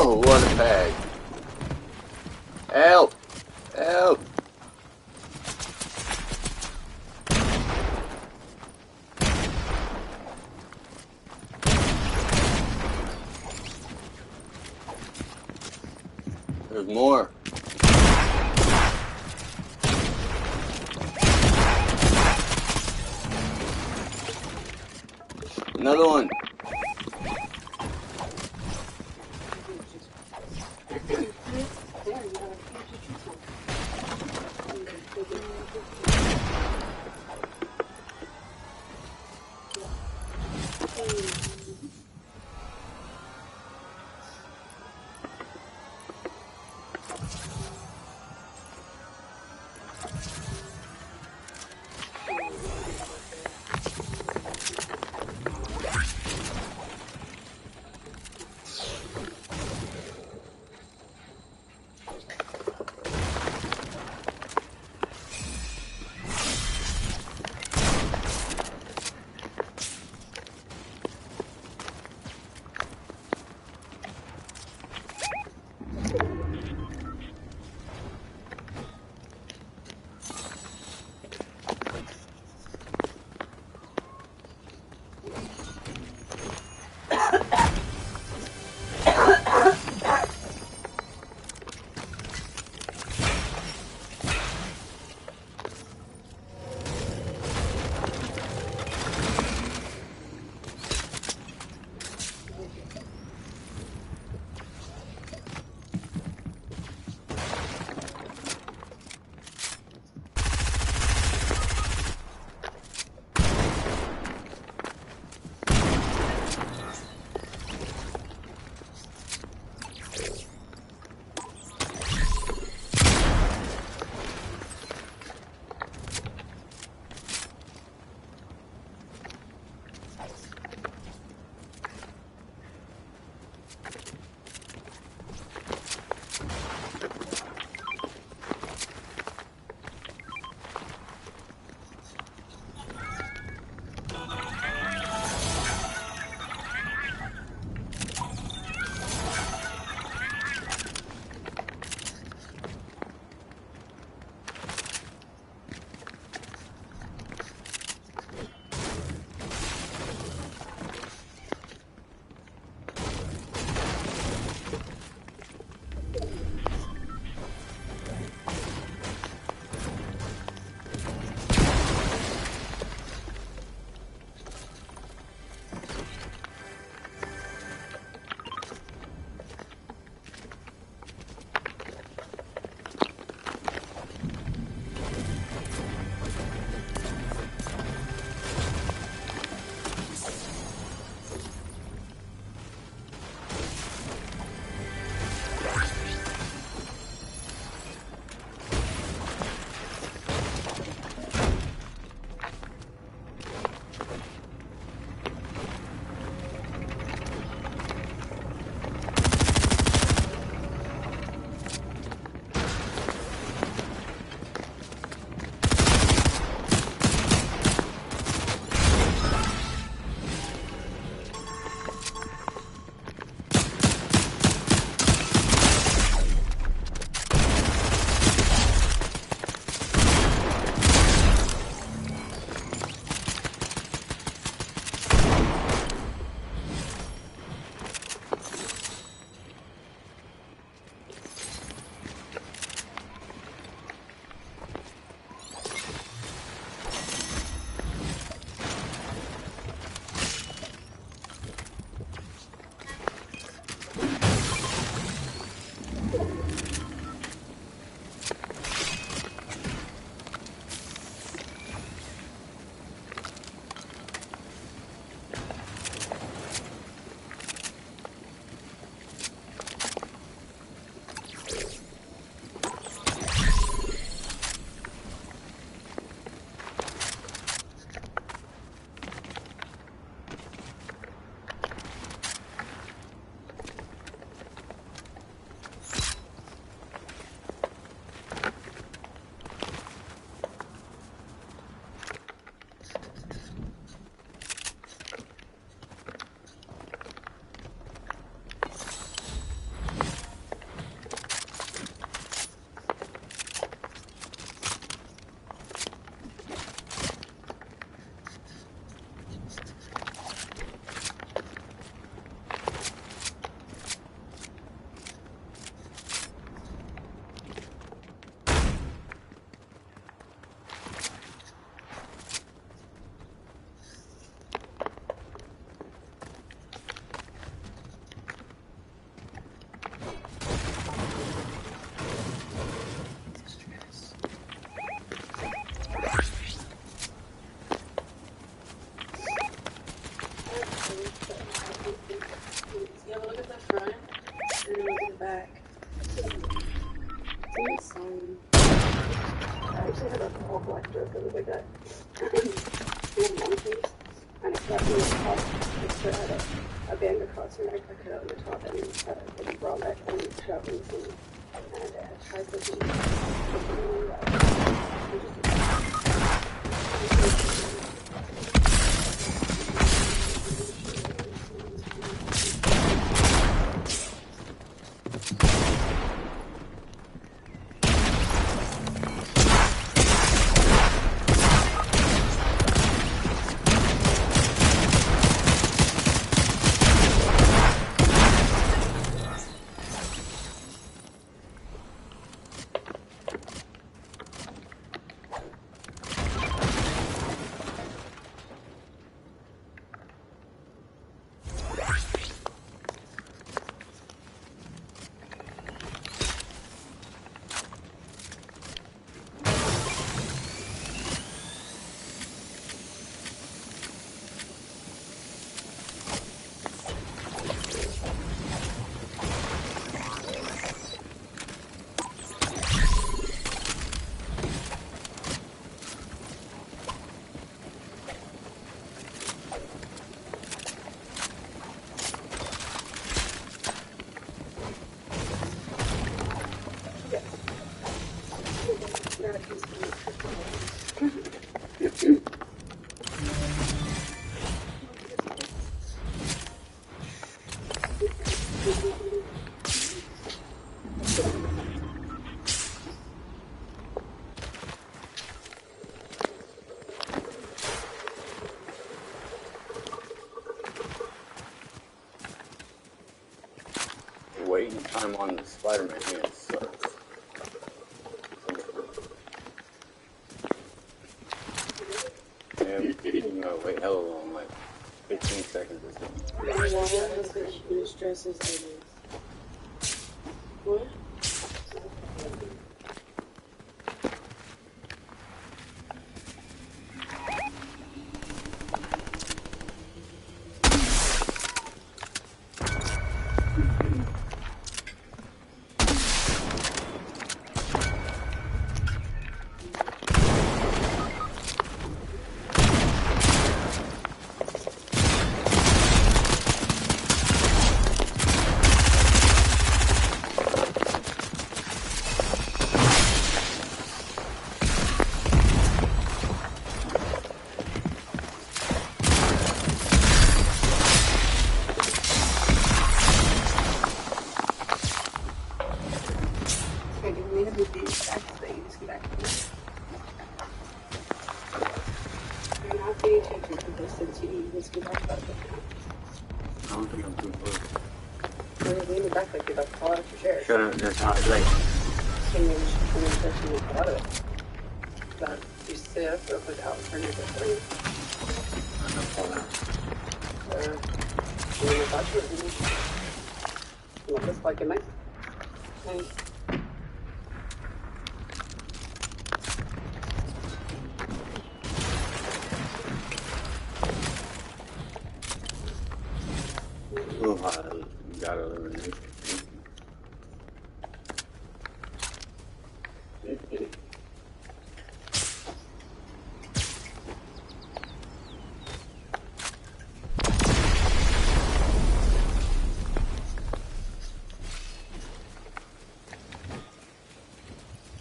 Oh, what a bag. Help! Help! There's more. Another one. got me a top. Just put out a band across her neck. I cut out the top and the bra neck and cut out the seam. And tried cooking. Waiting time on the Spider-Man hand sucks. Yeah, you know, wait hella long, like 15 seconds or something. Why stresses it is? What? Shut up, that's not like. But you sit up real quick, I'll turn it for you. I don't fall out. I thought you were going to. Well, just like it nice. Nice. Oh, I got elimination.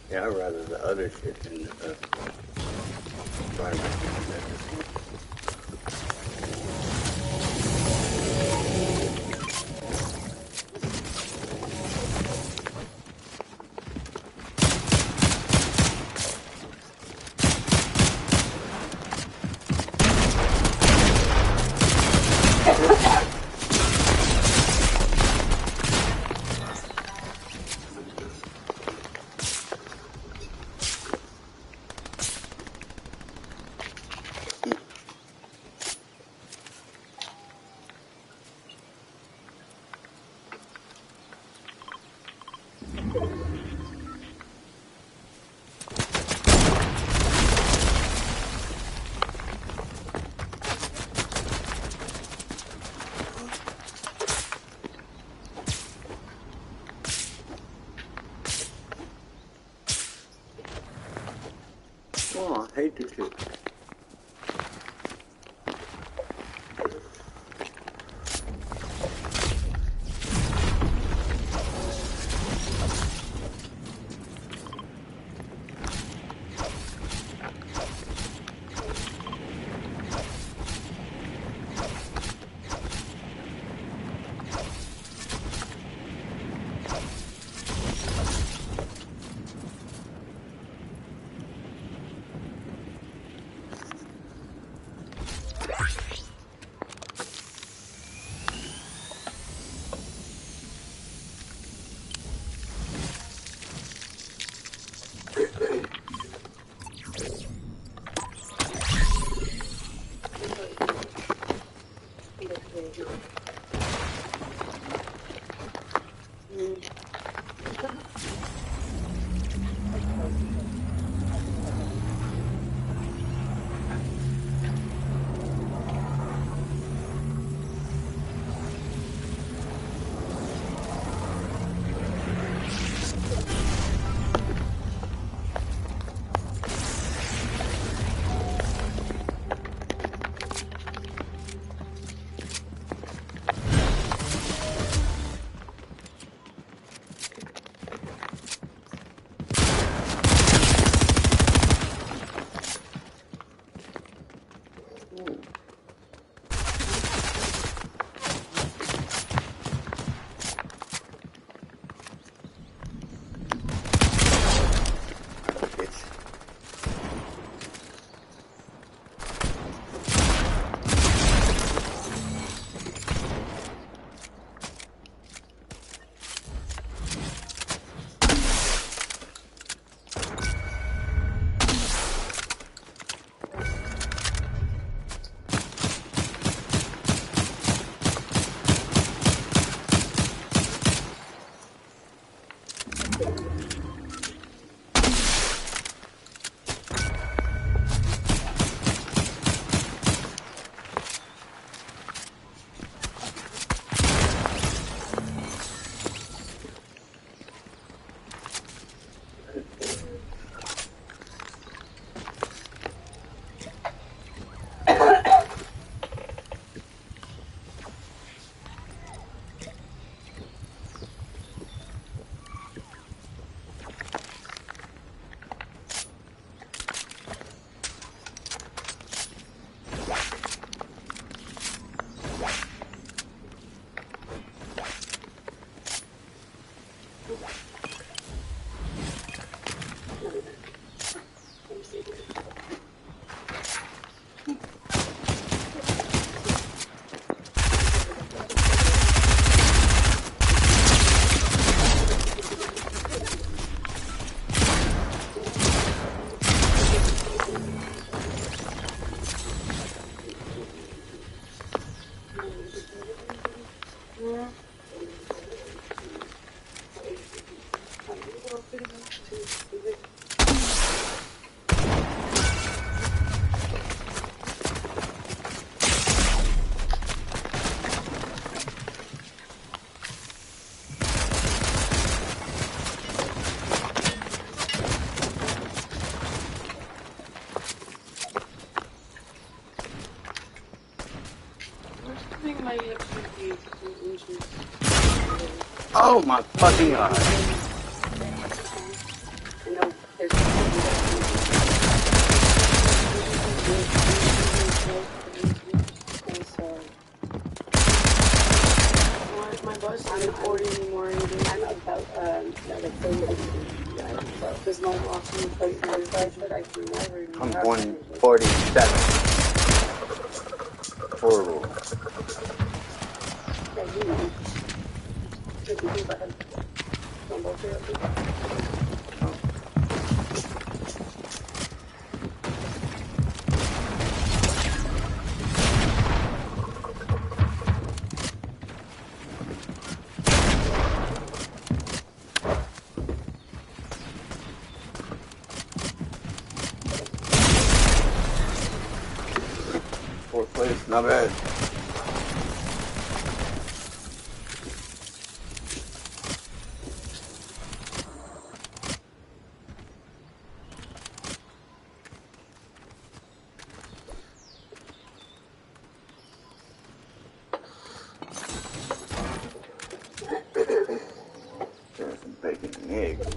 Yeah, I'd rather the other shit than the Oh, I hate this shit. Ooh. Bitch. Oh my fucking god. My bus isn't 40 anymore. I'm about, There's no option to play for your bus, but I can never. I'm 147. Horrible. Fourth place, not bad. There's some bacon and eggs.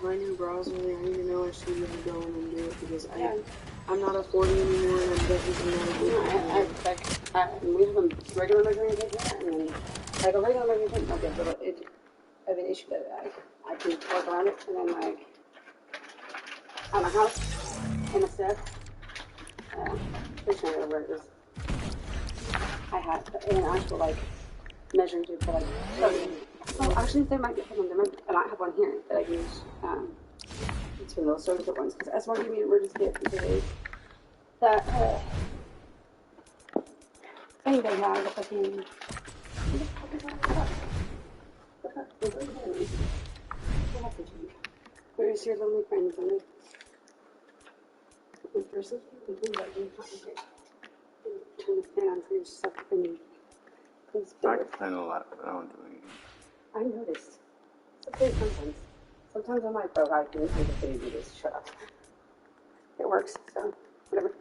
My new browser, I even know I shouldn't even go in and do it because I'm not a 40 anymore and I'm definitely not a good we have a regular measuring tape and then like a regular measuring tape, okay, but I have an issue that I can work around it and then like on a house in a set, pretty sure where it is. I have an actual like measuring tape for like. Well, actually, there might be one. I might have one here that I can use. It's for those surgical ones because S1 gave me an emergency kit because that thing they have the fucking. have to drink. Where's your lonely friends? In person? Turn the fan on for your suffering. Please do I it. complain a lot, but I don't do anything. I noticed. It's okay sometimes. Sometimes I'm like, bro, I just didn't do this. Shut up. It works, so whatever.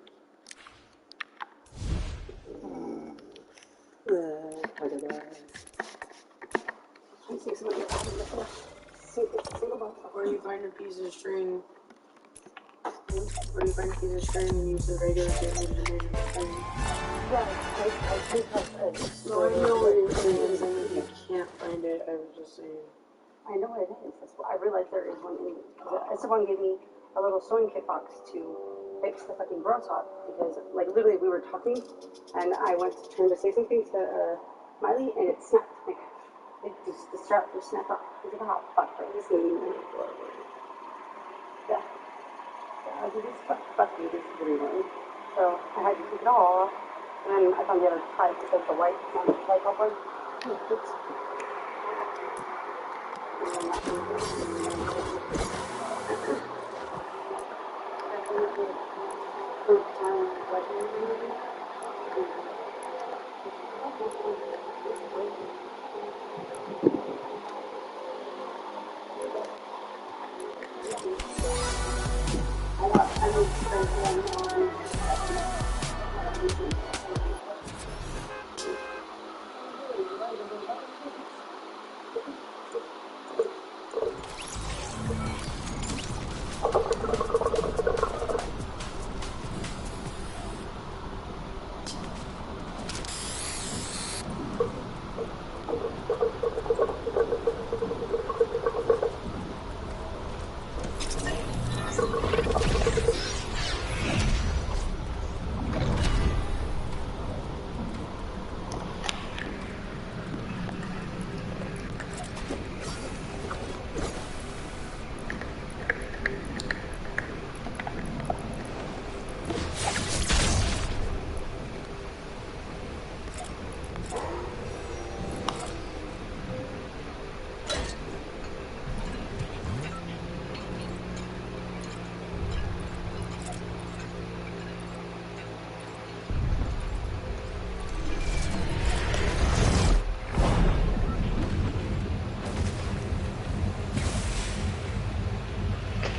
I see somebody out of the single box. Or you find a piece of string. Or you find a piece of string and use the regular scissors to measure the string. Yeah, I think No, I know what you're saying. If you can't find it, I was just saying. I know what it is. That's what I realized there is one in because someone gave me a little sewing kit box to fix the fucking bra top because like literally we were talking and I went to turn to say something to Miley and it snapped like the strap just snapped off. I was like, oh fuck, bro, this is gonna be yeah. I was like, this fuck you, this is really annoying. So I had to take it all off and then I found the other type, it's like the white top one. Oops.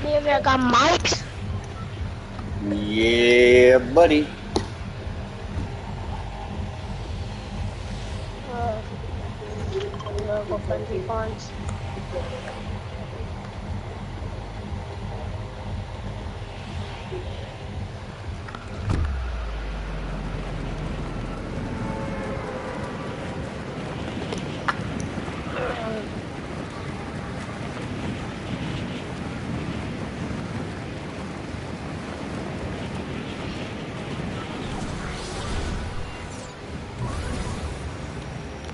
Have you got mics? Yeah, buddy. Go find the farms.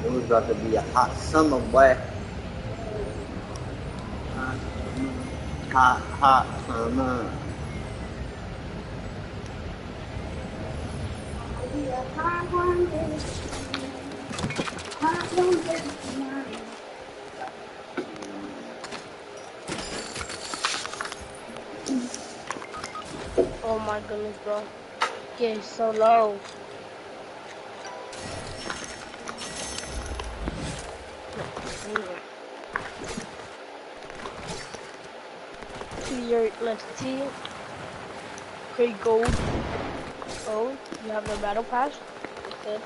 It was about to be a hot summer, boy. Hot summer. Oh my goodness, bro. Get so low. To your left T. Great gold. Oh, you have the battle pass. Good.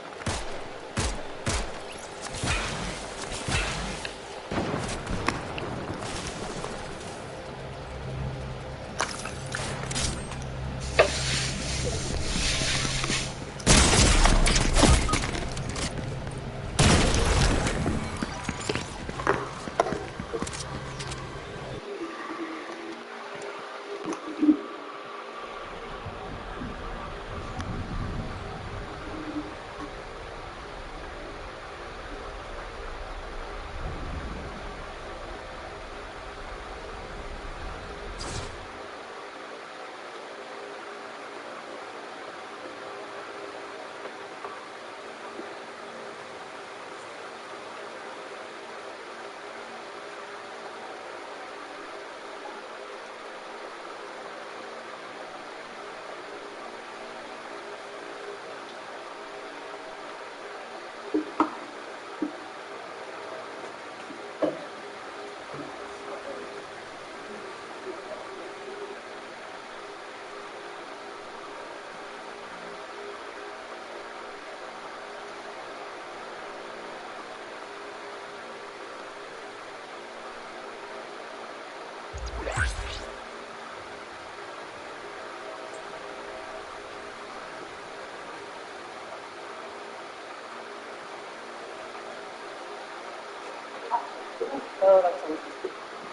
Oh, that was almost.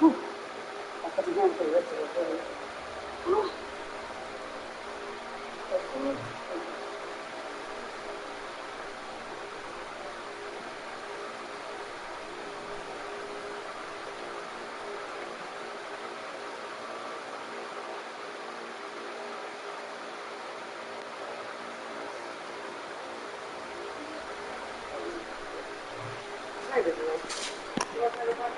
Whew. I wasn't hearing for the rest of it, really. Oh. Hi, everyone. You want to talk?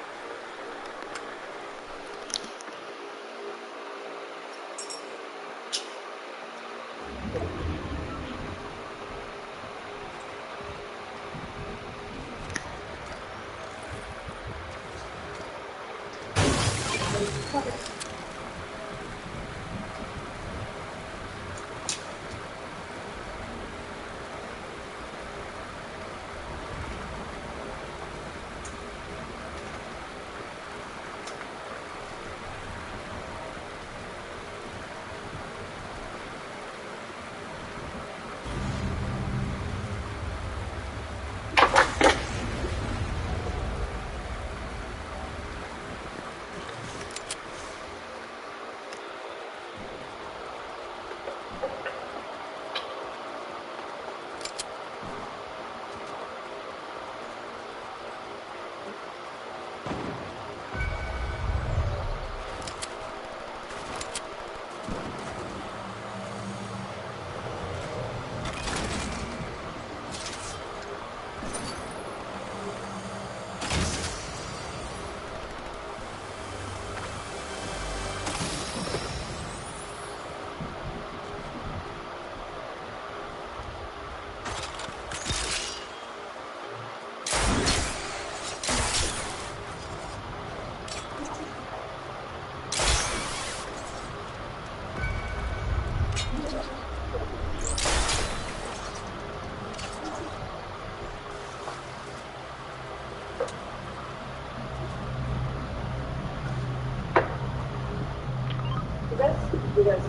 You guys.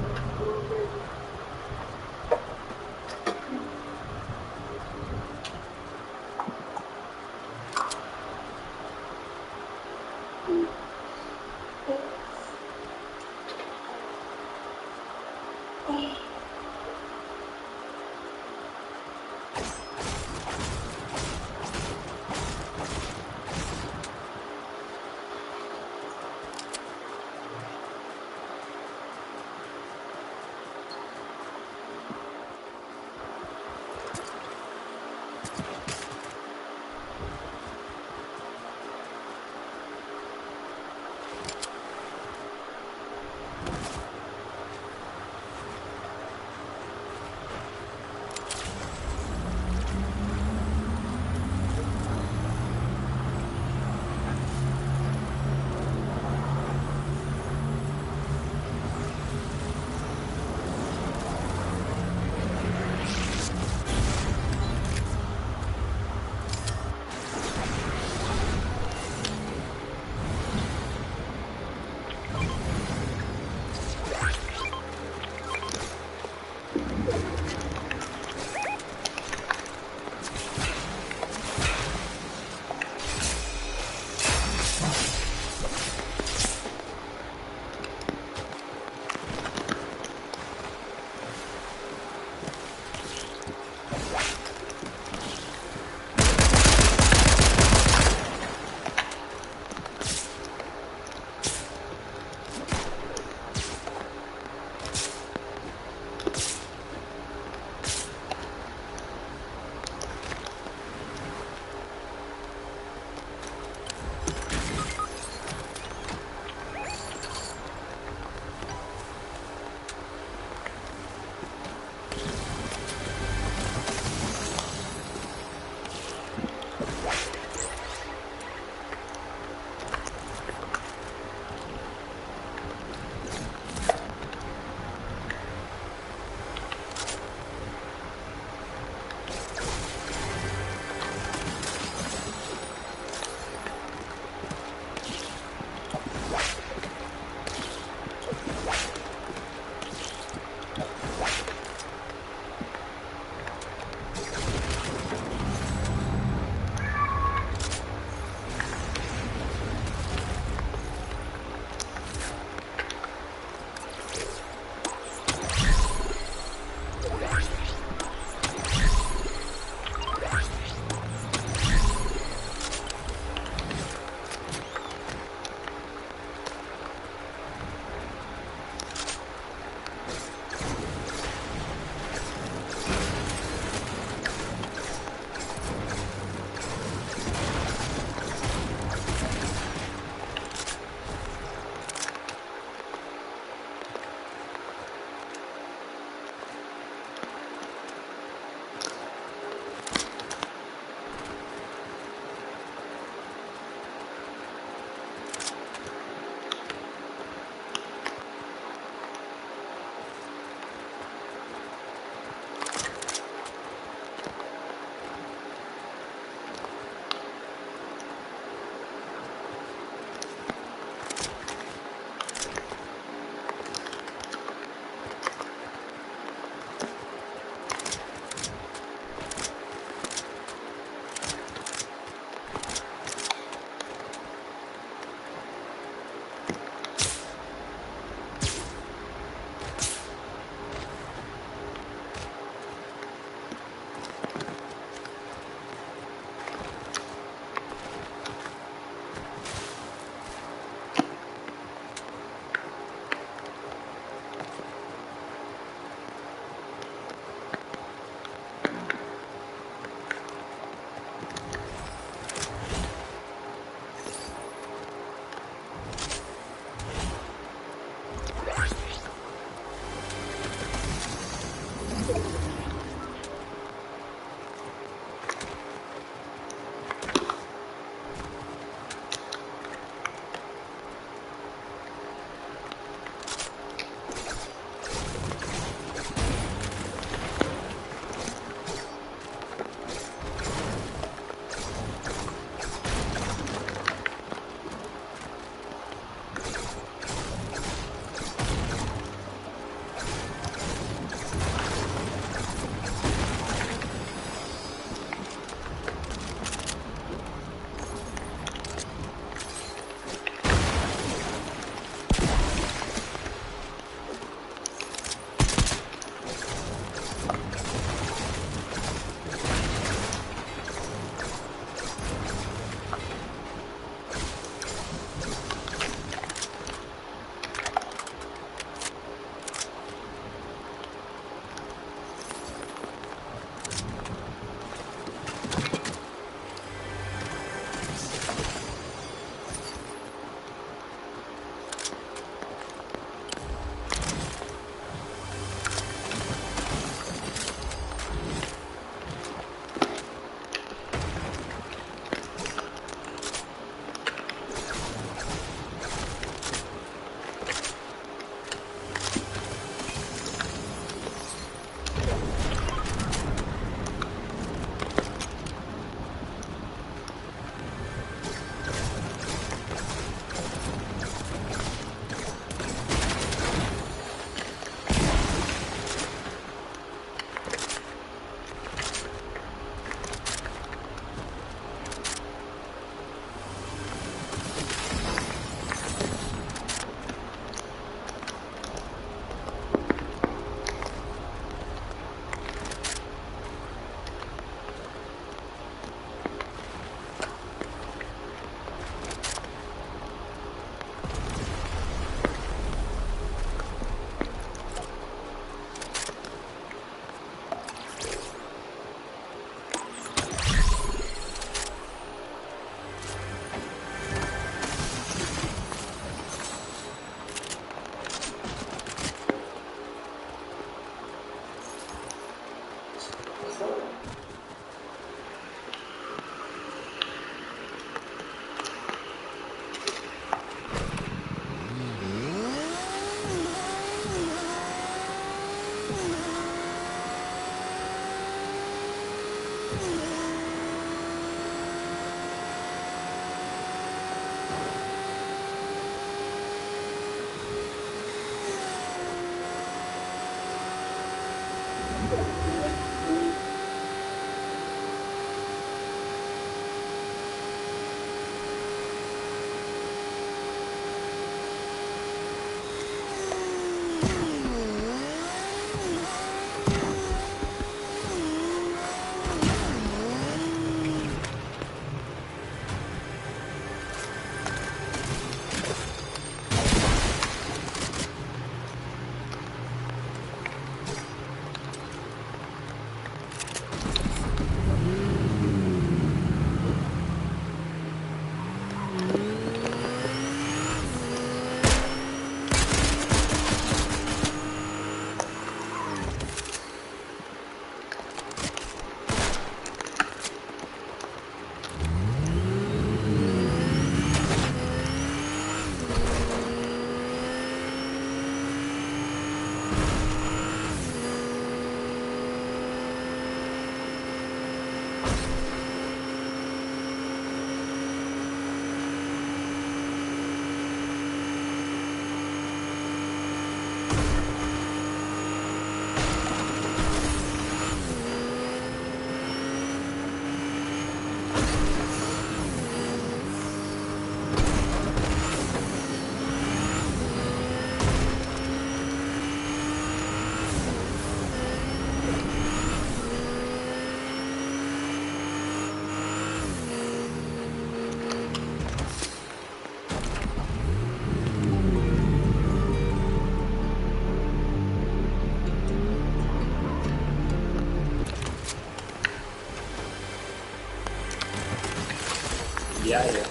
Yeah, yeah.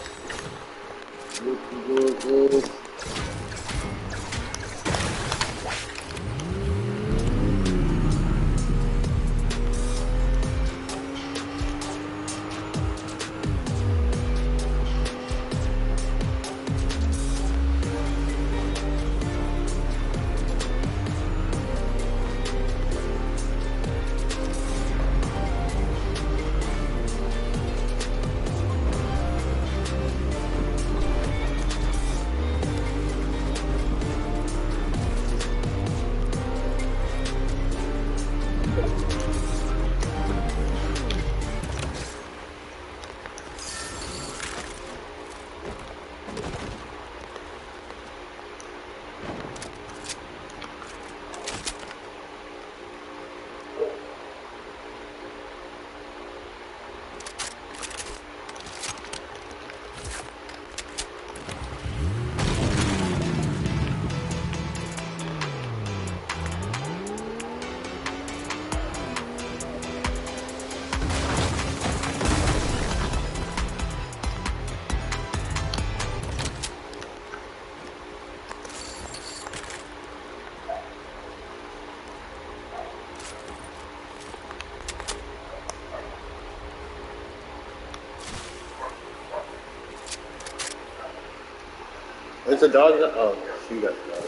Move. It's a dog. Oh, she got the dog.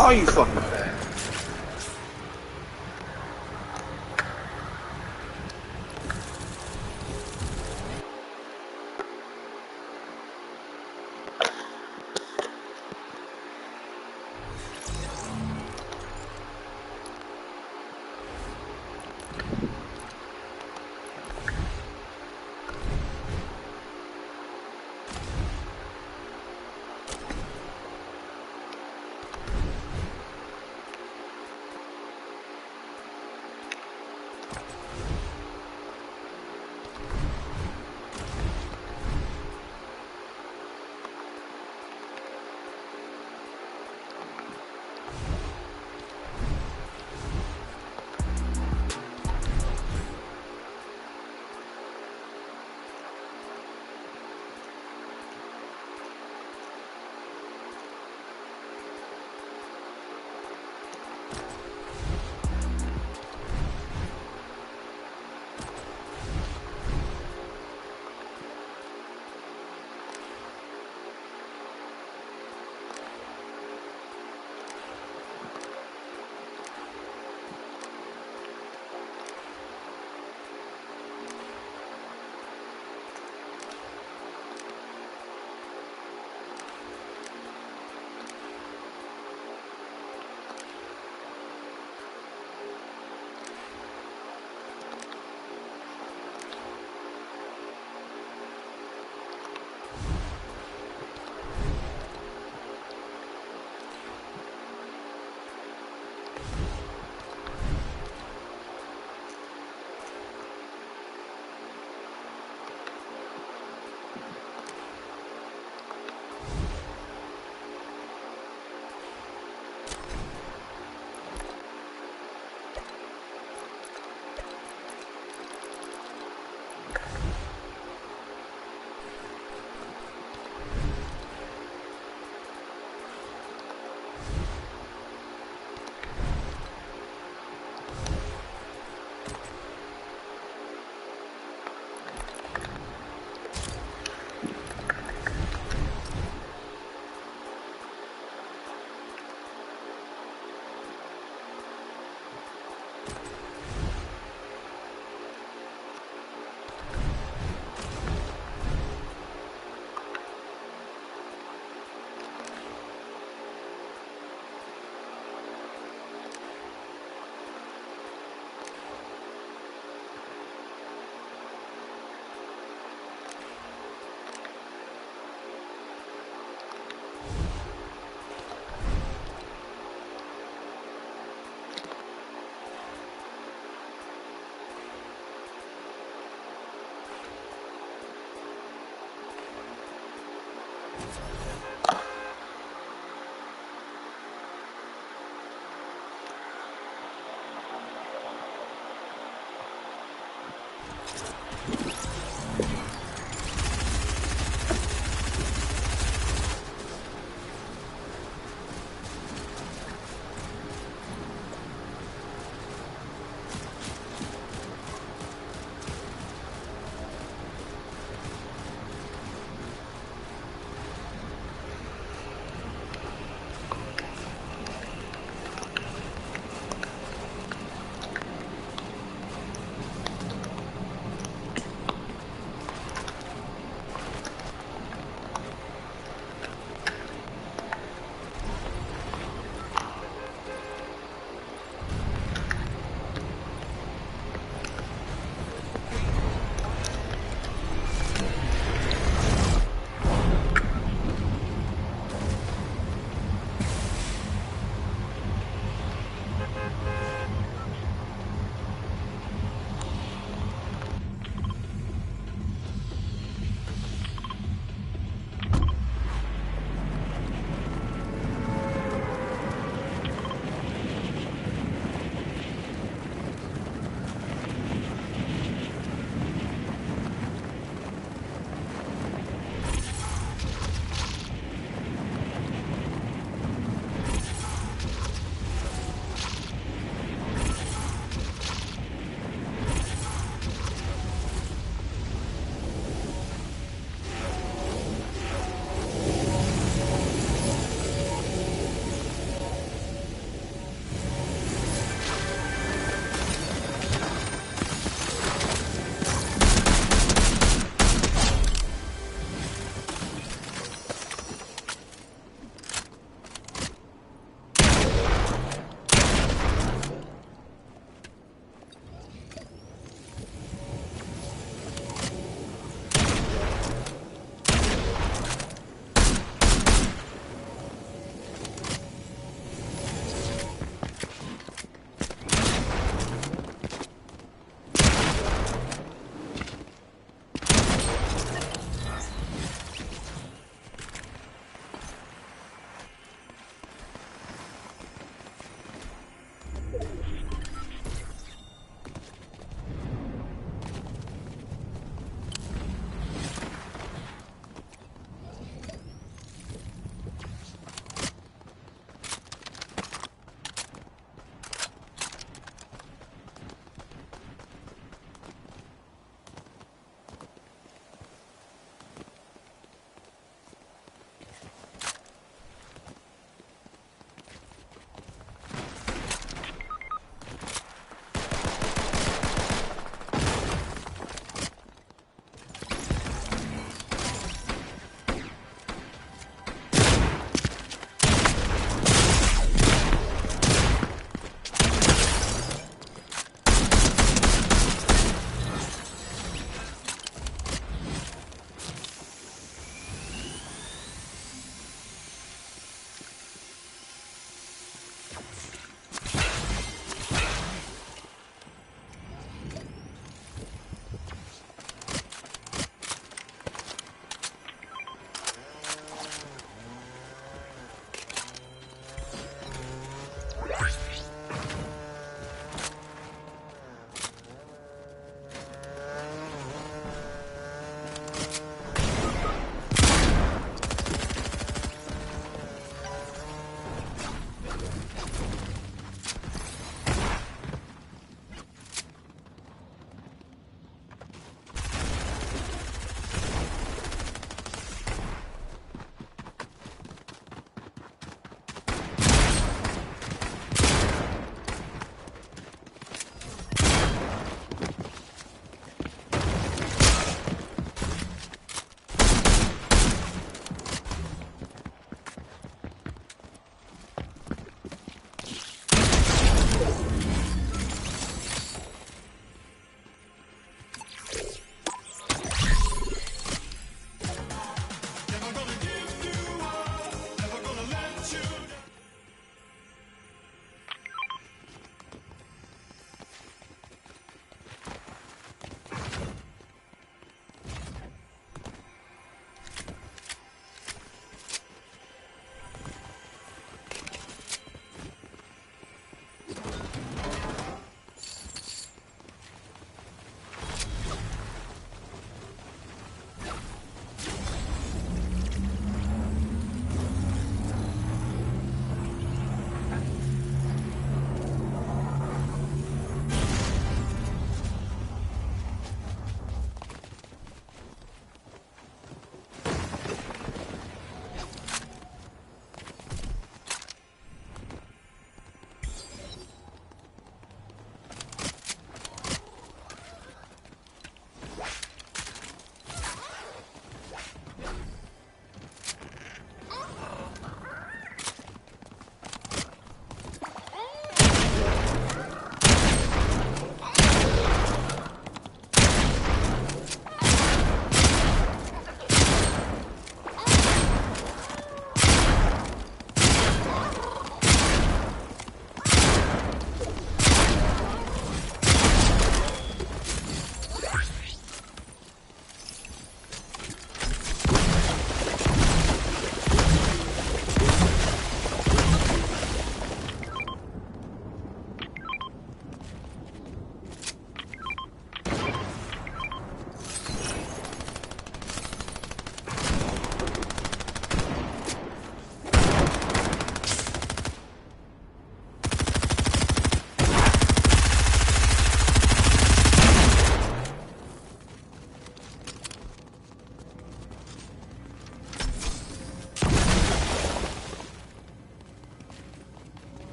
Oh, you fucking fat.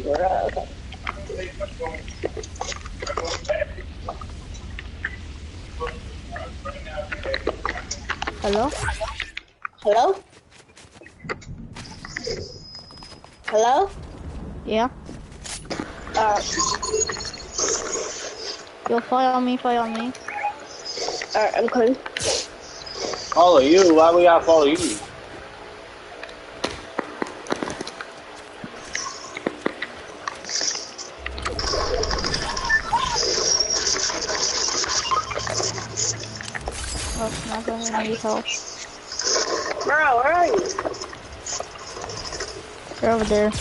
Okay. Hello? Hello? Hello? Yeah. Uh, Yo, follow me, follow me. alright, I'm coming. Follow you? Why we gotta follow you? Oh, snap, I need help. Bro, where are you? They're over there.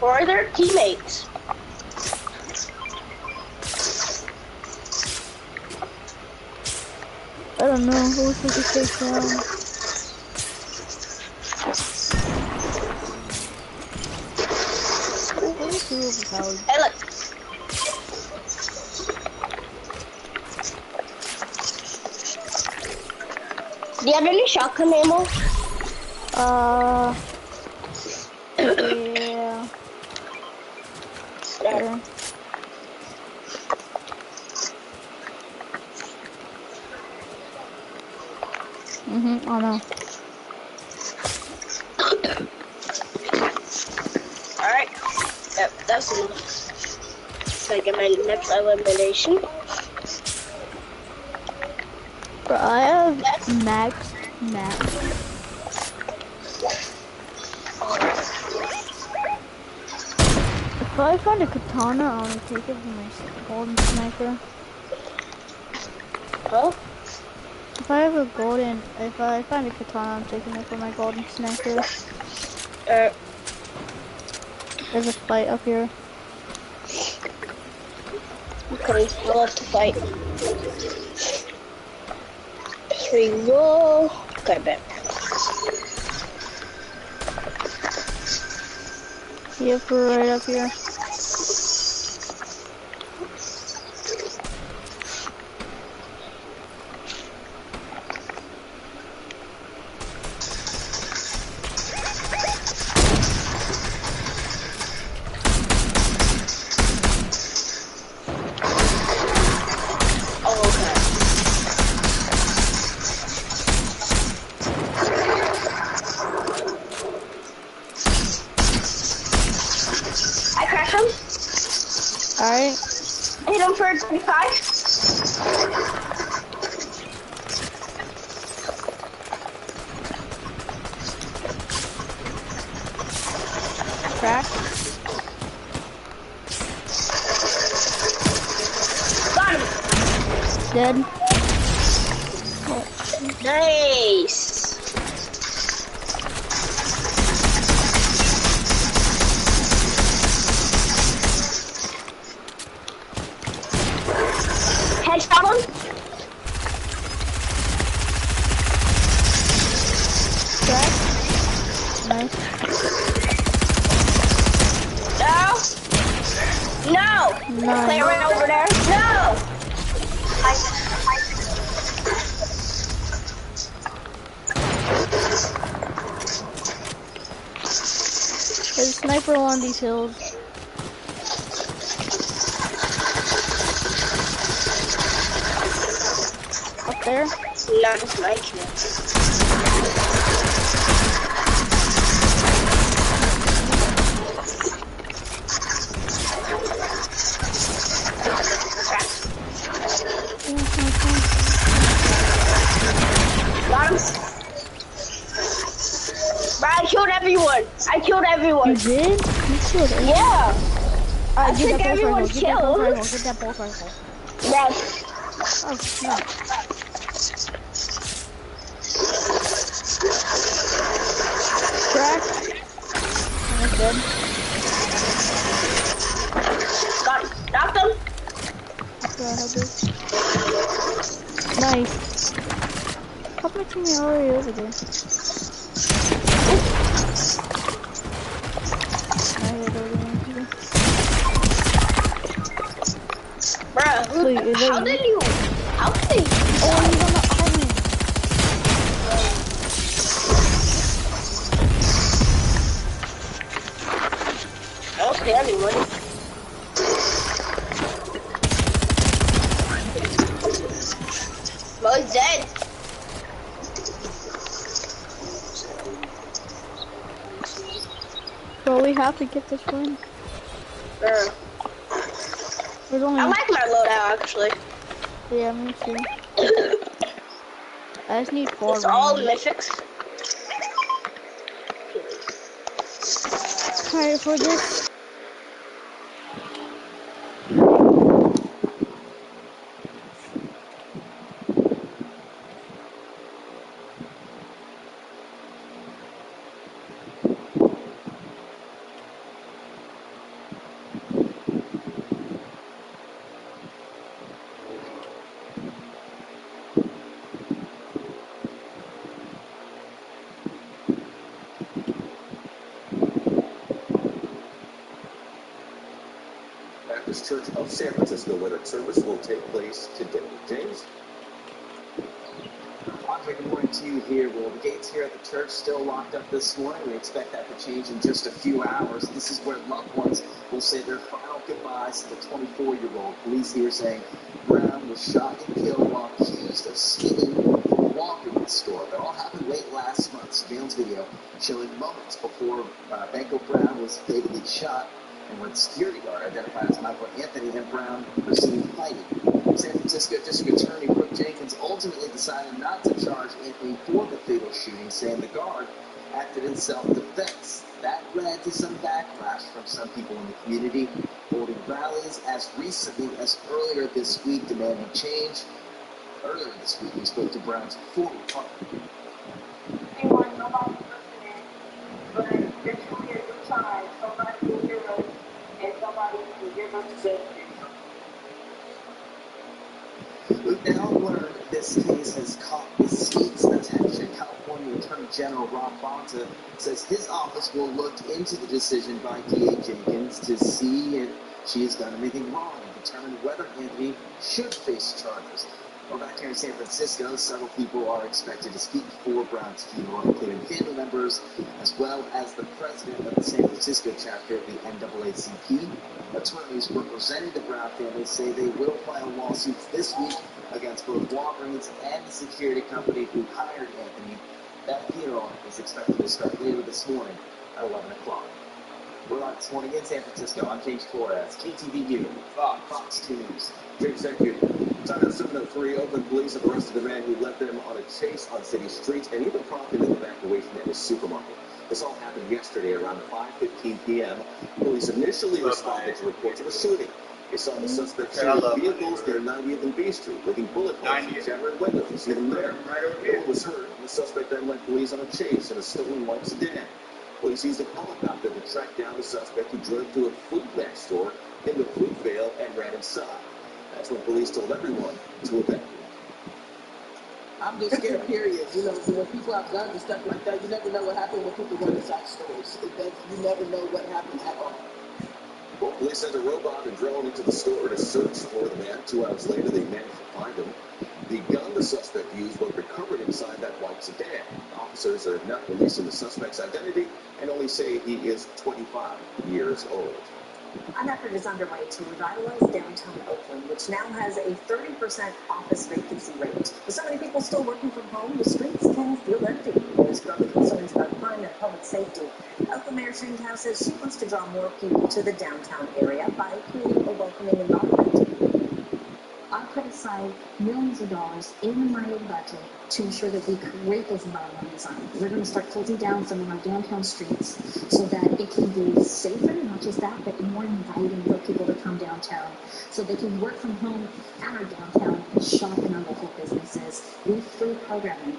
Where are their teammates? I don't know. I wish we could take down. We're too overpowered. Hey, look. Do you have any shotgun ammo? Yeah. Sure. I know. Alright. Yep, that's enough. So I get my next elimination. Bro, I have max. If I find a katana, I want to take it from my golden sniper. Huh? If I find a katana, I'm taking it for my golden sniper. There's a fight up here. Okay, I'll have to fight. 3 roll. Okay, bet. Yep, we're right up here. Alright. Hit him for 25. Crack. Got him. Dead. Nice. Headshot him. Crack. Nice. No. Nice. Player right over there. No. There's a sniper on these hills. Up there? Not just my kill. Got him. Bro, I killed everyone. I killed everyone. You did? You killed it. Yeah. Alright, I took everyone's Get that bolt kills. rifle. Get that bolt rifle. Yes. Oh, no. Crack. That's good. Got him. Knocked him. Nice. How much am I already over there? Bruh, Wait, is that how you? did you? How did they? Oh, he's on the island. I don't see anyone. Well, he's dead. Bro, we have to get this win. Bruh. There's only I like my loadout actually. yeah, me too. I just need 4 It's all rounds. mythics. Alright, for this. Baptist Church of San Francisco, where the service will take place today. James? Andre, good morning to you here. Well, the gates here at the church still locked up this morning. We expect that to change in just a few hours. This is where loved ones will say their final goodbyes to the 24-year-old. Police here saying Brown was shot and killed while accused of stealing from a walker in the store. That all happened late last month. Surveillance video showing moments before Banco Brown was fatally shot, and when the security guard identified as Michael Anthony and Brown were seen fighting. San Francisco District Attorney Brooke Jenkins ultimately decided not to charge Anthony for the fatal shooting, saying the guard acted in self-defense. That led to some backlash from some people in the community, holding rallies as recently as earlier this week demanding change. Earlier this week, we spoke to Brown's former partner. Nobody's listening, but eventually at some time, somebody will hear us and somebody will give us justice. We've now learned this case has caught the state's attention. California Attorney General Rob Bonta says his office will look into the decision by DA Jenkins to see if she has done anything wrong and determine whether Anthony should face charges. Well, back here in San Francisco, several people are expected to speak for Brown's funeral, including family members, as well as the president of the San Francisco chapter of the NAACP. Attorneys representing the Brown family say they will file lawsuits this week against both Walgreens and the security company who hired Anthony. That funeral is expected to start later this morning at 11 o'clock. We're live this morning in San Francisco. I'm James Flores, KTV News, Fox 2 News. James, thank you. Time at 7:03, Oakland police have arrested a man who led them on a chase on city streets and even prompted an evacuation at his supermarket. This all happened yesterday around 5:15 p.m. Police initially responded to reports of a shooting. They saw the suspect shooting vehicles near 90th and B Street, leaving bullet holes and shattering windows. You see them there. No one was hurt, and the suspect then led police on a chase in a stolen white sedan. Police used a helicopter to track down the suspect, who drove to a food next store in the Fruitvale and ran inside. That's when police told everyone to evacuate. I'm just scared, period. You know, when people have guns and stuff like that, you never know what happened when people run inside stores. You never know what happened at all. Well, police sent a robot and drone into the store to search for the man. 2 hours later, they managed to find him. The gun the suspect used was recovered inside that white sedan. Officers are not releasing the suspect's identity and only say he is 25 years old. An effort is underway to revitalize downtown Oakland, which now has a 30% office vacancy rate. With so many people still working from home, the streets can feel empty. There's growing concerns about crime and public safety. Oakland Mayor Shane Howe says she wants to draw more people to the downtown area by creating a welcoming environment. I put aside millions of dollars in the money budget to ensure that we create those environmental design. We're going to start closing down some of our downtown streets so that it can be safer, not just that, but more inviting for people to come downtown so they can work from home at our downtown and shop in our local businesses. We have free programming.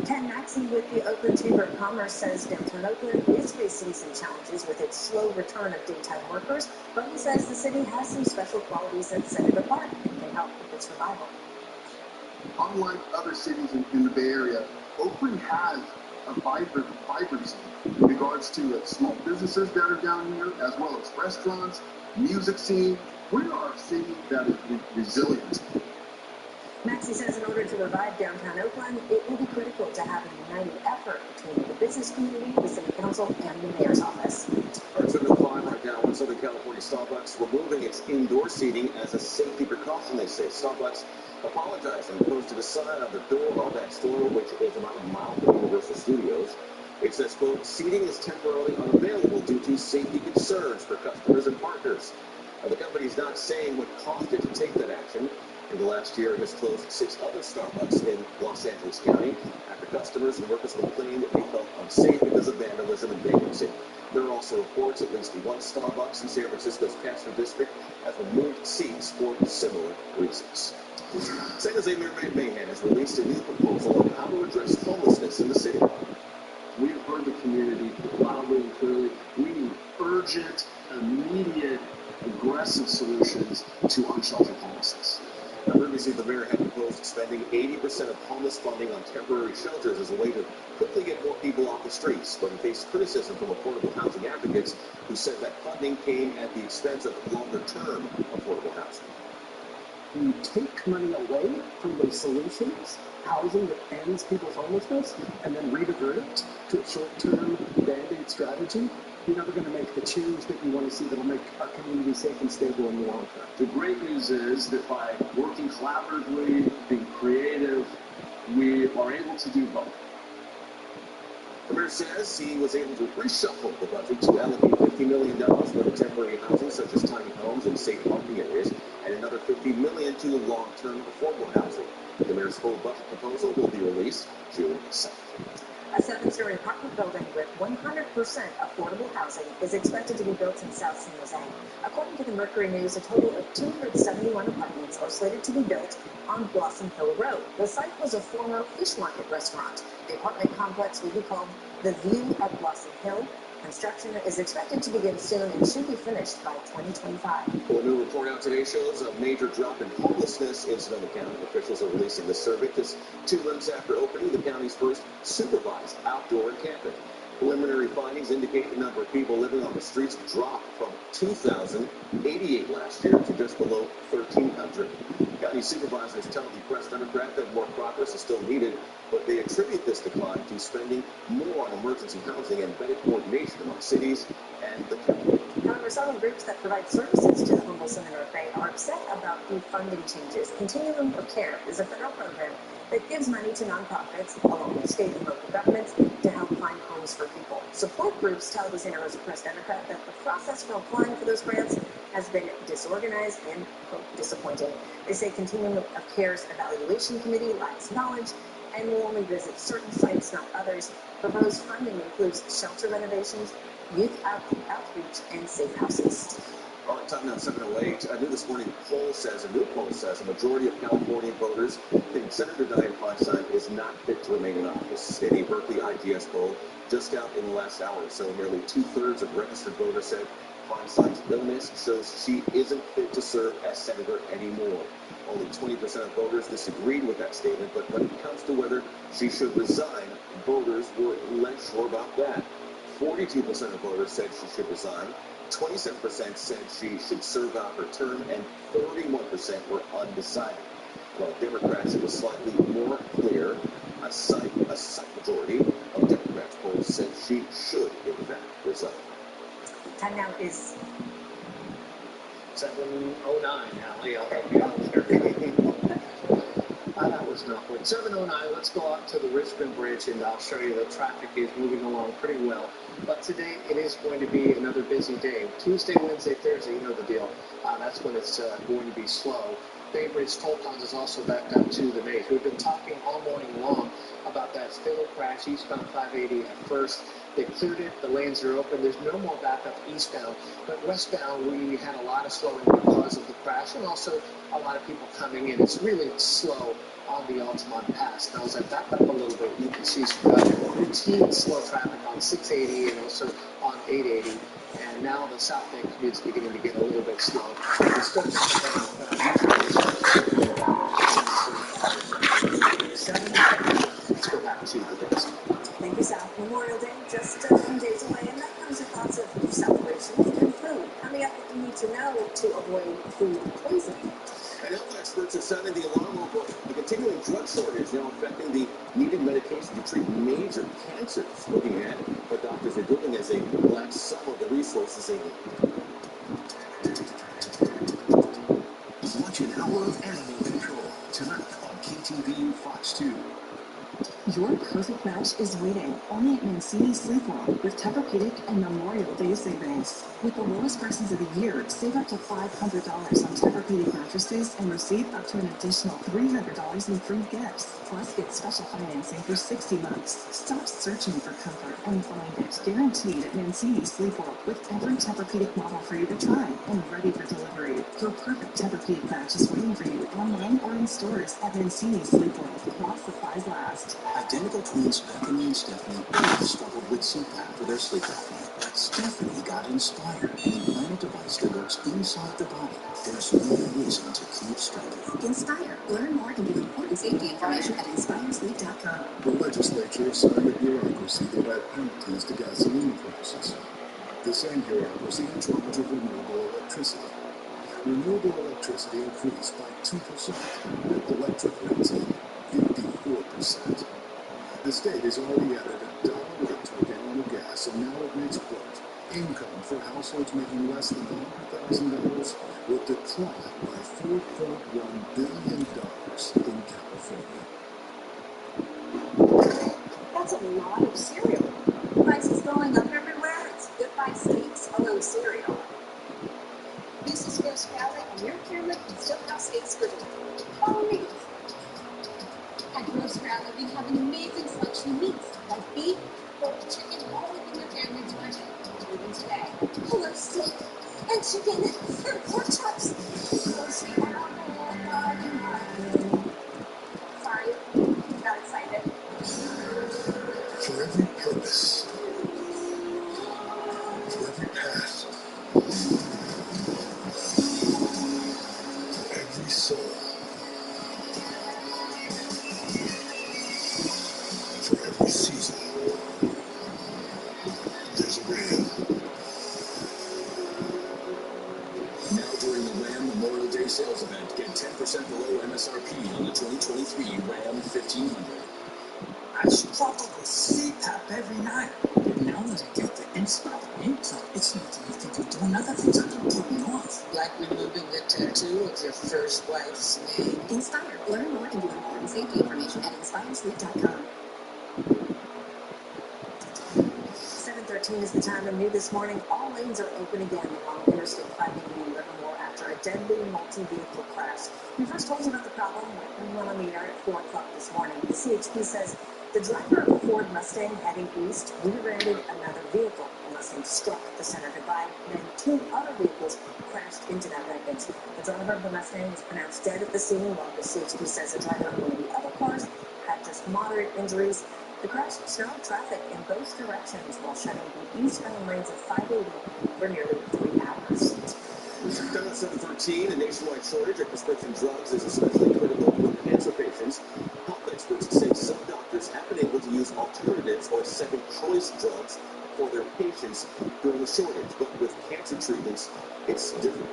Ken Maxey with the Oakland Chamber of Commerce says downtown Oakland is facing some challenges with its slow return of daytime workers, but he says the city has some special qualities that set it apart and can help with its revival. Unlike other cities in the Bay Area, Oakland has a vibrancy in regards to small businesses that are down here, as well as restaurants, music scene, We are a city that is resilient. Maxey says in order to revive downtown Oakland, it will be critical to have a united effort between the business community, the city council, and the mayor's office. Our 7:05 right now in Southern California. Starbucks removing its indoor seating as a safety precaution, they say. Starbucks apologized and posted a sign on the door of that store, which is about a mile from Universal Studios. It says, quote, seating is temporarily unavailable due to safety concerns for customers and partners. The company is not saying what caused it to take that action. In the last year, it has closed 6 other Starbucks in Los Angeles County after customers and workers complained that they felt unsafe because of vandalism and vagrancy. There are also reports at least one Starbucks in San Francisco's Castro district has removed seats for similar reasons. San Jose Mayor Matt Mahan has released a new proposal on how to address homelessness in the city. We have heard the community loudly and clearly. We need urgent, immediate, aggressive solutions to unsheltered homelessness. Now, previously, the mayor had proposed spending 80% of homeless funding on temporary shelters as a way to quickly get more people off the streets, but he faced criticism from affordable housing advocates who said that funding came at the expense of longer-term affordable housing. When you take money away from those solutions, housing that ends people's homelessness, and then redivert it to a short-term band-aid strategy, you're never going to make the change that you want to see that will make our community safe and stable in the long term. The great news is that by working collaboratively, being creative, we are able to do both. The mayor says he was able to reshuffle the budget to allocate $50 million for temporary housing, such as tiny homes and safe parking areas, and another $50 million to long-term affordable housing. The mayor's full budget proposal will be released June 2nd. A 7-story apartment building with 100% affordable housing is expected to be built in South San Jose. According to the Mercury News, a total of 271 apartments are slated to be built on Blossom Hill Road. The site was a former fish market restaurant. The apartment complex will be called The View at Blossom Hill. Construction is expected to begin soon and should be finished by 2025. Well, a new report out today shows a major drop in homelessness in Sonoma County. Officials are releasing this survey just 2 months after opening the county's first supervised outdoor encampment. Preliminary findings indicate the number of people living on the streets dropped from 2,088 last year to just below 1,300. County supervisors tell the Press Democrat that more progress is still needed, but they attribute this decline to spending more on emergency housing and better coordination among cities and the county. However, several groups that provide services to the homeless in the North Bay are upset about the funding changes. Continuum of Care is a federal program that gives money to nonprofits, along with state and local governments, to help find homes for people. Support groups tell the Santa Rosa Press Democrat that the process for applying for those grants has been disorganized and, quote, disappointing. They say Continuum of Care's evaluation committee lacks knowledge and will only visit certain sites, not others. Proposed funding includes shelter renovations, youth outreach, and safe houses. All right, time now 7:08. A new this morning poll says a majority of California voters think Senator Dianne Feinstein is not fit to remain in office. In a Berkeley IGS poll just out in the last hour or so, nearly 2/3 of registered voters said Feinstein's illness shows she isn't fit to serve as senator anymore. Only 20% of voters disagreed with that statement, but when it comes to whether she should resign, voters were less sure about that. 42% of voters said she should resign, 27% said she should serve out her term, and 31% were undecided. While Democrats, it was slightly more clear. A slight majority of Democrats polls said she should, in fact, resign. Time now is 7:09 now. I'll help you out there. That was not good. 7:09, let's go out to the Richmond Bridge and I'll show you the traffic is moving along pretty well. But today it is going to be another busy day. Tuesday, Wednesday, Thursday, you know the deal. That's when it's going to be slow. Bay Bridge Toll Ponds is also backed up to the maze. We've been talking all morning long about that fatal crash eastbound 580 at first. They cleared it, the lanes are open, there's no more backup eastbound, but westbound we had a lot of slowing because of the crash and also a lot of people coming in. It's really slow on the Altamont Pass. Now as I back up a little bit, you can see routine slow traffic on 680 and also on 880. And now the South Bay commute is beginning to get a little bit slow. It's still Let's go back to the desk. Thank you, Sal. Memorial Day just a few days away, and that comes with lots of celebrations and food. Coming up, what you need to know to avoid food poisoning. And health experts are sounding the alarm over the continuing drug shortage now affecting the needed medication to treat major cancers. Looking ahead, what doctors are doing as they lack some of the resources they need. Watch an hour of animal control tonight on KTVU Fox 2. Your perfect match is waiting only at Mancini Sleep World with Tempur-Pedic and Memorial Day savings. With the lowest prices of the year, save up to $500 on Tempur-Pedic mattresses and receive up to an additional $300 in free gifts. Plus, get special financing for 60 months. Stop searching for comfort and find it guaranteed at Mancini Sleep World with every Tempur-Pedic model for you to try and ready for delivery. Your perfect Tempur-Pedic match is waiting for you online or in stores at Mancini Sleep World while supplies last. Identical twins Bethany and Stephanie both struggled with CPAP for their sleep apnea. Stephanie got Inspire, an implanted device that works inside the body. There's no reason to keep struggling. Inspire. Learn more and get important safety information at inspiresleep.com. The legislature signed a bureaucracy that add penalties to gasoline prices. The same bureaucracy in charge of renewable electricity. Renewable electricity increased by 2%. Electric rates hit 54%. The state has already added $1 to a gallon of gas, and now it makes quote, income for households making less than $100,000 will decline by $4.1 billion in California. That's a lot of cereal. Prices going up everywhere. It's goodbye steaks, hello cereal. This is Rose Valley, and your pyramid can still have steaks for delivery. Follow me. At Rose Valley, we have an amazing selection of meats, like beef, pork, chicken, all within your family's budget. Even today. Hello steak and chicken and pork chops. Sorry, got excited. For every purpose, for every path, for every soul, for every season, there's a Ram. Now during the Ram Memorial Day sales event, get 10% below MSRP on the 2023 Ram 1500. I struggled with CPAP every night, but now that I get the Inspire implant, it's making me think of doing other things I've been putting off. Like removing the tattoo of your first wife's name. Inspire. Learn more and get important safety information at inspiresleep.com. 7:13 is the time, and new this morning, all lanes are open again along Interstate 580 in Livermore after a deadly multi-vehicle crash. We first told you about the problem when we went on the air at 4 o'clock this morning. The CHP says the driver of a Ford Mustang heading east rear-ended another vehicle. The Mustang struck the center divide, then two other vehicles crashed into that wreckage. The driver of the Mustang was pronounced dead at the scene, while the CHP says the driver of one of the other cars had just moderate injuries. The crash snarled traffic in both directions while shutting the eastbound lanes of 580 for nearly 3 hours. Done at 713, a nationwide shortage of prescription drugs is especially critical for cancer patients. Health experts say some doctors have been able to use alternatives or second-choice drugs for their patients during the shortage, but with cancer treatments, it's different.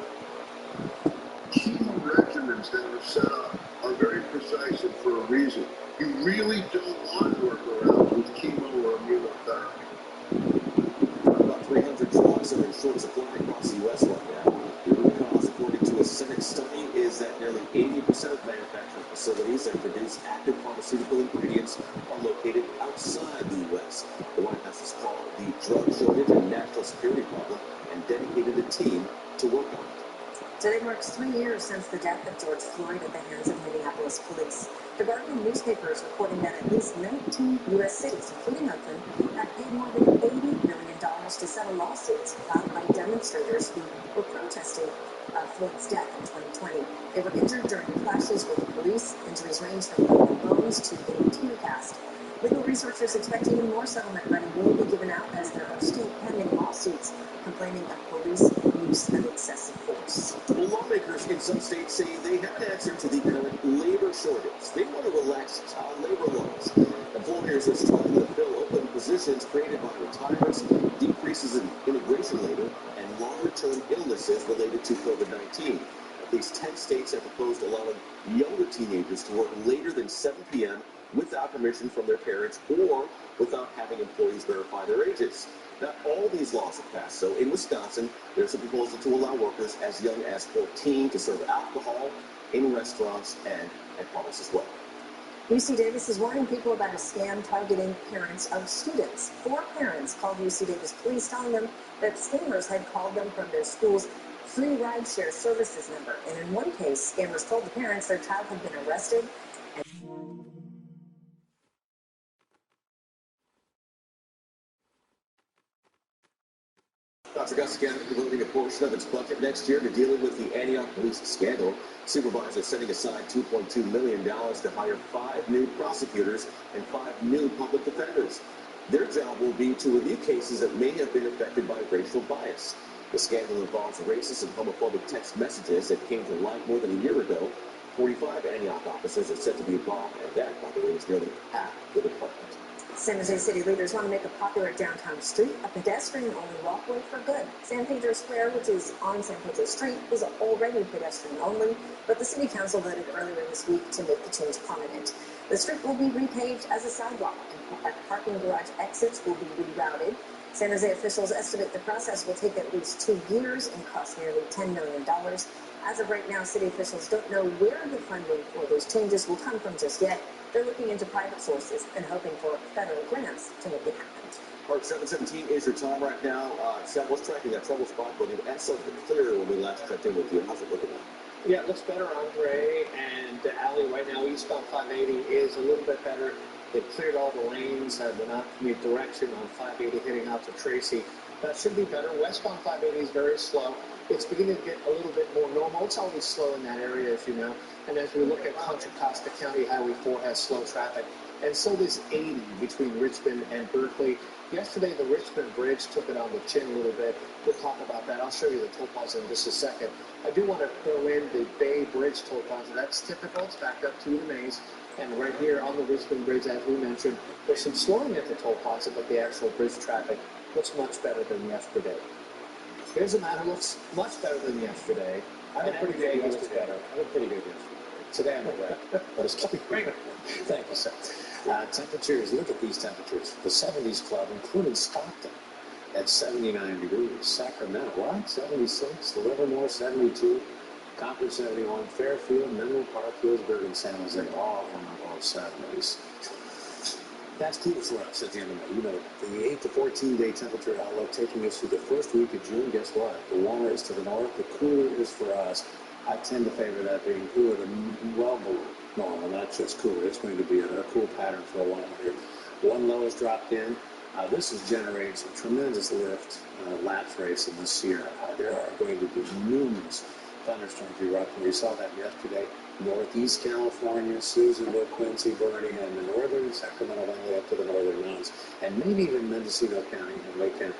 Chemo regimens that are set up are very precise and for a reason. You really don't want workarounds with chemo or immunotherapy. About 300 drugs are in short supply across the U.S. right now. The root cause, according to a Senate study, is that nearly 80% of manufacturing facilities that produce active pharmaceutical ingredients are located outside the U.S. The White House has called the drug shortage a national security problem and dedicated a team to work on it. Today marks 3 years since the death of George Floyd at the hands of Minneapolis police. The Guardian newspaper is reporting that at least 19 U.S. cities, including Oakland, have paid more than $80 million to settle lawsuits filed by demonstrators who were protesting Floyd's death in 2020. They were injured during clashes with the police. Injuries range from broken bones to a tear gas. Legal researchers expect even more settlement money will be given out as there are still pending lawsuits complaining of police use of excessive force. Well, lawmakers in some states say they have an answer to the current labor shortage. They want to relax child labor laws. Employers are struggling to fill open positions created by retirements, decreases in immigration labor, and longer-term illnesses related to COVID-19. At least 10 states have proposed allowing younger teenagers to work later than 7 p.m. without permission from their parents or without having employees verify their ages. Not all these laws have passed. So in Wisconsin, there's a proposal to allow workers as young as 14 to serve alcohol in restaurants and at bars as well. UC Davis is warning people about a scam targeting parents of students. 4 parents called UC Davis police telling them that scammers had called them from their school's free rideshare services number. And in one case, scammers told the parents their child had been arrested. Dr. Gus County devoting a portion of its budget next year to dealing with the Antioch police scandal. Supervisors setting aside $2.2 million to hire 5 new prosecutors and 5 new public defenders. Their job will be to review cases that may have been affected by racial bias. The scandal involves racist and homophobic text messages that came to light more than a year ago. 45 Antioch officers are said to be involved, and that, by the way, is nearly half the department. San Jose city leaders want to make a popular downtown street a pedestrian-only walkway for good. San Pedro Square, which is on San Pedro Street, is already pedestrian-only, but the city council voted earlier this week to make the change permanent. The street will be repaved as a sidewalk, and parking garage exits will be rerouted. San Jose officials estimate the process will take at least 2 years and cost nearly $10 million. As of right now, city officials don't know where the funding for those changes will come from just yet. They're looking into private sources and hoping for federal grants to make it happen. Park 717 is your time right now. Sam, what's tracking that trouble spot? But it something clearer when we last checked in with you. How's it looking now? Yeah, it looks better, Andre, and the alley right now, eastbound 580, is a little bit better. They've cleared all the lanes, the non-commute direction on 580 heading out to Tracy. That should be better. Westbound 580 is very slow. It's beginning to get a little bit more normal. It's always slow in that area, as you know. And as we look at Contra Costa County, Highway 4 has slow traffic. And so does 80 between Richmond and Berkeley. Yesterday, the Richmond Bridge took it on the chin a little bit. We'll talk about that. I'll show you the toll plaza in just a second. I do want to throw in the Bay Bridge toll plaza. That's typical. It's backed up to the maze. And right here on the Richmond Bridge, as we mentioned, there's some slowing at the toll plaza, but the actual bridge traffic looks much better than yesterday. Here's a man who looks much better than yesterday. I look pretty good yesterday. I look pretty good yesterday. Today I'm alright. But it's keeping great. Thank you, sir. Temperatures, look at these temperatures. The 70s club, including Stockton, at 79 degrees. Sacramento, what? 76. Livermore, 72. Concord, 71. Fairfield, Menlo Park, Hillsburg, and San Jose, all in the low 70s. That's cool for us at the end of the day. You know, the 8 to 14 day temperature outlook taking us through the first week of June. Guess what? The warmer is to the north, the cooler is for us. I tend to favor that being cooler than well below normal, not just cooler. It's going to be a cool pattern for a while here. One low has dropped in. This is generating some tremendous lift lapse rates in the Sierra. There are going to be numerous thunderstorms erupting. We saw that yesterday. Northeast California, Susanville, Quincy, Bernie, and the northern Sacramento Valley up to the northern mountains, and maybe even Mendocino County and Lake County.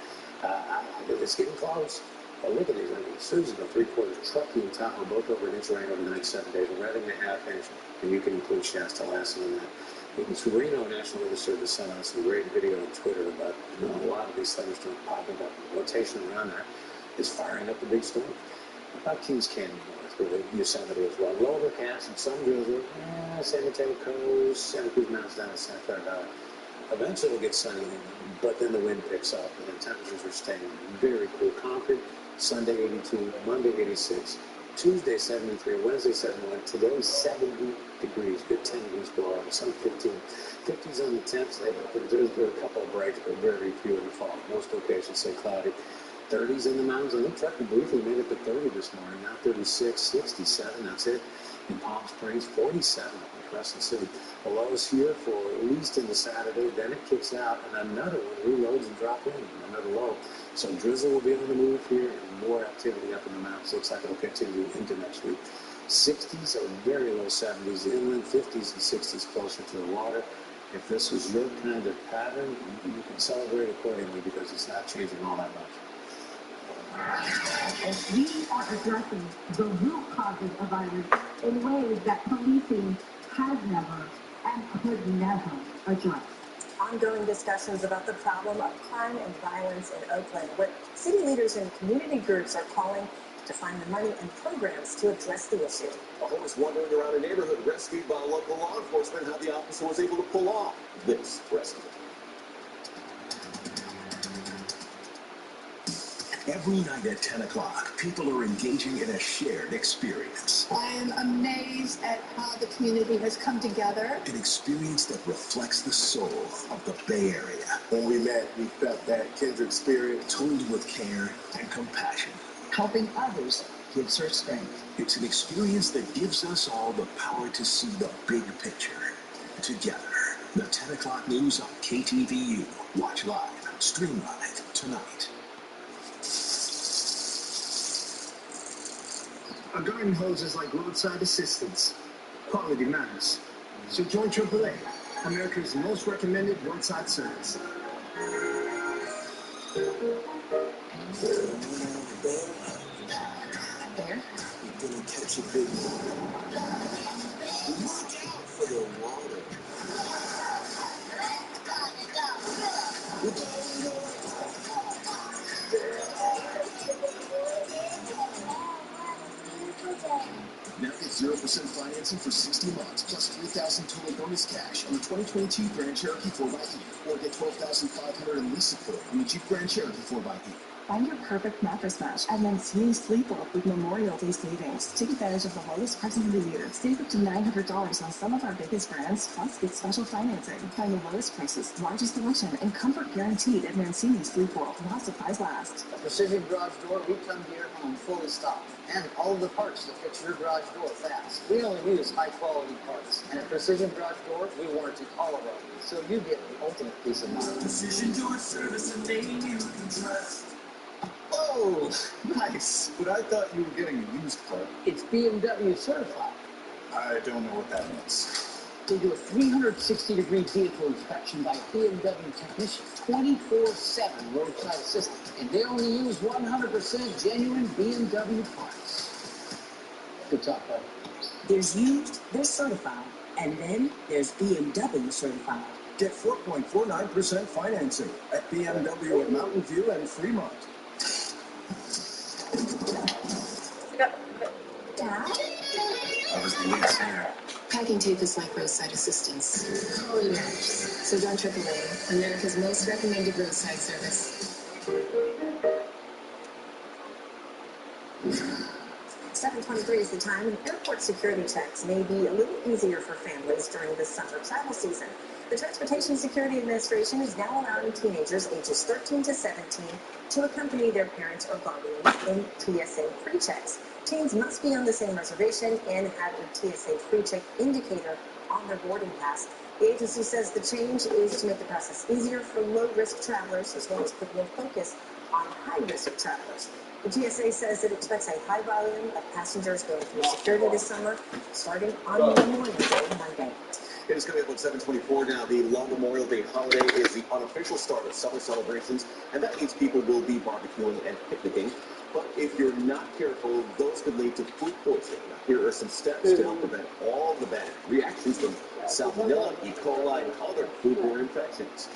It's getting close. But look at these. I mean, Susanville, 3/4, Truckee, and Tahoe, both over an inch of rain over the next 7 days. Redding, a half inch, and you can include Shasta Lassen in that. It's Reno National Weather Service sent out some great video on Twitter about a lot of these thunderstorms popping up. The rotation around there is firing up the big storm. About Kings Canyon North, Yosemite as well. Low overcast and some drizzle. San Mateo Coast, Santa Cruz Mountains down to Santa Clara Valley. Eventually it'll get sunny, but then the wind picks up and the temperatures are staying very cool. Concord, Sunday 82, Monday 86, Tuesday 73, Wednesday 71, today 70 degrees, good 10 degrees below, some 15. 50s on the temps, there's a couple of breaks, but very few in the fall. Most locations say cloudy. 30s in the mountains. I think Truckee briefly made it to 30 this morning. Now 36, 67. That's it. In Palm Springs, 47 in Crescent City. The lows here for at least into Saturday. Then it kicks out, and another one reloads and drops in. Another low. So drizzle will be on the move here, and more activity up in the mountains. Looks like it'll continue into next week. 60s or very low 70s. Inland 50s and 60s closer to the water. If this is your kind of pattern, you can celebrate accordingly because it's not changing all that much. As we are addressing the root causes of violence in ways that policing has never and could never address. Ongoing discussions about the problem of crime and violence in Oakland, where city leaders and community groups are calling to find the money and programs to address the issue. A horse wandering around a neighborhood rescued by local law enforcement. How the officer was able to pull off this rescue. Every night at 10 o'clock, people are engaging in a shared experience. I am amazed at how the community has come together. An experience that reflects the soul of the Bay Area. When we met, we felt that kindred spirit. Told with care and compassion. Helping others gives her strength. It's an experience that gives us all the power to see the big picture together. The 10 o'clock news on KTVU. Watch live, stream live tonight. A garden hose is like roadside assistance. Quality matters. So join AAA, America's most recommended roadside service. There. You're gonna catch a big one. Look out for the water. Now get 0% financing for 60 months, plus $3,000 total bonus cash on the 2022 Grand Cherokee 4xE, or get $12,500 in lease support on the Jeep Grand Cherokee 4xE. Find your perfect mattress match at Mancini Sleepwalk with Memorial Day savings. Take advantage of the lowest prices of the year. Save up to $900 on some of our biggest brands, plus get special financing. Find the lowest prices, largest selection, and comfort guaranteed at Mancini Sleepwalk while supplies last. At Precision Garage Door, we come to your home fully stocked, and all of the parts that fit your garage door fast. We only use high-quality parts, and at Precision Garage Door, we warranty all of our needs, so you get the ultimate peace of mind. Precision Door Service, a name you can trust. Oh, nice. But I thought you were getting a used car. It's BMW certified. I don't know what that means. They do a 360-degree vehicle inspection by a BMW technician, 24/7 roadside assistance, and they only use 100% genuine BMW parts. Good talk, buddy. There's used, there's certified, and then there's BMW certified. Get 4.49% financing at BMW at Mountain View and Fremont. Dad? I was the lead singer. Packing tape is like roadside assistance. Totally matters. So join AAA, America's most recommended roadside service. 7:23 is the time, and airport security checks may be a little easier for families during the summer travel season. The Transportation Security Administration is now allowing teenagers ages 13 to 17 to accompany their parents or guardians in TSA pre-checks. Teens must be on the same reservation and have a TSA pre-check indicator on their boarding pass. The agency says the change is to make the process easier for low-risk travelers, as well as put more focus on high-risk travelers. The TSA says it expects a high volume of passengers going through security this summer, starting on Memorial Day Monday. It is coming up on 7/24 now. The long Memorial Day holiday is the unofficial start of summer celebrations, and that means people will be barbecuing and picnicking. But if you're not careful, those could lead to food poisoning. Now, here are some steps to help prevent all the bad reactions from Salmonella, E. coli, and other foodborne infections.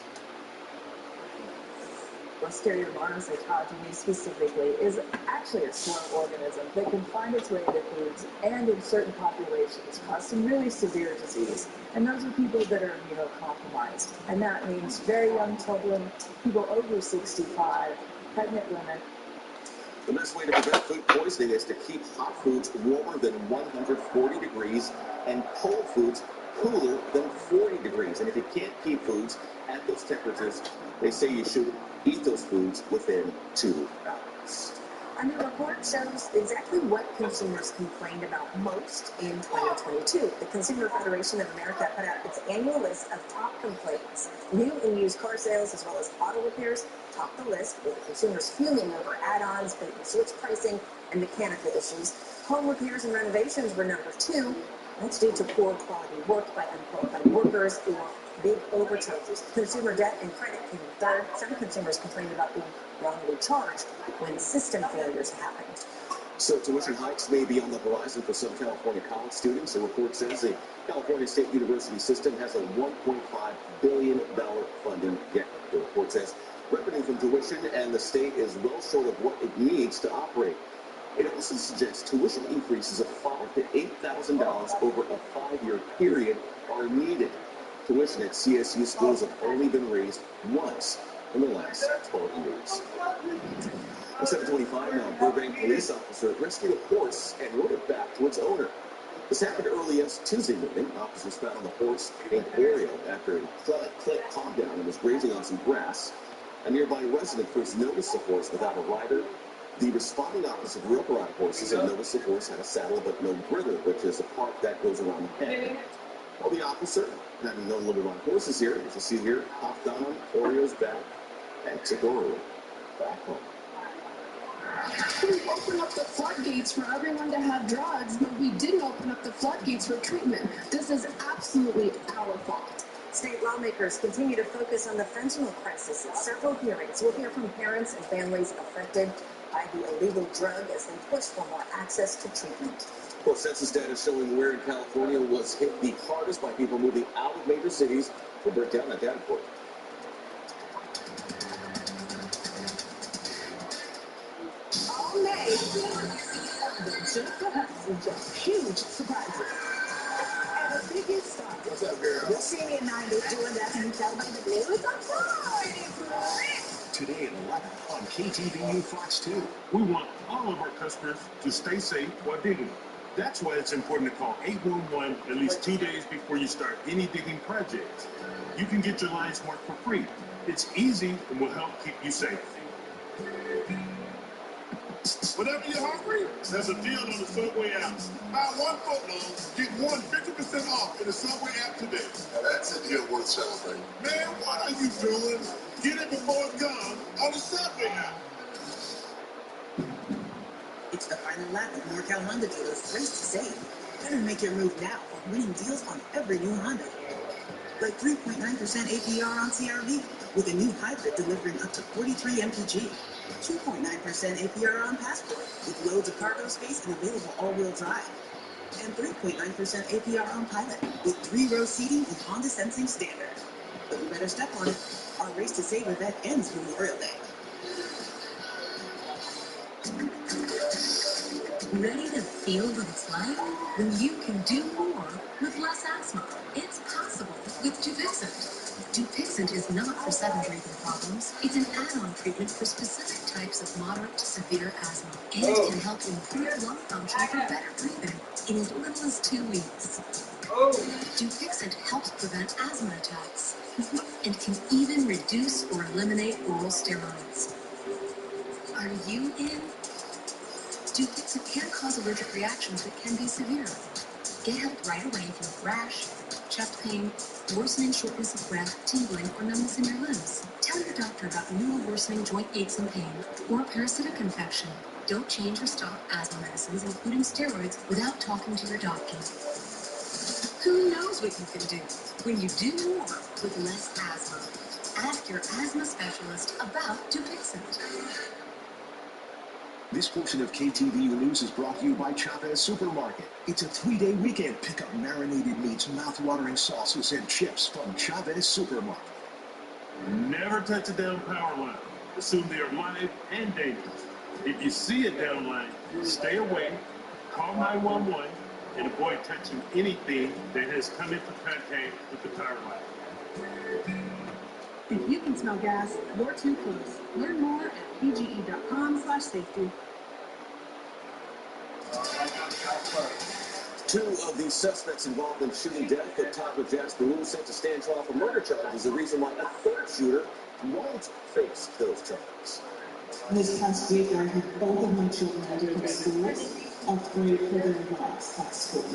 Listeria monocytogenes specifically is actually a slow organism that can find its way into foods and in certain populations cause some really severe disease. And those are people that are immunocompromised. And that means very young children, people over 65, pregnant women. The best way to prevent food poisoning is to keep hot foods warmer than 140 degrees and cold foods cooler than 40 degrees. And if you can't keep foods at those temperatures, they say you should eat those foods within 2 hours. A new report shows exactly what consumers complained about most in 2022. The Consumer Federation of America put out its annual list of top complaints. New and used car sales, as well as auto repairs, topped the list, with consumers fuming over add-ons, bait and switch pricing, and mechanical issues. Home repairs and renovations were number 2. That's due to poor quality work by unqualified workers or big overcharges. Consumer debt and credit came in third. Some consumers complained about being wrongly charged when system failures happened. So tuition hikes may be on the horizon for some California college students. The report says the California State University system has a $1.5 billion funding gap. The report says revenue from tuition and the state is well short of what it needs to operate. It also suggests tuition increases of $5,000 to $8,000 over a 5-year period are needed. Tuition at CSU schools have only been raised once in the last 12 years. At 7:25 now, Burbank police officer rescued a horse and rode it back to its owner. This happened early Tuesday morning. Officers found the horse named Oreo after it calmed down and was grazing on some grass. A nearby resident first noticed the horse without a rider. The responding officer grew up around horses and noticed the horse had a saddle but no bridle, which is a part that goes around the head. Well, the officer, having known a little bit about horses here, as you see here, hopped on Oreo's back and took Oreo back home. We opened up the floodgates for everyone to have drugs, but we didn't open up the floodgates for treatment. This is absolutely our fault. State lawmakers continue to focus on the fentanyl crisis. In several hearings, we'll hear from parents and families affected by the illegal drug as they push for more access to treatment. Well, census data showing where in California was hit the hardest by people moving out of major cities. We'll break down that data for you. All May, just huge surprises. And the biggest star. What's up, girl? You'll see me at 9 doing that and tell me the news on Friday. Today at 11 on KTVU Fox 2. We want all of our customers to stay safe while digging. That's why it's important to call 811 at least 2 days before you start any digging projects. You can get your lines marked for free. It's easy and will help keep you safe. Whenever you're hungry, there's a deal on the Subway app. Buy 1 footlong, get 50% off in the Subway app today. Now that's a deal worth celebrating. Man, what are you doing? Get it before it's gone on the Subway app. It's the final lap of NorCal Honda Dealers Race to Save. Better make your move now for winning deals on every new Honda. Like 3.9% APR on CRV, with a new hybrid delivering up to 43 mpg. 2.9% APR on Passport, with loads of cargo space and available all-wheel drive. And 3.9% APR on Pilot, with 3-row seating and Honda Sensing Standard. But you better step on it. Our Race to Save event ends Memorial Day. Ready to feel what it's like? When you can do more with less asthma. It's possible with Dupixent. Dupixent is not for sudden breathing problems. It's an add-on treatment for specific types of moderate to severe asthma. And it can help improve lung function for better breathing in as little as 2 weeks. Dupixent helps prevent asthma attacks and can even reduce or eliminate oral steroids. Are you in? Dupixent can cause allergic reactions that can be severe. Get help right away from rash, chest pain, worsening shortness of breath, tingling, or numbness in your limbs. Tell your doctor about new or worsening joint aches and pain, or a parasitic infection. Don't change or stop asthma medicines, including steroids, without talking to your doctor. Who knows what you can do when you do more with less asthma? Ask your asthma specialist about Dupixent. This portion of KTVU News is brought to you by Chavez Supermarket. It's a 3-day weekend. Pick up marinated meats, mouth-watering sauces, and chips from Chavez Supermarket. Never touch a down power line. Assume they are live and dangerous. If you see a down line, stay away, call 911, and avoid touching anything that has come into contact with the power line. If you can smell gas, you're too close. Learn more at pge.com/safety. 2 of the suspects involved in shooting death at Taco Jasper Wu sent to stand trial for murder charges. The reason why a 3rd shooter won't face those charges. This past week, I had both of my children at different schools, upgrade for their lives at school.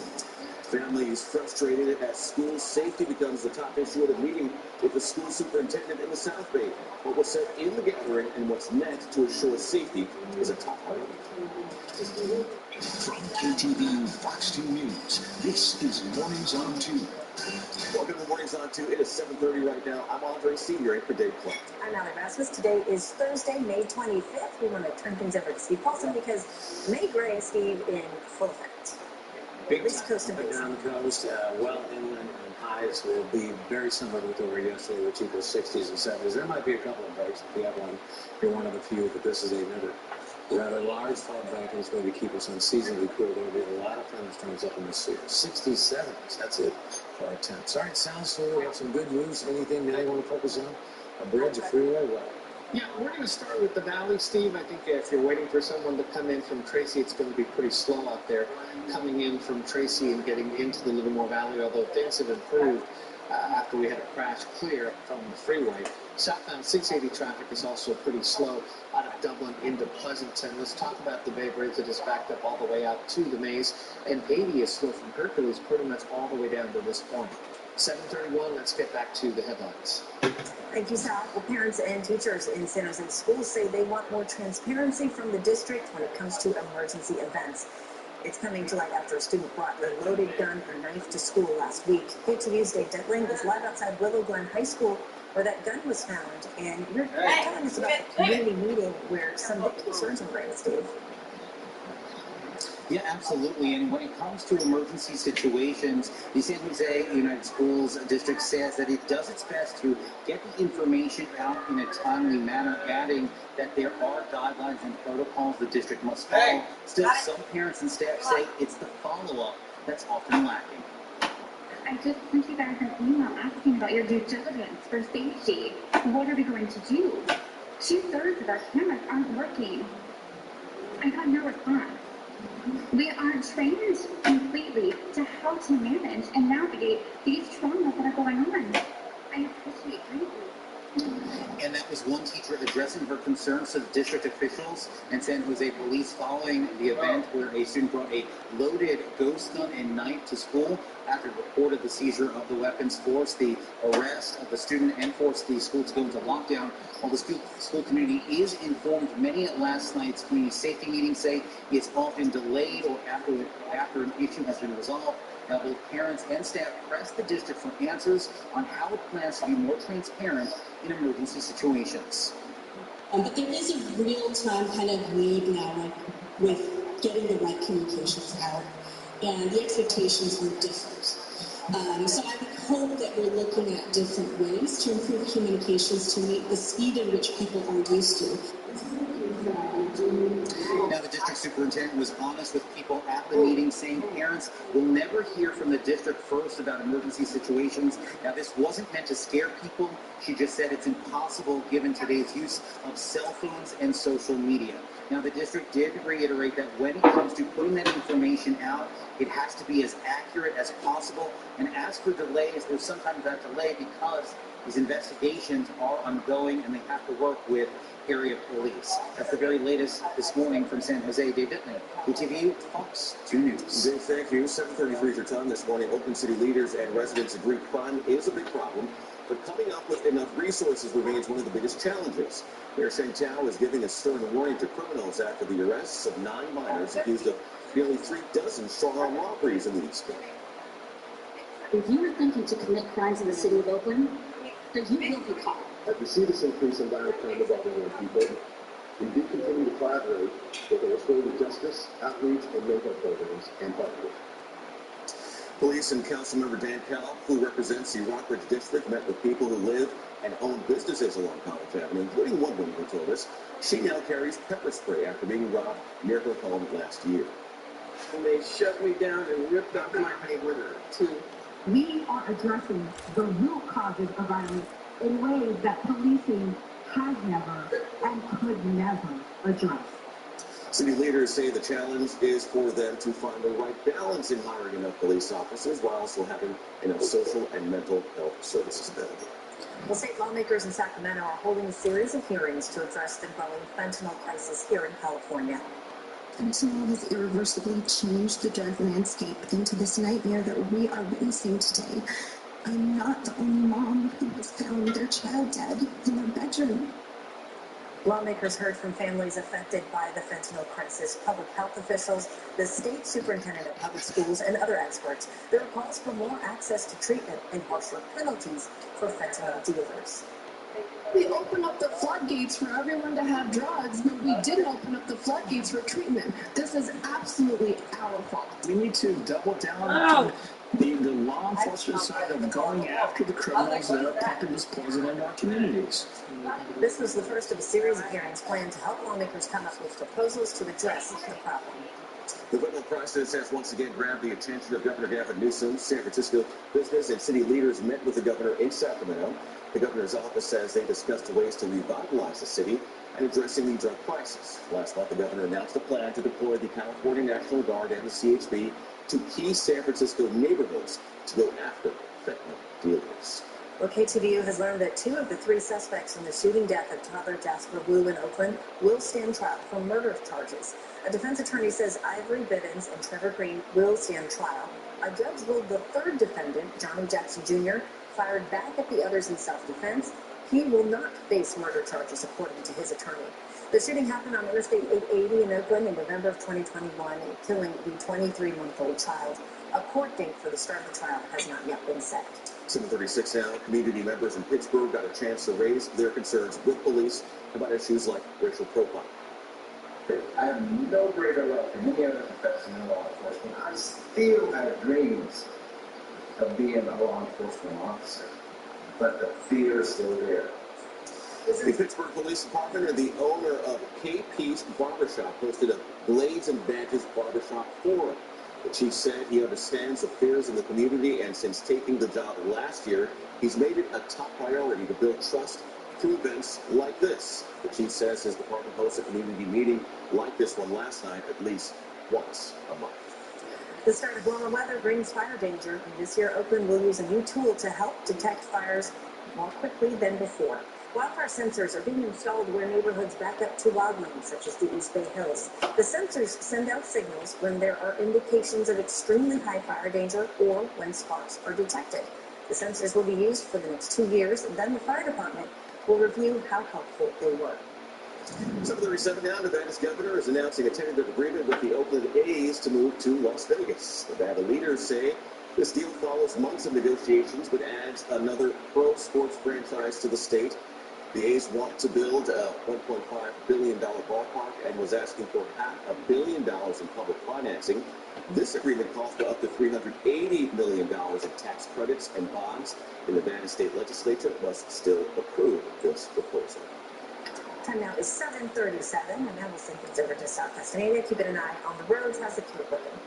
Families frustrated as school safety becomes the top issue at a meeting with the school superintendent in the South Bay. What was said in the gathering and what's meant to assure safety is a top priority. From KTVU Fox 2 News, this is Mornings on 2. Welcome to Mornings on 2. It is 7:30 right now. I'm Andre Senior in for Dave Clark. I'm Allie Rasmus. Today is Thursday, May 25th. We want to turn things over to Steve Paulson because May Gray and Steve in full effect. Big East Coast and down the coast, well inland, and highs will be very similar to what they were yesterday, which equals 60s and 70s. There might be a couple of breaks if you have one. You're one of the few, but this is another Yeah, the large fog bank is going to keep us unseasonably cool. There will be a lot of thunderstorms up in the 60s, 70s. That's it for our temps. All right, sounds so we have some good news. Anything now you want to focus on? A bridge, a freeway, what? Yeah, we're going to start with the valley, Steve. I think if you're waiting for someone to come in from Tracy, it's going to be pretty slow out there coming in from Tracy and getting into the Livermore Valley, although things have improved after we had a crash clear from the freeway. Southbound 680 traffic is also pretty slow out of Dublin into Pleasanton. Let's talk about the Bay Bridge that is backed up all the way out to the Maze, and 80 is slow from Hercules pretty much all the way down to this point. 7:31, let's get back to the headlines. Thank you, Sal. Well, parents and teachers in San Jose schools say they want more transparency from the district when it comes to emergency events. It's coming to light after a student brought a loaded gun or knife to school last week. KTV's Dave Detling is live outside Willow Glen High School where that gun was found. And you're telling us about the community meeting where some big concerns were raised, Dave. Yeah, absolutely. And when it comes to emergency situations, the San Jose United Schools District says that it does its best to get the information out in a timely manner, adding that there are guidelines and protocols the district must follow. Still, some parents and staff say it's the follow-up that's often lacking. I just sent you guys an email asking about your due diligence for safety. What are we going to do? 2/3 of our cameras aren't working. I got no response. We aren't trained completely to how to manage and navigate these traumas that are going on. I appreciate greatly. And that was one teacher addressing her concerns to the district officials and San Jose police following the event where a student brought a loaded ghost gun and knife to school. After it reported the seizure of the weapons, forced the arrest of the student and forced the school to go into lockdown. While the school community is informed, many at last night's community safety meeting say it's often delayed or after an issue has been resolved. Now, both parents and staff pressed the district for answers on how it plans to be more transparent in emergency situations. But there is a real-time kind of need now with getting the right communications out, and the expectations are different. So I would hope that we're looking at different ways to improve communications to meet the speed in which people are used to. Now, the district superintendent was honest with people at the meeting, saying parents will never hear from the district first about emergency situations. Now, this wasn't meant to scare people. She just said it's impossible given today's use of cell phones and social media. Now, the district did reiterate that when it comes to putting that information out, it has to be as accurate as possible. And as for delays, there's sometimes that delay because these investigations are ongoing and they have to work with area police. That's the very latest this morning from San Jose. Dave Detling, KTVU, Fox 2 News. Dave, thank you. 7:33 is your time this morning. Oakland City leaders and residents agree crime is a big problem, but coming up with enough resources remains one of the biggest challenges. Mayor Shantao is giving a stern warning to criminals after the arrests of 9 minors accused of nearly 3 dozen strong-arm robberies in the East Bay. If you are thinking to commit crimes in the city of Oakland, then you will be caught. As we see this increase in violent crime involving young people, we do continue to collaborate with the restorative justice, outreach, and mental programs and partners. Police and Councilmember Dan Kellogg, who represents the Rockridge District, met with people who live and own businesses along College Avenue, including one woman who told us she now carries pepper spray after being robbed near her home last year. And they shoved me down and ripped up my neighborhood, too. We are addressing the root causes of violence in ways that policing has never and could never address. City leaders say the challenge is for them to find the right balance in hiring enough police officers while also having enough social and mental health services available. Well, state lawmakers in Sacramento are holding a series of hearings to address the growing fentanyl crisis here in California. Fentanyl has irreversibly changed the drug landscape into this nightmare that we are witnessing today. I'm not the only mom who has found their child dead in their bedroom. Lawmakers heard from families affected by the fentanyl crisis, public health officials, the state superintendent of public schools, and other experts. There are calls for more access to treatment and harsher penalties for fentanyl dealers. We opened up the floodgates for everyone to have drugs, but we didn't open up the floodgates for treatment. This is absolutely our fault. We need to double down on the law enforcement side of going after the criminals that are pumping this poison into our communities. This was the first of a series of hearings planned to help lawmakers come up with proposals to address the problem. The federal crisis has once again grabbed the attention of Governor Gavin Newsom. San Francisco business and city leaders met with the governor in Sacramento. The governor's office says they discussed ways to revitalize the city and addressing the drug crisis. Last month, the governor announced a plan to deploy the California National Guard and the CHP to key San Francisco neighborhoods to go after fentanyl dealers. Well, KTVU has learned that 2 of the 3 suspects in the shooting death of toddler Jasper Wu in Oakland will stand trial for murder charges. A defense attorney says Ivory Bivens and Trevor Green will stand trial. A judge ruled the 3rd defendant, Johnny Jackson Jr., fired back at the others in self-defense. He will not face murder charges, according to his attorney. The shooting happened on Interstate 880 in Oakland in November of 2021, killing the 23-month-old child. A court date for the start of the trial has not yet been set. 7:36 now. Community members in Pittsburgh got a chance to raise their concerns with police about issues like racial profiling. I have no greater love for any other profession in law enforcement. I still have dreams of being a law enforcement officer, but the fear is still there. The Pittsburgh Police Department and the owner of KP's Barbershop hosted a Blades and Badges Barbershop Forum. The chief said he understands the fears in the community, and since taking the job last year, he's made it a top priority to build trust through events like this. The chief says his department hosts a community meeting like this one last night at least once a month. The start of warmer weather brings fire danger, and this year Oakland will use a new tool to help detect fires more quickly than before. Wildfire sensors are being installed where neighborhoods back up to wildlands, such as the East Bay Hills. The sensors send out signals when there are indications of extremely high fire danger or when sparks are detected. The sensors will be used for the next 2 years, and then the fire department will review how helpful they were. 7:37 now. Nevada's governor is announcing a tentative agreement with the Oakland A's to move to Las Vegas. Nevada leaders say this deal follows months of negotiations but adds another pro sports franchise to the state. The A's want to build a $1.5 billion ballpark and was asking for $500 million in public financing. This agreement calls for up to $380 million in tax credits and bonds. The Nevada state legislature must still approve this proposal. Time now is 7:37, and now we'll send things over to South Castaneda, keeping an eye on the roads. How's the commute looking?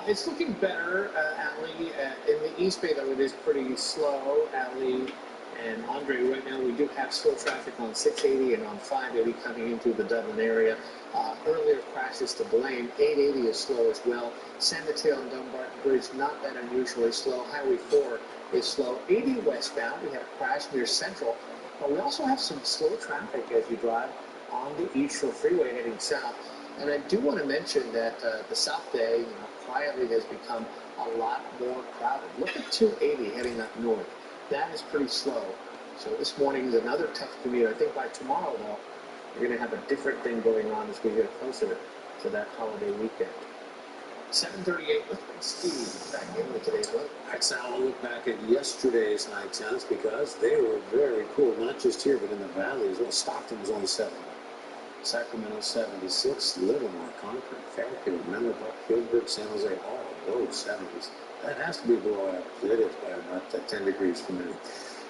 It's looking better, Allie. In the East Bay, though, it is pretty slow. Allie and Andre, right now we do have slow traffic on 680 and on 580 coming into the Dublin area. Earlier crashes to blame. 880 is slow as well. San Mateo and Dumbarton Bridge, not that unusually slow. Highway 4 is slow. 80 westbound, we had a crash near Central. But we also have some slow traffic as you drive on the East Shore Freeway heading south. And I do want to mention that the South Bay, quietly has become a lot more crowded. Look at 280 heading up north. That is pretty slow. So this morning is another tough commute. I think by tomorrow, though, we're going to have a different thing going on as we get closer to that holiday weekend. 7:38, let's bring Steve back in with today's weather. All right, Sal, we'll look back at yesterday's high temps because they were very cool, not just here, but in the valley as well. Stockton was only 70. Sacramento 76, Livermore, Concord, Fairfield, Menlo Park, Gilbert, San Jose, all low 70s. That has to be below average. It is by about 10 degrees from me.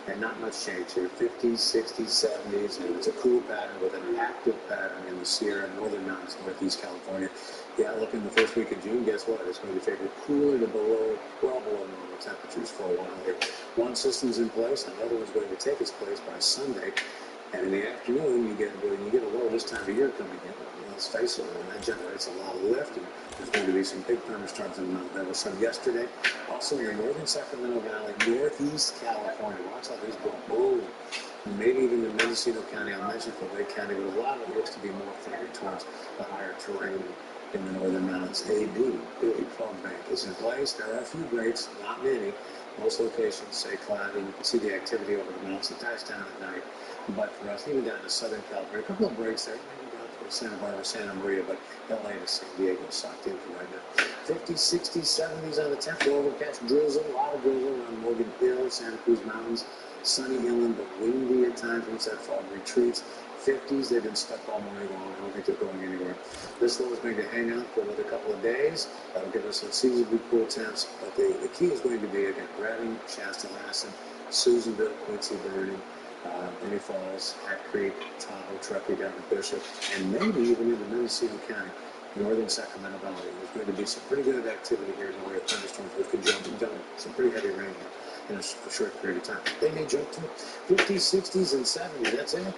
And not much change here. 50s, 60s, 70s, and it's a cool pattern with an active pattern in the Sierra, Northern Mountains, Northeast California. The outlook in the first week of June, guess what? It's going to favor cooler to well below normal temperatures for a while here. One system's in place, another one's going to take its place by Sunday. And in the afternoon, you get a low this time of year coming in. Let's face it, that generates a lot of lift. And there's going to be some big thunderstorms in the mountain. There was some yesterday. Also in the northern Sacramento Valley, northeast California. Watch how these go boom. Maybe even in Mendocino County. I'll mention for Lake County, but a lot of it looks to be more favored towards the higher terrain in the northern mountains. AD, big fog bank is in place. There are a few breaks, not many. Most locations say cloudy. You can see the activity over the mountains. It dies down at night. But for us, even down to Southern California, a couple of breaks there. Maybe down towards Santa Barbara, Santa Maria, but LA to San Diego sucked in for right now. 50s, 60s, 70s on the 10th. Overcast drizzle, a lot of drizzle around Morgan Hill, Santa Cruz Mountains. Sunny inland, but windy at times once that fog retreats. 50s, they've been stuck all morning long. I don't think they're going anywhere. This low is going to hang out for another couple of days. That'll give us some seasonably cool temps. But the key is going to be, again, Reading, Shasta, Lassen, Susanville, Quincy, Vernon, Many Falls, Hat Creek, Tahoe, Truckee, down to Bishop, and maybe even into Mendocino County, northern Sacramento Valley. There's going to be some pretty good activity here in the way of thunderstorms with conjunction, some pretty heavy rain in a short period of time. They may jump to 50s, 60s, and 70s. That's it. And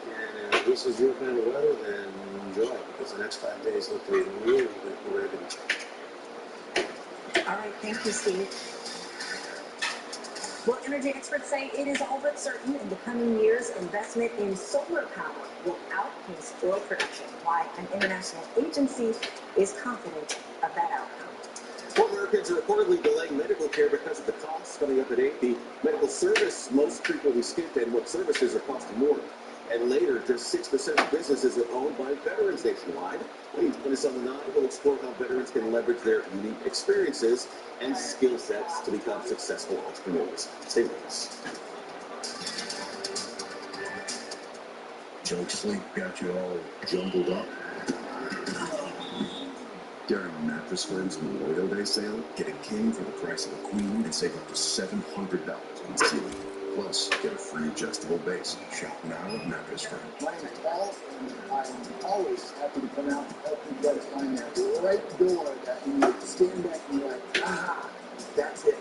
if this is your kind of weather, then enjoy it, because the next 5 days look to be really going to change. All right, thank you, Steve. Well, energy experts say it is all but certain in the coming years, investment in solar power will outpace oil production. Why an international agency is confident of that outcome. More Americans are reportedly delaying medical care because of the costs. Coming up at 8, the medical service most frequently skipped and what services are costing more. And later, just 6% of businesses are owned by veterans nationwide. When it's on the 9, we'll explore how veterans can leverage their unique experiences and skill sets to become successful entrepreneurs. Stay with us. Joke sleep got you all jumbled up? During Mattress Firm's Memorial Day sale, get a king for the price of a queen and save up to $700 on ceiling. Plus, get a free adjustable base. Shop now at Mattress Firm. My name is Paul, and I'm always happy to come out and help you guys find that right door that when you stand back and you're like, aha, that's it.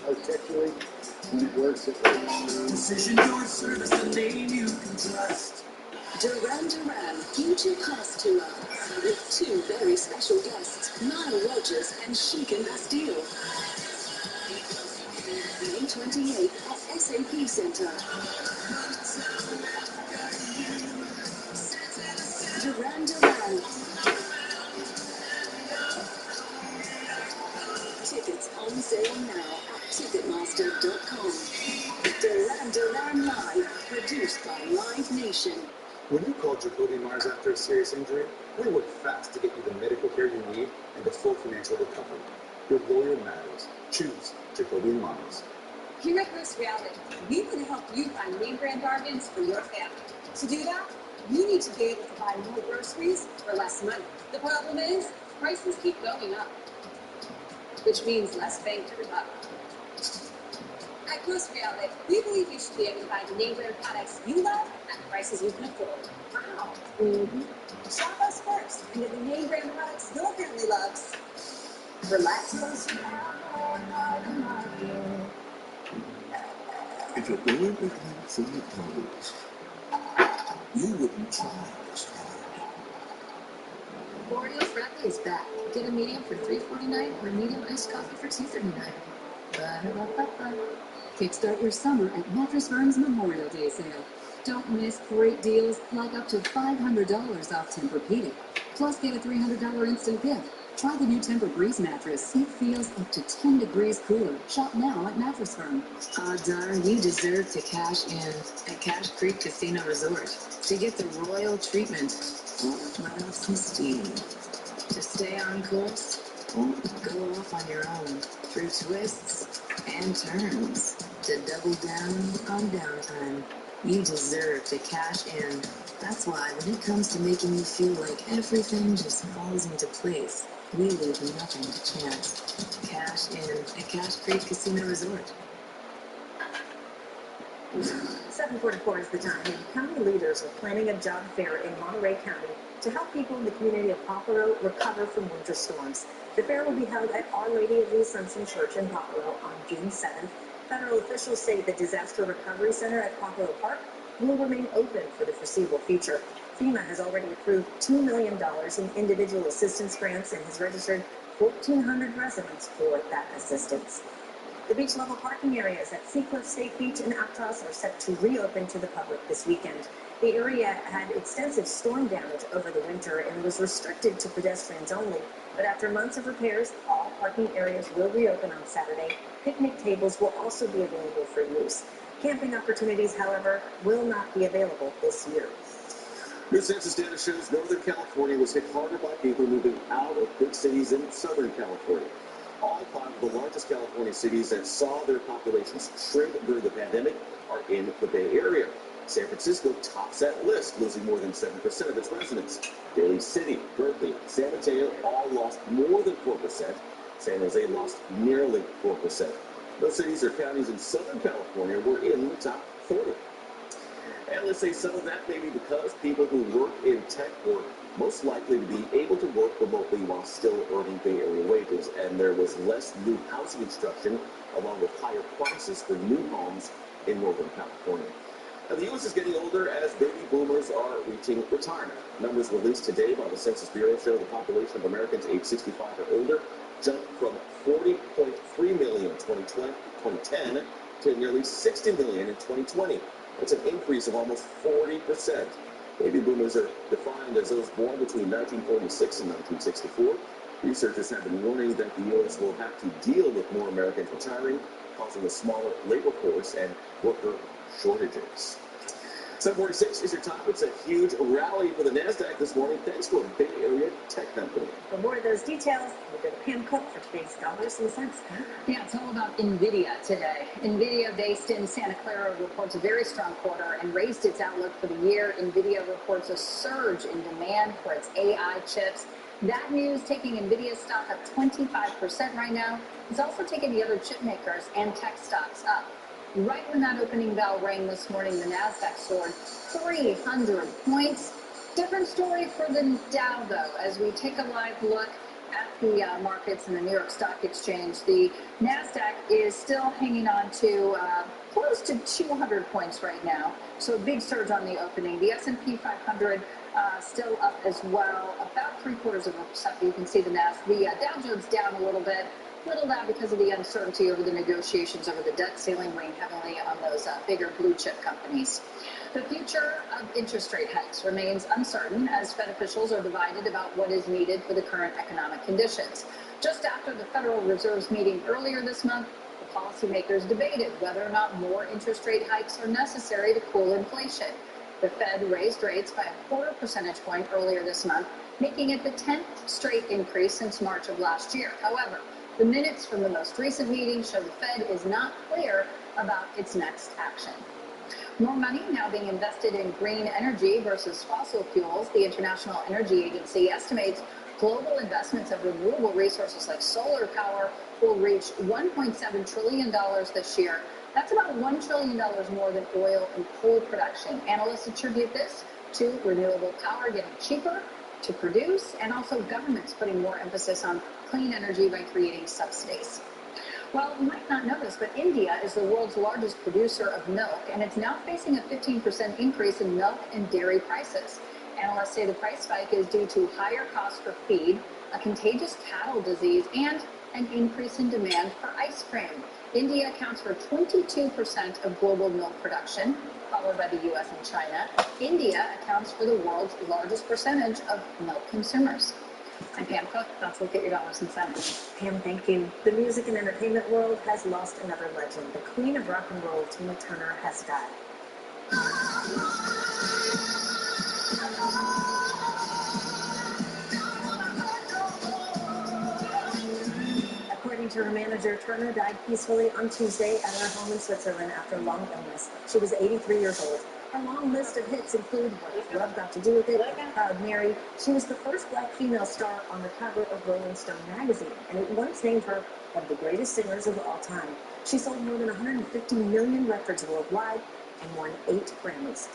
Articulate, when it works, it works. Precision Door Service, the name you can trust. Duran Duran, future costumer, with 2 very special guests, Nile Rodgers and Chic and Bastille. May 28th at SAP Center. Duran Duran. Tickets on sale now at Ticketmaster.com. Duran Duran Live, produced by Live Nation. When you call Jacoby Mars after a serious injury, we work fast to get you the medical care you need and the full financial recovery. Your lawyer matters. Choose Jacoby Mars. Here at Gross Reality, we want to help you find name brand bargains for your family. To do that, you need to be able to buy more groceries for less money. The problem is, prices keep going up, which means less bang for your buck. At Gross Reality, we believe you should be able to buy the name brand products you love at prices you can afford. Wow. Shop us first and get the name brand products your family loves for less. If it weren't for the clothes, you wouldn't try this hard. Oreo Frappe is back. Get a medium for $3.49 or a medium iced coffee for $2.39. Ba-da-ba-ba-ba. Kickstart your summer at Mattress Firm's Memorial Day sale. Don't miss great deals like up to $500 off Tempur-Pedic. Plus, get a $300 instant gift. Try the new Tempur-Breeze mattress. It feels up to 10 degrees cooler. Shop now at Mattress Firm. Darn, you deserve to cash in at Cache Creek Casino Resort to get the royal treatment. Let off some steam. To stay on course, go off on your own through twists and turns. To double down on downtime. You deserve to cash in. That's why when it comes to making you feel like everything just falls into place, we leave nothing to chance. Cash in at Cache Creek Casino Resort. 7:44 is the time, and county leaders are planning a job fair in Monterey County to help people in the community of Poparo recover from winter storms. The fair will be held at Our Lady of the Assumption Church in Poparo on June 7th. Federal officials say the Disaster Recovery Center at Poparo Park will remain open for the foreseeable future. FEMA has already approved $2 million in individual assistance grants and has registered 1,400 residents for that assistance. The beach-level parking areas at Seacliff State Beach and Aptos are set to reopen to the public this weekend. The area had extensive storm damage over the winter and was restricted to pedestrians only. But after months of repairs, all parking areas will reopen on Saturday. Picnic tables will also be available for use. Camping opportunities, however, will not be available this year. New census data shows Northern California was hit harder by people moving out of big cities in Southern California. All 5 of the largest California cities that saw their populations shrink during the pandemic are in the Bay Area. San Francisco tops that list, losing more than 7% of its residents. Daly City, Berkeley, San Mateo all lost more than 4%. San Jose lost nearly 4%. Those cities or counties in Southern California were in the top 40. And let's say some of that may be because people who work in tech were most likely to be able to work remotely while still earning Bay Area wages, and there was less new housing construction, along with higher prices for new homes in Northern California. Now, the U.S. is getting older as baby boomers are reaching retirement. Numbers released today by the Census Bureau show the population of Americans aged 65 or older jumped from 40.3 million in 2010 to nearly 60 million in 2020. That's an increase of almost 40%. Baby boomers are defined as those born between 1946 and 1964. Researchers have been warning that the U.S. will have to deal with more Americans retiring, causing a smaller labor force and worker shortages. 746 is your top. It's a huge rally for the NASDAQ this morning, thanks to a Bay Area tech company. For more of those details, we'll go to Pam Cook for today's Dollars and Cents. Yeah, it's all about NVIDIA today. NVIDIA, based in Santa Clara, reports a very strong quarter and raised its outlook for the year. NVIDIA reports a surge in demand for its AI chips. That news taking NVIDIA stock up 25% right now. It's also taking the other chip makers and tech stocks up. Right when that opening bell rang this morning, the NASDAQ soared 300 points. Different story for the Dow, though. As we take a live look at the markets in the New York Stock Exchange, the NASDAQ is still hanging on to close to 200 points right now. So a big surge on the opening. The S&P 500 still up as well, about 0.75%. You can see the Dow Jones down a little bit. Little down because of the uncertainty over the negotiations over the debt ceiling weighing heavily on those bigger blue chip companies. The future of interest rate hikes remains uncertain as Fed officials are divided about what is needed for the current economic conditions. Just after the Federal Reserve's meeting earlier this month, the policymakers debated whether or not more interest rate hikes are necessary to cool inflation. The Fed raised rates by a 0.25 percentage point earlier this month, making it the 10th straight increase since March of last year. However, the minutes from the most recent meeting show the Fed is not clear about its next action. More money now being invested in green energy versus fossil fuels. The International Energy Agency estimates global investments of renewable resources like solar power will reach $1.7 trillion this year. That's about $1 trillion more than oil and coal production. Analysts attribute this to renewable power getting cheaper to produce, and also governments putting more emphasis on clean energy by creating subsidies. Well, you might not know this, but India is the world's largest producer of milk, and it's now facing a 15% increase in milk and dairy prices. Analysts say the price spike is due to higher costs for feed, a contagious cattle disease, and an increase in demand for ice cream. India accounts for 22% of global milk production, followed by the U.S. and China. India accounts for the world's largest percentage of milk consumers. I'm Pam Cook. Let's look at your dollars and cents. Pam, thank you. The music and entertainment world has lost another legend. The queen of rock and roll, Tina Turner, has died. According to her manager, Turner died peacefully on Tuesday at her home in Switzerland after a long illness. She was 83 years old. Her long list of hits include What Love Got to Do with It, Proud Mary. She was the first black female star on the cover of Rolling Stone magazine, and it once named her one of the greatest singers of all time. She sold more than 150 million records worldwide and won 8 Grammys.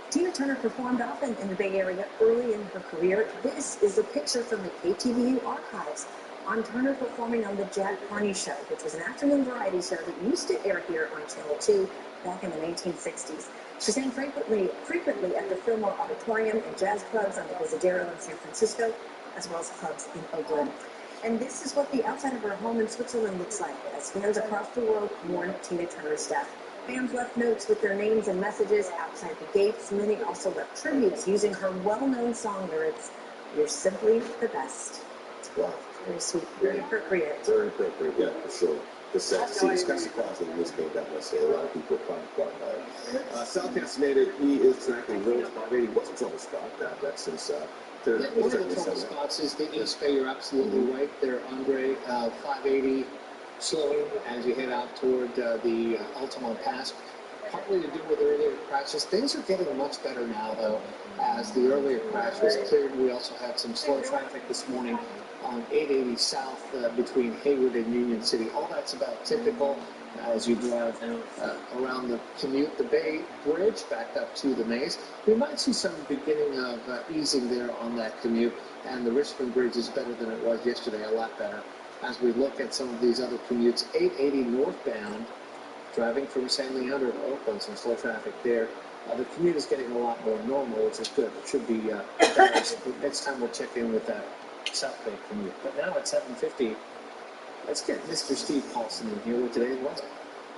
Tina Turner performed often in the Bay Area early in her career. This is a picture from the KTVU archives on Turner performing on the Jack Carney Show, which was an afternoon variety show that used to air here on Channel 2 back in the 1960s. She sang frequently at the Fillmore Auditorium and jazz clubs on the Visadero in San Francisco, as well as clubs in Oakland. And this is what the outside of her home in Switzerland looks like as fans across the world mourn Tina Turner's death. Fans left notes with their names and messages outside the gates. Many also left tributes using her well-known song lyrics, "You're simply the best." Wow. Very sweet, very appropriate. Very appropriate, yeah, for sure. It's sad to see this kind of surprise when the news came down yesterday. A lot of people are crying by it. Sal Castaneda, he is tracking Rose 580. What's in trouble, Scott? That's since One of the trouble spots is the East Bay. You're absolutely right there, Andre. 580 slowing as you head out toward the Altamont Pass. Partly to do with earlier crashes. Things are getting much better now, though, as the earlier crash was cleared. We also had some slow traffic this morning on 880 south between Hayward and Union City. All that's about typical as you drive around the commute. The Bay Bridge back up to the Maze. We might see some beginning of easing there on that commute, and the Richmond Bridge is better than it was yesterday, a lot better. As we look at some of these other commutes, 880 northbound, driving from San Leandro to Oakland, some slow traffic there. The commute is getting a lot more normal, which is good. It should be better. Next time we'll check in with that South Bay commute. But now at 7:50, let's get Mr. Steve Paulson in here with today's weather.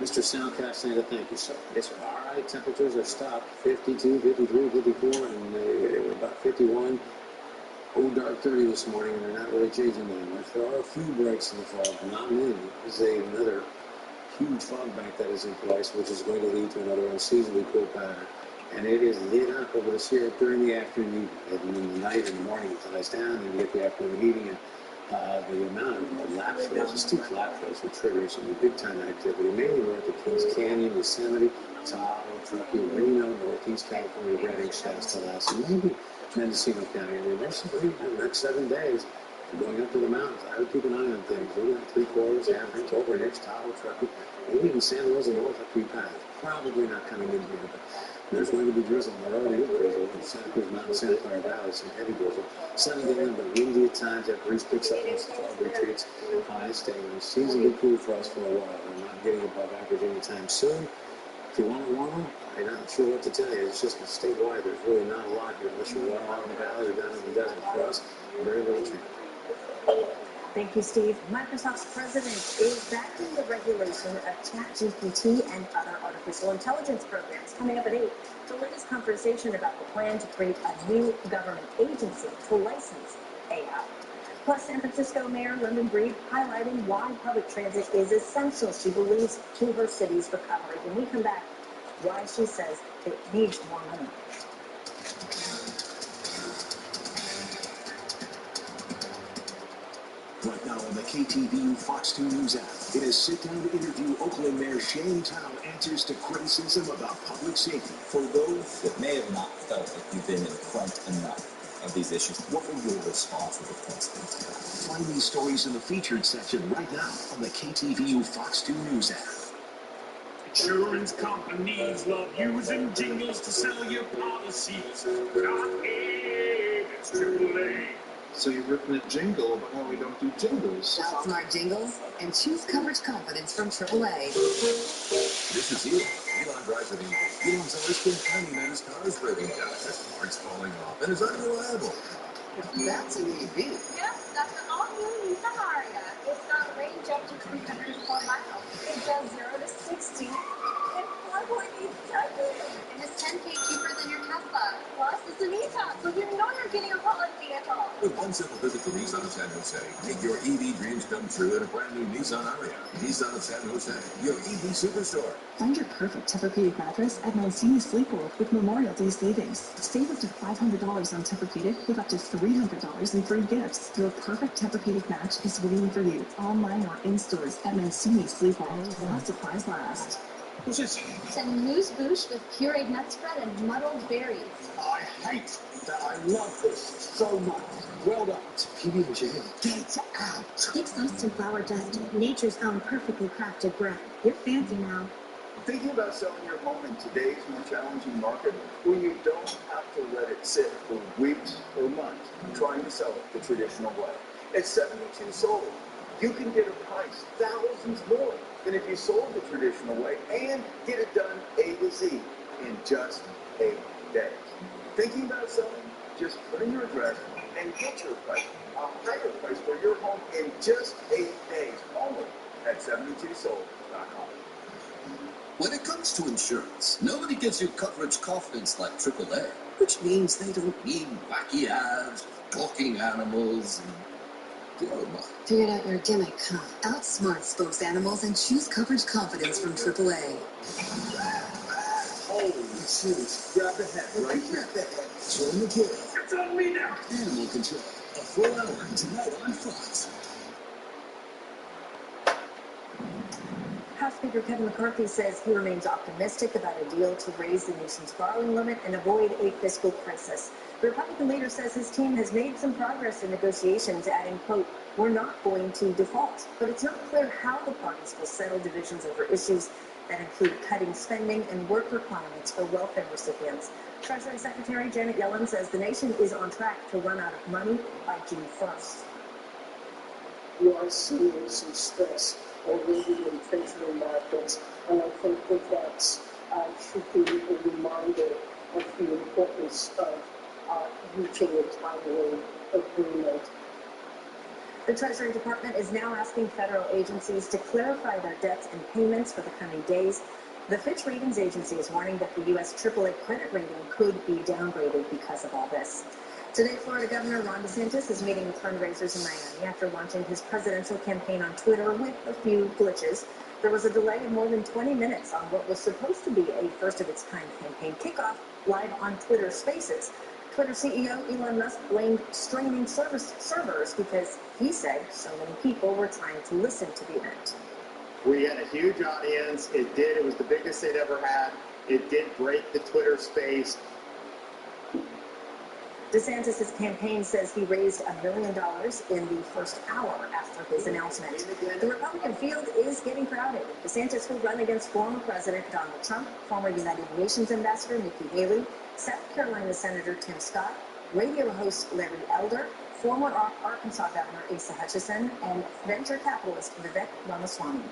Mr. Soundcaster, thank you, sir. Yes, sir. All right, temperatures are stopped. 52, 53, 54, and they were about 51. Oh, dark 30 this morning, and they're not really changing that much. There are a few breaks in the fog, not many. This is another huge fog bank that is in place, which is going to lead to another unseasonably cool pattern. And it is lit up over the Sierra during the afternoon, and in the night and the morning it dies down, and you get the afternoon heating, and the amount of lap flows, the steep lap flows will trigger some big-time activity, mainly north of Kings Canyon, Yosemite, Tahoe, Truckee, Reno, Northeast California, Redding, Shasta, Tallahassee, maybe Mendocino County. I mean, there's some heat in the next 7 days. Going up to the mountains, I would keep an eye on things. We're at 3/4, half inch, over an inch, Tahoe, Truckee, maybe even Santa Rosa North up 3 pounds. Probably not coming in here, but there's going to be drizzle. There already is drizzle in Santa Cruz Mountain, Santa Clara Valley, some heavy drizzle. Sunny day, but windy at times. That breeze picks up as the fog retreats. Highs staying unseasonably cool for us for a while. We're not getting above average anytime soon. If you want it warmer, I'm not sure what to tell you. It's just statewide. There's really not a lot here unless you're well out in the valley or down in the desert. For us, very little chance. Thank you, Steve. Microsoft's president is backing the regulation of ChatGPT and other artificial intelligence programs. Coming up at 8, the latest conversation about the plan to create a new government agency to license AI. Plus, San Francisco Mayor Lyndon Breed highlighting why public transit is essential, she believes, to her city's recovery. When we come back, why she says it needs more money. Right now on the KTVU Fox 2 News app, in a sit-down interview, Oakland Mayor Shane Tao answers to criticism about public safety. For those that may have not felt that you've been in front enough of these issues, what will your response or defense be to that? Find these stories in the featured section right now on the KTVU Fox 2 News app. Insurance companies love using jingles to sell your policies. God, it's AAA. So you're ripping a jingle, but no, we don't do jingles. Outsmart jingles and choose coverage confidence from AAA. This is Elon. Elon drives an Eagle. Elon's always been tiny that his car is breaking down, his parts falling off, and is unreliable. That's an EV. Yep, that's an all-new Nissan Aria. It's got range up to 304 miles. It does 0 to 60 in 4.8 seconds. And it's 10K cheaper than your Tesla. Plus, it's a Nissan, so you know you're getting a quality vehicle. With one simple visit to Nissan of San Jose, make your EV dreams come true in a brand new Nissan Aria. Nissan of San Jose, your EV superstore. Find your perfect Tempur-Pedic mattress at Mancini's Sleepwell with Memorial Day savings. Save up to $500 on Tempur-Pedic with up to $300 in free gifts. Your perfect Tempur-Pedic match is waiting for you online or in stores at Mancini's Sleepwell while supplies last. What's this? It's a moose boosh with pureed nut spread and muddled berries. I hate that I love this so much. Well done. It's PB&J. Get out. Exhaust and flour dusted, nature's own perfectly crafted bread. You're fancy now. Thinking about selling your home in today's more challenging market, where you don't have to let it sit for weeks or months trying to sell it the traditional way. At 72 Sold, you can get a price thousands more than if you sold the traditional way and get it done A to Z in just 8 days. Thinking about selling? Just put in your address and get your price, a higher price for your home in just 8 days, only at 72sold.com. When it comes to insurance, nobody gives you coverage confidence like AAA, which means they don't need wacky ads, talking animals, and Figured out your gimmick, huh? Outsmart spokes animals and choose coverage confidence from AAA. holy Suits. Grab the head, right here. Grab the head. Turn the kid. It's on me now. Animal Control. A full hour tonight on Fox. House Speaker Kevin McCarthy says he remains optimistic about a deal to raise the nation's borrowing limit and avoid a fiscal crisis. The Republican leader says his team has made some progress in negotiations, adding, quote, "We're not going to default," but it's not clear how the parties will settle divisions over issues that include cutting spending and work requirements for welfare recipients. Treasury Secretary Janet Yellen says the nation is on track to run out of money by June 1st. We are seeing some stress already in treasury markets, and I think that should be a reminder of the importance of reaching a timely agreement. The Treasury Department is now asking federal agencies to clarify their debts and payments for the coming days. The Fitch Ratings Agency is warning that the U.S. AAA credit rating could be downgraded because of all this. Today, Florida Governor Ron DeSantis is meeting with fundraisers in Miami after launching his presidential campaign on Twitter with a few glitches. There was a delay of more than 20 minutes on what was supposed to be a first-of-its-kind campaign kickoff live on Twitter Spaces. Twitter CEO Elon Musk blamed straining servers because he said so many people were trying to listen to the event. We had a huge audience. It was the biggest they'd ever had. It did break the Twitter space. DeSantis' campaign says he raised $1 million in the first hour after his announcement. The Republican field is getting crowded. DeSantis will run against former President Donald Trump, former United Nations Ambassador Nikki Haley, South Carolina Senator Tim Scott, radio host Larry Elder, former Arkansas Governor Asa Hutchinson, and venture capitalist Vivek Ramaswamy.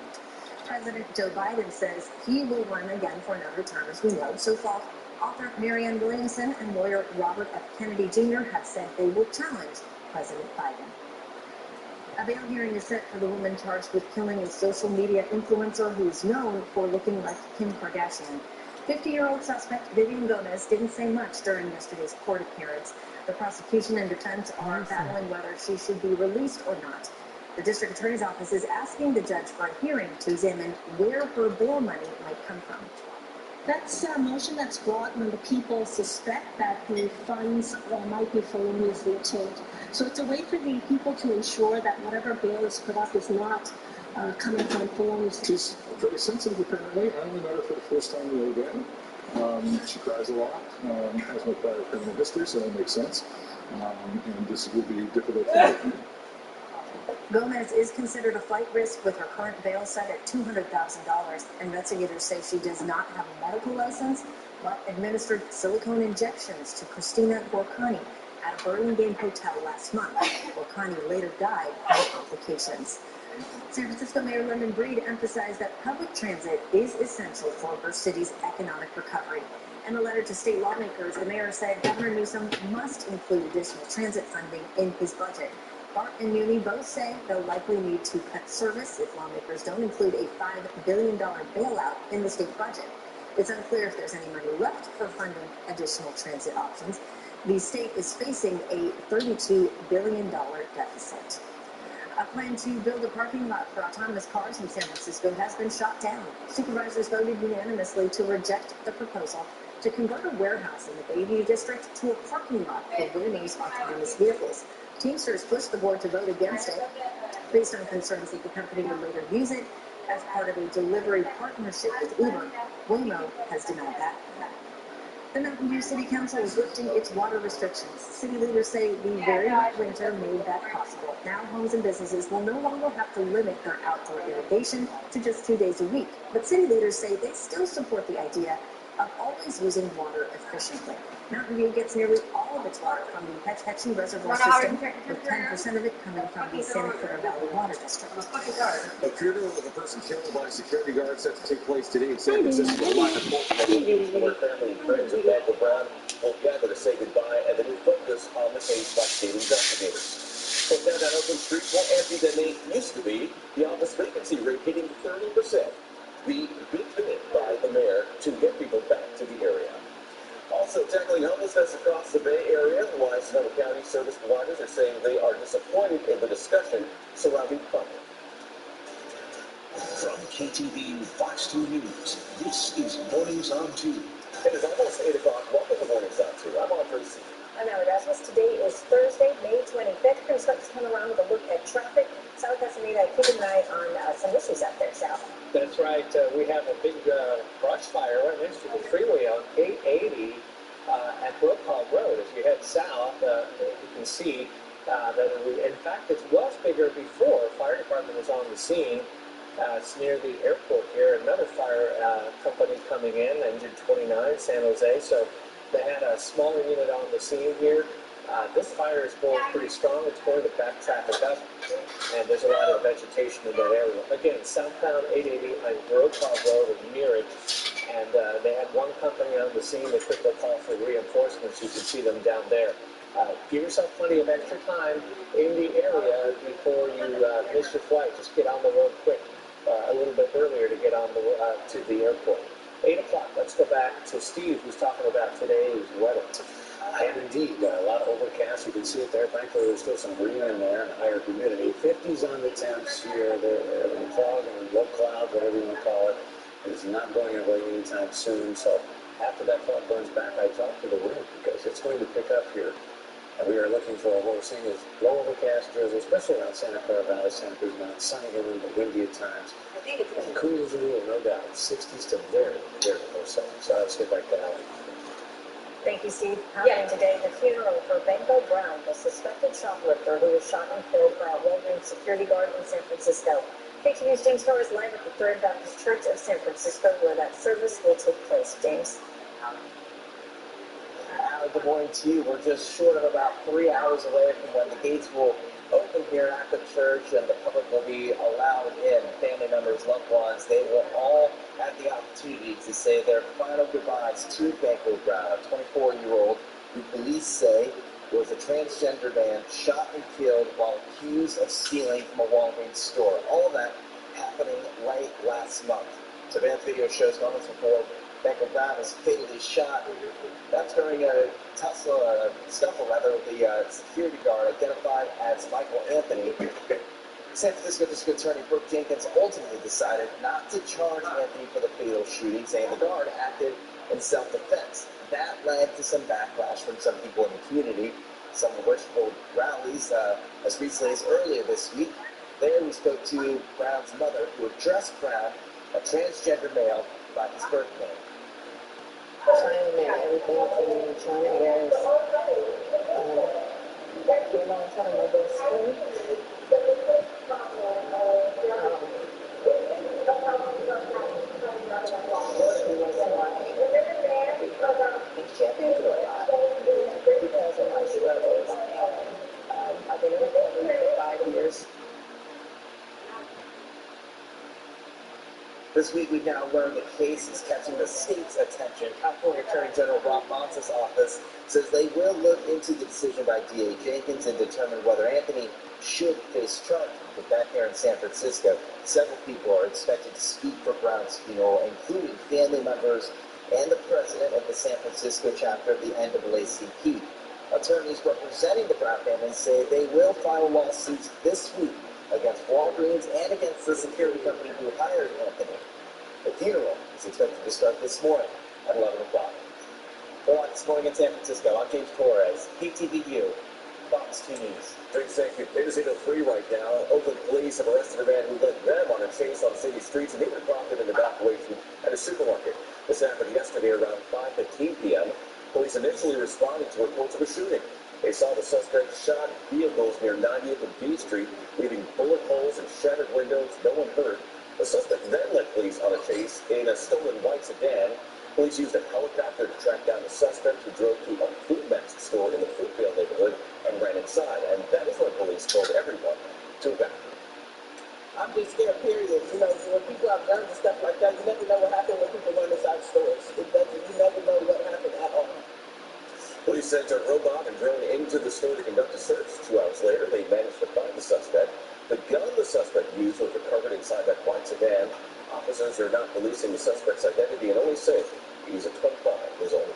President Joe Biden says he will run again for another term, as we know. So far, author Marianne Williamson and lawyer Robert F. Kennedy Jr. have said they will challenge President Biden. A bail hearing is set for the woman charged with killing a social media influencer who is known for looking like Kim Kardashian. 50-year-old suspect Vivian Gomez didn't say much during yesterday's court appearance. The prosecution and defense are battling whether she should be released or not. The district attorney's office is asking the judge for a hearing to examine where her bail money might come from. That's a motion that's brought when the people suspect that the funds might be feloniously obtained. So it's a way for the people to ensure that whatever bail is put up is not coming from felonious. She's very sensitive, apparently. I only met her for the first time the other day. She cries a lot, has no prior criminal history, so that makes sense. And this will be difficult for her. Gomez is considered a flight risk with her current bail set at $200,000. Investigators say she does not have a medical license, but administered silicone injections to Christina Gorkani at a Burlingame hotel last month. Gorkani later died from complications. San Francisco Mayor London Breed emphasized that public transit is essential for her city's economic recovery. In a letter to state lawmakers, the mayor said Governor Newsom must include additional transit funding in his budget. Bart and Muni both say they'll likely need to cut service if lawmakers don't include a $5 billion bailout in the state budget. It's unclear if there's any money left for funding additional transit options. The state is facing a $32 billion deficit. A plan to build a parking lot for autonomous cars in San Francisco has been shot down. Supervisors voted unanimously to reject the proposal to convert a warehouse in the Bayview district to a parking lot for Waymo's autonomous vehicles. Teamsters pushed the board to vote against it, based on concerns that the company would later use it as part of a delivery partnership with Uber. Waymo has denied that. The Mountain View City Council is lifting its water restrictions. City leaders say the very hot winter made that possible. Now homes and businesses will no longer have to limit their outdoor irrigation to just 2 days a week. But city leaders say they still support the idea of always using water efficiently. Mountain View gets nearly all of its water from the Hetch Hetchy Reservoir system, with 10% of it coming from the Santa Clara Valley Water District. A funeral of a person killed by security guards set to take place today in San Francisco. Where family and friends of Michael Brown will gather to say goodbye and then focus on the case by state investigators. From downtown Oakland Street, more empty than they used to be, the office vacancy rate hitting 30%. The big bid by the mayor to get people back to the area. Also tackling homelessness across the Bay Area, why Sonoma County service providers are saying they are disappointed in the discussion surrounding funding. From KTVU Fox 2 News, this is Mornings on 2. It is almost 8 o'clock. Welcome to Mornings on 2. I'm on Tracy. I'm Alex Rasmus. Today is Thursday, May 25th. We're going to start this time around with a look at traffic. Sal Castaneda, keep an eye on some issues out there, Sal. That's right. We have a big brush fire right next to the freeway on 880 at Brokaw Road. As you head south, you can see that in fact, it was bigger before. Fire department was on the scene. It's near the airport here. Another fire company coming in, Engine 29, San Jose. So they had a smaller unit on the scene here. This fire is going pretty strong. It's going to back traffic up, and there's a lot of vegetation in that area. Again, southbound 880 on Brokaw Road and near it, and they had one company on the scene. They quickly called for reinforcements. You can see them down there. Give yourself plenty of extra time in the area before you miss your flight. Just get on the road quick, a little bit earlier to get on the to the airport. 8 o'clock. Let's go back to Steve, who's talking about today's weather. And indeed, a lot of overcast. You can see it there. Thankfully, there's still some green in there and higher humidity. 50s on the temps here. The fog and low cloud, whatever you want to call it, is not going away anytime soon. So after that fog burns back, I talk to the wind because it's going to pick up here. And we are looking for what we're seeing is low overcast drizzle, especially around Santa Clara Valley, Santa Cruz Mountain. Sunny, a little bit windy at times. And cool as a rule, no doubt. 60s to very, very low 70s. So let's get back to Alan. Thank you, Steve. Happening today, the funeral for Benko Brown, the suspected shoplifter who was shot and killed by a Walgreens security guard in San Francisco. KTVU's James Torres live at the Third Baptist Church of San Francisco, where that service will take place. James. Good morning to you. We're just short of about 3 hours away from when the gates will open here at the church and the public will be allowed in. Family members, loved ones, they will all have the opportunity to say their final goodbyes to Benko Brown, a 24-year-old who police say was a transgender man shot and killed while accused of stealing from a Walgreens store. All of that happening late last month. Surveillance video shows moments before Benko Brown was fatally shot. That's during a scuffle with the security guard identified as Michael Anthony. San Francisco District Attorney Brooke Jenkins ultimately decided not to charge Anthony for the fatal shooting, saying the guard acted in self-defense. That led to some backlash from some people in the community, some of which hold rallies as recently as earlier this week. There we spoke to Brown's mother, who addressed Brown, a transgender male, by his birth name. China and everything from China is for a long time my best friend. She was my and she had been through a lot because of my struggles, and I've been in recovery for 5 years. This week, we've now learned the case is catching the state's attention. California Attorney General Rob Montes' office says they will look into the decision by D.A. Jenkins and determine whether Anthony should face charges. But back here in San Francisco, several people are expected to speak for Brown's funeral, including family members and the president of the San Francisco chapter of the NAACP. Attorneys representing the Brown family say they will file lawsuits this week against Walgreens and against the security company who hired Anthony. The funeral is expected to start this morning at 11 o'clock. We're on This Morning in San Francisco. I'm James Torres, KTVU, Fox 2 News. Thank you. It is 8:03 right now. Oakland police have arrested a man who led them on a chase on city streets and even prompted an evacuation at a supermarket. This happened yesterday around 5:15 p.m. Police initially responded to reports of a shooting. They saw the suspect shot vehicles near 98th and B Street, leaving bullet holes and shattered windows. No one hurt. The suspect then led police on a chase in a stolen white sedan. Police used a helicopter to track down the suspect, who drove to a Food Max store in the Fruitvale neighborhood and ran inside. And that is when police told everyone to evacuate. I'm just scared, period. You know, when people have guns and stuff like that, you never know what happened when people run inside stores. You never know what happened at all. Police sent a robot and drone into the store to conduct a search. 2 hours later, they managed to find the suspect. The gun the suspect used was recovered inside that white sedan. Officers are not releasing the suspect's identity and only say he's 25 years old.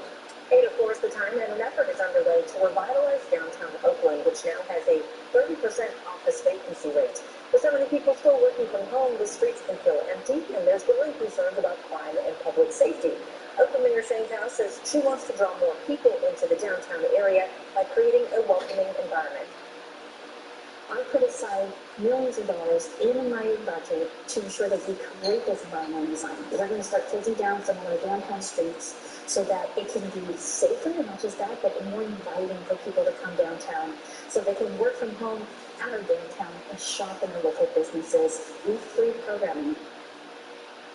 8:04 is the time, and an effort is underway to revitalize downtown Oakland, which now has a 30% office vacancy rate. The With so many people still working from home, the streets can feel empty, and there's growing concerns about crime and public safety. Oakland Mayor Shane Howe says she wants to draw more people into the downtown area by creating a welcoming environment. I put aside millions of dollars in my budget to ensure that we create this environmental design. We're going to start closing down some of our downtown streets so that it can be safer, and not just that, but more inviting for people to come downtown so they can work from home out of downtown and shop in their local businesses with free programming.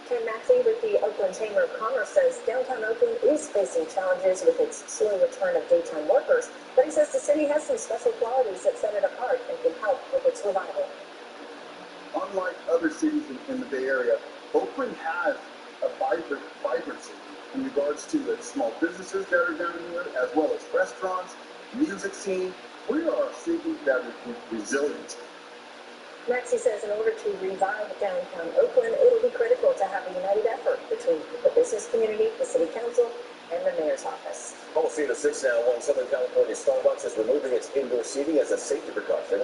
Ken Maxey with the Oakland Chamber of Commerce says downtown Oakland is facing challenges with its slow return of daytime workers, but he says the city has some special qualities that set it apart and can help with its revival. Unlike other cities in the Bay Area, Oakland has a vibrancy in regards to the small businesses that are down here, as well as restaurants, music scene. We are a city that is resilient. Maxey says in order to revive downtown Oakland, it will be critical to have a united effort between the business community, the city council, and the mayor's office. Almost 3 to 6 now. One Southern California Starbucks is removing its indoor seating as a safety precaution.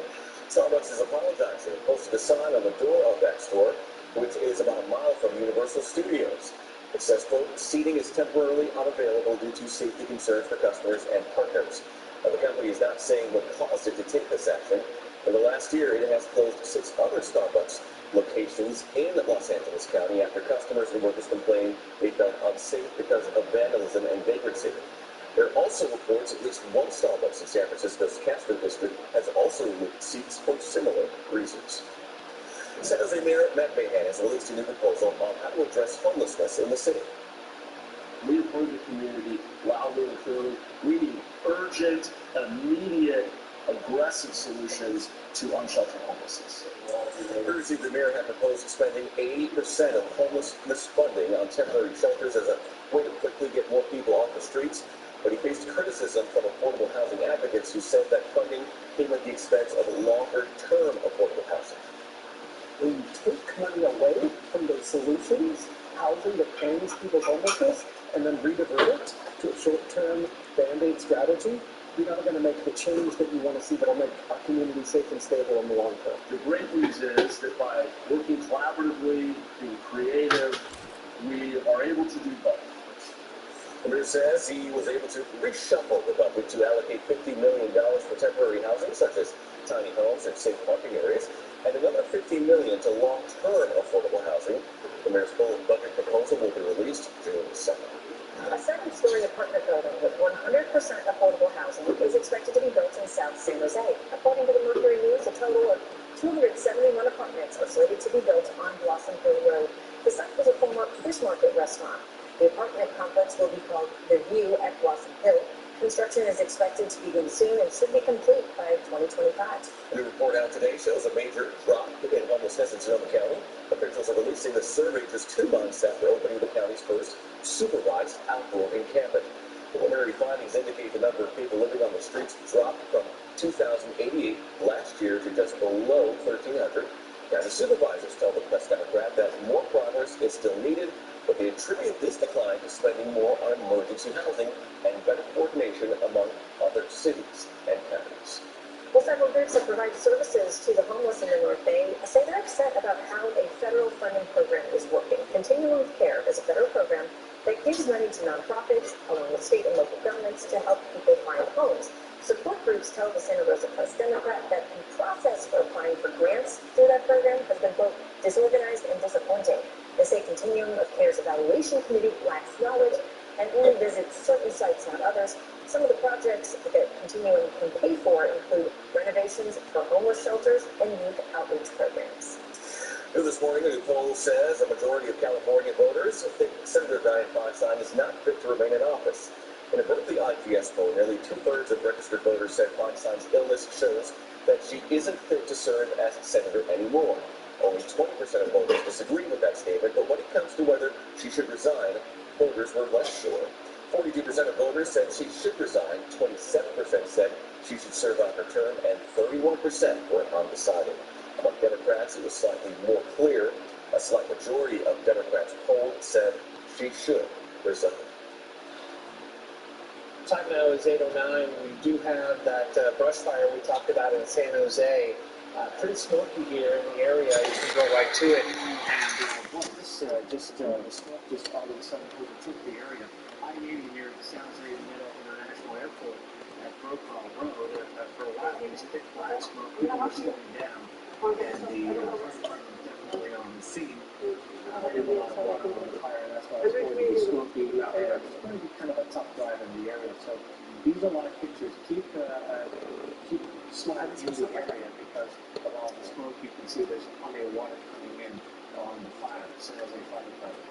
Starbucks is apologizing. It posted a sign on the door of that store, which is about a mile from Universal Studios. It says, quote, seating is temporarily unavailable due to safety concerns for customers and partners. Now, the company is not saying what caused it to take this action. In the last year, it has closed 6 other Starbucks locations in Los Angeles County after customers and workers complained they felt unsafe because of vandalism and vagrancy. There are also reports at least one Starbucks in San Francisco's Castro district has also removed seats for similar reasons. San Jose Mayor Matt Mahan has released a new proposal on how to address homelessness in the city. We have heard the community loudly and clearly. We need urgent, immediate, aggressive solutions to unsheltered homelessness. Previously, the mayor had proposed spending 80% of homelessness funding on temporary shelters as a way to quickly get more people off the streets, but he faced criticism from affordable housing advocates who said that funding came at the expense of longer-term affordable housing. When you take money away from those solutions, housing that ends people's homelessness, and then redivert it to a short-term Band-Aid strategy, you're not going to make the change that you want to see that will make our community safe and stable in the long term. The great news is that by working collaboratively, being creative, we are able to do both. The mayor says he was able to reshuffle the budget to allocate $50 million for temporary housing, such as tiny homes and safe parking areas, and another $15 million to long-term affordable housing. The mayor's full budget proposal will be released June 2nd. A 7-story apartment building with 100% affordable housing is expected to be built in South San Jose. According to the Mercury News, a total of 271 apartments are slated to be built on Blossom Hill Road. The site was a former fish market restaurant. The apartment complex will be called The View at Blossom Hill. Construction is expected to begin soon and should be complete by 2025. A new report out today shows a major drop in homelessness in Sonoma County. Officials are releasing the survey just 2 months after opening the county's first supervised outdoor encampment. Preliminary findings indicate the number of people living on the streets dropped from 2,088 last year to just below 1,300. Now, the supervisors tell the Press Democrat that more progress is still needed, but they attribute this decline to spending more on emergency housing and better coordination among other cities and counties. Well, several groups that provide services to the homeless in the North Bay say they're upset about how a federal funding program is working. Continuum of Care is a federal program that gives money to nonprofits, along with state and local governments, to help people find homes. Support groups tell the Santa Rosa Press Democrat that the process for applying for grants through that program has been both disorganized and disappointing. They say Continuum of Care's evaluation committee lacks knowledge and only visits certain sites, not others. Some of the projects that Continuum can pay for include renovations for homeless shelters and youth outreach programs. New this morning, a new poll says a majority of California voters think Senator Dianne Feinstein is not fit to remain in office. In a Berkeley IPS poll, nearly 2/3 of registered voters said Feinstein's illness shows that she isn't fit to serve as senator anymore. Only 20% of voters disagree with that statement, but when it comes to whether she should resign, voters were less sure. 42% of voters said she should resign, 27% said she should serve out her term, and 31% were undecided. Among Democrats, it was slightly more clear. A slight majority of Democrats polled said she should resign. Time now is 8:09. We do have that brush fire we talked about in San Jose. Pretty smoky here in the area. You can go right to it. And boy, the smoke just all of a sudden overtook the area. I-80 near the San Jose International Airport at Brokaw Road. For a while, it was thick black smoke. People were slowing down. And the fire department definitely on the scene. They went on water on the fire, and that's why it's going to be smoky out there. It's going to be kind of a tough drive in the area. So these are live pictures. Keep smiling in the area because of all the smoke. You can see there's plenty of water coming in on the fire, the San Jose Fire Department.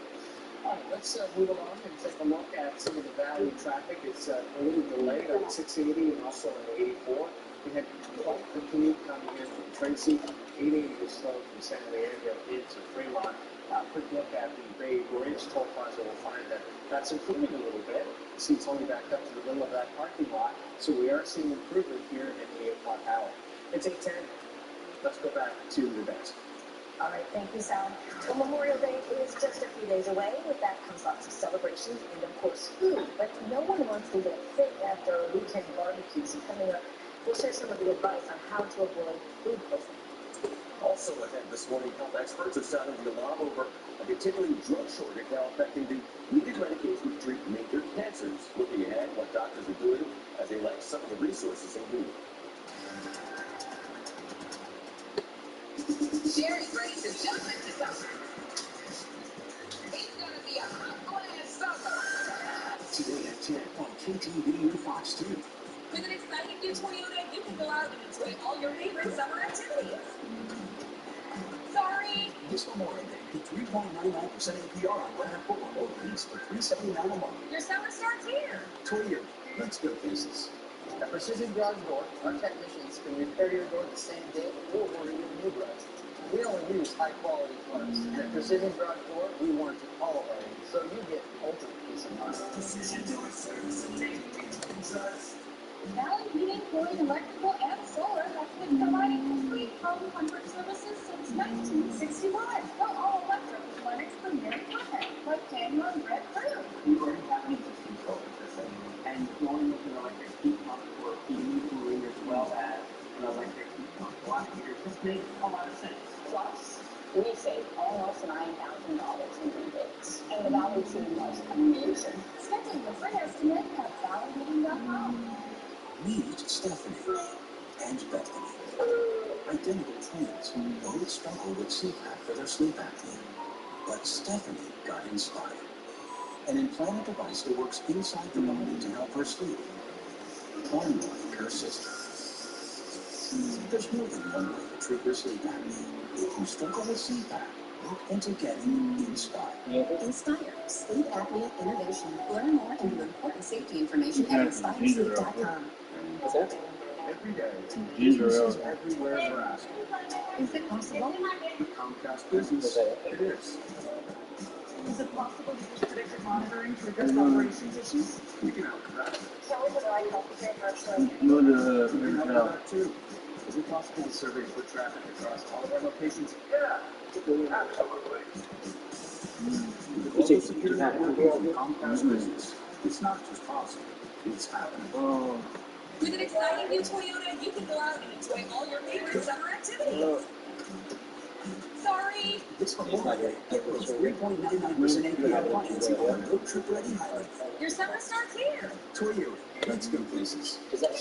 All right, let's move along and take a look at some of the valley traffic. It's a little delayed on 680 and also on 84. We had quite the commute coming in from Tracy. 880 is slow from San Diego into Fremont. Quick look at the Bay Bridge toll plaza. We'll find that that's improving a little bit. You see it's only back up to the middle of that parking lot. So we are seeing improvement here in the 8 o'clock hour. It's 8:10. Let's go back to the desk. All right, thank you, Sal. Well, Memorial Day is just a few days away. With that comes lots of celebrations and, of course, food. But no one wants to get fit after a weekend barbecue. So coming up, we'll share some of the advice on how to avoid food poisoning. Also ahead this morning, health experts are sounding the alarm over a continuing drug shortage now affecting the needed medication to treat major cancers. Looking ahead, what doctors are doing as they lack some of the resources they need. Sherry's ready to jump into summer. It's gonna be a hot blast summer. Today at 10 on KTV and Fox 2. With an exciting new Toyota, you can go out and enjoy all your favorite summer activities. Sorry. This Memorial Day, get 3.99% APR on RAV4 or lease for $379 a month. Your summer starts here. Toyota, let's go places. At Precision Garage Door, our technicians can repair your door the same day or order you a new garage. We only use high-quality parts. And at Precision Garage Door, we warranty all of our items, so you get ultimate peace of mind. Precision Door Service and trust. Valley Heating, Cooling, Electrical, and Solar has been providing complete home comfort services since 1961. The all-electric Lennox Premier Equipment, like Daniel and Brett Crew. We already have an existing solar system, and going with an electric heat pump for heating and cooling as well as an electric heat pump water heater just makes a lot of sense. Plus, we save almost $9,000 in rebates. And the Valley team was amazing. Schedule your free estimate at valleyheating.com. Meet Stephanie and Bethany. Identical twins who both struggle with CPAP for their sleep apnea. But Stephanie got inspired. An implanted device that works inside the body to help her sleep. Unlike her sister. There's more than one way to treat your sleep apnea. If you struggle with CPAP, look into getting inspired. Inspire Sleep Apnea Innovation. Learn more and view important safety information at inspiresleep.com. Every day, businesses everywhere are asking. Is it possible? With Comcast Business, it is. Is it possible to use predictive monitoring to address operations issues? We can help with that. Kelly would like help with it virtually. We can help with that too. Is it possible to survey foot traffic across all of our locations? Yeah, absolutely. The global security network from Comcast Business. It's not just possible, it's happening. With an exciting new Toyota, you can go out and enjoy all your favorite summer activities. Sorry. This Memorial Day, get those 3.99% APR financing on road trip ready Highland. Your summer starts here. Toyota, let's go places. Teachers,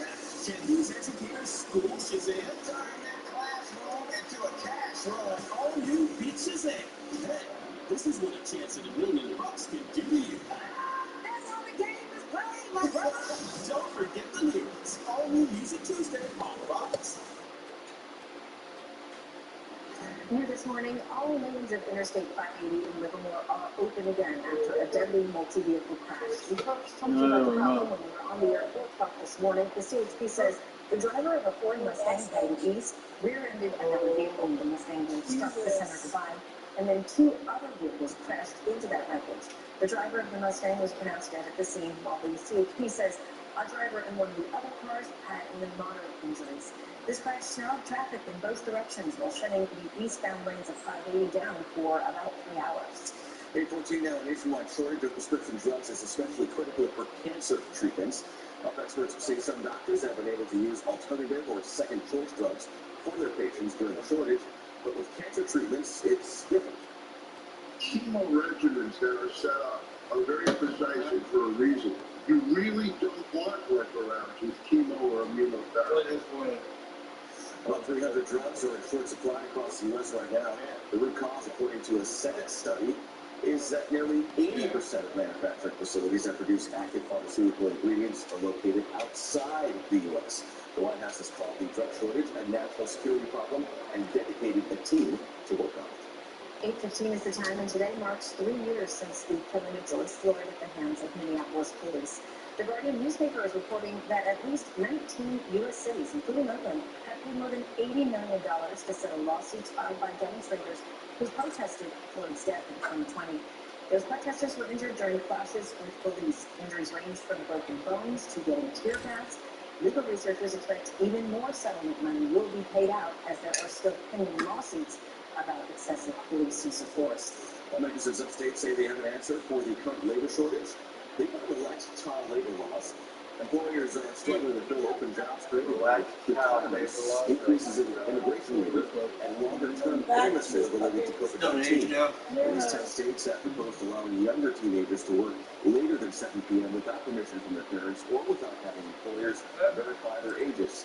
attendees, educators, school Shazam. Turn that classroom into a cash run. All new Beat Shazam. Hey, this is what a chance at $1 million can do to you. That's how the game is played, my brother. Don't forget the lyrics. All new Music Tuesday on Fox. New this morning, all lanes of Interstate 580 in Livermore are open again after a deadly multi-vehicle crash. We first told you about the problem when we were on the airport truck this morning. The CHP says the driver of a Ford Mustang heading east rear-ended another vehicle. The Mustang then struck the center divide, and then two other vehicles crashed into that wreckage. The driver of the Mustang was pronounced dead at the scene, while the CHP says a driver in one of the other cars had only moderate injuries. This crash snarled traffic in both directions while shutting the eastbound lanes of 580 down for about 3 hours. 8:14 now, a nationwide shortage of prescription drugs is especially critical for cancer treatments. Health experts say some doctors have been able to use alternative or second choice drugs for their patients during the shortage, but with cancer treatments, it's different. Chemo regimens that are set up are very precise and for a reason. You really don't want workarounds with chemo or immunotherapy. About 300 drugs are in short supply across the U.S. right now. The root cause, according to a Senate study, is that nearly 80% of manufacturing facilities that produce active pharmaceutical ingredients are located outside the U.S. The White House has called the drug shortage a national security problem and dedicated a team to work on it. 8:15 is the time, and today marks 3 years since the killing of George Floyd at the hands of Minneapolis police. The Guardian newspaper is reporting that at least 19 U.S. cities, including Oakland, have paid more than $80 million to settle lawsuits filed by demonstrators who protested Floyd's death in 2020. Those protesters were injured during clashes with police. Injuries ranged from broken bones to getting tear gas. Legal researchers expect even more settlement money will be paid out as there are still pending lawsuits about excessive police use of force. Lawmakers in some states say they have an answer for the current labor shortage. They want to relax child labor laws. Employers are struggling to fill open jobs created by retirements, increases in immigration labor, and longer-term illnesses related to COVID-19. These 10 states have proposed allowing younger teenagers to work later than 7 p.m. without permission from their parents or without having employers verify their ages.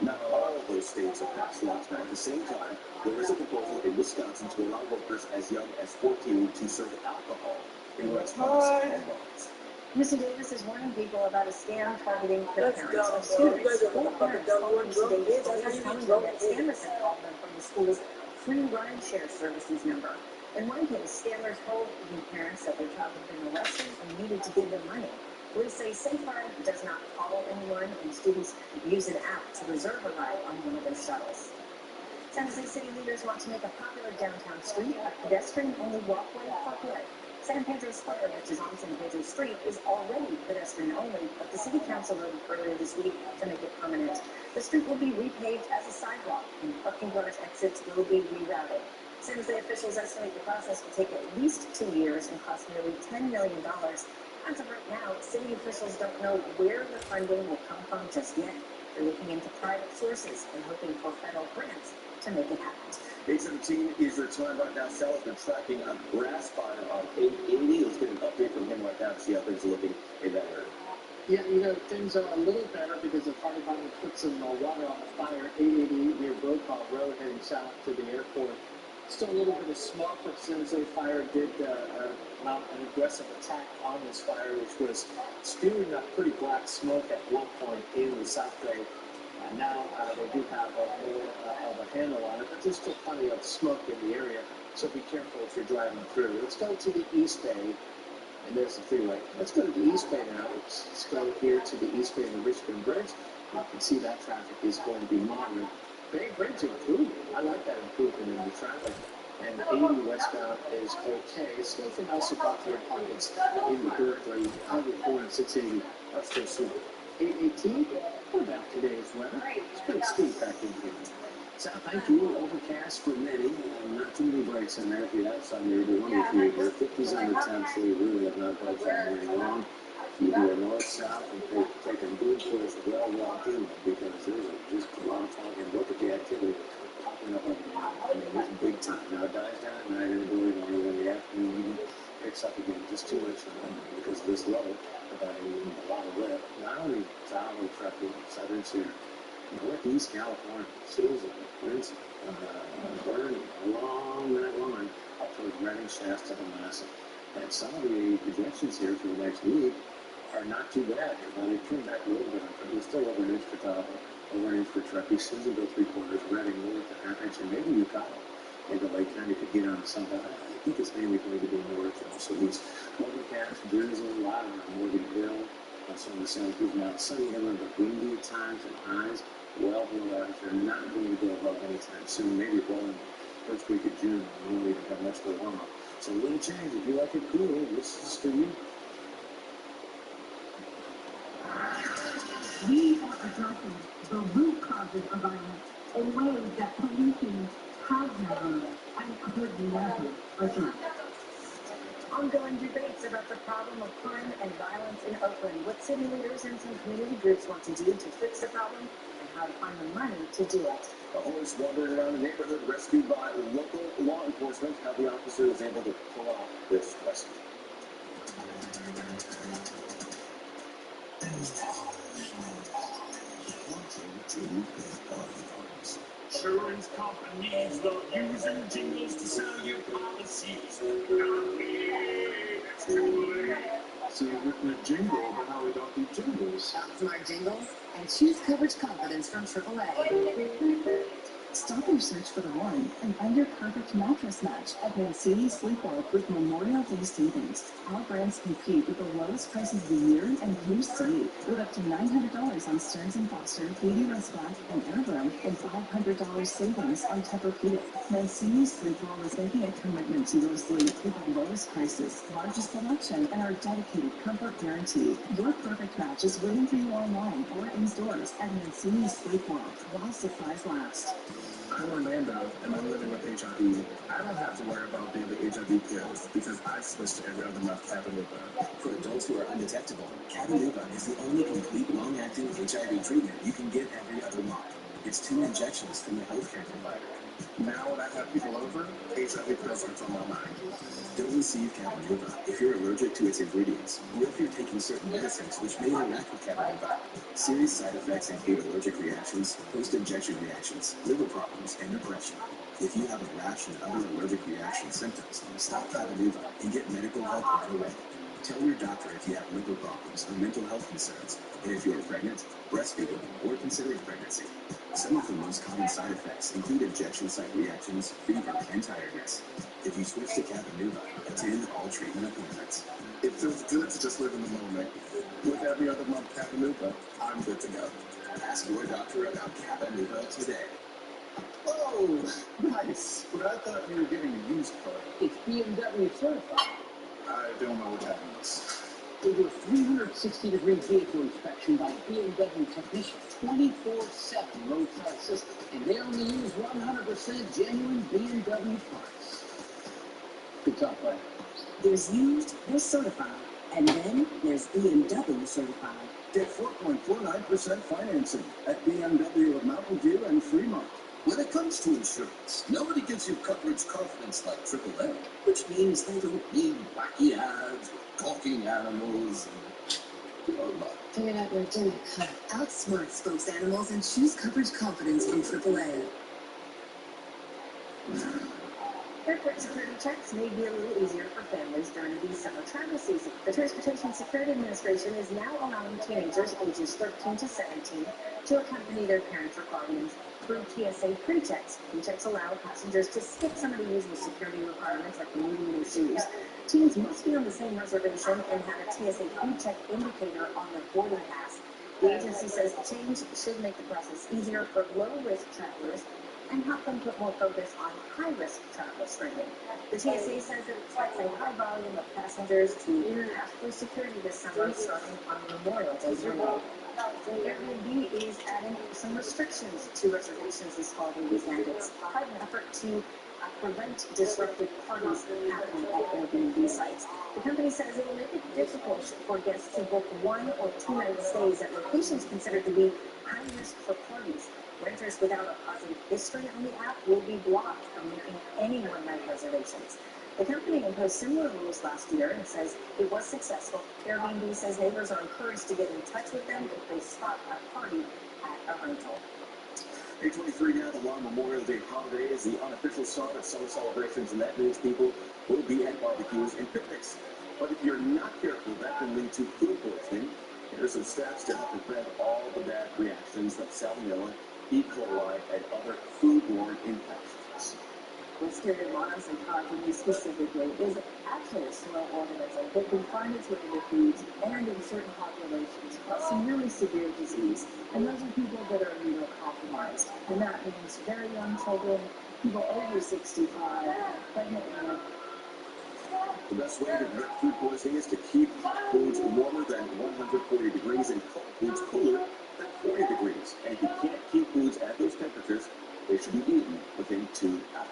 Not all of those states have passed laws, but at the same time, there is a proposal in Wisconsin to allow workers as young as 14 to serve alcohol in restaurants and bars. UC Davis is warning people about a scam targeting the parents of students. Four parents told UC Davis police telling them that scammers had called them from the school's free rideshare services number. In one case, scammers told the parents that their child had been arrested and needed to give them money. Police say SafeRide does not call anyone, and students use an app to reserve a ride on one of their shuttles. San Jose city leaders want to make a popular downtown street a pedestrian-only walkway for good. San Pedro Square, which is on San Pedro Street, is already pedestrian-only, but the city council voted earlier this week to make it permanent. The street will be repaved as a sidewalk, and parking garage exits will be rerouted. San Jose officials estimate the process will take at least 2 years and cost nearly $10 million. As of right now, city officials don't know where the funding will come from just yet. They're looking into private sources and hoping for federal grants to make it happen. 8:17 is your time right now. Sal has been tracking a grass fire on 880. Let's get an update from him right now to see how things are looking in that area. Yeah, things are a little better because the fire department put some water on the fire. 880 near Brokaw Road heading south to the airport. Still a little bit of smoke, but San Jose Fire did mount an aggressive attack on this fire, which was spewing up pretty black smoke at one point in the South Bay. Now they do have more of a handle on it, but there's still plenty of smoke in the area, so be careful if you're driving through. Let's go to the East Bay, and there's the freeway. Let's go to the East Bay now. Let's go here to the East Bay and the Richmond Bridge. You can see that traffic is going to be moderate. Bay Bridge improved. I like that improvement in the traffic. And 80 westbound is okay. Still from Elsie Butler pockets in Berkeley. 104 and 680 are still super. 818, what about today's weather? It's pretty steep back in here. South, thank you. Overcast for many. Not too many breaks in there. If you're outside, maybe one with you here. 50s on the 10th, so you really have not budged on very long. If you are north-south and take a good push, well walking, because there's just a lot of fog. And look at the activity popping up. I mean, it's big time. Now it dies down at night in the early morning, when the afternoon picks up again. Just too much because of this level. Providing a lot of lift, not only south and trucking, southern Sierra, northeast California, Susan, Windsor, Vernon, along that line, up towards Redding, Shasta, and Massa. And some of the projections here for the next week are not too bad. They turned back a little bit. We're still over an inch for Tahoe, over an inch for Truckee, Susanville 3/4, Redding, a little half inch, and maybe Ucala. Maybe Lake County could get on some, but I think it's mainly going to be north and also east. Overcast, drizzle, a lot around Morganville, also in the Santa Cruz Mountains. Sunny inland, but windy at times and highs well below average. They're not going to go above anytime soon. Maybe blowing first week of June. We won't even have much of a warm up. So a little change. If you like it cool, this is for you. We are addressing the root causes of violence in ways that policing has never and could never address. Ongoing debates about the problem of crime and violence in Oakland, what city leaders and some community groups want to do to fix the problem, and how to find the money to do it. A horse wandered around the neighborhood, rescued by local law enforcement. How the officer was able to pull off this rescue. Insurance companies love using jingles to sell you policies. So you've written a jingle, but now we don't do jingles. Smart jingles and choose coverage confidence from AAA. Stop your search for the one and find your perfect mattress match at Mancini Sleepwalk with Memorial Day savings. Our brands compete with the lowest prices of the year, and you save with up to $900 on Stearns & Foster, Beauty Rest Bath, and Airroom, and $500 savings on Tempur-Pedic. Mancini Sleepwalk is making a commitment to your sleep with the lowest prices, largest selection, and our dedicated comfort guarantee. Your perfect match is waiting for you online or in stores at Mancini Sleepwalk while supplies last. I'm Orlando, and I'm living with HIV. I don't have to worry about daily HIV pills because I switched to every other month Cabenuva. For adults who are undetectable, Cabenuva is the only complete long-acting HIV treatment you can get every other month. It's 2 injections from your healthcare provider. Now when I have people over, HIV pills aren't on my mind. Don't receive Cabenuva if you're allergic to its ingredients, or if you're taking certain medicines which may interact with Cabenuva. Serious side effects include allergic reactions, post-injection reactions, liver problems, and depression. If you have a rash and other allergic reaction symptoms, stop Cabenuva and get medical help right away. Tell your doctor if you have liver problems or mental health concerns, and if you are pregnant, breastfeeding, or considering pregnancy. Some of the most common side effects include injection site reactions, fever, and tiredness. If you switch to Cabenuva, attend all treatment appointments. It feels good to just live in the moment. With every other month Cabenuva, I'm good to go. Ask your doctor about Cabenuva today. Oh, nice. But I thought you were getting a used car. It's BMW certified. I don't know what that means. Over 360-degree vehicle inspection by BMW technicians, 24/7 roadside assistance, and they only use 100% genuine BMW parts. Good talk, buddy. There's used, there's certified, and then there's BMW certified. Get 4.49% financing at BMW of Mountain View and Fremont. When it comes to insurance, nobody gives you coverage confidence like AAA, which means they don't need wacky ads, talking animals, and blah, blah. Figured out your dinner cut. Outsmart spokes animals and choose coverage confidence from AAA. Airport security checks may be a little easier for families during the summer travel season. The Transportation Security Administration is now allowing teenagers ages 13 to 17 to accompany their parents or guardians through TSA pre-checks. Pre-checks allow passengers to skip some of the usual security requirements like removing their shoes. Teens must be on the same reservation and have a TSA pre-check indicator on their boarding pass. The agency says the change should make the process easier for low-risk travelers and help them put more focus on high-risk travel screening. The TSA says it expects a high volume of passengers to ask for security this summer, starting on Memorial Day weekend. Airbnb is adding some restrictions to reservations this holiday weekend. It's part of an effort to prevent disruptive parties happening at Airbnb sites. The company says it will make it difficult for guests to book 1 or 2 night stays at locations considered to be high risk for parties. Renters without a positive history on the app will be blocked from making any one-night reservations. The company imposed similar rules last year and says it was successful. Airbnb says neighbors are encouraged to get in touch with them if they spot a party at a rental. 8:23 now, the long Memorial Day holiday is the unofficial start of summer celebrations, and that means people will be at barbecues and picnics. But if you're not careful, that can lead to food poisoning. Here are some steps to help prevent all the bad reactions like salmonella, E. coli, and other foodborne infections. Listeria and congenies specifically is actually a soil organism that can find its way into foods and in certain populations, causing really severe disease. And those are people that are immunocompromised. And that means very young children, people over 65, pregnant women. The best way to prevent food poisoning is to keep hot foods warmer than 140 degrees and cold foods cooler than 40 degrees. And if you can't keep foods at those temperatures, they should be eaten within 2 hours.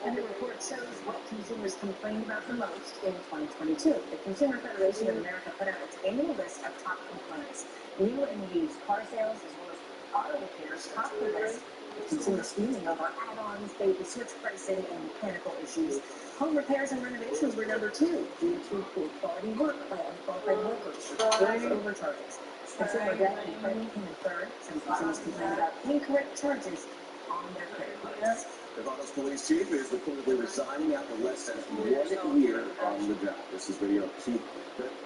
And the report shows what consumers complained about about the most in 2022. The Consumer Federation of America put out its annual list of top components. New and used car sales, as well as auto repairs, topped the list. Consumers fuming over add-ons, baby switch pricing, and mechanical issues. Home repairs and renovations were number 2 due to poor quality work by unqualified workers, repairs overcharges. Consumer debt and credit came in third. Some consumers complained about incorrect charges on their credit cards. Nevada's police chief is reportedly resigning after less than 1 year on the job. This is video of Chief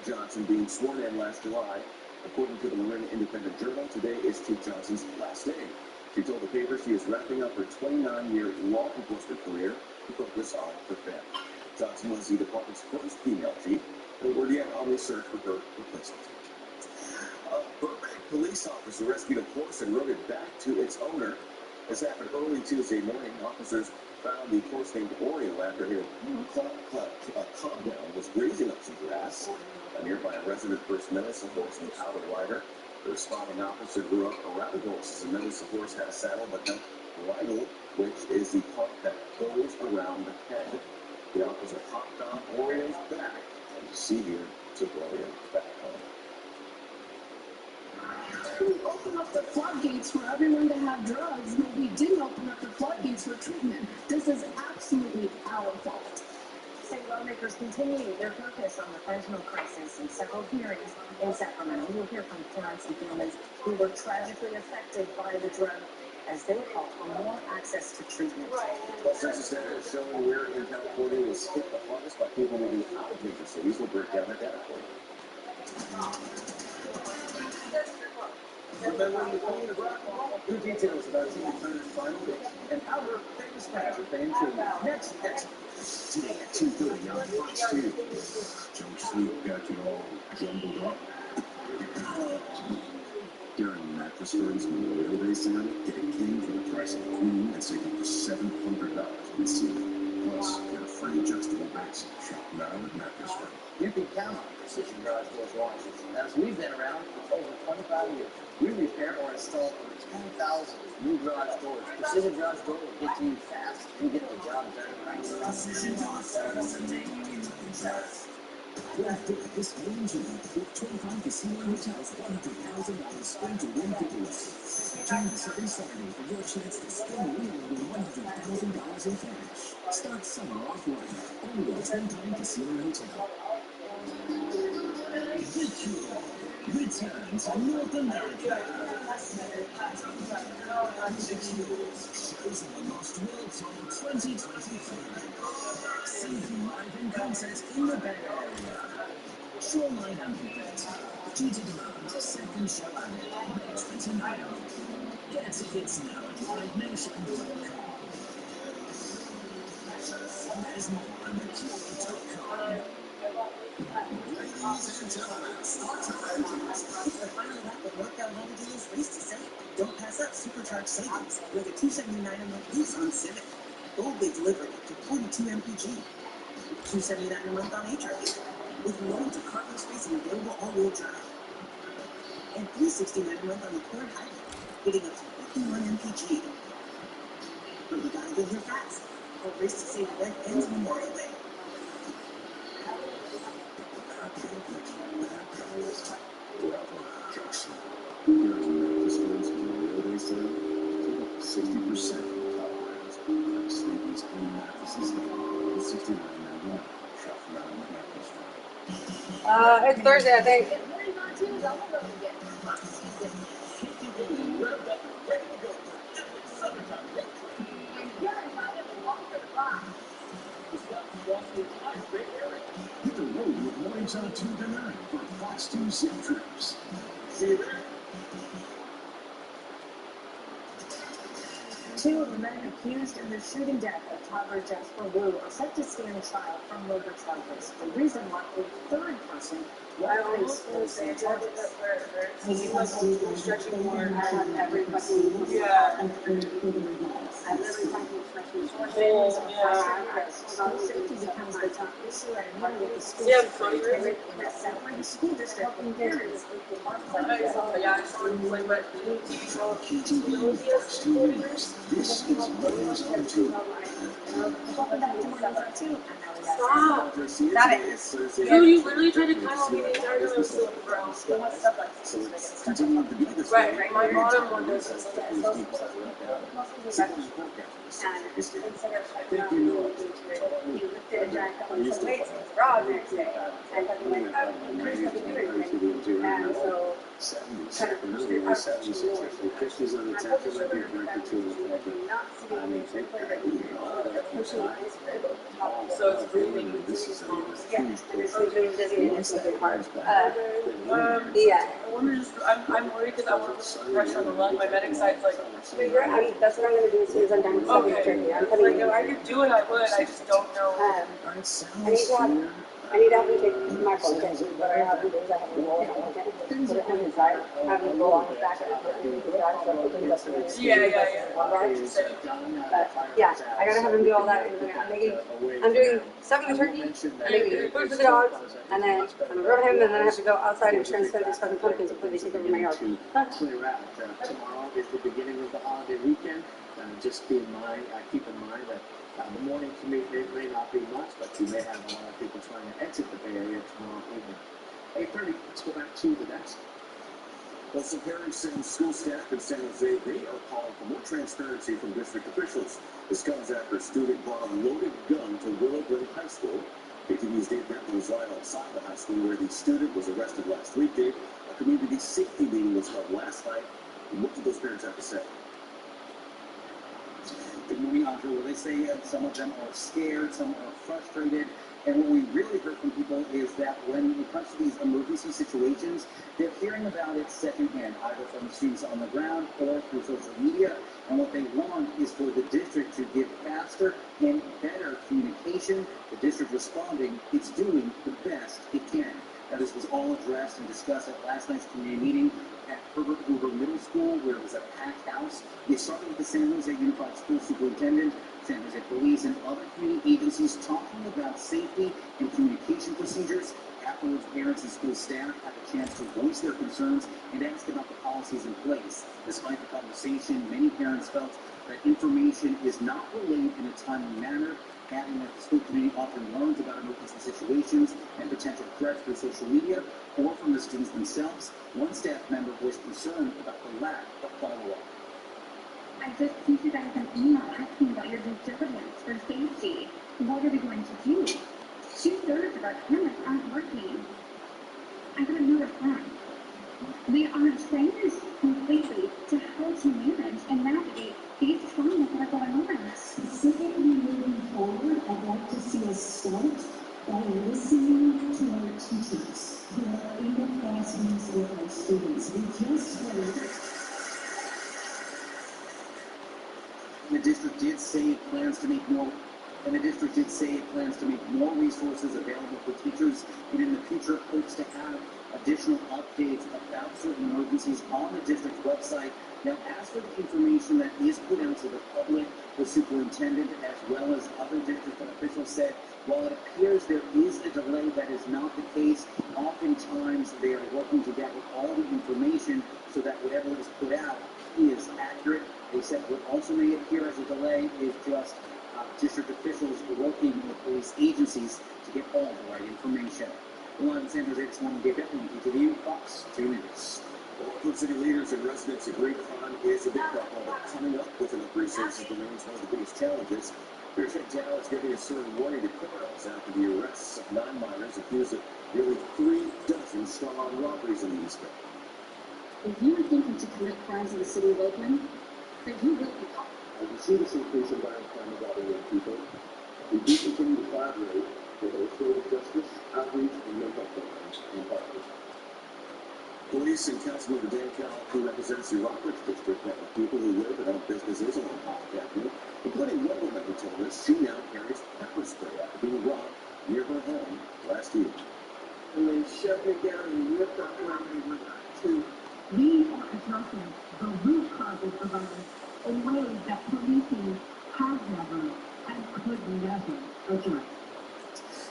Johnson being sworn in last July. According to the Marin Independent Journal, today is Chief Johnson's last day. She told the paper she is wrapping up her 29-year law enforcement career to focus on her family. Johnson was the department's first female chief, and we're yet on the search for her replacement. A Burbank police officer rescued a horse and rode it back to its owner. This happened early Tuesday morning. Officers found the horse named Oreo after his calm down was grazing up some grass. A nearby resident first noticed the horse without a rider. The responding officer grew up around horses and noticed the horse had a saddle but no bridle, which is the part that goes around the head. The officer hopped on Oreo's back, and you see here, took Oreo back home. We open up the floodgates for everyone to have drugs, but we didn't open up the floodgates for treatment. This is absolutely our fault. State lawmakers continue their focus on the fentanyl crisis in several hearings in Sacramento. You'll hear from parents and families who were tragically affected by the drug as they call for more access to treatment. Well, census data is showing where in California was hit the hardest by people moving out of major cities. We'll break down the data for you. Remember the Queen of Rock? New details about Tina Turner's final day and how her famous fans are paying tribute. Next. Today at 2:30 on Fox 2. Junk sleep got you all jumbled up. During Mattress Firm's Memorial Day sale, get a king for the price of a queen and save up to $700 on the ceiling. Plus, get a free adjustable base. Shop now at Mattress Firm. You can count on Precision Garage Doors washes, as we've been around for over 25 years. We repair or install over 10,000 new garage doors. Precision Garage Door will get to you fast and get the job done right. Precision Door Service and make you trust. This May June, with 25 casino hotels, $100,000 spin to win giveaways. June this every Saturday for your chance to spin the wheel and win $100,000 in cash. Start summer off right, only at 25 Casino Hotel. The Cure returns to North America. The Cure shows the Lost World Tour 2023. See them live in concert in the Bay Area. Shoreline Amphitheatre. Due to demand, second show added, May 29th. Get tickets now at livenation.com. There's more on thecure.com. Ladies and gentlemen, start your engines. It's the final lap of NorCal Honda Dealers Race to Save. Don't pass up supercharged savings with a $279 a month lease on Civic. Boldly delivering up to 42 mpg. $279 a month on HRV. With loads of cargo space and available all-wheel drive. And $369 a month on the Accord Hybrid, getting up to 51 mpg. But you gotta get here fast. Our Race to Save event ends Memorial Day. Here's Mattress Firm's Memorial Day sale. Take up to 60% on top brands. Like Sleepy's own mattresses now at $69.99. Shop now at Mattress Firm. It's Thursday, I think. Hit the road with mornings on 2 to 9 for Fox 2 City Trips. See you there. Two of the men accused in the shooting death of toddler Jasper Wu are set to stand trial for murder charges. The reason why a third person while facing charges. He like stretching more. I have every fucking Yeah. I literally fucking stretching short School safety becomes the top issue at a meeting with the school See, I'm funny, right? superintendent that separated school district from parents. Yeah, I saw him like, but KTV Fox 2 News. This is News on 2. Welcome back to Mornings on 2. Stop. Stop it. Dude, you literally tried to call me the entire time I was still around. Right, my bottom one was so it's breathing. Yeah. I wonder just, I'm worried because I want to put pressure on the lung. My medic side's like, That's what I'm gonna do as soon as I'm done with okay. turkey. I'm It's putting like, if I could do it, I would. I just don't know. I need to have him take my phone. What I have him do is I have him roll it on the put it on his side, have him roll on his back, and put it in his back, so it opens up to his yeah, I gotta have him do all that. I'm doing stuffing the turkey, I'm making food for the dogs, and then I'm gonna rub him, and then I have to go outside and transfer these fucking pumpkins before they take over my yard. Clear out. Tomorrow is the beginning of the holiday weekend. Just keep in mind that the morning commute may not be much, but you may have a lot of people trying to exit the Bay Area tomorrow evening. 8:30, let's go back to the desk. Well, some parents and school staff in San Jose, they are calling for more transparency from district officials. This comes after a student brought a loaded gun to Willow Grove High School. ATV's Dave Bentley was right outside the high school where the student was arrested last week. Dave, a community safety meeting was held last night. And what did those parents have to say? Good morning, Andre. Well, they say some of them are scared, some are frustrated. And what we really heard from people is that when it comes to these emergency situations, they're hearing about it secondhand, either from the students on the ground or through social media. And what they want is for the district to give faster and better communication. The district responding, it's doing the best it can. Now, this was all addressed and discussed at last night's community meeting at Herbert Hoover Middle School, where it was a packed house. It started with the San Jose Unified School Superintendent, San Jose Police, and other community agencies talking about safety and communication procedures. Afterwards, parents and school staff had a chance to voice their concerns and ask about the policies in place. Despite the conversation, many parents felt that information is not relayed in a timely manner, adding that the school committee often learns about emergency situations and potential threats through social media or from the students themselves. One staff member was concerned about the lack of follow-up. I just sent you guys an email asking about your due diligence for safety. What are we going to do? 2/3 of our cameras aren't working. I got no response. We are trained completely to how to manage and navigate these traumas that are going on. Specifically moving forward, I'd like to see us start by listening to our teachers who are in the classrooms with our students. We just heard. The district did say it plans to make more. And the district did say it plans to make more resources available for teachers, and in the future hopes to have additional updates about certain emergencies on the district's website. Now, as for the information that is put out to the public, the superintendent, as well as other district officials, said while it appears there is a delay, that is not the case. Oftentimes, they are working to gather all the information so that whatever is put out is accurate. They said what also may appear as a delay is just district officials working with police agencies to get all the right information. Well, in San Jose this morning, Dave Bentley, KTVU, Fox 2 News. Well, Oakland City leaders and residents agree crime is a big problem, but coming up with enough resources remains one of the biggest challenges. Here's Dow is giving a certain warning to criminals after the arrests of 9 minors accused of nearly 3 dozen strong-arm robberies in the East Bay. If you are thinking to commit crimes in the city of Oakland, then you will be caught. As we see this increase in violent crime involving young people, we do continue to collaborate with our restorative justice, outreach, and mental health programs and partners. Police and Councilmember Dan Cal, who represents the Rockbridge District, met with people who live and own businesses along Hopkins Avenue, including one woman who told us she now carries pepper spray after being robbed near her home last year. and they shoved me down and ripped off my neighbor too. We are addressing the root causes of violence in ways that policing has never and could never address.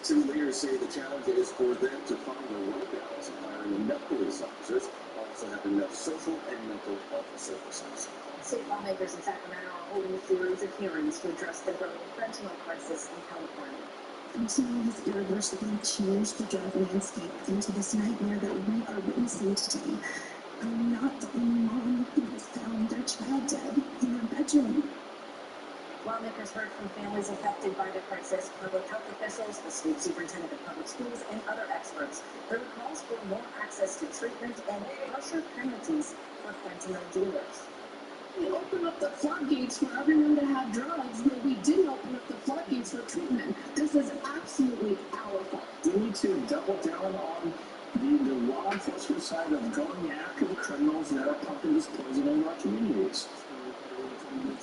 City leaders say the challenge is for them to find the right balance of hiring enough police officers, also having enough social and mental health services. State lawmakers in Sacramento are holding a series of hearings to address the growing fentanyl crisis in California. Fentanyl has irreversibly changed the drug landscape into this nightmare that we are witnessing today. I'm not the only mom who has found their child dead in their bedroom. Lawmakers heard from families affected by the crisis, public health officials, the state superintendent of public schools, and other experts. There are calls for more access to treatment and harsher penalties for fentanyl dealers. We opened up the floodgates for everyone to have drugs, but we didn't open up the floodgates for treatment. This is absolutely our fault. We need to double down on the law enforcement side of going after the criminals that are pumping this poison into our communities.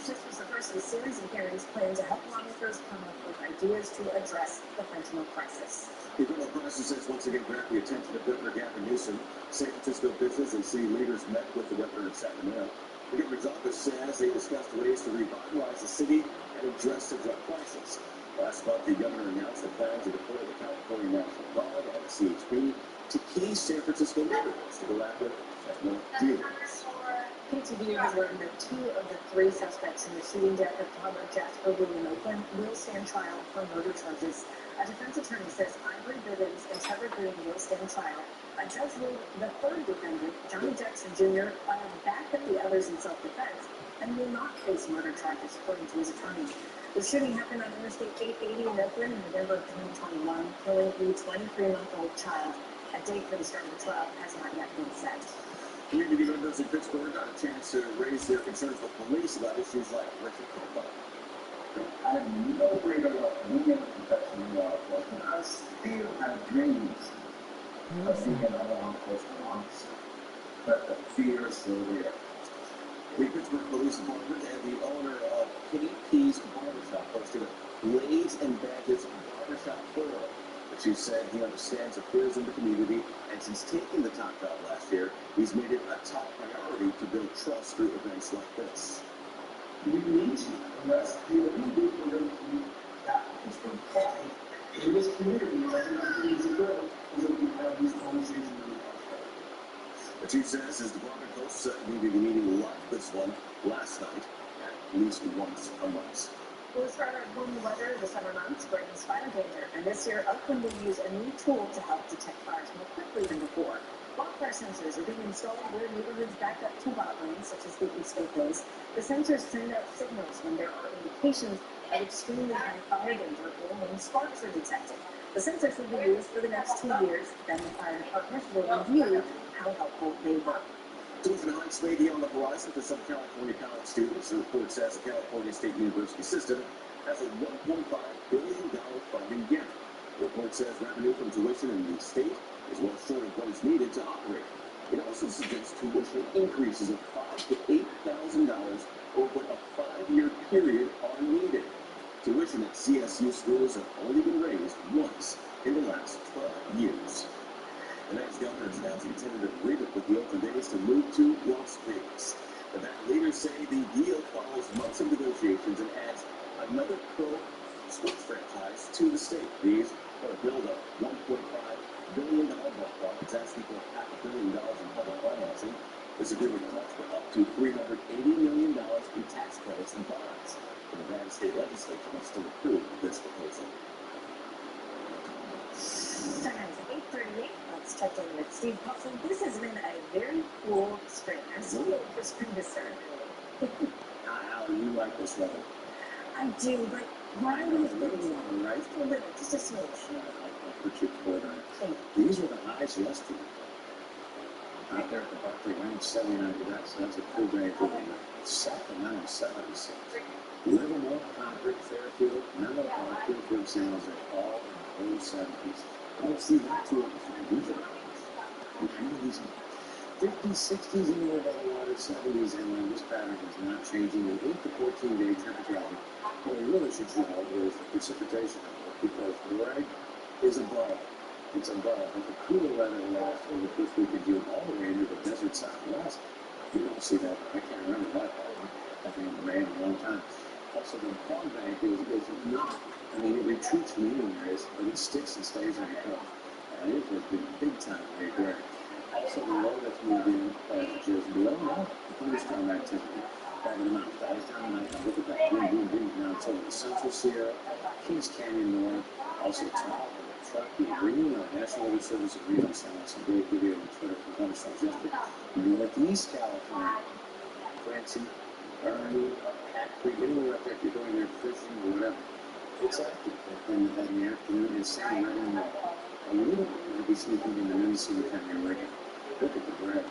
This was the first of a series of hearings planned to help lawmakers come up with ideas to address the fentanyl crisis. The criminal crisis has once again grabbed the attention of Governor Gavin Newsom. San Francisco business and city leaders met with the governor in Sacramento. The governor's office says they discussed ways to revitalize the city and address the drug crisis. Last month, the governor announced the plan to deploy the California National Guard and the CHP to key San Francisco neighborhoods to go after fentanyl dealers. KTVU has learned that 2 of the 3 suspects in the shooting death of toddler Jasper Lee in Oakland will stand trial for murder charges. A defense attorney says Ivory Bivens and Trevor Green will stand trial. A judge ruled the 3rd defendant, Johnny Jackson Jr., filed back at the others in self-defense and will not face murder charges, according to his attorney. The shooting happened on Interstate 880 in Oakland in November of 2021, killing a 23-month-old child. A date for the start of the trial has not yet been set. Community members in Pittsburgh got a chance to raise their concerns with police about issues like racial profiling. I have no greater love for any other profession in law enforcement. I still have dreams of being a law enforcement officer, but the fear is still there. The Pittsburgh Police Department and the owner of Kenny P's Barbershop hosted a Blades and Badges Barbershop Forum. The chief said he understands the fears in the community, and since taking the top job last year, he's made it a top priority to build trust through events like this. We need to, and that's the deal we do for them to be applicants from Kathy. In this community, everybody needs to grow, so we have these conversations with the chief says his department hosts a community meeting like this one last night, at least once a month. With the start of gloomy weather, the summer months brings fire danger, and this year Oakland will use a new tool to help detect fires more quickly than before. Wildfire sensors are being installed where neighborhoods back up to wildlands, such as the East Oaklands. The sensors send out signals when there are indications of extremely high fire danger or when sparks are detected. The sensors will be used for the next 2 years, then the fire department will review how helpful they were. Tuition hikes may be on the horizon for some California college students. The report says the California State University system has a $1.5 billion funding gap. The report says revenue from tuition in the state is well short of what is needed to operate. It also suggests tuition increases of $5,000 to $8,000 over a 5-year period are needed. Tuition at CSU schools have only been raised once in the last 12 years. The next governor is announcing a tentative agreement with the Oakland A's to move to Las Vegas. The Nevada leaders say the deal follows months of negotiations and adds another pro sports franchise to the state. These are to build a $1.5 billion ballpark. It's asking for $500 million in public financing. This agreement calls for up to $380 million in tax credits and bonds. The Nevada state legislature must still approve this proposal. Time is 8:38. Let's check in with Steve Puffin. This has been a very cool spring. I'm still waiting for spring to start. Al, you like this weather. I do, but why would it be warm, right? just a little, just a smidge? I'll put you forward on it. These were the highs yesterday. Out there at the Buckley Range, 79 degrees. That's a cool day for me. Sacramento, 76. Livermore, Concord, Fairfield, Menlo Park, Guilford, San Jose, all in the low 70s. I don't see that too usually. And I know these 50s, 60s in the water, 70s inland. This pattern is not changing. An 8 to 14 day temperature outlook. What we really should show is precipitation outlook because Greg is above It's above, but the cooler weather lasts for the first week of June all the way into the desert southwest. You don't see that. I can't remember that. I think in May in a long time. Also, the fog bank is not, I mean, it retreats from many areas, but it sticks and stays on the coast. And it has been big time big rain. Also, the low that's moved in has just blown up thunderstorm activity. Back in the mountains, dies down tonight. Now look at that. Boom, boom, boom. Now it's over the Central Sierra, Kings Canyon North, also Tahoe, Truckee, Reno. National Weather Service in Reno sent out some great video on Twitter from thunderstorms yesterday. Northeast California, Clancy, Ernie, Hat Creek, anywhere up there, if you're going there fishing or whatever, it's active in the afternoon. And same right in the a little bit will be sneaking into Minnesota County already. Look at the bread.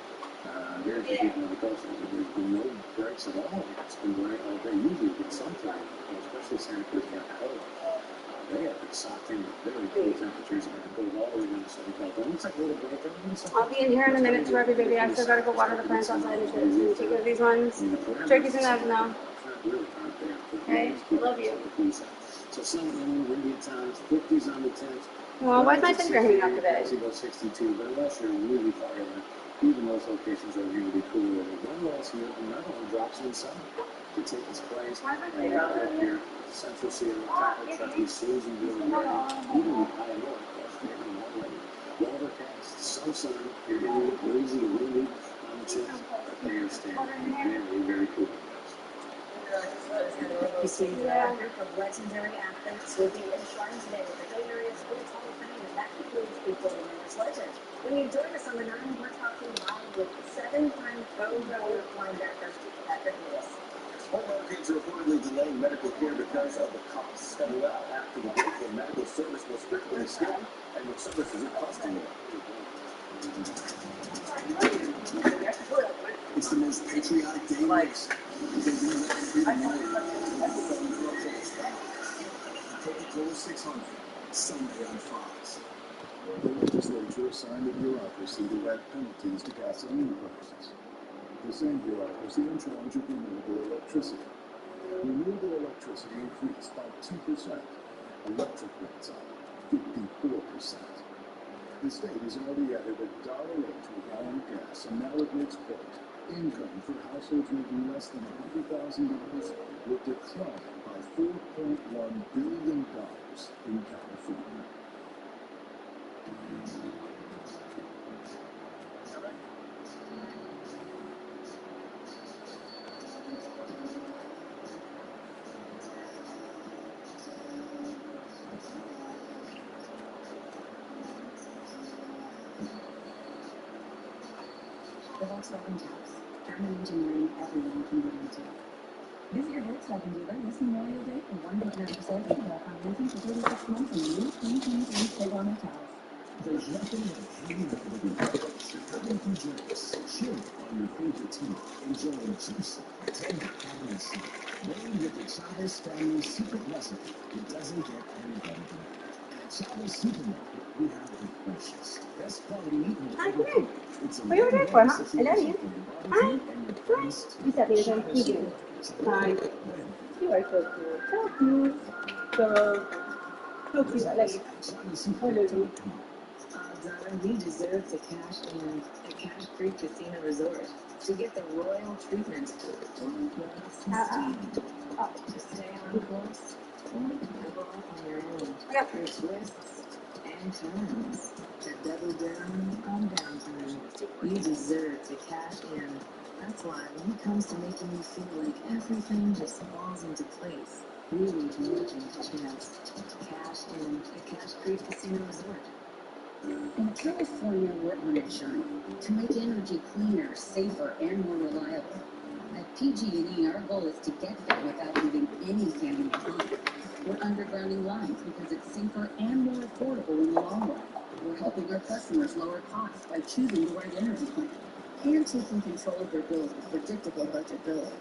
There's the people on the coast. There's been no breaks at all. It's been right all day. Usually you get some time, especially Santa Cruz County. They have been socked in with very cool temperatures and it goes all the way down to Southern California. It's like a little break. I'll be in here in a minute to rub your baby. I still gotta go water the plants outside and shit. Can you take care of these ones? Turkey's in that now. Okay, love you. So some windy at times, 50s on the 10th. Well, why's my finger hanging out today? 62, but unless you're really far inland, even those locations are going to be cooler. Nonetheless, here, not only drops in sun to take its place, and up here, Central Sierra, Tahoe, Truckee, Susanville, even the high north, maybe more rain. Overcast, some sun, you're going to be breezy and windy on the 10th, but they are staying very, very cool. You see, a group of legendary athletes will be enshrined today with the Bay Area Sports Hall of Fame, and that includes people in this legend. When you join us on the 9, we're talking live with 7-time Pro Bowl linebacker Patrick Lewis. Home markets are reportedly delaying medical care because of the costs. And well, after the break, the medical service will strictly stop, and the services are costing more. It's the most patriotic day race. Coca-Cola 600, Sunday on Fox. The legislature assigned a bureaucracy to add penalties to gasoline prices. The same bureaucracy in charge of renewable electricity. Renewable electricity increased by 2%. Electric rates up 54%. The state has already added $1.08 to a gallon of gas, and now it makes quote, income for households making less than $100,000 will decline by $4.1 billion in California. The Volkswagen Taos. German engineering everyone can get into. Visit your Volkswagen dealer this Memorial Day for 1.9% APR financing for 36 months on the new 2023 Tiguan Taos. There's nothing like hanging out with your buddies, having some drinks, chilling on your favorite team, enjoying juicy, tender caramel soup, made with the Chavez family secret recipe. It doesn't get any better than that. At Chavez Supermarket, we have the freshest, best quality meat in the world. It's a What are you there for, huh? I love you. Hi. and your taste. You said me again. You do. Hi. You are so cute. So cute. So cute. I love you. I love you. You deserve to cash in at Cash Creek Casino Resort to get the royal treatment. To stay on course or go off on your own. There's twists and turns to double down on downtime. You deserve to cash in. That's why when it comes to making you feel like everything just falls into place, you leave nothing to chance. Cash in at Cash Creek Casino Resort. In California, we're on a journey to make energy cleaner, safer, and more reliable. At PG&E, our goal is to get there without leaving any family behind. We're undergrounding lines because it's safer and more affordable in the long run. We're helping our customers lower costs by choosing the right energy plan and taking control of their bills with predictable budget billing.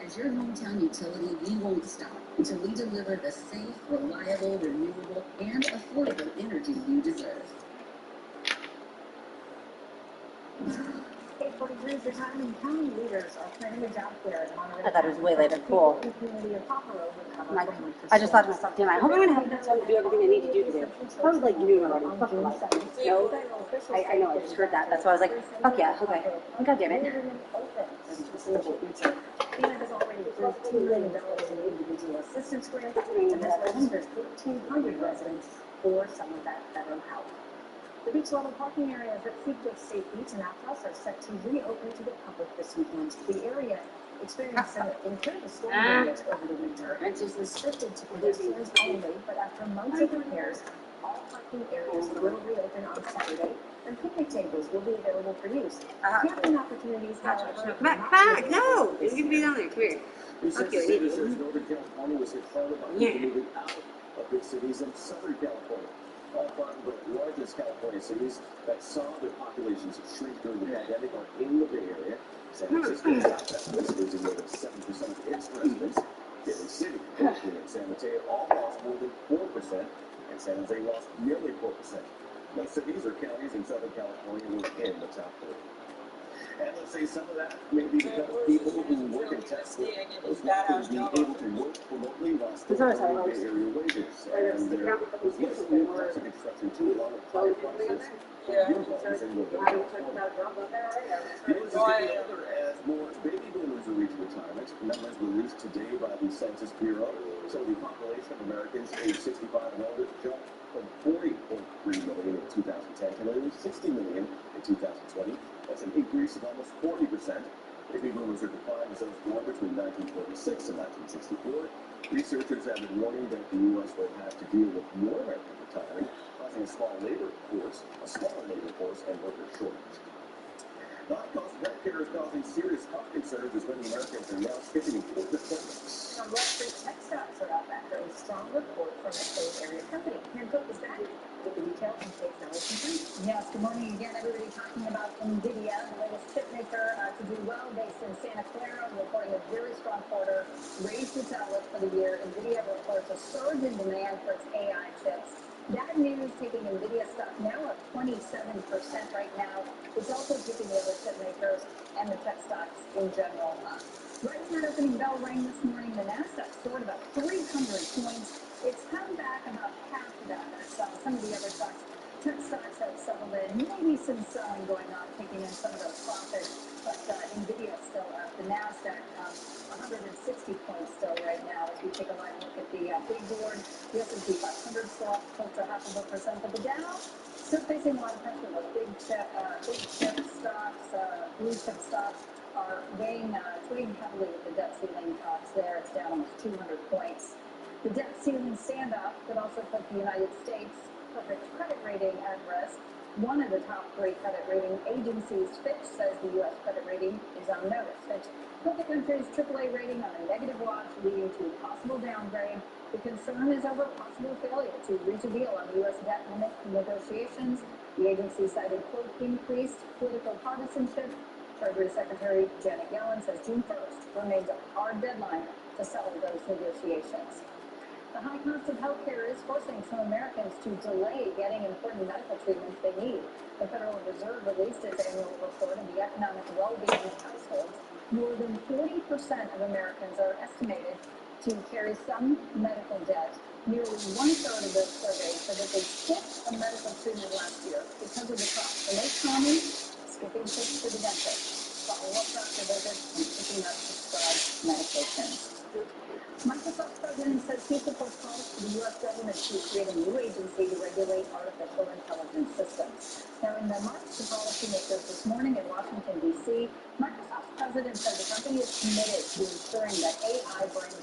As your hometown utility, we won't stop until we deliver the safe, reliable, renewable, and affordable energy you deserve. 8:43 is the time, and county leaders are planning a job fair in Monterey. I thought it was way later. Cool. The community of Poplar will recover Like, from winter I just thought to storms. myself, damn, I hope I'm going to have enough time to do everything I need to do today. I was like noon already. Fuck my life. No, I know, I just heard that. That's why I was like, fuck yeah, okay. God damn it. FEMA has already approved $2 million in individual assistance grants, and this registers 1,800 residents for some of that federal help. The beach-level parking areas at Seacliff State Beach and Aptos are set to reopen to the public this weekend. The area experienced some incredible storm damage over the winter and is restricted to pedestrians only, but after months of repairs, all parking areas will reopen on Saturday, and picnic tables will be available for use. Camping opportunities, however, Back! No! You can be down there. Come here. Okay, I need you. Northern California was hit hard by moving out of big cities in Southern California. All five of the largest California cities that saw their populations shrink during the pandemic are in the Bay Area. San Francisco topped that list, losing more than 7% of its residents. Daly City, Oakland, and San Mateo all lost more than 4%, and San Jose lost nearly 4%. Most cities or counties in Southern California were in the top 3. And let's say some of that may be because people who work in tech will be able to work remotely while still earning Bay Area wages. And there was recently lots of construction too, a lot of higher prices. As more baby boomers are reaching retirement, numbers released today by the Census Bureau show the population of Americans aged 65 and older jumped from 40.3 million in 2010 to nearly 60 million in 2020. That's an increase of almost 40%. Baby boomers are defined as those born between 1946 and 1964. Researchers have been warning that the U.S. will have to deal with more Americans retiring, causing a smaller labor force and worker shortage. The high cost of healthcare is causing serious health concerns as many Americans are now skipping important appointments. Some Wall Street tech stocks are up after a strong report from a Bay Area company. Karen Cook is back with the details and takes knowledge from free. Yes, good morning again. Everybody talking about NVIDIA, the latest chip maker to do well based in Santa Clara, reporting a very strong quarter, raised its outlook for the year. NVIDIA reports a surge in demand for its AI chips. That news taking NVIDIA stock now up 27% right now. It's also keeping the other chip makers and the tech stocks in general up. Right as that opening bell rang this morning, the NASDAQ soared about 300 points. It's come back about half of that. Some of the other stocks, tech stocks have settled in. Maybe some selling going on, taking in some of those profits. But NVIDIA is still up. The NASDAQ 160 points still right now. As we take a live look at the big board, the S&P 500 still up close to 0.5%. But the Dow still facing a lot of pressure. Those big chip stocks, blue chip stocks, are weighing heavily with the debt ceiling talks there. It's down almost 200 points. The debt ceiling standoff could also put the United States corporate credit rating at risk. One of the top 3 credit rating agencies, Fitch, says the U.S. credit rating is on notice. Fitch put the country's AAA rating on a negative watch, leading to possible downgrade. The concern is over possible failure to reach a deal on U.S. debt limit negotiations. The agency cited, quote, increased political partisanship. Treasury Secretary Janet Yellen says June 1st remains a hard deadline to settle those negotiations. The high cost of health care is forcing some Americans to delay getting important medical treatments they need. The Federal Reserve released its annual report on the economic well-being of households. More than 40% of Americans are estimated to carry some medical debt. Nearly one-third of those surveyed said that they skipped a medical treatment last year because of the cost. The most common, skipping trips to the dentist, follow-up doctor visits, and picking up prescribed medications. Microsoft's president says he supports calls for the U.S. government to create a new agency to regulate artificial intelligence systems. Now, in the remarks to policymakers this morning in Washington, D.C., Microsoft's president said the company is committed to ensuring that AI brings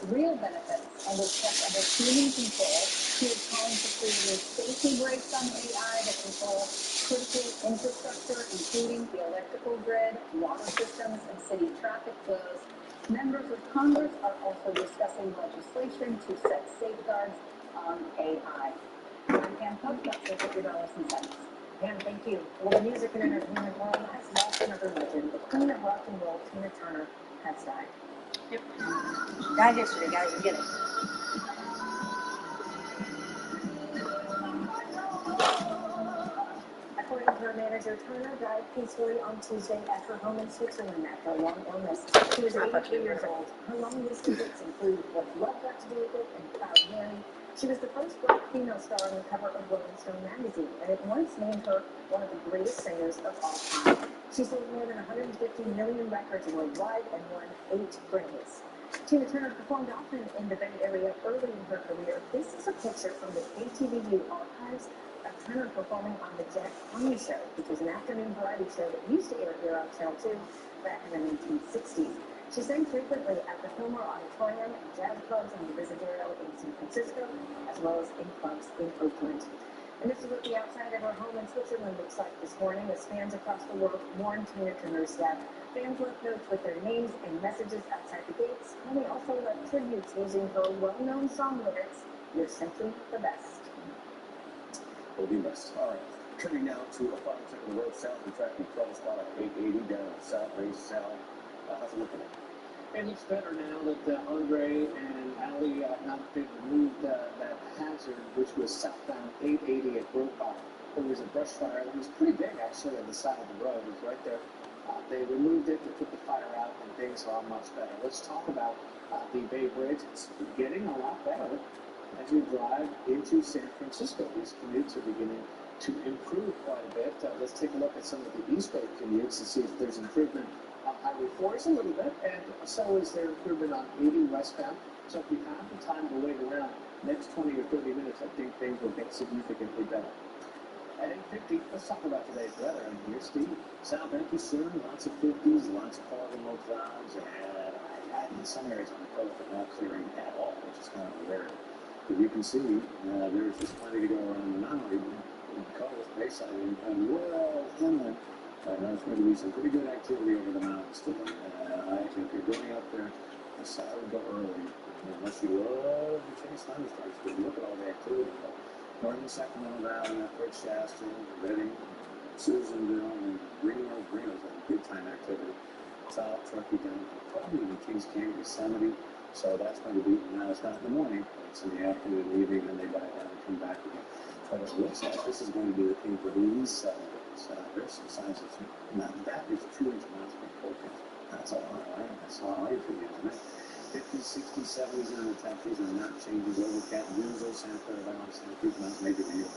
real benefits and is kept under human control. He is calling for creating safety brakes on AI that control critical infrastructure, including the electrical grid, water systems, and city traffic flows. Members of Congress are also discussing legislation to set safeguards on AI. I'm Pam Cook. That's it for your dollars and cents. Pam, thank you. Well, the music and entertainment world has lost another legend. The queen of rock and roll, Tina Turner, has died. Yep. Died yesterday, guys. We get it. According to her manager, Kaiser Turner died peacefully on Tuesday at her home in Switzerland after a long illness. She was 83 years old. Her long list of hits include What Love Got to Do with It and Proud Mary. She was the first black female star on the cover of Rolling Stone magazine, and it once named her one of the greatest singers of all time. She sold more than 150 million records worldwide and won 8 Grammys. Tina Turner performed often in the Bay Area early in her career. This is a picture from the KTVU archives of Turner performing on the Jack Army Show, which was an afternoon variety show that used to air here on Channel 2 back in the 1960s. She sang frequently at the Fillmore Auditorium and jazz clubs in the Visadero in San Francisco, as well as in clubs in Oakland. And this is what the outside of her home in Switzerland looks like this morning as fans across the world mourn Tina Turner's death. Fans left notes with their names and messages outside the gates, and they also left tributes using her well-known song lyrics, "You're simply the best." Will be missed. All right. Turning now to a final check of the road south and tracking trouble spot at 880 down South Race South. How's it looking? It looks better now that Andre and Ali they've removed that hazard, which was southbound 880 at Brokaw. There was a brush fire that was pretty big, actually, on the side of the road. It was right there. They removed it, they put the fire out, and things are much better. Let's talk about the Bay Bridge. It's getting a lot better as you drive into San Francisco. These commutes are beginning to improve quite a bit. Let's take a look at some of the East Bay commutes to see if there's improvement on Highway 4 is a little bit, and so is there improvement on 80 westbound. So if you have the time to wait around, next 20 or 30 minutes, I think things will get significantly better. At 8:50, let's talk about today's weather. And here's Steve. Sal, thank you, sir. Lots of 50s, lots of fog and low clouds, and in some areas on the coast, but not clearing at all, which is kind of rare. But you can see there's just plenty to go around, not only the coast, Bayside, and well inland. There's going to be some pretty good activity over the mountains today. If you're going up there, I would go early, unless you love the chase thunderstorms. But look at all the activity. Northern Sacramento Valley, Fort Shasta, Redding, Susanville, and Reno. Reno's a big time activity. South Truckee down, probably in Kings Canyon, Yosemite. So that's going to be, now it's not in the morning, it's in the afternoon and evening, and they die down and come back again. But it looks like this is going to be the thing for at least 7 days. There's some signs of now that is 2 inch amounts of forecast. That's a lot, right? That's a lot of rain for you, isn't it? 50s, 60s, 70s, and the temperatures are not changing. Overcast, Winslow, Santa Clara Valley, Santa Cruz Mountain, maybe the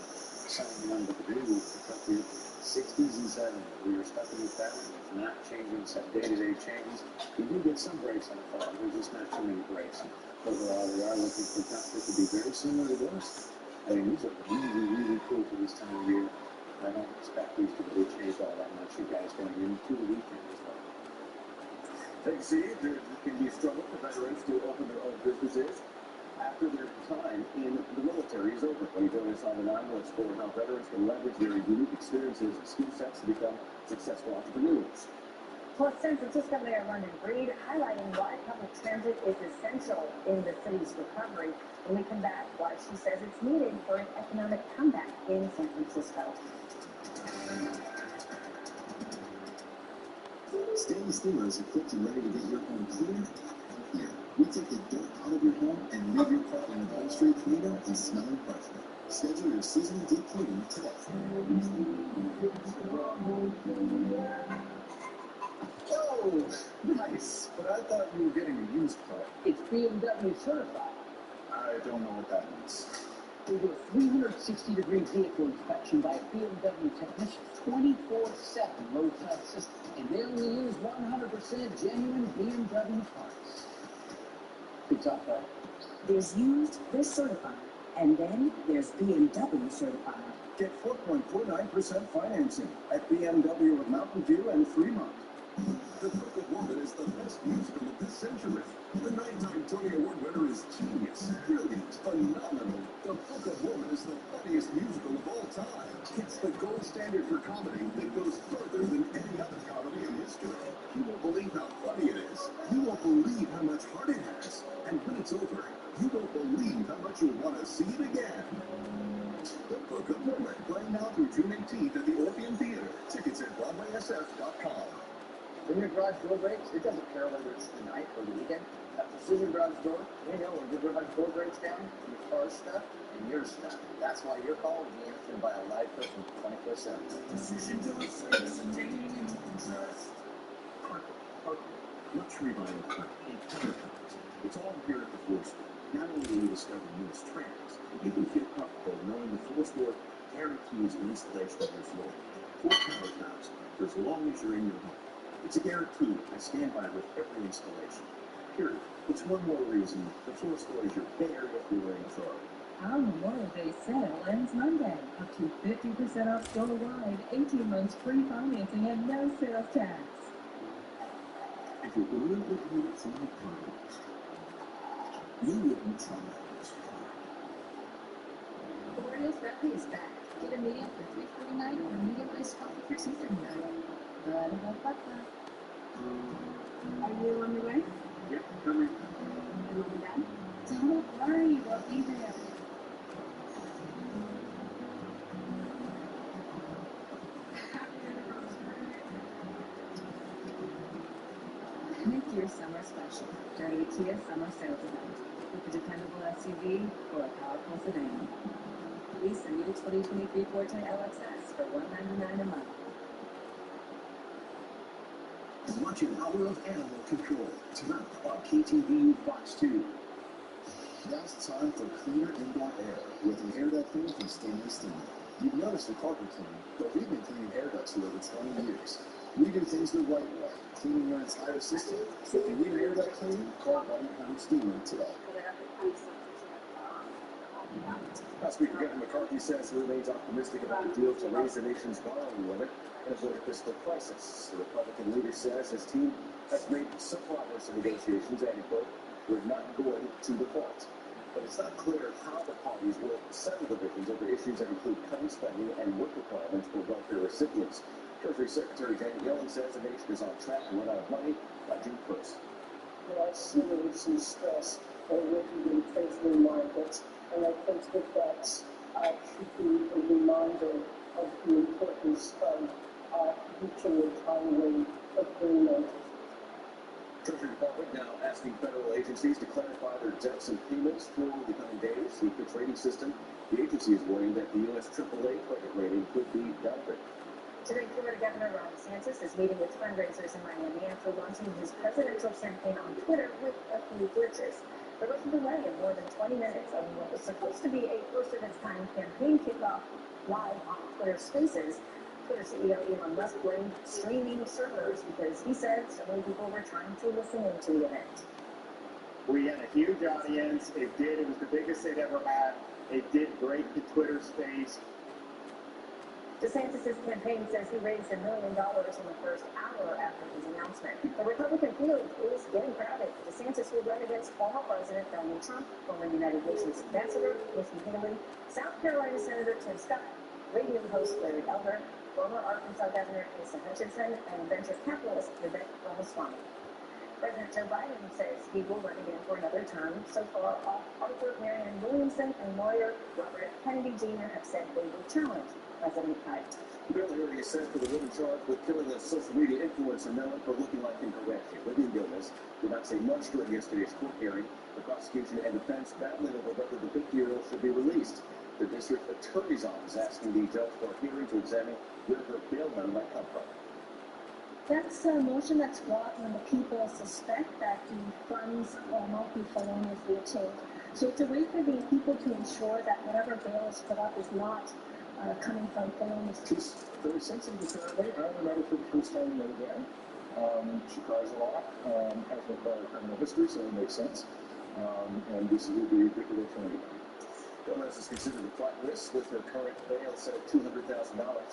sunny one, but the day will pick up here. 60s and 70s. We are stuck in this pattern. It's not changing, except day-to-day changes. We do get some breaks on the fall. There's just not too many breaks. Overall, we are looking for temperatures to be very similar to this. I mean, these are really, really cool for this time of year. I don't expect these to really change all that much, you guys, going into the weekend as well. Thanks, Steve. There can be a struggle for veterans to open their own businesses after their time in the military is over. When you join us on the line, we'll explore how veterans can leverage their unique experiences and skill sets to become successful entrepreneurs. Plus, San Francisco Mayor London Breed highlighting why public transit is essential in the city's recovery. When we come back, why she says it's needed for an economic comeback in San Francisco. Stanley Steamer is equipped and ready to get your home cleaner and healthier. We take the dirt out of your home and leave your car in upholstery cleaner and smelling fresher. Schedule your seasonal deep cleaning today. Oh, nice. But I thought you were getting a used car. It's BMW certified. I don't know what that means. They do a 360-degree vehicle inspection by a BMW technician, 24/7 roadside assistance, and they only use 100% genuine BMW parts. Good talk, right? There's used, there's certified, and then there's BMW certified. Get 4.49% financing at BMW of Mountain View and Fremont. The Book of Woman is the best musical of this century. The 9-time Tony Award winner is genius, brilliant, phenomenal. The Book of Woman is the funniest musical of all time. It's the gold standard for comedy that goes further than any other comedy in history. You won't believe how funny it is. You won't believe how much heart it has. And when it's over, you won't believe how much you'll want to see it again. The Book of Woman, playing now through June 18th at the Orpheum Theater. Tickets at BroadwaySF.com. When your garage door breaks, it doesn't care whether it's the night or the weekend. At Precision Garage Door, we know when your garage door breaks down, your car's stuck and you're stuck. That's why your call will be answered by a live person 24/7. Precision Door Service, a name you can trust. Luxury buying equipment and countertops. It's all here at the floor store. Not only will you discover newest trends, you can feel comfortable knowing the floor store guarantees the installation of your floor. 4 countertops for as long as you're in your home. It's a guarantee I stand by with every installation. Period. It's one more reason the floor store is your Bay Area flooring authority. Our Memorial Day sale ends Monday. Up to 50% off store-wide, 18 months free financing and no sales tax. If you're going to hear from the past, you wouldn't try this car. Oreo's Bentley is back. Get a medium for $349 or a medium iced coffee for $239. Are you on your way? Yep, coming. And mom and dad? Don't worry, we'll be there. Make your summer special during the Kia Summer Sales Event with a dependable SUV or a powerful sedan. Lease a new 2023 Forte LXS for $199 a month. Watching Hour of Animal Control tonight on KTVU Fox 2. Now's the time for cleaner indoor air with an air duct cleaner from Stanley Steam. You've noticed the carpet cleaning, but we've been cleaning air ducts for over 20 years. We do things the right way, cleaning your entire system. So if you need an air duct cleaning, call 1-800-STEAMER today. House Speaker Kevin McCarthy says he remains optimistic about a deal to raise the nation's borrowing limit and avoid a fiscal crisis. The Republican leader says his team has made some progress in negotiations and, quote, we're not going to default. But it's not clear how the parties will settle divisions over issues that include cutting spending and work requirements for welfare recipients. Treasury Secretary Janet Yellen says the nation is on track to run out of money by June 1st. I see some stress already in treasury markets, and I think that should be a reminder of the importance of reaching a timely agreement. Treasury Department now asking federal agencies to clarify their debts and payments for the coming days. The Fitch rating system, the agency is warning that the U.S. AAA credit rating could be downgraded. Today, Florida Governor Ron DeSantis is meeting with fundraisers in Miami after launching his presidential campaign on Twitter with a few glitches. There was a delay of more than 20 minutes of what was supposed to be a first-of-its-kind campaign kickoff live on Twitter Spaces. Twitter CEO Elon Musk blamed streaming servers because he said so many people were trying to listen into the event. We had a huge audience. It was the biggest they'd ever had. It did break the Twitter space. DeSantis' campaign says he raised $1 million in the first hour after his announcement. The Republican field is getting crowded. DeSantis will run against former President Donald Trump, former United Nations Ambassador Nikki Haley, South Carolina Senator Tim Scott, radio host Larry Elder, former Arkansas Governor Asa Hutchinson, and venture capitalist Vivek Ramaswamy. President Joe Biden says he will run again for another term. So far, Arthur Marianne Williamson and lawyer Robert F. Kennedy Jr. have said they will challenge President Biden. The bill hearing is set for the woman charged with killing a social media influencer known for looking like Kim Kardashian. Living Gomez did not say much during yesterday's court hearing. The prosecution and defense battling over whether the 50-year-old should be released. The district attorney's office asking the judge for a hearing to examine where her bail money might come from. That's a motion that's brought when the people suspect that the funds might be feloniously obtained. So it's a way for the people to ensure that whatever bail is put up is not coming from felonious. She's very sensitive apparently. I remember for the first time the other day. She cries a lot, has no prior criminal history, so it makes sense. And this will be a big deal for anybody. Gomez is considered a flight risk with her current bail set at $200,000.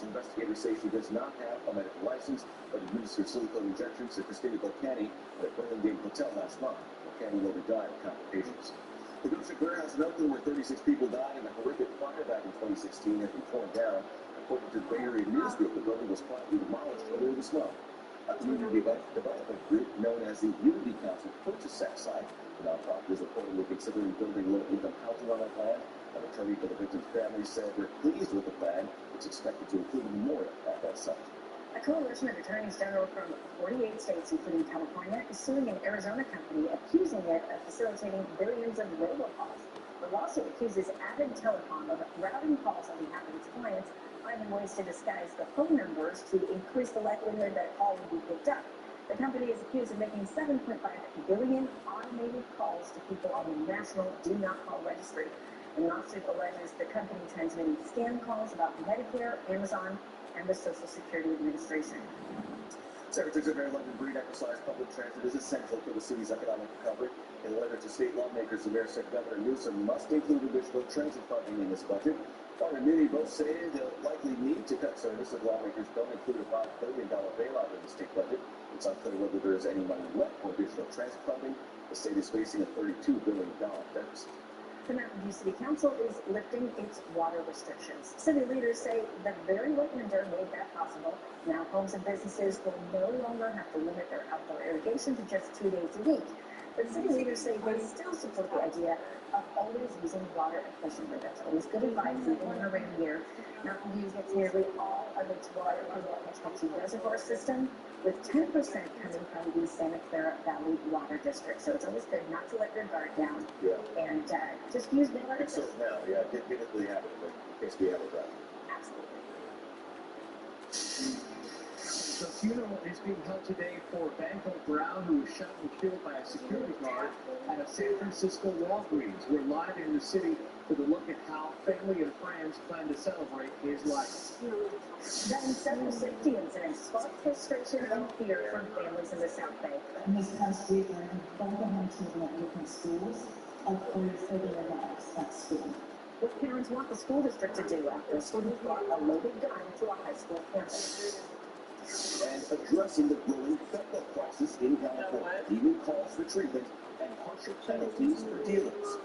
Investigators say she does not have a medical license, but administered silicone injections to Christina Volcani at a Burlingame hotel last month. Volcani later died of complications. The Goshen Warehouse in Oakland, where 36 people died in a horrific fire back in 2016, has been torn down. According to the Bay Area News Group, the building was quietly demolished earlier this month. A community development group known as the Unity Council purchased that site. The nonprofit is reportedly considering building low-income housing on that land. An attorney for the victim's family said they're pleased with the plan. It's expected to include a memorial at that site. A coalition of attorneys general from 48 states, including California, is suing an Arizona company, accusing it of facilitating billions of robocalls. The lawsuit accuses Avid Telecom of routing calls on behalf of its clients, finding ways to disguise the phone numbers to increase the likelihood that a call will be picked up. The company is accused of making 7.5 billion automated calls to people on the National Do Not Call Registry. The lawsuit alleges the company transmitted scam calls about Medicare, Amazon, and the Social Security Administration. San Francisco Mayor London Breed emphasized public transit is essential for the city's economic recovery. In a letter to state lawmakers, the mayor said Governor Newsom must include additional transit funding in his budget. Farm and Muni both say they'll likely need to cut service if lawmakers don't include a $5 billion bailout in the state budget. It's unclear whether there is any money left for additional transit funding. The state is facing a $32 billion deficit. The Mountain View City Council is lifting its water restrictions. City leaders say the very wet winter made that possible. Now homes and businesses will no longer have to limit their outdoor irrigation to just 2 days a week. But city leaders say they still support the idea of always using water efficiently. That's always good advice, even in a rainy year. Mountain View gets nearly all of its water from the HT Reservoir system, with 10% coming from the Santa Clara Valley Water District. So it's always good not to let your guard down and just use water. It's so now, get it the habit of it in case we have a drought. Absolutely. The funeral is being held today for Banco Brown, who was shot and killed by a security guard at a San Francisco Walgreens. We're live in the city with a look at how family and friends plan to celebrate his life. Then several safety incidents sparked frustration and fear from families in the South Bay. In this past weekend, both of my children at different schools are afraid for their lives at school. What parents want the school district to do after a student brought a loaded gun to a high school campus. And addressing the growing fentanyl crisis in California, even calls for treatment and harsher penalties for dealers.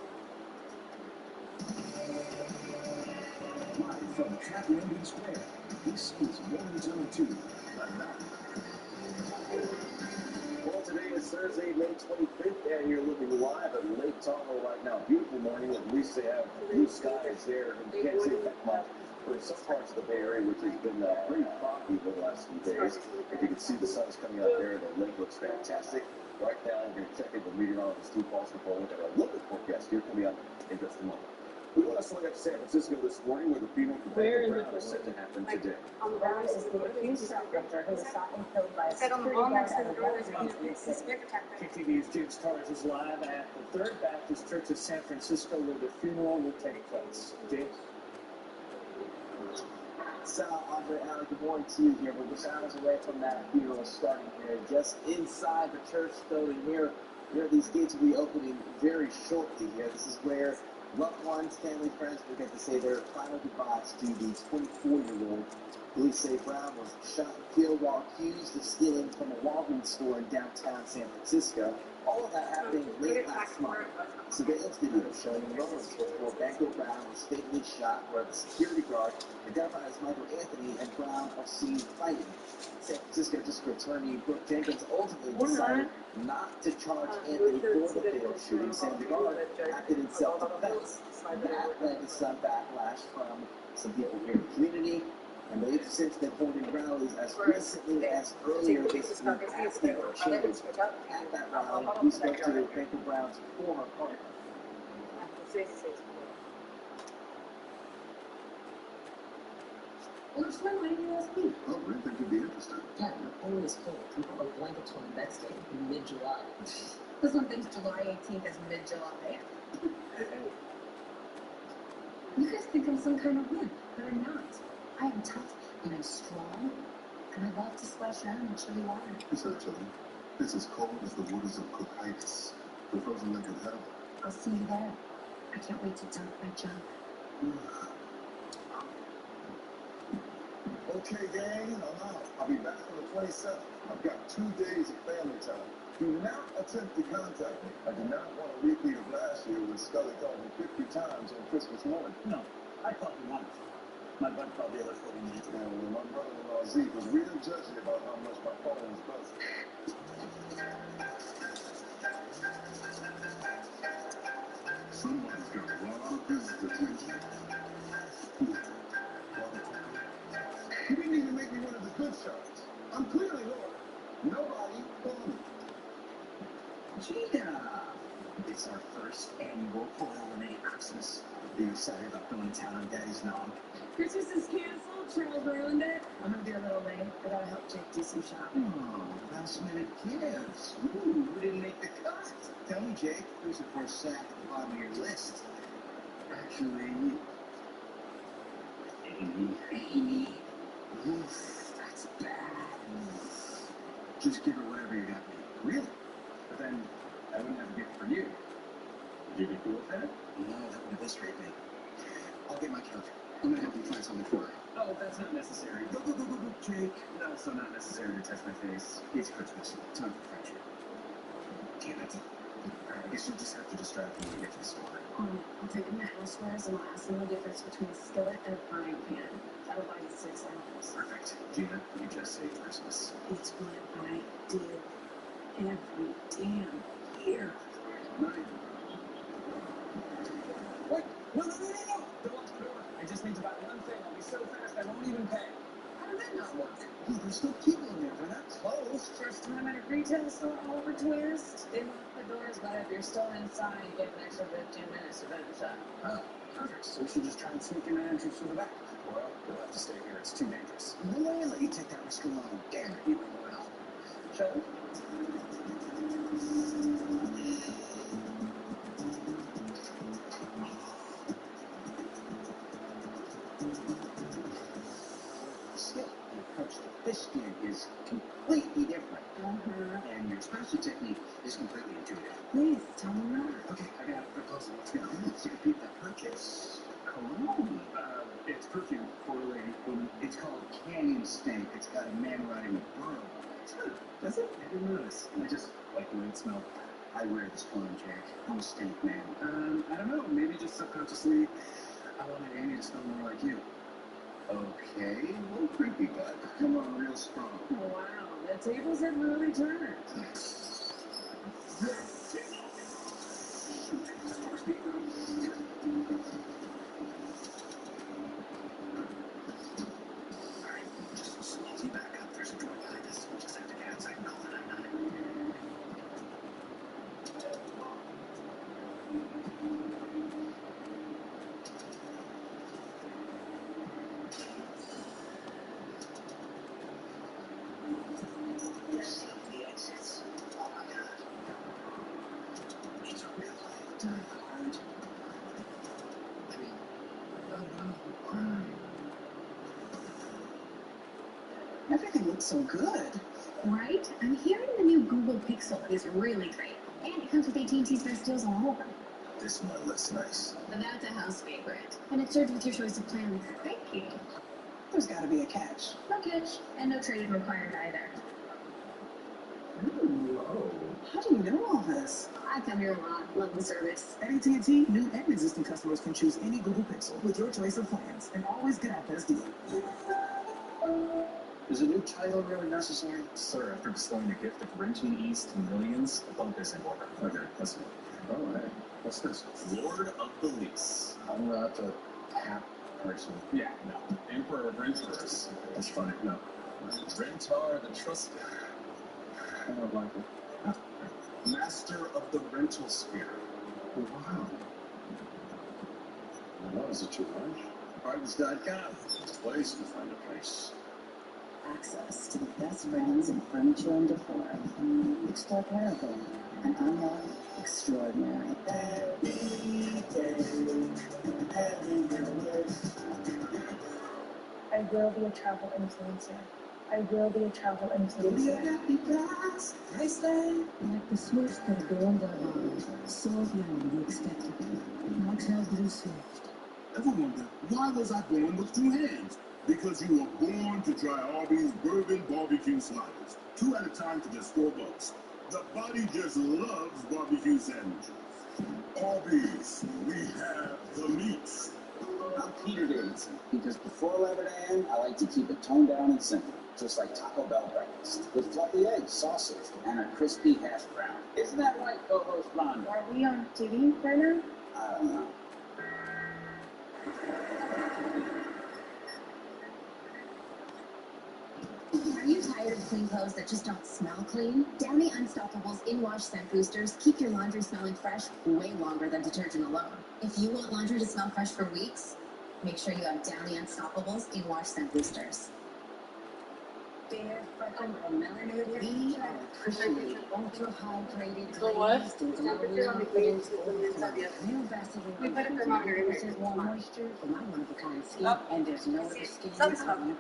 Live from Happy Ending Square, this is Morning Zone 2. Well, today is Thursday, May 25th, and you're looking live at Lake Tahoe right now. Beautiful morning. At least they have blue skies there. You can't say that much for some parts of the Bay Area, which has been pretty foggy over the last few days. If you can see the sun's coming out there, the lake looks fantastic. Right now, we're going to check in with meteorologist Steve Foster for a look at our local forecast here coming up in just a moment. We want to select up to San Francisco this morning, where the funeral for Banco Brown is set to happen today. Brown is the accused shoplifter who was shot and killed by a security guard at a Walgreens in the city. KTV's James Torres is live at the Third Baptist Church of San Francisco, where the funeral will take place. James? Sal, Andre, Allen, good morning to you here. We're just hours away from that funeral starting here, just inside the church building here. These gates will be opening very shortly here. This is where loved ones, family, friends will get to say their final goodbyes to the 24-year-old. Police say Brown was shot and killed while accused of stealing from a Walgreens store in downtown San Francisco. All of that happened late last month. Surveillance video showing moments before Banco Brown was fatally shot, where the security guard, identified as Michael Anthony, and Brown are seen fighting. San Francisco District Attorney Brooke Jenkins ultimately decided not to charge Anthony for the fatal shooting, saying the guard acted in self-defense. That led to some backlash from some people here in the community, and they've since been holding rallies as recently as earlier this week, asking for change. At that rally, we spoke to Banco Brown's former partner. Well, explain why didn't you ask me? Well, we didn't think you'd be interested. Yeah, you're always cold. You put a blankets on the bedstead in mid-July. This one thinks July 18th is mid-July. You guys think I'm some kind of wimp, but I'm not. I am tough and I'm strong, and I love to splash around in chilly water. It's not chilly. It's as cold as the waters of Cocytus, the frozen lake of hell. I'll see you there. I can't wait to dunk my jump. Okay, gang, I'm out. I'll be back on the 27th. I've got 2 days of family time. Do not attempt to contact me. I do not want a repeat of last year when Scully called me 50 times on Christmas morning. No, I called you once. My bud called the other 40 minutes ago. And my brother-in-law Zeke was real judgy about how much my phone was buzzing. Somebody's got a lot of business attention. You didn't even make me one of the good shots. I'm clearly Lord. Nobody but me. Gina! It's our first annual oil-related Christmas. Are you excited about going to town on Daddy's nog? Christmas is canceled. Charles ruined it. I'm gonna be a little late. I gotta help Jake do some shopping. Oh, last-minute gifts. Ooh, who didn't make the cut? Tell me, Jake, who's the first sack at the bottom of your list? Actually, Amy. Oof, that's bad. Just give her whatever you got me. Really? But then I wouldn't have a gift for you. Would you be cool with that? No, that would eviscerate me. I'll get my counter. I'm gonna help you find something for her. Oh, that's not necessary. Go, Jake. No, so not necessary to test my face. It's Christmas. Time for friendship. Damn it. Alright, I guess you'll just have to distract me when we get to the store. I'll take him to housewares and I'll ask him the difference between a skillet and a frying pan. That'll buy you 6 hours. Perfect. Gina, you just saved Christmas. It's what I did every damn year. Wait! No! Don't lock the door. I just need to buy one thing. I'll be so fast I won't even pay. How did that not work? Oh, there's still people in there. They're not closed. First time at a retail store, Oliver Twist. They lock the doors, but if you're still inside, you get an extra 15 minutes to finish up. Oh, perfect. So we should just try and sneak in the entrance through the back. Well, we'll have to stay here. It's too dangerous. No way I let you take that risk alone. Damn it, you know well. Shall we? Skill and approach to fish skin is completely different. And your special technique is completely intuitive. Please, tell me more. Okay, I got a proposal. Let's go. So repeat that purchase. Cologne? It's perfume for a lady. It's called Canyon Stank. It's got a man riding a burro on it. Does it? I didn't notice. I just like the way it smelled. I wear this cologne, Jack. I'm a stank man. I don't know. Maybe just subconsciously, I wanted Amy to smell more like you. Okay, a little creepy, bud. Come on, real strong. Wow, the tables have really turned. Everything looks so good. Right? I'm hearing the new Google Pixel is really great. And it comes with AT&T's best deals on all of them. This one looks nice. But that's a house favorite. And it's served with your choice of plans. Thank you. There's got to be a catch. No catch. And no trade required either. Ooh, oh. How do you know all this? I come here a lot. Love the service. At AT&T, new and existing customers can choose any Google Pixel with your choice of plans and always get our best deal. Is a new title really necessary? Sir, after bestowing a gift of wrenching ease to millions, bump this in order. Okay, listen. Oh, hey. What's this? Lord of the Lease. I'm not the tap person. Yeah, no. Emperor of Renters. That's funny. No. Rentar the Trust. I don't like it. Master of the Rental Sphere. Wow. Well, is it too much? Apartments.com. Place to find a place. Access to the best brands in furniture and decor. Explore Paragon and unlock extraordinary. I will be a travel influencer. I will be a travel influencer. Like the switch that adorned our bond, so beyond the expected. Motel Blue Swift. Ever wonder, why was I born with 2 hands? Because you were born to try Arby's Bourbon Barbecue Sliders. 2 at a time for just $4. The body just loves barbecue sandwiches. Arby's, we have the meats. I'm Peter Davidson, because before 11 a.m., I like to keep it toned down and simple, just like Taco Bell breakfast, with fluffy eggs, sausage, and a crispy hash brown. Isn't that right, co-host Rhonda? Are we on TV right now? I don't know. Are you tired Tired of clean clothes that just don't smell clean? Downy Unstoppables in-wash scent boosters keep your laundry smelling fresh way longer than detergent alone. If you want laundry to smell fresh for weeks, make sure you have Downy Unstoppables in-wash scent boosters. Bare freckle or melanated, we appreciate ultra-hydrated, So what? temperature on the green is the inside the oven. We put a thermometer in there. More moisture for my one-of-a-kind skin, and there's no other skin like you.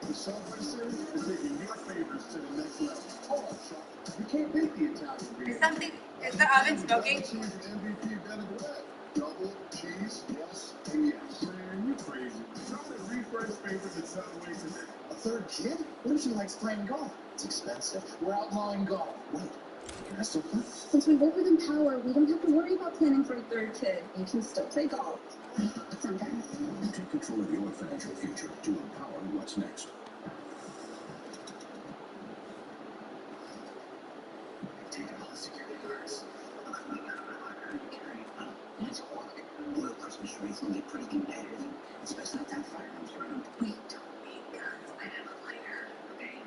The Subway series is taking your favorites to the next level. Hold on, Chuck. You can't beat the Italian beef. Is the oven smoking? Cheese and MVP vinaigrette. Double cheese, yes, and yes. Man, you crazy. Try to refresh favorites at Subway today. A third kid? What if she likes playing golf? It's expensive. We're outlawing golf. Wait, can I still play? Since we work with Empower, we don't have to worry about planning for a third kid. You can still play golf. Sometimes. Take control of your financial future to empower what's next. Take all the security guards. Let's walk. Oil Christmas rates can get pretty competitive, especially without firearms around. We don't need guns. I have a lighter, okay?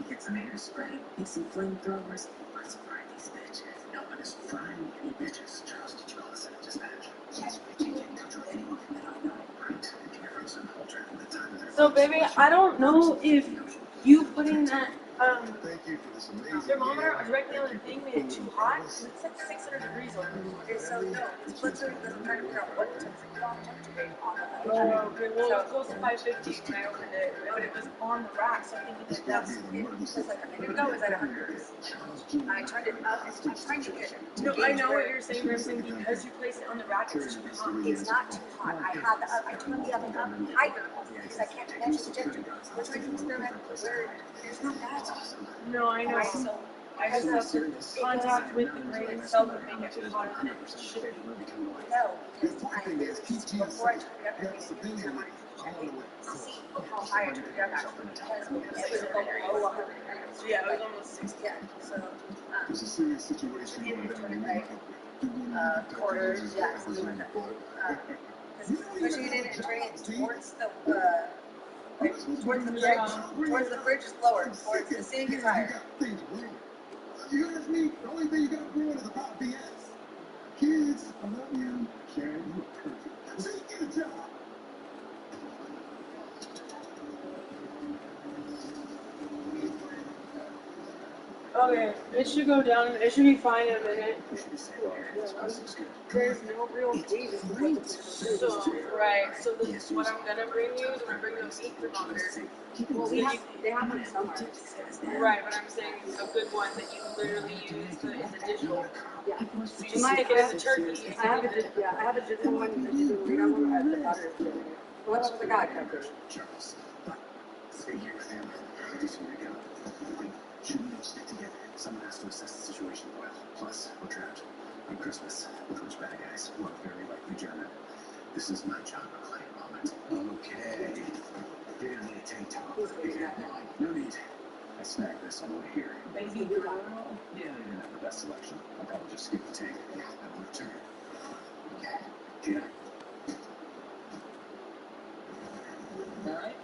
Get some hairspray, get some flamethrowers. Let's fry these bitches. No one is frying any bitches. Charles, did you call us at dispatch? Yes, we can't get in touch with anyone from that unknown. Right. If you're from some culture at the time of their So, baby, I don't know if you putting that Thank you for this amazing thermometer directly on the thing made it too hot. It's like 600 degrees over here. Okay, so no, it's literally doesn't try to figure out what temperature on the Oh, okay. Well, it goes to 550 when I opened it, but it was on the rack, so I think It was like a minute ago, it was at 100. I turned it up. I'm trying to get it. No, I know what you're saying, but I'm saying because you place it on the rack, it's too hot. It's not too hot. I turned the oven up higher because I can't measure the temperature. We're trying to experiment where there's not that. No, I know. Right, so I just have to contact with the grate itself and make it hotter than it should be. no, because before I turned it up, I made a see how high I turned it up because it was below 100 degrees. Yeah, it was almost 60. Yeah, so It's a serious situation you going turn down. it like quarters, yeah, something like that. Pushing it in and turning it towards towards the fridge is lower, towards the sink is higher. You ask me, the only thing you got going is about BS. Kids, I love you. Sharon, you are perfect. So you get a job. Okay, it should go down. It should be fine in a minute. There's no real reason for it to So, right. So what I'm gonna bring you is I'm gonna bring you a meat thermometer. Well, they have one somewhere. Right, but I'm saying a good one that you literally use. It's a digital. Yeah. So you just stick it as a turkey. I have a digital one, a digital reader one. I have the butter. What else was the guy cooker? Charles, stay here with him. I just want to go. Shouldn't we stick together? Someone has to assess the situation well. Plus, we're trapped on Christmas with rich bad guys who are very likely German. This is my John McClane moment. Okay. Get in the tank top. No need. I snagged this on the way here. Baby, Yeah, they didn't have the best selection. I'll probably just skip the tank. I will return. Okay. Gina. Alright?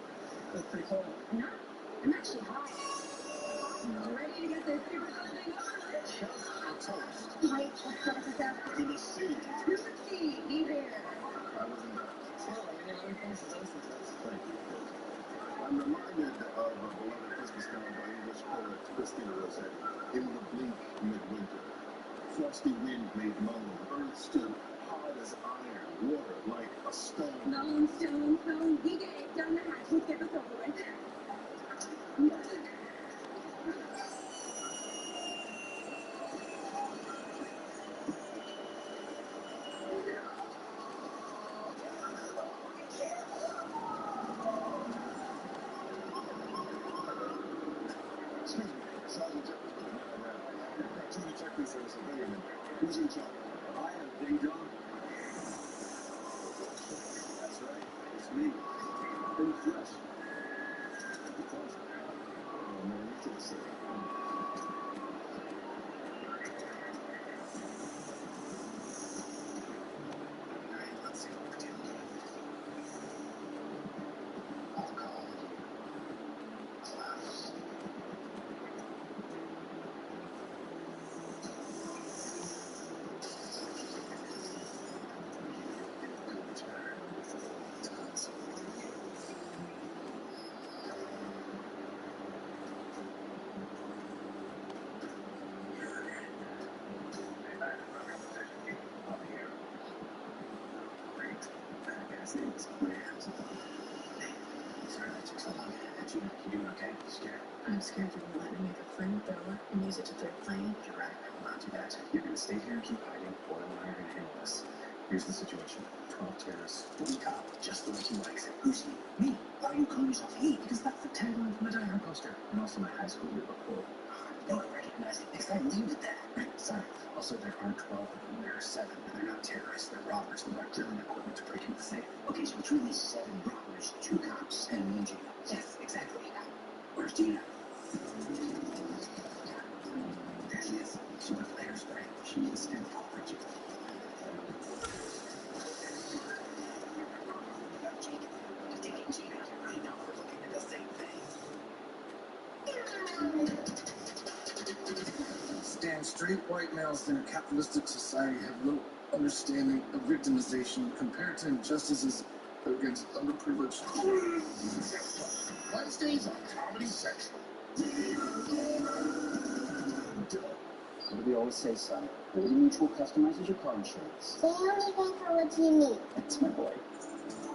That's pretty cool. No, I'm actually hot. Ready to get this super holiday on? Right, let's start this out. To the city. To the sea, be there. I was in the... Well, thank you. I'm reminded of a beloved Christmas carol by English poet Christina Rossetti. In the bleak midwinter, frosty wind made moan, earth stood hard as iron, water like a stone. Stone, we get it, down the hatch, let's get this over with. Excuse me, Sergeant Jefferson, got two detectives and a civilian in there. Who's in charge? I am Ding Dong. That's right, it's me. In the flesh. Oh, man, you should have said it. Let's see what we're dealing with. I'll call Cloud. okay? Scared. I'm scared you're gonna let me make a flamethrower and use it to throw plane. You're right. I will not do that. You're going to stay here and keep hiding. Boyle and I are going to handle this. Here's the situation. 12 terrorists, 1 cop, just the way he likes it. Who's he? Me. Why are you calling yourself he? Because that's the tagline from my Die Hard poster. And also my high school yearbook quote. No, I recognize it because I leave with that. Sorry. Also, there aren't 12 of them. There are 7. And they're not terrorists. They're robbers with our drilling equipment to break into the safe. Okay, so it's really 7 robbers, 2 cops, and me and Gina. Yes, exactly. Where's Gina? There she is. She went for the hairspray. She is in Jake. Taking Gina. I know we're looking at the same thing. Stan, straight white males in a capitalistic society have little understanding of victimization compared to injustices against underprivileged. Wednesdays on Comedy Central. What do we always say, son? Old Mutual customizes your car insurance. They only pay for what you need. That's my boy.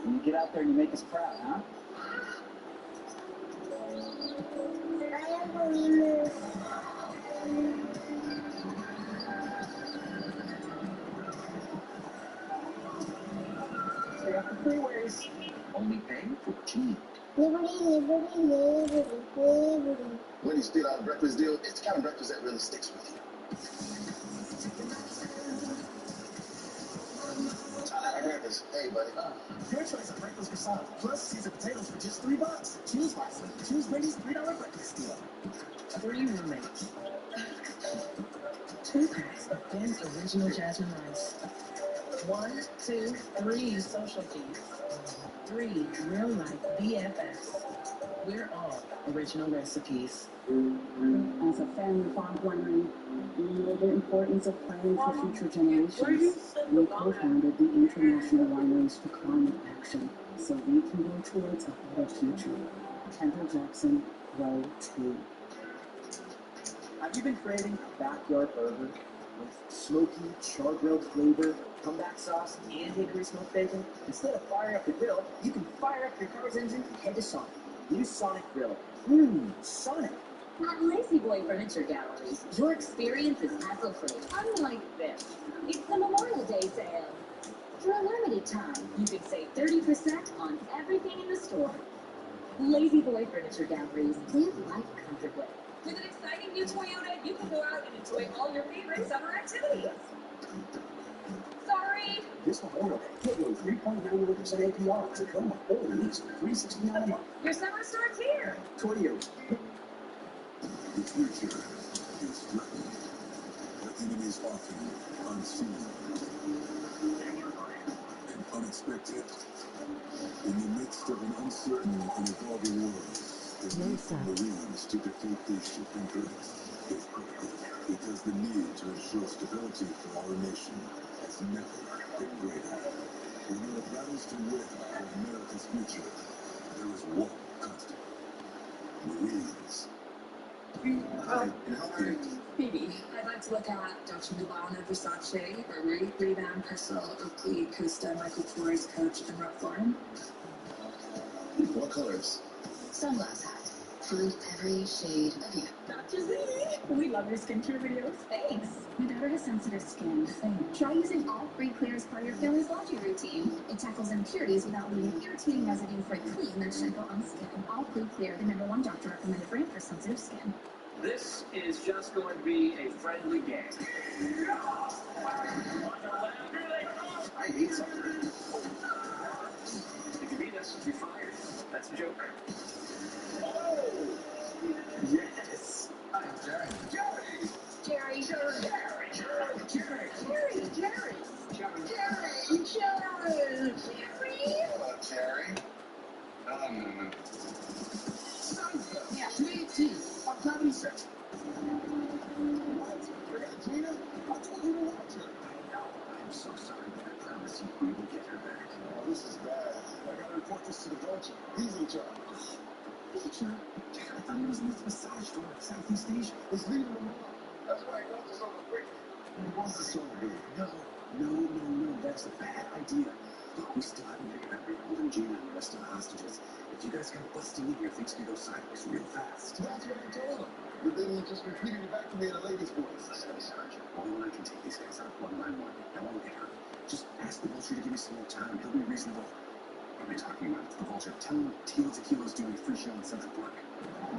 And you get out there and you make us proud, huh? I am believing. Stay off the freeways. Only pay for what you need. Liberty, liberty, liberty, liberty. When you steal out a breakfast deal, it's the kind of breakfast that really sticks with you. I got this. Hey, buddy. Your choice of breakfast croissant plus seasoned potatoes for just $3. Choose wisely. Choose Wendy's $3 breakfast deal. 3 roommates. 2 packs of Ben's original jasmine rice. 1, 2, 3 social keys. 3 real life BFFs. We're all original recipes. As a family farm winery, we know the importance of planning for future generations. We co-founded the International Wineries for Climate Action so we can go towards a better future. Kendall Jackson, Row 2. Have you been craving a backyard burger with smoky, char-grilled flavor, comeback sauce, and hickory smoked bacon? Instead of firing up the grill, you can fire up your car's engine and head to Sonic. Use Sonic Grill. Sonic. At Lazy Boy Furniture Galleries, your experience is hassle-free. Unlike this, it's the Memorial Day sale. For a limited time, you can save 30% on everything in the store. Lazy Boy Furniture Galleries, live life comfortably. With an exciting new Toyota, you can go out and enjoy all your favorite summer activities. Sorry. This Memorial Day, get your 3.99% APR Tacoma or lease for $369 a month. Your summer starts here. Toyota. The future is threatened. The enemies often unseen and unexpected. In the midst of an uncertain and evolving world, the need for Marines to defeat these shifting threats is critical because the need to ensure stability for our nation has never been greater. When there are battles to win for America's future, there is one constant: Marines. Phoebe, I'd like to look at Dolce & Gabbana, Versace, Burberry, Ray-Ban, Persil, Oakley, Costa, Michael Kors, Coach, and Ralph Lauren. What colors? Sunglass hat. Find every shade of you. Dr. Z, we love your skincare videos. Thanks. My daughter has sensitive skin. Try using All Free Clear as part of your family's laundry routine. It tackles impurities without leaving irritating residue for a clean and gentle on skin. All Free Clear, the #1 doctor recommended brand for sensitive skin. This is just going to be a friendly game. I hate something. If you beat us, you're fired. That's a joke. Yes. I'm Jerry. Jerry. Hello, Jerry. No. Yeah. GT on Comedy Central. What? Forgot Gina? I told you to watch her. I'm so sorry, but I promise you we will get her back. Oh, this is bad. I gotta report this to the vulture. He's in charge. Teacher? I thought he was in this massage store in Southeast Asia. Let's leave him alone. That's why he wants us over quickly. He wants us over big. No, that's a bad idea. We still haven't figured out where you're holding Gina and the rest of the hostages. If you guys come busting in here, things can go sideways real fast. That's what I told him. But then he just repeated it back to me in a lady's voice. Listen, Sergeant, only when I can take these guys out one by one. I won't get hurt. Just ask the Vulture to give me some more time. He'll be reasonable. What am I talking about? It's the Vulture. Tell him Tila Tequila's doing a free show in Central Park.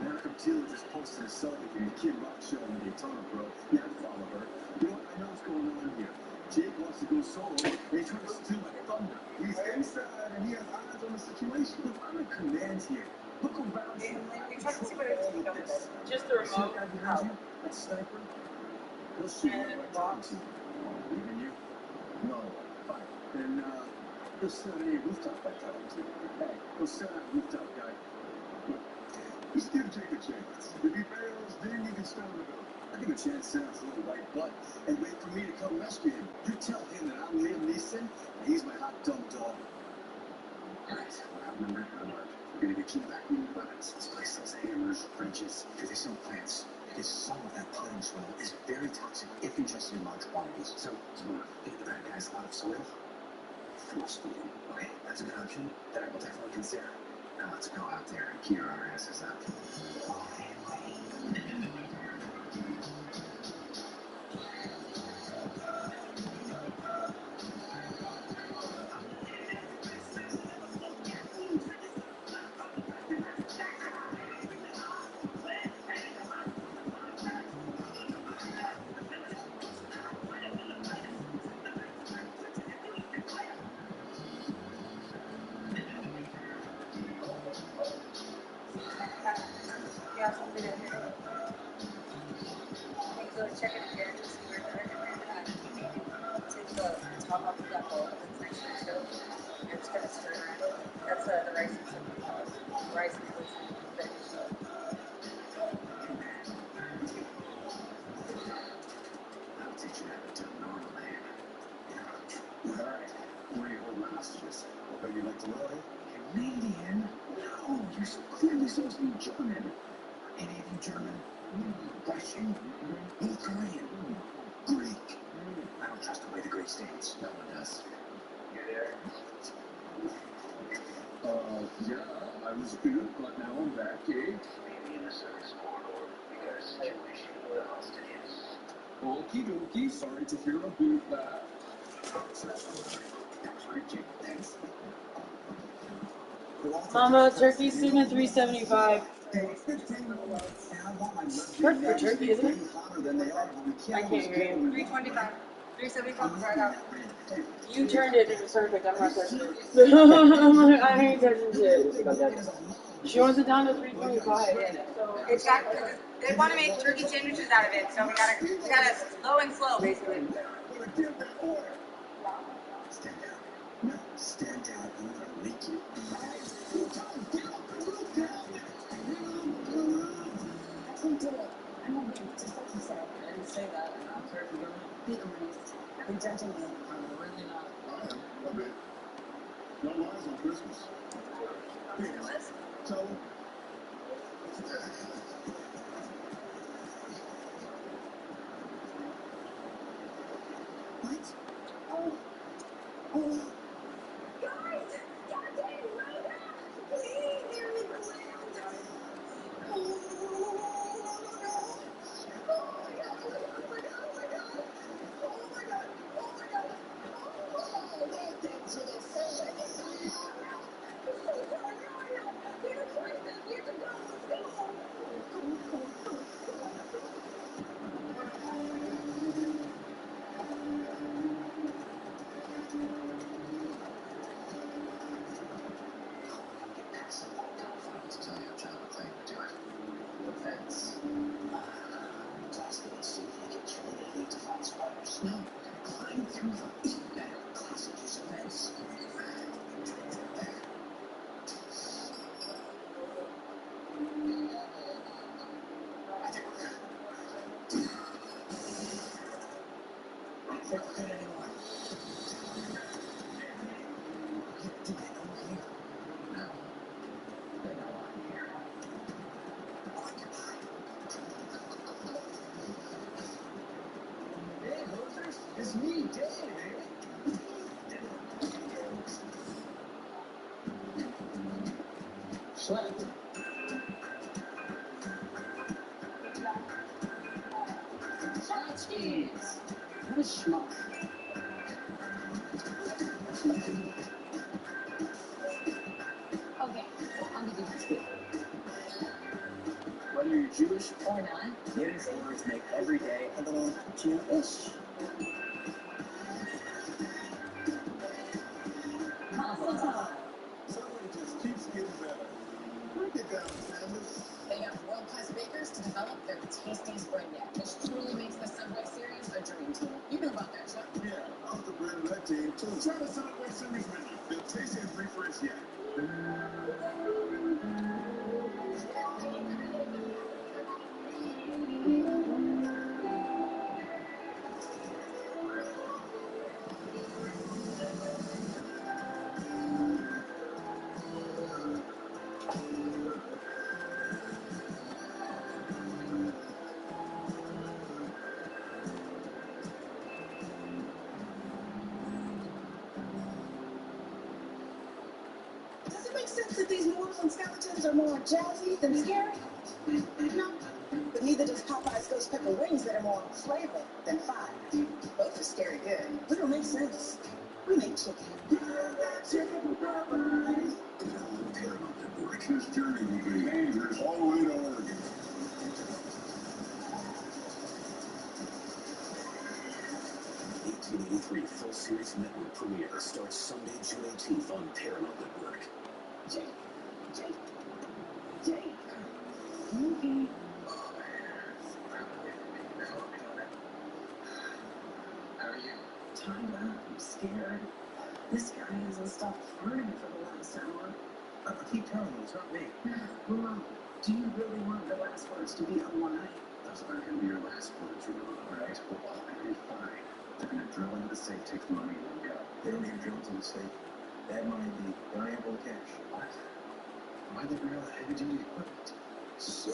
Now come Tila just posted a selfie from the Kid Rock show in Daytona, bro. Yeah, I follow her. You know what? I know what's going on here. Jake wants to go solo, and he's trying to steal my thunder. He's inside, and he has eyes on the situation. Look, I'm in command here. Look around you. Just the remote. Behind you, that sniper. He'll shoot you right talking to you. Even you? No. Fine. Then, he'll sit on any rooftop by talking to you. Hey, he'll sit on that rooftop, guy. Look, just give Jake a chance. If he fails, then you can storm the building. I give a chance to sit on his little white butt and wait for me to come rescue him. You tell him that I'm Liam Neeson, and he's my hot dumb dog. Alright, we're outnumbered, unarmed. We're gonna get you back with weapons. This place sells hammers, wrenches. Do they sell plants? Because some of that potting soil is very toxic if ingested in large quantities. So, you want to feed the bad guys a lot of soil? Force feeding. Okay, that's a good option that I will definitely consider. Now let's go out there and gear our asses up. Yeah, something in here. Go check it again to see where they're at. Take the top off of that bowl that's next to the stove. You're just gonna stir it around. That's the rice and something. Rice and veggies. I'll teach you how to do normal man. Alright, where are you holding the hostages? What you like to know, eh? Canadian? No, you're so clearly supposed to be German. Any of you German? Russian? Ukrainian? Greek? I don't trust the way the Greek stands. No one does. You there? Yeah, I was good, but now I'm back, eh? Maybe in the service corridor. We got a situation with the hostages. Okie dokie, sorry to hear about that. Thanks. Mama, turkey soon at 375. Perfect for turkey, isn't it? I can't hear you. 325. 375 right out. You turned it and it was perfect. I'm not touching it. I ain't touching shit. She wants it down to 325. It's got, they want to make turkey sandwiches out of it, so we gotta slow and slow, basically. Stand down. No, stand down. I'm gonna make you. Actually did it. I'm a wimp, just like you said. I didn't say that. I don't care if you don't. Be honest. You're judging me. I'm really not. I am, a bit. No lies on Christmas. So, What? Oh. Oh. Guys! Goddamn, Rhoda! Please, hear me ground! Tell you how John McClane would do it. The fence. Toss it and see if he gets really to find spiders. No, climb through them. Even better, classic use of fence. I think we're good. I think we're good anymore. Do they know we're here? No. They know I'm here. Hey, losers, it's me, Dave, baby. sweat. Tchotchkes! What a schmuck. Okay, I'll give you that scoop. Whether you're Jewish Or not. Yiddish words make every day a little Jewish. Mazel tov. Somebody just keeps getting better. Break it down, Sanders. They got world-class bakers to develop their tastiest bread yet, which truly makes the Subway series a dream team. You know about that, Chuck? Yeah, I was the bread of that team, too. Try the Subway Series menu. The tastiest refresh yet. Does it make sense that these mortals and skeletons are more jazzy than scary? No. But neither does Popeye's ghost pepper wings that are more flavor than fire. Both are scary good. But it'll make sense. We make chicken. Chicken Popeyes. Paramount Network. His journey will be dangerous all the way to Oregon. 1883 full series network premiere starts Sunday, June 18th on Paramount Network. Jake. Okay. How are you? Tired. I'm scared. This guy hasn't stopped farting for the last hour. I keep telling you, it's not me. Mom, do you really want the last words to be alive? Those aren't going to be your last words, alright? We're all going to be fine. They're going to drill into the safe, take the money, and then go. They don't need drills in the safe. That money be valuable cash. What? Why they bring all that heavy-duty equipment? So,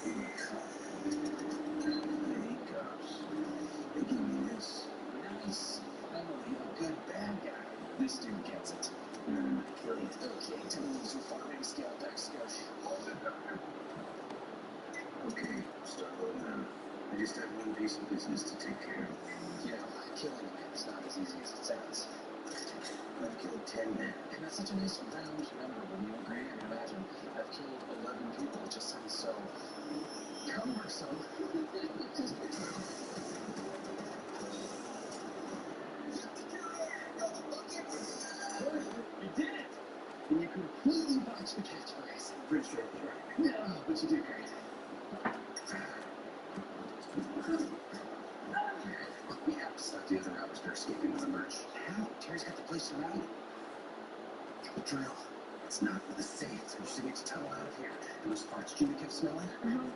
Handcuffs. They give me this. Nice. Finally, a good bad guy. This dude gets it. And then I'm going to kill you. Okay, to lose your farming skill, Dexter. Okay, start loading out. I just have one piece of business to take care of. You know, killing a man is not as easy as it sounds. I've killed 10 men. And that's such a nice round number when you agree. I can imagine I've killed 11 people. It just sounds so cumbersome. You did it! And you completely botched the catchphrase. Pretty sure it was right. No, but you did great. We have to stop the other robbers from escaping with the merch. How? Terry's got the place surrounded. The drill. It's not for the safe. So you should get to tunnel out of here. And those farts Jimmy kept smelling?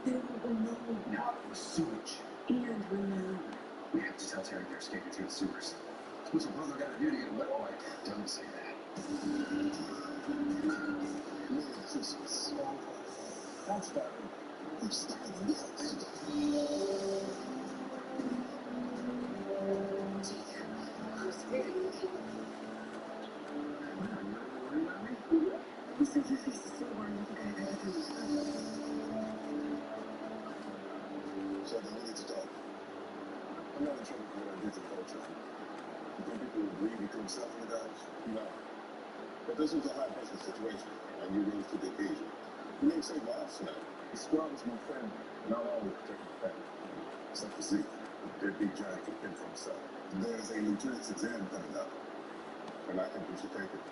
They will know. No, it was sewage. And renown. We have to tell Terry they're escaping through the sewers. What's a brother got to do to get a wet wipe? Don't say that. Merry Christmas. I'm starting. I'm starting next. He said this is so worried with the guy that had So then we need to talk. I'm not in trouble for what I did to the whole time. You think people would agree we couldn't settle with that? No. But this was a high-pressure situation, and you rose to the occasion. You didn't say last night. The squad was my family, and I'll always protect my family. Except for Zeke. Deadbeat giant can fend for himself. There's a lieutenant's exam coming up, and I think we should take it.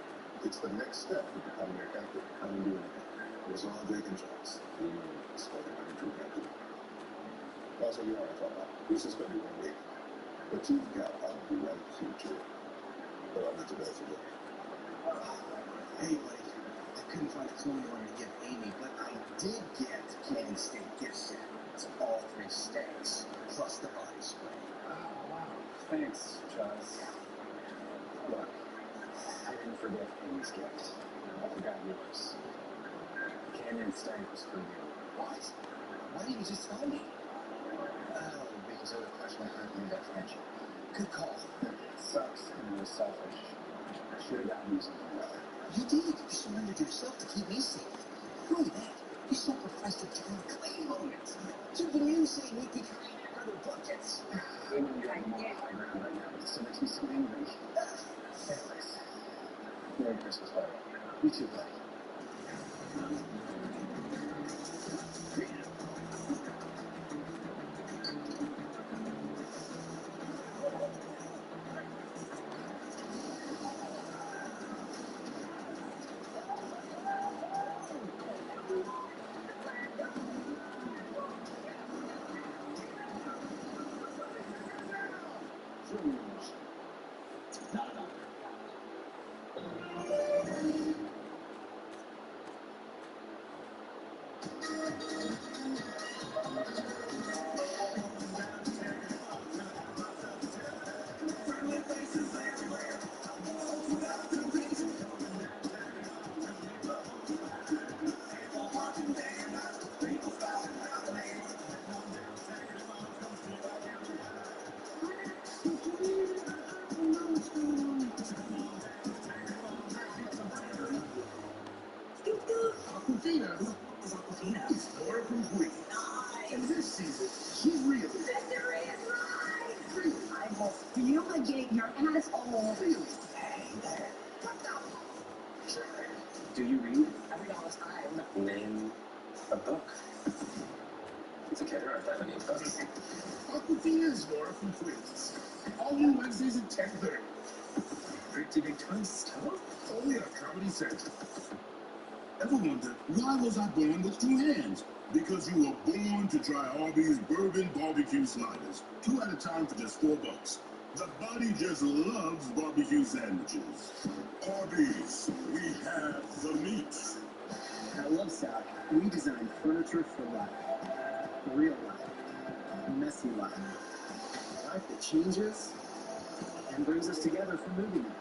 It's the next step to becoming a captain. I don't do anything. It's all Jake and Charles. It's what they're going to do, captain. That's what you want to talk about. We suspended 1 week. The chief got out of the right future. But I'll let you guys forget. Hey, buddy. I couldn't find a clue you wanted to give Amy, but I did get Canyon State gift set. It's all 3 stacks, plus the body spray. Oh, wow. Thanks, Charles. Look, I didn't forget Amy's gift. I forgot yours. Canyon State was for you. What? Why didn't you just tell me? Oh, because I would crush my heart and that friendship. Good call. Sucks, and it was selfish. I should have gotten you something better. You did. You surrendered yourself to keep me safe. Not only that, you saw Professor John claim on it. Keeping you safe, we'd be crying after the buckets. I know you're on the high ground right now, but it still makes me so angry. Anyways, Merry Christmas, buddy. You too, buddy. Not a doctor. Aquafina is far from free. And this season, she's really. Victory is mine! I will fumigate your asshole. Do you read? I read all the time. Name a book. It's a killer. I thought it was. Aquafina is far from Queens. All new Wednesdays at 10:30. Pretty big time stuff. Only on Comedy Central. Ever wonder, why was I born with two hands? Because you were born to try Arby's bourbon barbecue sliders. 2 at a time for just $4. The body just loves barbecue sandwiches. Arby's, we have the meat. At LoveSac, we design furniture for life. Real life. Messy life. Life that changes and brings us together for moving it.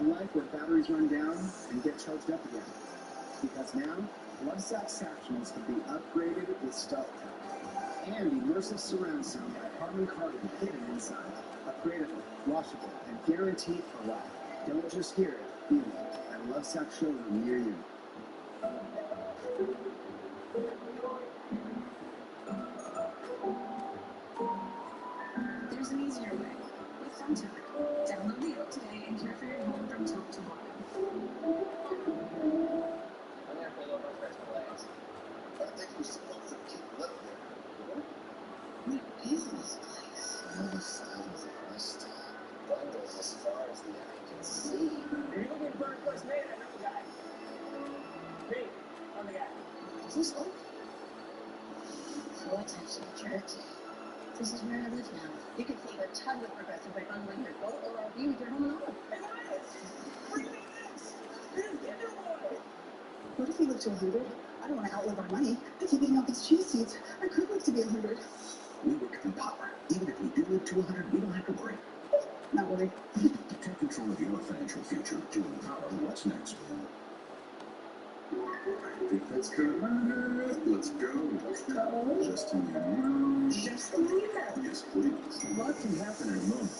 A life where batteries run down and get charged up again. Because now, LoveSac Sactionals can be upgraded with stealth tech and immersive surround sound by Harman Kardon hidden inside. Upgradable, washable, and guaranteed for life. Don't just hear it, feel it at a LoveSac showroom near you. There's an easier way with Thumbtack. Download the app today and care for your home from top to bottom. I'm gonna play over first plays. I think you're supposed to keep living there. What is this place? All the signs of rust. Bundles as far as the eye can see. Are you looking for a first mate? I know the guy. Hey, I'm the guy. Is this oak? So attention, jerky. This is where I live now. You could save a ton with Progressive by bundling your boat or RV with your home and auto. What if we live to 100? I don't want to outlive our money. I keep eating all these cheese seeds. I could live to be 100. We work from power. Even if we do live to 100, we don't have to worry. Not worry. Take control of your financial future. Doing power. What's next? If it's good, let's go. Just in your Just leave it. Yes, please. A lot can happen in a month.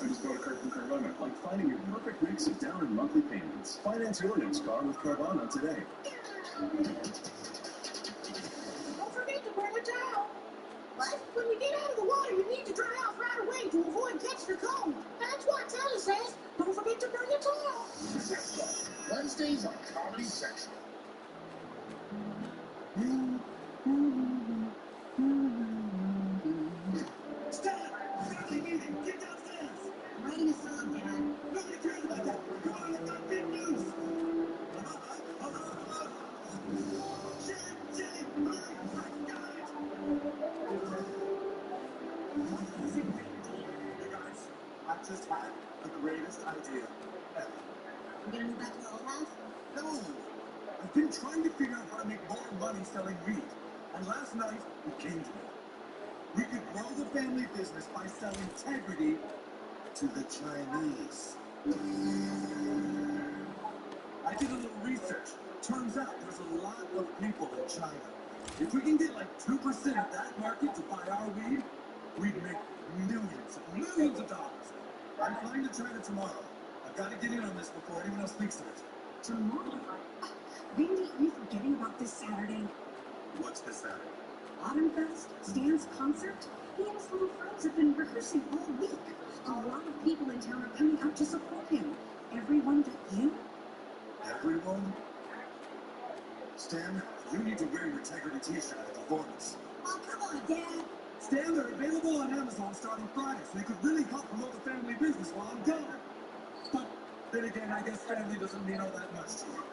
I just bought a car from Carvana. Like finding your perfect mix of down and monthly payments. Finance your next car with Carvana today. Don't forget to bring a towel. But when you get out of the water, you need to dry off right away to avoid catching the cold. That's what Taylor says. Don't forget to bring a towel. Wednesdays on Comedy Central. Stop! Family meeting! Get downstairs! I'm writing a song, Dad. Nobody cares about that! Come on, let's talk big news! Jim, hurry! Hey guys, I just had the greatest idea ever. We're gonna move back to our old house? No! I've been trying to figure out how to make more money selling weed. And last night, it came to me. We could grow the family business by selling integrity to the Chinese. I did a little research. Turns out there's a lot of people in China. If we can get like 2% of that market to buy our weed, we'd make millions of dollars. I'm flying to China tomorrow. I've got to get in on this before anyone else thinks of it. tomorrow. Randy, are you forgetting about this Saturday? What's this Saturday? Autumn Fest, Stan's concert. He and his little friends have been rehearsing all week. A lot of people in town are coming out to support him. Everyone but you? Everyone? Stan, you need to wear your integrity t-shirt at the performance. Oh, come on, Dad. Stan, they're available on Amazon starting Friday, so they could really help promote the family business while I'm gone. But then again, I guess family doesn't mean all that much to you.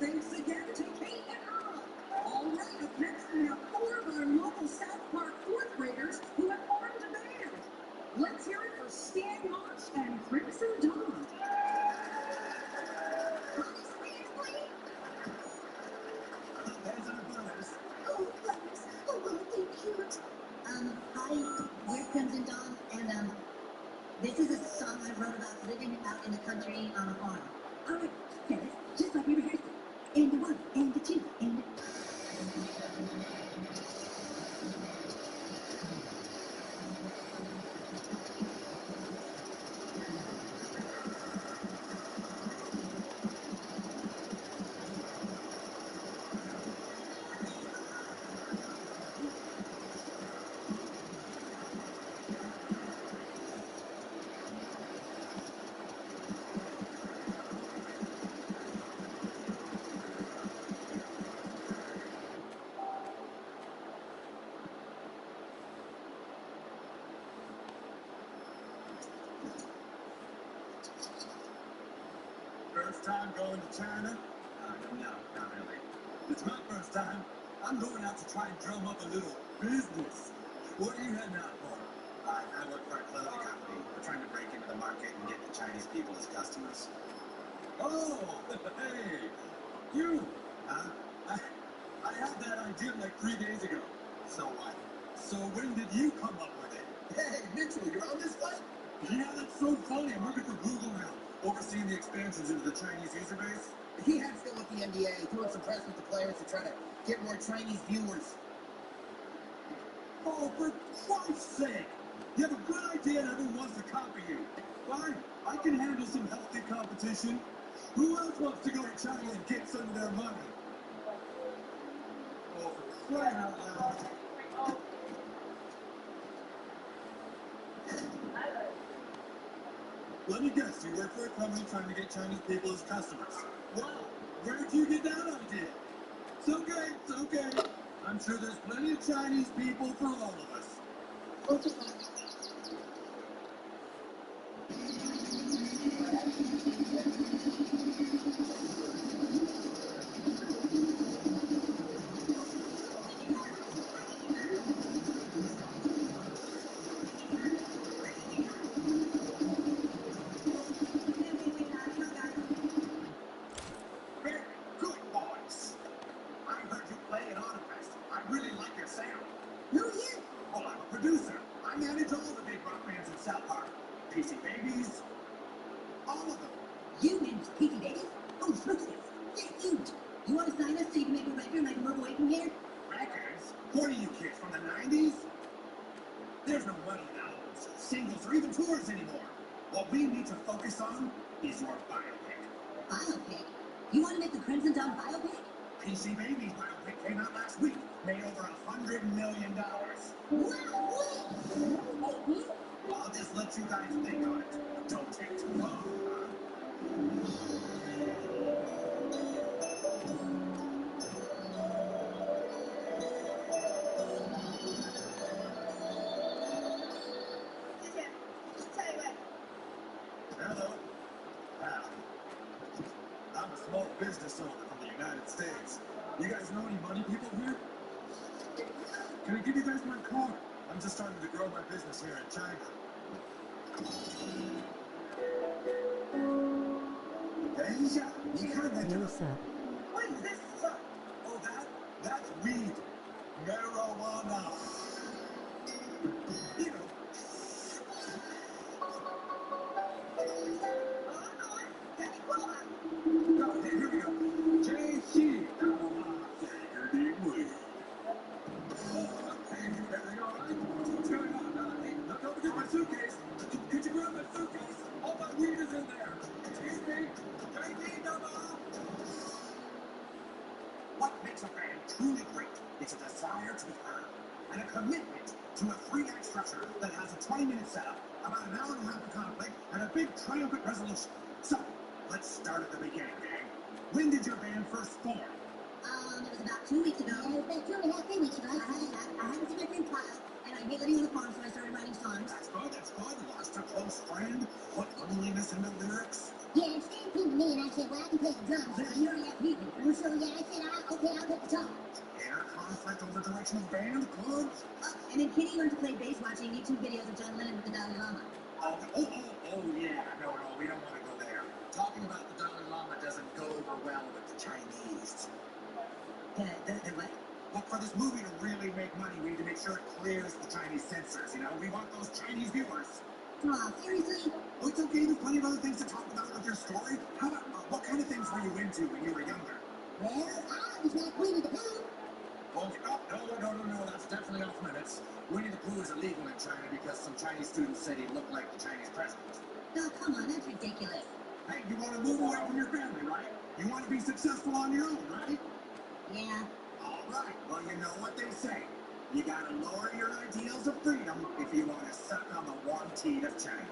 Thanks again to Kate and Earl. All right, up next we have 4 of our local South Park 4th graders who have formed a band. Let's hear it for Stan Marsh and Crimson Dawn. Oh, thanks. Oh, well, they're cute. Hi, we're Crimson Dawn, and, this is a song I wrote about living out in the country on a farm. All right, get it? Just like we rehearsed it. And the 1, and the 2, and the... First time going to China? No, not really. It's my first time. I'm going out to try and drum up a little business. What are you heading out for? I work for a clothing company. We're trying to break into the market and get the Chinese people as customers. Oh, hey, you. Huh? I had that idea like 3 days ago. So what? So when did you come up with it? Hey, Mitchell, you're on this flight? Yeah, that's so funny. I'm working for Google now, overseeing the expansions into the Chinese user base. He had to go with the NBA. He was impressed with the players to try to get more Chinese viewers. Oh, for Christ's sake! You have a good idea and everyone wants to copy you. Fine, I can handle some healthy competition. Who else wants to go to China and get some of their money? Oh, for crying out loud. Let me guess, you work for a company trying to get Chinese people as customers. Wow, where did you get that idea? It's okay, it's okay. I'm sure there's plenty of Chinese people for all of us. Very good, boys. I heard you play at Autumn Fest. I really like your sound. Who are you? Oh, I'm a producer. I manage all the big rock bands in South Park. PC Babies, all of them. You and Pinky Babies? Oh, smokes this. They're huge. You want to sign us so you can make a record and I can move away from here? Records? What are you kids, from the 90s? There's no money in albums, singles, or even tours anymore. What we need to focus on is your biopic. Biopic? You want to make the Crimson Dawn biopic? PC Babies biopic came out last week. Made over $100 million. Wow, I'll just let you guys think on it. Don't take too long, huh? Hello. Wow. I'm a small business owner from the United States. You guys know any money people here? Can I give you guys my card? I'm just starting to grow my business here in China. What's up? What is this, sir? Oh, that's weed. Marijuana. You know, makes a band truly great? It's a desire to be heard and a commitment to a 3-act structure that has a 20-minute setup, about an hour and a half of conflict, and a big triumphant resolution. So, let's start at the beginning, gang. When did your band first form? It was about 2 weeks ago. Yeah, it was about 2.5, 3 weeks ago. I hadn't seen my friend Kyle, and I hate living on the farm, so I started writing songs. That's good, that's good. Lost a close friend, put loneliness into lyrics. Yeah, and Stan came to me and I said, well, I can play the drums. So he already had beat me. And so, yeah, I said, okay, I'll take the guitar. Inner conflict over direction of band, good. And then Kitty learned to play bass watching YouTube videos of John Lennon with the Dalai Lama. Oh, yeah. No, we don't want to go there. Talking about the Dalai Lama doesn't go over well with the Chinese. The what? Look, for this movie to really make money, we need to make sure it clears the Chinese censors, you know? We want those Chinese viewers. Aw, seriously? Oh, it's okay. There's plenty of other things to talk about with your story. How about, what kind of things were you into when you were younger? Well, I was like Winnie the Pooh. Oh, no, that's definitely off limits. Winnie the Pooh is illegal in China because some Chinese students said he looked like the Chinese president. No, come on, that's ridiculous. Hey, you want to move away from your family, right? You want to be successful on your own, right? Yeah. All right, well, you know what they say. You gotta lower your ideals of freedom if you want to suck on the warm teat of China.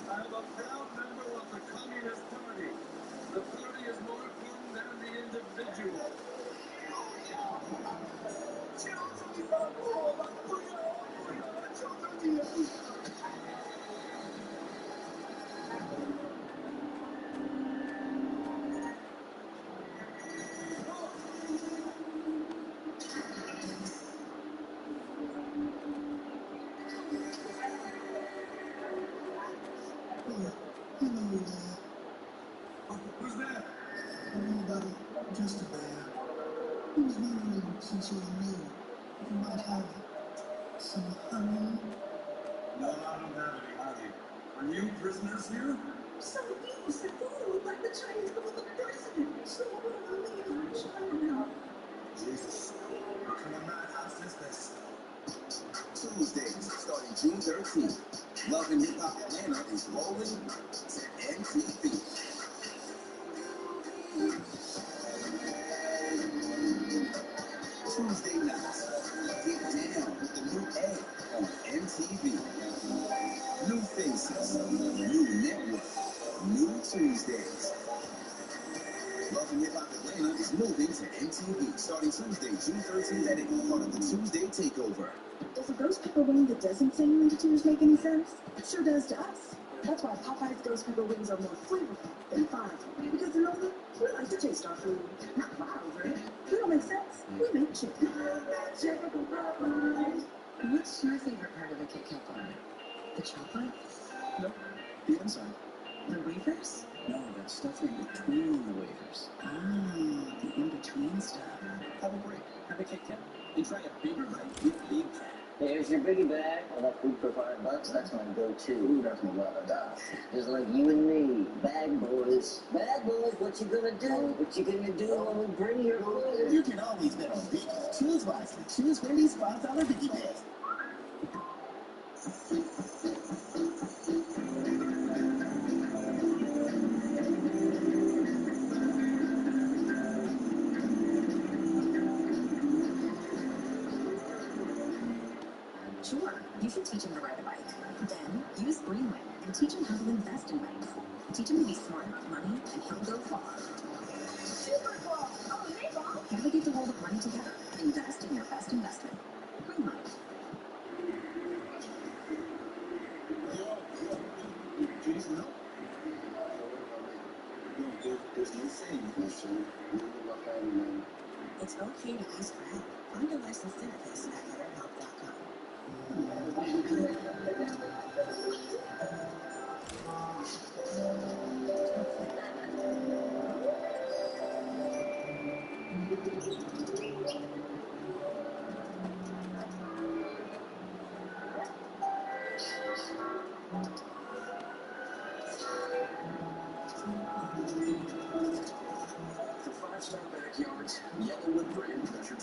I'm a proud member of the Communist Party. The party is more fun than the individual. Who's that? Nobody, just a bear. He was wondering, since you're new, if you might have some honey. No, I don't have any honey. Are you prisoners here? So you said you look like the Chinese public president. So what are we in China? Jesus. What kind of madhouse is this? Tuesdays, starting June 13th. Love and Hip Hop Atlanta is rolling to MTV. Tuesday nights, get down with the new A on MTV. New faces, new network, new Tuesdays. Love and Hip Hop Atlanta is moving to MTV starting Tuesday, June 13th at 8, part of the Tuesday Takeover. Does a Ghost Pepper wing that doesn't say Ninja Tunes make any sense? It sure does to us. That's why Popeye's Ghost Pepper wings are more flavorful than fries. Because you know what? We like to taste our food, not fly over it. We don't make sense. We make chicken. What's your favorite part of the Kit Kat bar? The chocolate? Nope. The inside. The wafers? No, that stuff in between the wafers. Ah, the in-between stuff. Have a break. Have a Kit Kat. And try a bigger bite with Big Cat. Here's your biggie bag. I love food for $5. That's my go-to. Ooh, that's my love. Just like you and me. Bag boys. Bag boys, what you gonna do? What you gonna do when we bring your food? You can always bet on Biggie. Choose wisely. Choose Wendy's $5 Biggie Bag. Sure, you should teach him to ride a bike. Then use Greenway and teach him how to invest in bikes. Teach him to be smart about money, and he'll go far. Super cool! Oh, hey, Bob! Navigate the world of money together. Invest in your best investment. Greenway. Please no. There's no saying, Michelle. It's okay to use crap. Find a licensed therapist at betterhelp.com.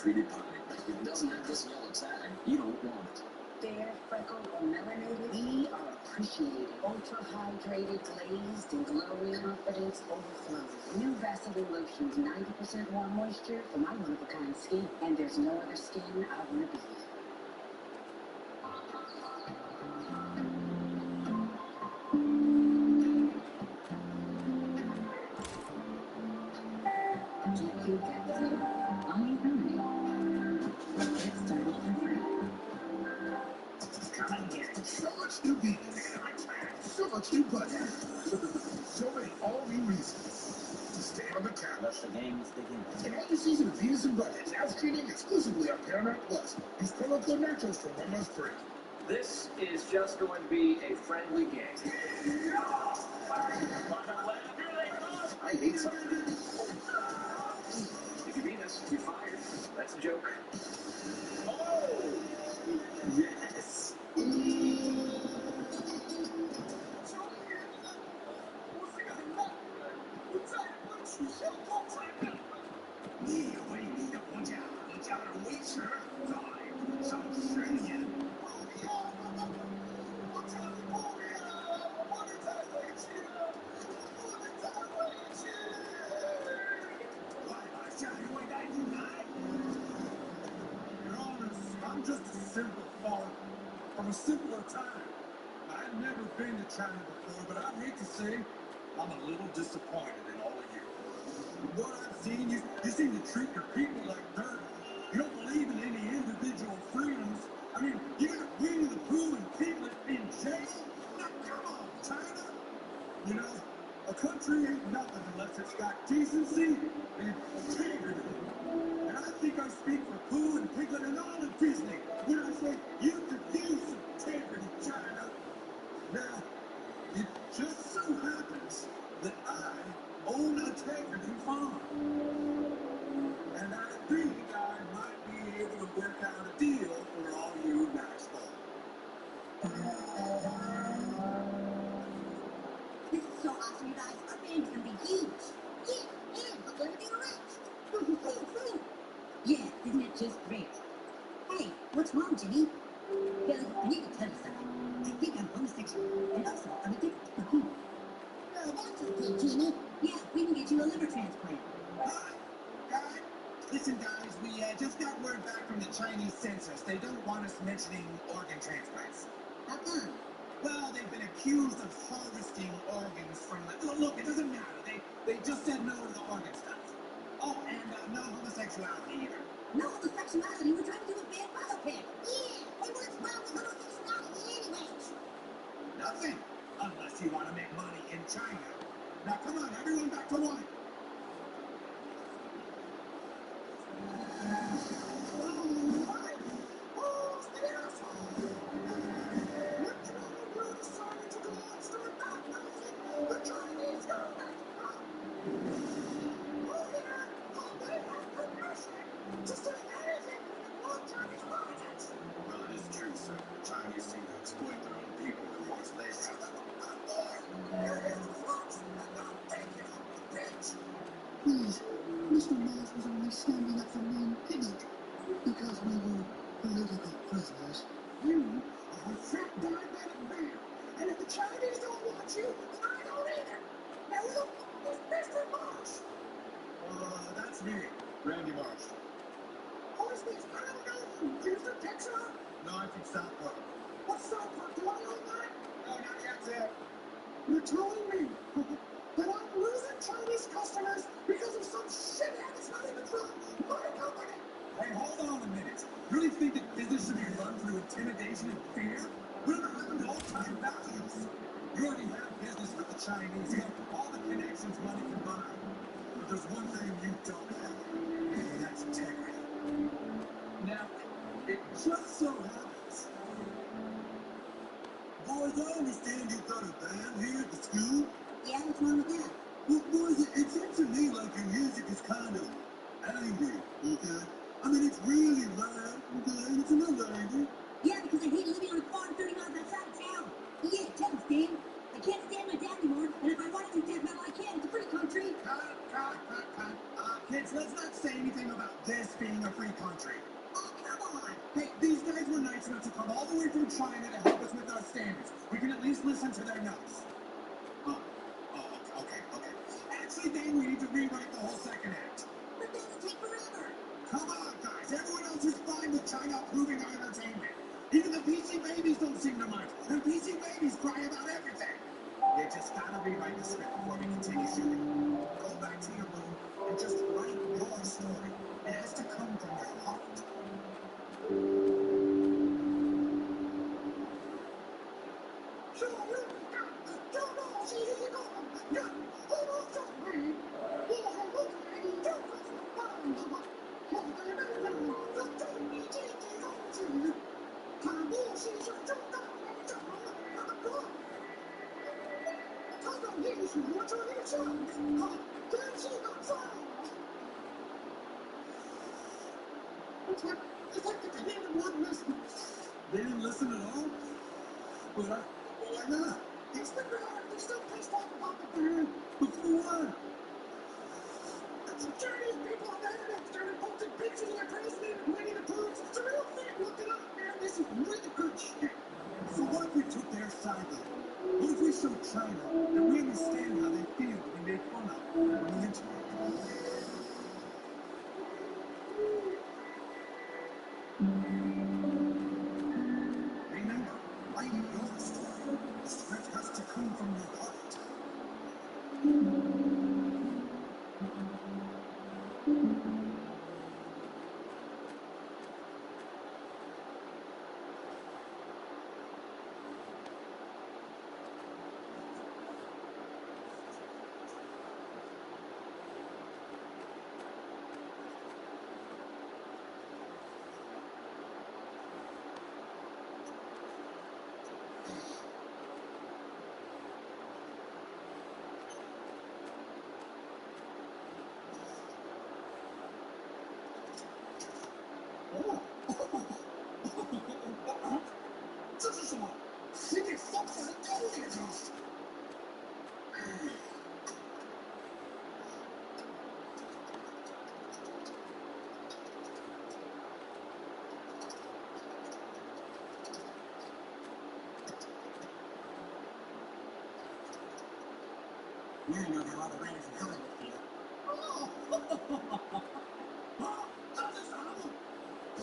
treated pie. If it doesn't have this yellow tag, you don't want it. Fair, freckled, or melanated, we are appreciated. Ultra-hydrated, glazed, and glowing. Confidence overflowing. New Vaseline lotions, 90% warm moisture for my one-of-a-kind skin. And there's no other skin I want to be. GQ Capsule. On your mind. Get started for free. Come on, get so much new beans, so much new butter, so many all-new reasons to stay on the couch. Let the games begin. And all the season of Venus and Butthead now streaming exclusively on Paramount Plus. Use promo code Nachos for 1 month free. This is just going to be a friendly game. I hate something. If you beat us, you're fired. That's a joke. Oh! Yes! I'm just a simple farmer from a simpler time. I've never been to China before, but I hate to say I'm a little disappointed in all of you. What I've seen, you seem to treat your people like dirt. You don't believe in any individual freedoms. I mean, you got Winnie the Pooh and Piglet in jail? Now, come on, China. You know, a country ain't nothing unless it's got decency and integrity. And I think I speak for Pooh and Piglet and all of Disney when I say you could use some integrity, China. Now, it just so happens that I own a Integrity Farm. And I think I might be able to work out a deal for all you nice folk. This is so awesome, you guys. Our band's gonna be huge. Yeah, and we're gonna be rich. Yeah, isn't it just great? Hey, what's wrong, Jimmy? Billy, I need to tell you something. I think I'm homosexual, and also I'm addicted to cocaine. No, that's okay, Jimmy. Yeah, we can get you a liver transplant. Listen, guys, we just got word back from the Chinese census. They don't want us mentioning organ transplants. How come? Well, they've been accused of harvesting organs from the... Look, it doesn't matter. They just said no to the organ stuff. Oh, and no homosexuality either. No homosexuality? We're trying to do a bad biopic. Yeah, and what's wrong with homosexuality anyways? Nothing, unless you want to make money in China. Now, come on, everyone back to one. Well, it is true, sir. The Chinese seem to exploit their own people and forced labor. Please, Mr. Mars was only standing up for me and Piglet because we were political prisoners. You are a fat diabetic man, and if the Chinese don't want you, then I don't either. Now look, it's Mr. Marsh. That's me, Randy Marsh. Horse means I don't know. Houston, Texas? No, I'm from South Park. What's South Park? Do I know that? No, not yet, Zach. You're telling me that I'm losing Chinese customers because of some shithead that's not even from my company? Hey, hold on a minute. You really think that business should be run through intimidation and fear? Whatever happened to old-time values? You already have business with the Chinese. You have all the connections money can buy. But there's one thing you don't have, and that's integrity. Now, it just so happens. Boys, I understand you've got a band here at the school. Yeah, what's wrong with that? Well, boys, it seems to me like your music is kind of angry, okay? I mean, it's really loud, okay? And it's a little angry. Yeah, because I hate living on a farm 30 miles outside of town. Yeah, tell him, Stan. I can't stand my dad anymore, and if I want to do death metal, I can. It's a free country. Cut. kids, let's not say anything about this being a free country. Oh, come on. Hey, these guys were nice enough to come all the way from China to help us with our standards. We can at least listen to their notes. Okay. Actually, then we need to rewrite the whole second act. But this will take forever. Come on, guys. Everyone else is fine with China approving our entertainment. Even the PC babies don't seem to mind. And PC babies cry about everything. You just gotta rewrite the script before we continue shooting. Go back to your room and just write your story. It has to come from your heart. They didn't listen at all? But why not? It's the ground. They're still pissed off about the ban. But for what? Chinese people on the internet started posting pictures of their president and Winnie the Pooh. It's a real thing. Look it up, man. This is really good shit. So what if we took their side though? What if we showed China that we understand how they feel to be made fun of on the internet? Remember, write your story. The script has to come from your heart. Now I know how all the writers in Hollywood feel.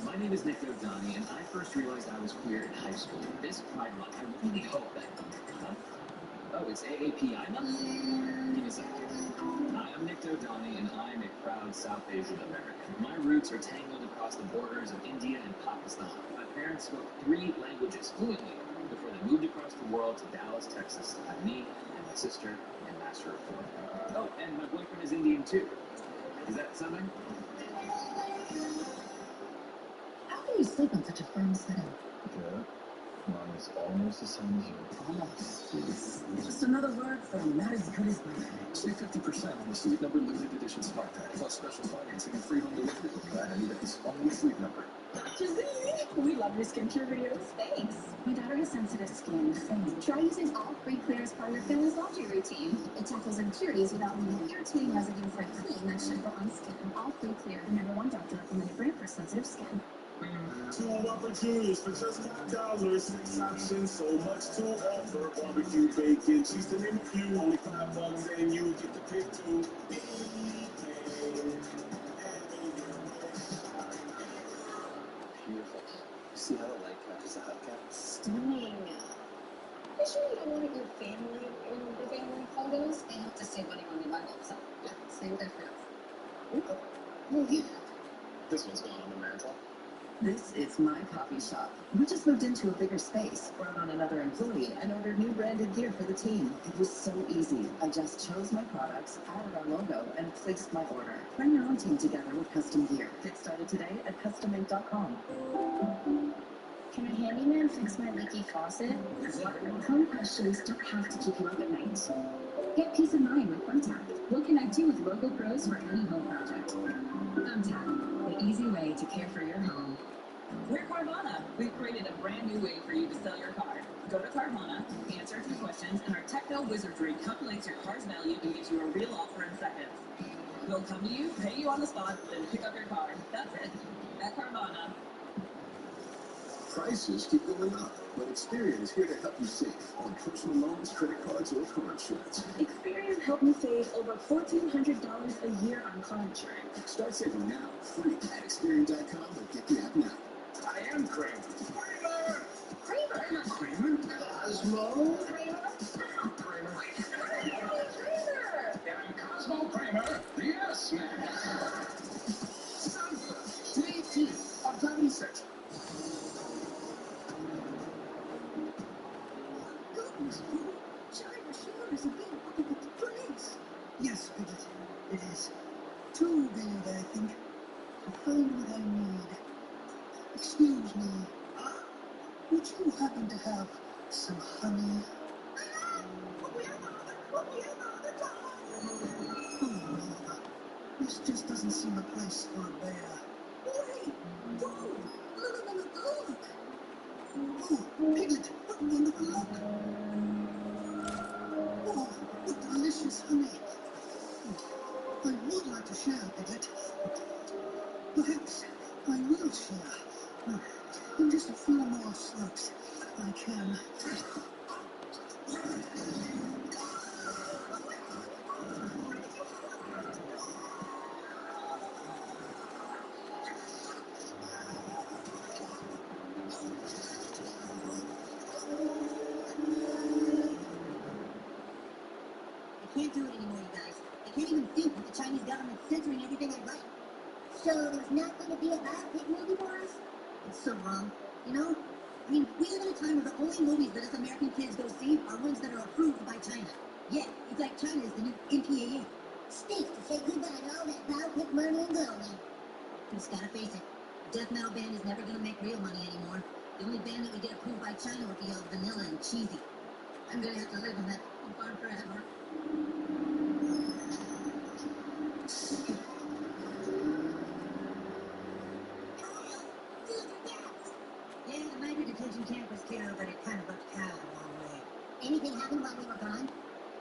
My name is Nick O'Donnell, and I first realized I was queer in high school. This Pride Month, I really hope that... Huh? Oh, it's AAPI month? Give me a second. Hi, I'm Nick O'Donnell, and I'm a proud South Asian American. My roots are tangled across the borders of India and Pakistan. My parents spoke 3 languages fluently before they moved across the world to Dallas, Texas, to have me and my sister in Master of 4. Oh, and my boyfriend is Indian too. Is that something? How can you sleep in such a firm setting? Good. Mine is almost the same as you. Almost. It's just another word for not as good as mine. Save 50% on the Sleep Number limited edition Smart Pack, plus special financing and free home delivery with Plan and Events. Only with Sleep Number. We love your skincare videos. Thanks. My daughter has sensitive skin. Same. Try using All Free Clear as part of your family's laundry routine. It tackles impurities without leaving an irritating residue for clean that should go on skin. All Free Clear, the #1 doctor recommended brand for sensitive skin. 2 opportunities for just $5. 6 options, so much to offer. Barbecue, bacon, cheese to name a few. Only $5 and you get to pick 2. Beautiful. See how the light catches the hubcap? Stunning. Are you sure you don't want your family in the family photos? They have to save money on the Bible, so yeah, same difference. This one's going on the mantle. This is my coffee shop. We just moved into a bigger space, brought on another employee, and ordered new branded gear for the team. It was so easy. I just chose my products, added our logo, and placed my order. Bring your own team together with custom gear. Get started today at customink.com. Can a handyman fix my leaky faucet? Home questions don't have to keep you up at night. Get peace of mind with Thumbtack. We'll connect you with local pros for any home project. Thumbtack, the easy way to care for your home. We're Carvana. We've created a brand new way for you to sell your car. Go to Carvana, answer a few questions, and our techno wizardry calculates your car's value and gives you a real offer in seconds. We'll come to you, pay you on the spot, then pick up your card. That's it. At Carvana. Prices keep going up, but Experian is here to help you save on personal loans, credit cards, or car insurance. Experian helped me save over $1,400 a year on car insurance. Start saving now, free at Experian.com or get the app now. I am Kramer. Kramer! Kramer! Kramer? Cosmo? Kramer? Kramer. Kramer! I'm Cosmo Kramer, the yes man. Sunfresh, today's tea, a vitamin section. Goodness, Pooh. China sure is a big place. Yes, Pidget, it is. Too big, I think, to find what I need. Excuse me, would you happen to have some honey? Oh, Mother, this just doesn't seem a place for a bear. Wait, Pooh, look. Oh, Piglet, what wonderful luck. Oh, what delicious honey. I would like to share, Piglet. Perhaps I will share. In just a few more slurps, I can. I can't do it anymore, you guys. I can't even think with the Chinese government censoring everything I write. So there's not going to be a biopic movie for us? It's so wrong. You know? I mean, we live in a time where the only movies that us American kids go see are ones that are approved by China. Yeah, it's like China is the new MPAA. Stinks to say goodbye to all that biopic money and glory. You just gotta face it. Death metal band is never gonna make real money anymore. The only band that would get approved by China would be all vanilla and cheesy. I'm gonna have to live in that farm forever. Yeah, the minor detention camp was killed, but it kind of looked cow a long way. Anything happened while we were gone?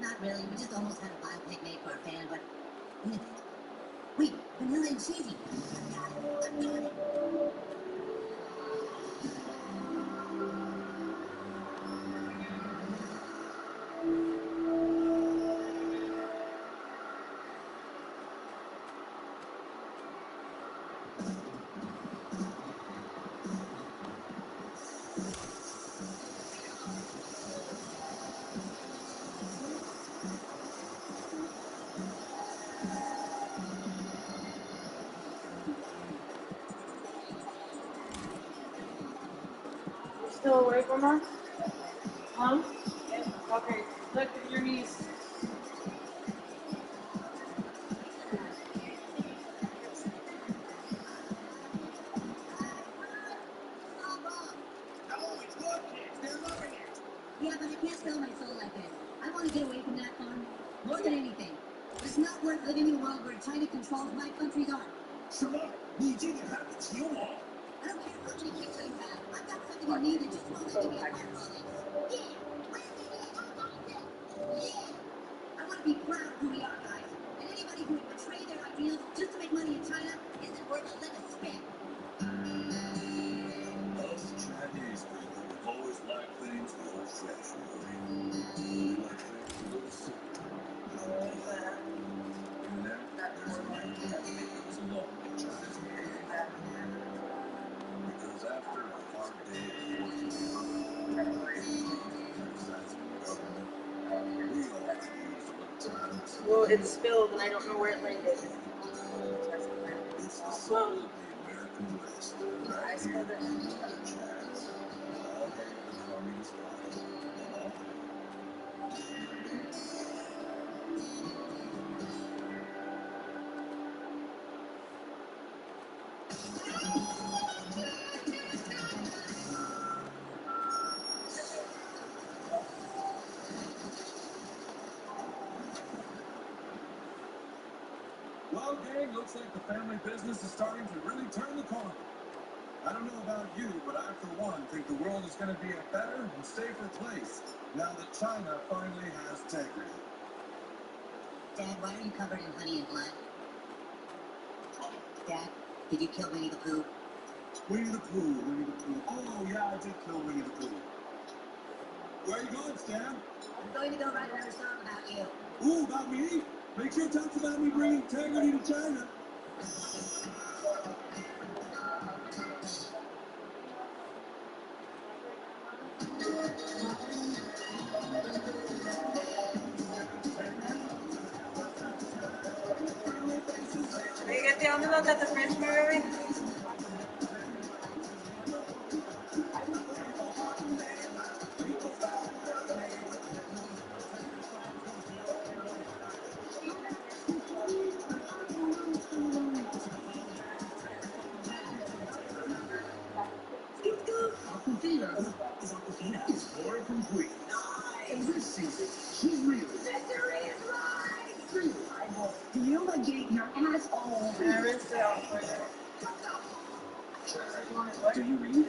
Not really. We just almost had a biopic made for our band, but we didn't. Wait, vanilla and cheesy. I'm doing it. Still away from us? Huh? Okay, look at your knees. Yeah, but I can't sell my soul like this. I want to get away from that farm more than anything. But it's not worth living in a world where China controls my country's art. 什么？你这个还不起我？ I don't care how many kids you have. I've got something in me that just won't let me be a part of all this. Yeah! I want to be proud of who we are, guys. And anybody who would betray their ideals just to make money in China isn't worth a lick of spit. Us Chinese people have always liked things the old-fashioned way. We like things a little simpler. And then there's a man that comes along in China's behavior. Because after a hard day of working, criticizing the government, we all could use a little time to sit Well, down. it spilled and I don't know where it landed. It's the soul of the American West, right here in the Chaz. All hail the Communist Party. All hail. Well, gang, looks like the family business is starting to really turn the corner. I don't know about you, but I, for one, think the world is going to be a better and safer place now that China finally has integrity. Dad, why are you covered in honey and blood? Dad, did you kill Winnie the Pooh? Winnie the Pooh, Winnie the Pooh. Oh, yeah, I did kill Winnie the Pooh. Where are you going, Stan? I'm going to go write another song about you. Ooh, about me? Make sure it talks about me bringing integrity to China. ¿Qué te onda the French movie? Aquafina is more complete. And this season, she's really. Victory is mine! Fumigate your asshole! Do you read?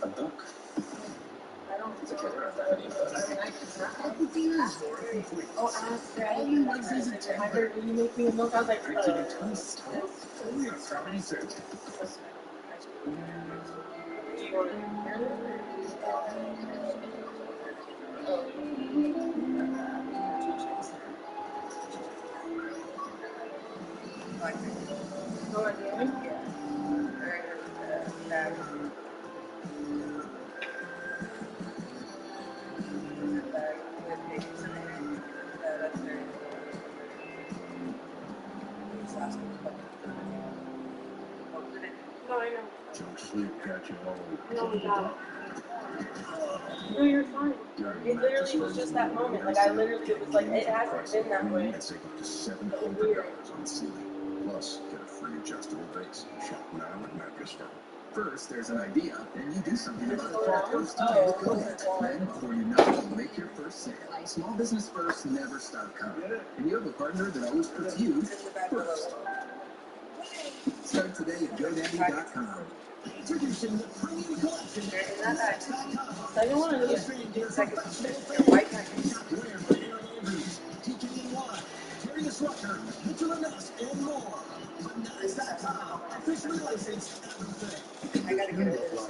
A book? It's a killer. Aquafina is more complete. Oh, All you monsters and tiger, will you make me a milk? I was like, Only a 70 cents. do you want to hear this? Go again? No, I know. Junk sleep got you all. No, God. No, you're fine. It literally was just that moment. Like, I literally, it was like, it hasn't been that way. And save up to $700 on ceiling. Plus, get a free adjustable base. Shop now at Mattress Firm. First, there's an idea, then you do something about it for the first time. Go ahead. Then, before you know it, you make your first sale. Small business first never stop coming. And you have a partner that always puts you first. Start today at GoDaddy.com. Introducing the premium collection. Second one or the second? White package. TKNY, Darius Rucker, Mitchell and Ness, and more. From Nice.com, officially licensed everything. I gotta get rid of this.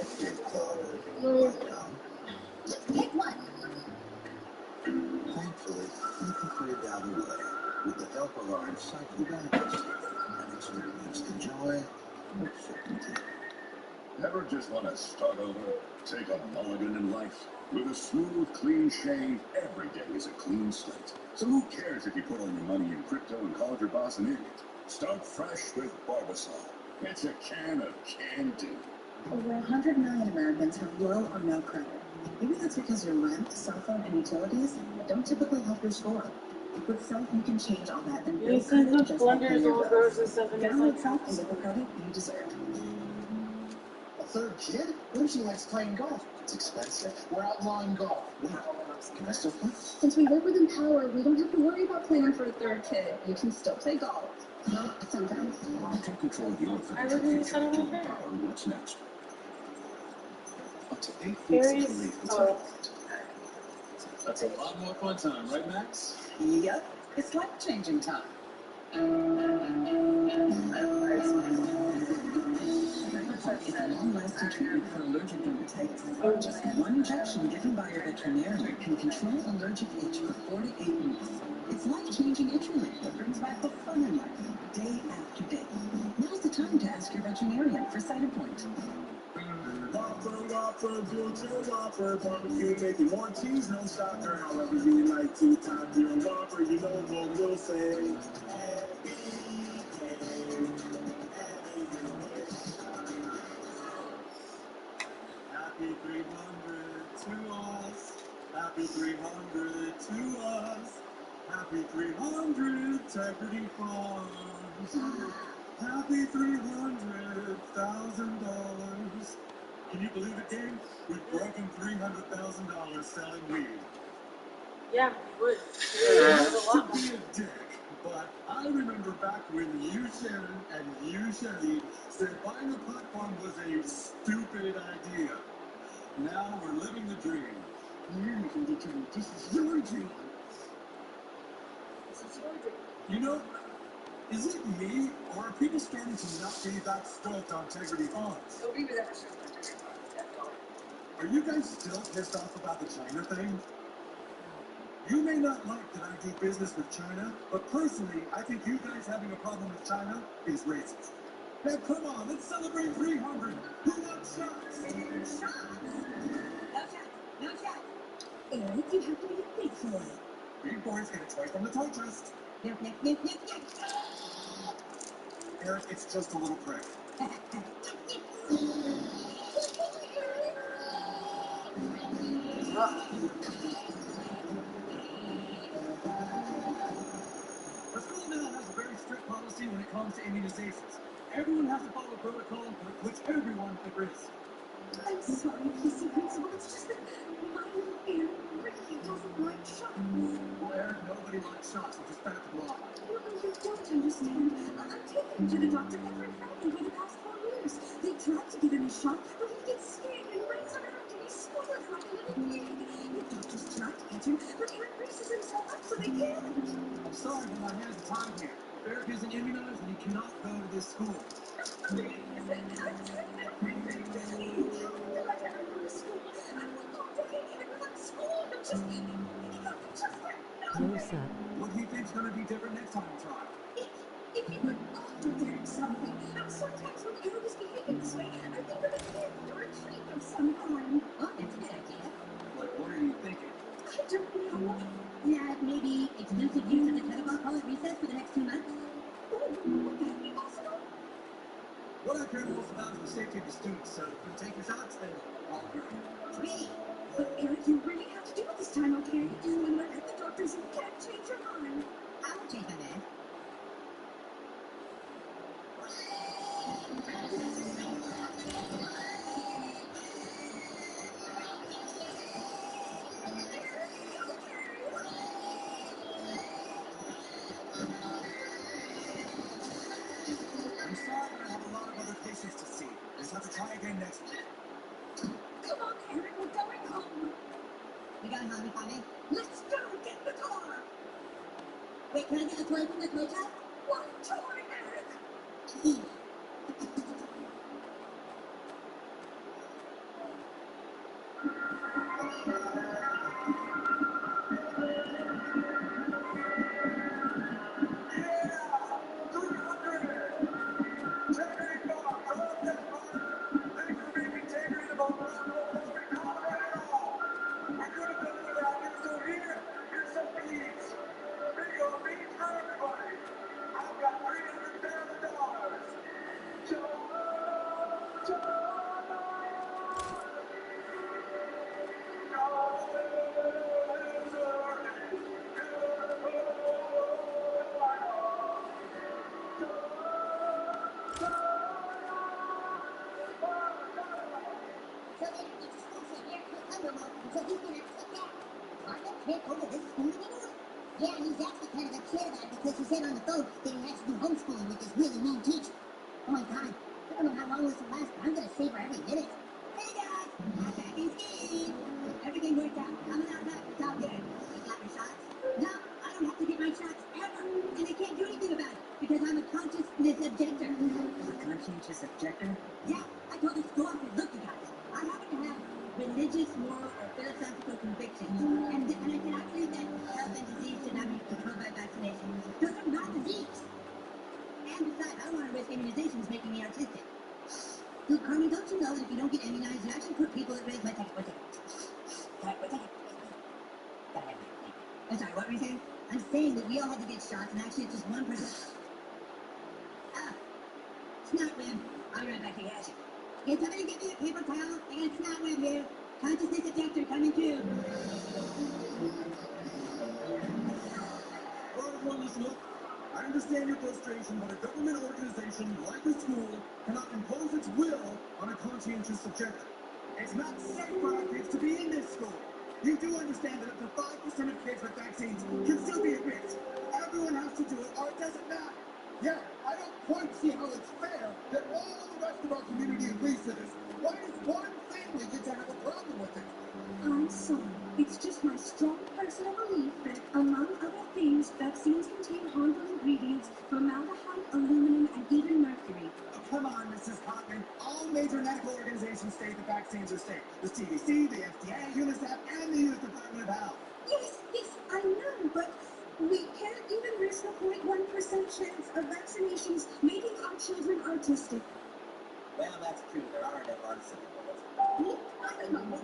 Pick one. Thankfully, you can put it out away with the help of our insightful benefits and experience the joy of certainty. Ever just want to start over? Take a mulligan in life? With a smooth, clean shave, every day is a clean slate. So who cares if you put all your money in crypto and call your boss an idiot? Start fresh with Barbasol. It's a can of can-do. Over 100 million Americans have low or no credit. Maybe that's because your rent, cell phone, and utilities don't typically help your score. With Self, you can change all that and build credit just by paying your bills. Download Self and get the credit you deserve. A third kid? What if she likes playing golf? It's expensive. We're outlawing golf. Wow. Can I still play? Since we work with Empower, we don't have to worry about planning for a third kid. You can still play golf. Not sometimes. Take control of your financial future to empower what's next. Up to 8 weeks Aries, of relief. That's a lot more fun time, right, Max? Yep, it's life-changing time. It's a long-lasting treatment for allergic dermatitis. Just one injection given by your veterinarian can control allergic itch for 48 weeks. It's life-changing itch relief that brings back the fun in life, day after day. Now's the time to ask your veterinarian for Cytopoint. Whopper, blue chill Whopper, barbecue, making more cheese, no shocker. However you like to top your Whopper, you know what we'll say. Happy 300 to us. Happy 300 to us. Happy 300 Integrity Farms. Happy $300,000. Can you believe it, Dave? We've broken $300,000 selling weed. Yeah, you would. There's a lot Be a dick, but I remember back when you, Shannon, and you, Shelley, said buying a platform was a stupid idea. Now we're living the dream. You're living the dream. This is your dream. This is your dream. You know, Is it me, or are people starting to not be that stoked on Integrity Bonds? So we were never stoked on Integrity Bonds. That's all. Are you guys still pissed off about the China thing? You may not like that I do business with China, but personally, I think you guys having a problem with China is racist. Now come on, let's celebrate 300. Who wants shots? Shots? No shots. No shots. Eric, you have to be a big boy. Big boys get a toy from the toy chest. Nip, nip, nip, nip, nip. Eric, it's just a little prick. The school now has a very strict policy when it comes to immunizations. Everyone has to follow protocol, which everyone agrees. I'm sorry, PC Principal. It's just that my little ear really doesn't like shots. Well, Eric, nobody likes shots, which is fact of law. You don't understand. I'm taking him to the doctor every Friday for the past 4 years. They tried to give him a shot, but he gets scared and runs around and he squeals like a little pig. The doctors tried to catch him, but he braces himself up so they can't. I'm sorry, but my hands are tied here. If Eric isn't immunized, then he cannot go to this school. Please, I'm telling everything. You can't let Eric go to school. I will go to him at school. Just Close up. What do you think's going to be different next time we try? If you could offer Derek something. Sometimes when Eric is behaving this way, I think of a gift or a treat of some kind. Oh, that's a good idea. What are you thinking? I don't know. Yeah, maybe exclusive use of the kettlebell pole at recess for the next 2 months? Would that be possible? What I care most about is the safety of the students, so if you take your shots, then I'll agree. Great. But Eric, you really have to do it this time, okay? When we're at the doctor's, you can't change your mind. I won't change my mind. I'm sorry, but I have a lot of other patients to see. I just have to try again next week. Come on, Eric, we're going home. We got home, you coming? Let's go get in the car. Wait, can I get a toy from the toy shop? What toy, Eric? So then it's school said Eric can't come no more, so he's gonna have to sit down. Arthur can't go to this school anymore. Yeah, and he's actually kind of upset about it because he said on the phone that he has to do homeschooling with this really mean teacher. Oh my God, I don't know how long this will last, but I'm gonna savor every minute. Hey guys, I'm back in ski. Everything worked out. Coming out back, it's all good. You got your shots? No, I don't have to get my shots ever. And I can't do anything about it because I'm a consciousness objector. A conscientious objector? Yeah, I told the school office, look you guys, I happen to have religious, moral, or philosophical convictions. And I cannot believe that health and disease should not be controlled by vaccination. Those are not disease. And besides, I don't want to risk immunizations making me artistic. Look, Carmen, don't you know that if you don't get immunized, you actually put people at risk? One second. I'm sorry, what were you saying? I'm saying that we all had to get shots, and actually it's just 1%. Ah, snot web. I'll be right back to you. Can somebody get me a paper towel? I got a snot web here. Consciousness detector coming through. All right, everyone, listen up. I understand your frustration, but a government organization like a school cannot impose its will on a conscientious objector. It's not safe for our kids to be in this school. You do understand that up to 5% of kids with vaccines can still be at risk. Everyone has to do it, or it doesn't matter. Yeah, I don't quite see how it's fair that all the rest of our community agrees to this. Why does one family get to have a problem with it? I'm sorry. It's just my strong personal belief that, among other things, vaccines contain harmful ingredients, formaldehyde, aluminum, and even mercury. Oh, come on, Mrs. Hoffman. All major medical organizations state that vaccines are safe. The CDC, the FDA, UNICEF, and the U.S. Department of Health. Yes, I know, but we can't even risk a 0.1% chance of vaccinations making our children autistic. Well, that's true. There are no autistic adults. Look, I don't know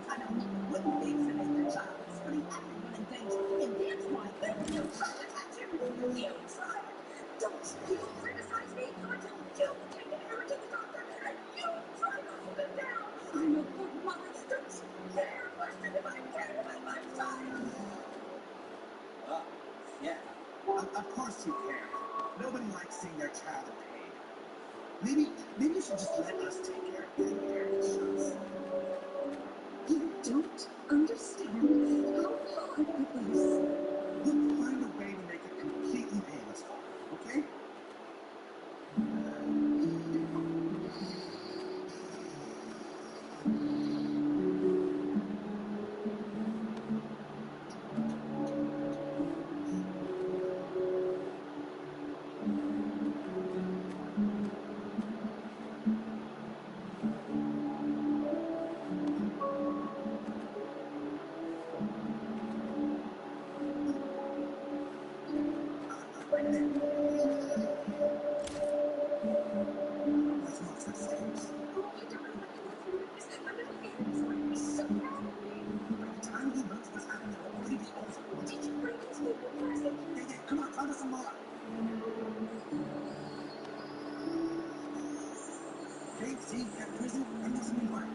wouldn't vaccinate their child is putting everyone in danger, and that's why they're no child tattoo. You try it. Don't you criticize me until you take an error to the doctor, and you try to hold it down. I'm a good mother. Don't you dare question if I care about my child. Yeah. Of course you care. Nobody likes seeing their child in pain. Maybe you should just let us take care of getting the ARD shots. You don't understand how hard it is. We'll find a way to make it completely painless for her, okay? Wait a minute. Let's watch the flames. Oh, I don't know what to go through with this. My little Aaron is going to be so mad at me. By the time he learns what's happening, it'll already be over. Did you bring his favorite present? Yeah, come on, tell us some more. See, that present, that must be mine.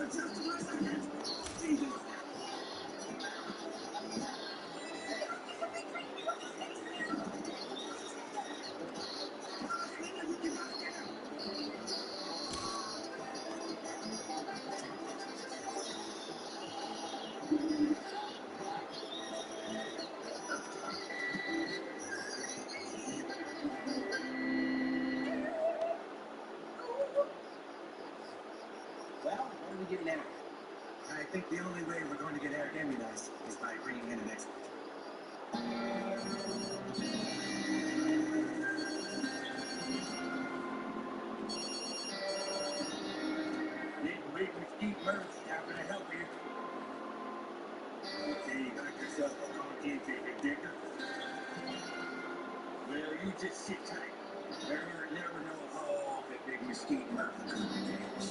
Just for a second. Jesus. Well, what are we getting Eric? I think the only way we're going to get Eric immunized is by bringing in an expert. Didn't big mesquite merch. How can I help you? Say you got yourself a conscientious digger. Well, you just sit tight. Never know how long that big mesquite merch could catch.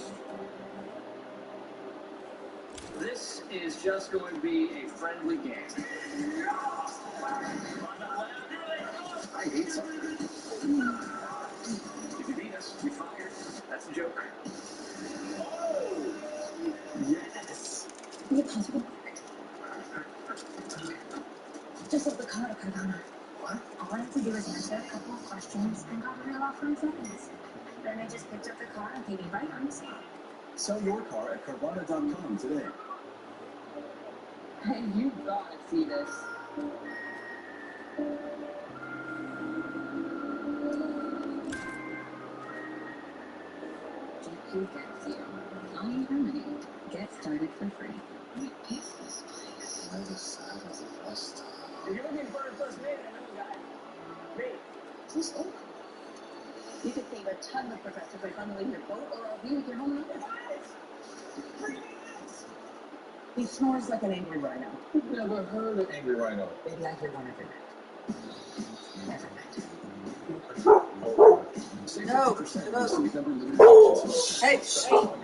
This is just going to be a friendly game. I hate something. If you beat us, we fire. That's the joke. Yes. Be it possible. Just let the car to Carvana. What? All I had to do was answer a couple of questions and got a real offer in seconds. Then I just picked up the car and paid me right on the spot. Sell your car at Carvana.com today. Hey, you gotta see this. Check who gets you. Flying Harmony. Get started for free. What is this place? Another side of the rest. If you're looking for a first mate, I know a guy. Me. Is this open? You could save a ton with Progressive by bundling your boat or RV with your home and auto. He snores like an angry rhino. Never heard of Angry Rhino. Maybe I hear one every night. Every night. No. Hey, shut up.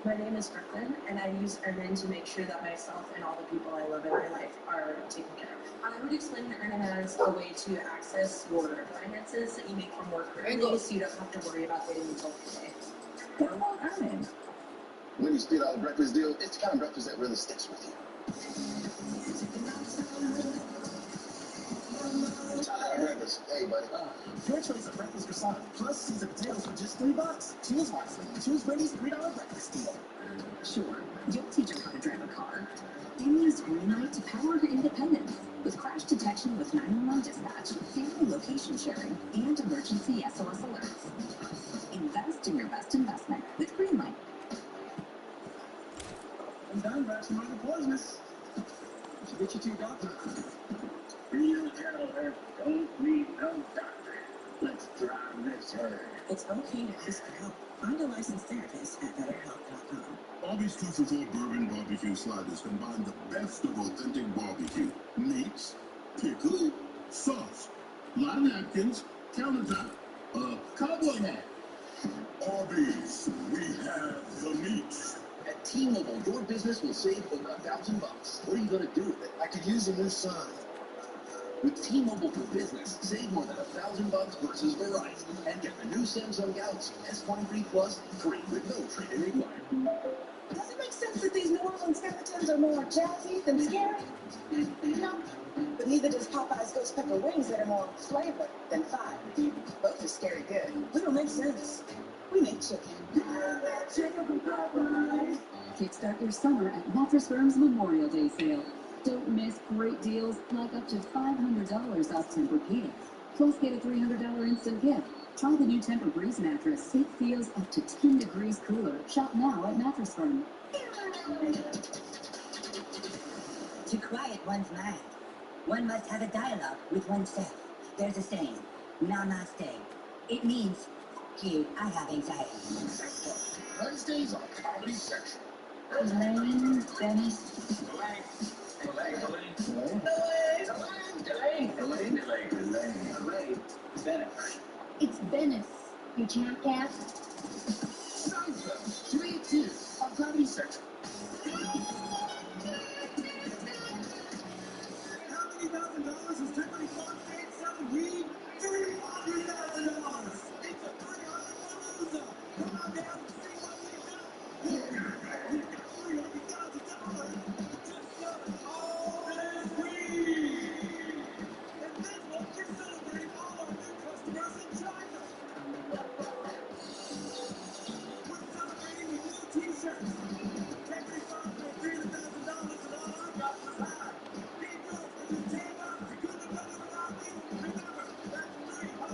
My name is Brooklyn, and I use Earnin to make sure that myself and all the people I love in my life are taken care of. I would explain Earnin as a way to access your finances that you make from work early, so you don't have to worry about waiting until today. Go on Earnin. When you spit out a breakfast deal, it's the kind of breakfast that really sticks with you. Breakfast. Thanks. Hey, buddy. Your choice of breakfast croissant plus seasoned potatoes for just $3. Choose wisely. Choose Wendy's $3 breakfast deal. Sure, you'll teach her how to drive a car. And use Greenlight to power her independence with crash detection with 911 dispatch, family location sharing, and emergency SOS alerts. Invest in your best investment with Greenlight. I'm done maximizing the poisonous. Should get you to your doctor. Real cattle don't need no doctor. Let's drive this herd. It's okay to ask for help. Find a licensed therapist at BetterHelp.com. Bobby's 2 for $4 bourbon barbecue sliders combine the best of authentic barbecue. Meats, pickle, sauce, lot of napkins, countertop, cowboy hat. Arby's, we have the meats. At T-Mobile, your business will save over $1,000. What are you going to do with it? I could use a new sign. With T-Mobile for Business, save more than $1,000 versus Verizon. And get the new Samsung Galaxy S23 Plus free with no trade-in required. Does it make sense that these New Orleans skeletons are more jazzy than scary? No. But neither does Popeye's Ghost Pepper Wings that are more flavor than fire. Both are scary good. We don't make sense. We make chicken. Chicken from Popeyes. Kickstart your summer at Mattress Firm's Memorial Day sale. Don't miss great deals like up to $500 off Tempur-Pedic. Plus get a $300 instant gift. Try the new Tempur-Breeze mattress. It feels up to 10 degrees cooler. Shop now at Mattress Firm. To quiet one's mind, one must have a dialogue with oneself. There's a saying, namaste. It means, Q, I have anxiety. Wednesdays on Comedy Central. Elaine, Dennis. It's Venice, you jackass. Seinfeld, 3 Kids on Comedy Central. How many $1,000 is typically paid selling weed? $300,000. It's a pretty hard loser. Come on down and see what we got. We got $300,000 just selling all this weed. And this month we're celebrating all our new customers in China. We're celebrating with new t-shirts. Take refund for $300,000 and all our drops is high. Be good when you team up. You couldn't have done it without me. Remember, that's $300,000.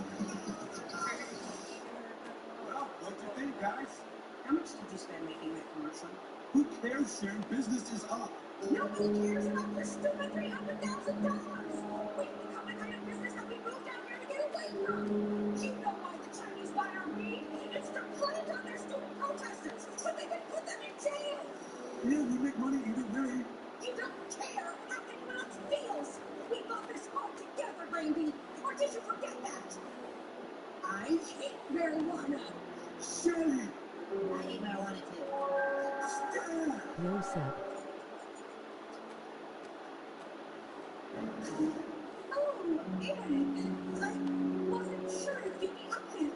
Well, what do you think, guys? How much did you spend making that commercial? Who cares, Sharon? Business is up. Nobody cares about this stupid $300,000. We've become the kind of business that we moved out here to get away from. You know why the Chinese buy our weed? It's to plant on their stupid protesters so they can put them in jail. Yeah, we make money either way. You don't care how anyone else feels. We bought this all together, baby. Or did you forget that? I hate marijuana. Shelly! I hate marijuana too. Yosef. Oh, Eric. I wasn't sure if you'd be up there.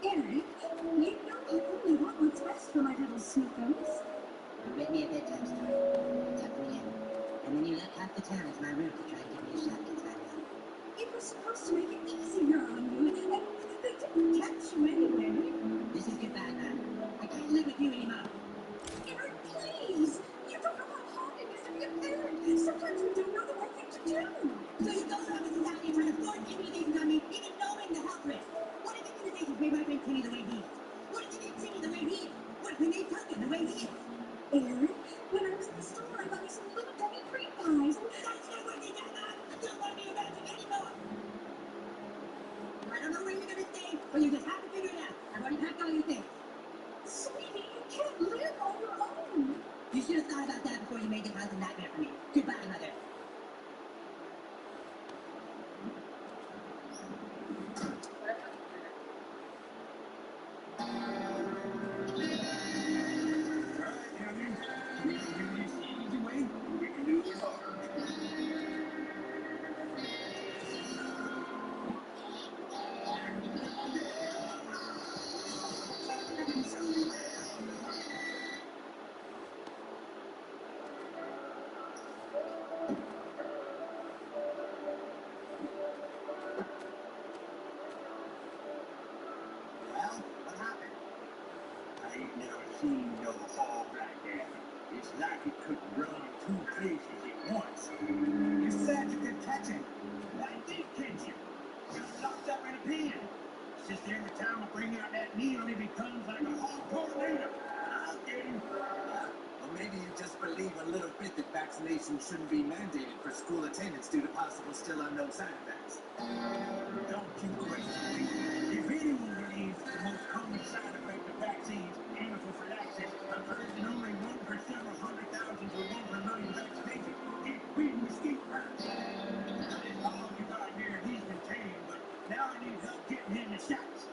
Eric, you know I only want what's best for my little snookums. Read me a bedtime story. Tuck me in. And then you let half the town into my room to try and give me a shot against my will. It was supposed to make it easier on you, and they didn't catch you anyway. This is goodbye, man. I can't live with you anymore. Eric, please! You don't know how hard it is to be a parent. Sometimes we don't know the right thing to do. So you go around this society trying to force immunizations on me, even knowing the health risk. What if immunizations made my friend Timmy the way he is? What if they made Timmy the way he is? What if we made Tucker the way he is? Eric, when I was in the store, I got you some little tiny cream pies. That's not working, Emma! I don't want to be around you anymore! I don't know where you're going to stay, but you just have to figure it out. I've already packed all your things. Sweetie, you can't live on your own. You should have thought about that before you made this house a nightmare for me. Goodbye, Mother. Like it could run in 2 places at once. You said you could catch him. I did catch him. Got locked up in a pen. It's just every time I bring out that needle, he becomes like a hog tornado. I'll get him. Or maybe you just believe a little bit that vaccination shouldn't be mandated for school attendance due to possible still unknown side effects. Don't you question me. If anyone believes the most common side effect of vaccines, anaphylaxis, occurs in only 1 per several 100,000 to 1 per million vaccinations, it's been mesquite rats. Now this dog you got here, he's been tame, but now I need help getting him the shots.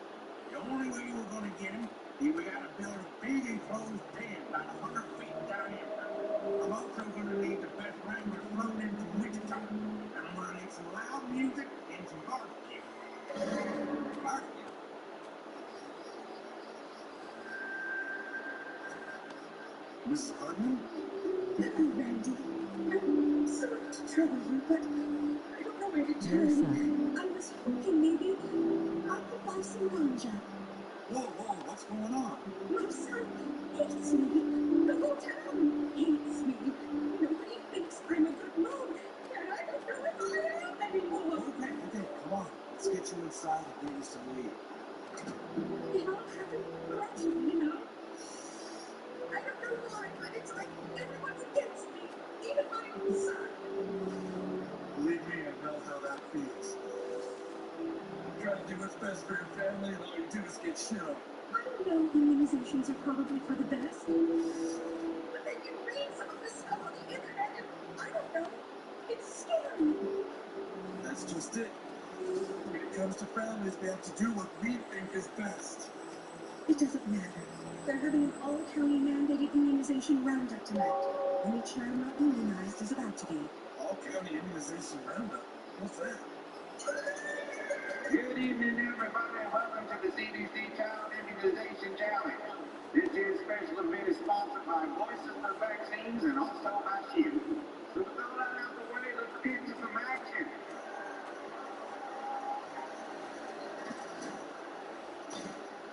The only way we're going to get him is we got to build a big enclosed pen about 100 feet in diameter. I'm also going to need the best wrangler flown in from Wichita. And I'm going to need some loud music and some barbecue. Barbecue? Mrs. Hardman? Randy, I'm sorry to trouble you, but I don't know where to turn. I was hoping maybe I could buy some ganja. Whoa, what's going on? My son hates me. The whole town hates me. Nobody thinks I'm a good mom, and I don't know if I am anymore. Okay, come on. Let's get you inside and get you some weed. It all happened gradually, you know. I don't know why, but it's like everyone's against me, even my own son. Believe me, I know how that feels. Try to do what's best for your family, and all you do is get shit on. I know immunizations are probably for the best, but then you read some of this stuff on the internet, and I don't know. It's scary. That's just it. When it comes to families, we have to do what we think is best. It doesn't matter. They're having an all-county mandated immunization roundup tonight. Any child not immunized is about to be. All-county immunization roundup? What's that? Good evening, everybody. Welcome to the CDC Child Immunization Challenge. This year's special event is sponsored by Voices for Vaccines and also by SHIELD. So with all that out the way, let's get to some action.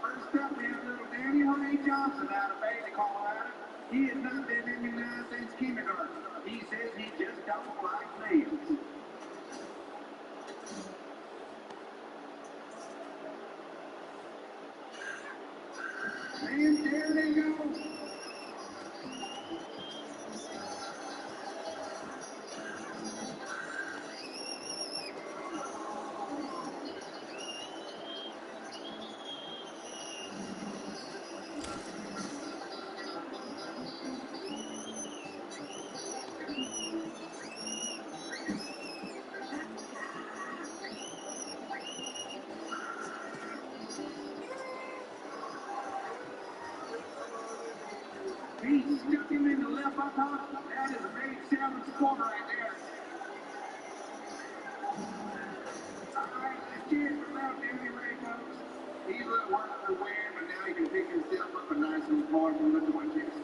First up, we have little Danny Ray Johnson out of Bailey, Colorado. He has not been immunized since kindergarten. He says he just don't like needles. And there they go. He stuck him in the left buttock. That is a big 7 score right there. All right, let's cheers for little Danny Ray, folks. He's a little worse for wear, but now he can pick himself up a nice little boy from the toy chest.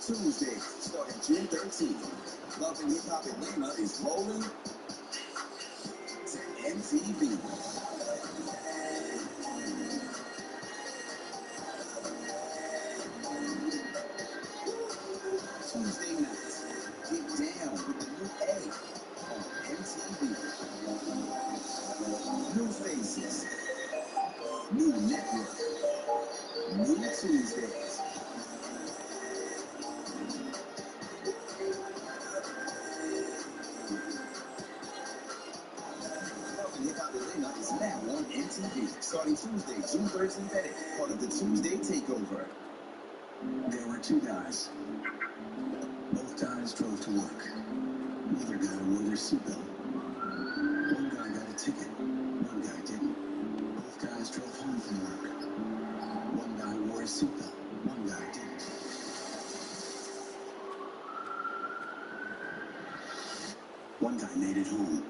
Tuesday, starting June 13th. Love and Hip Hop Atlanta is rolling to MTV. Tuesday nights, get down with the new A on MTV. New faces, new network, new Tuesdays. Hip Hop Atlanta is now on MTV, starting Tuesday, June 13th, part of the Tuesday Takeover. There were 2 guys. Both guys drove to work. Neither guy wore their seatbelt. One guy got a ticket. One guy didn't. Both guys drove home from work. One guy wore his seatbelt. One guy didn't. One guy made it home.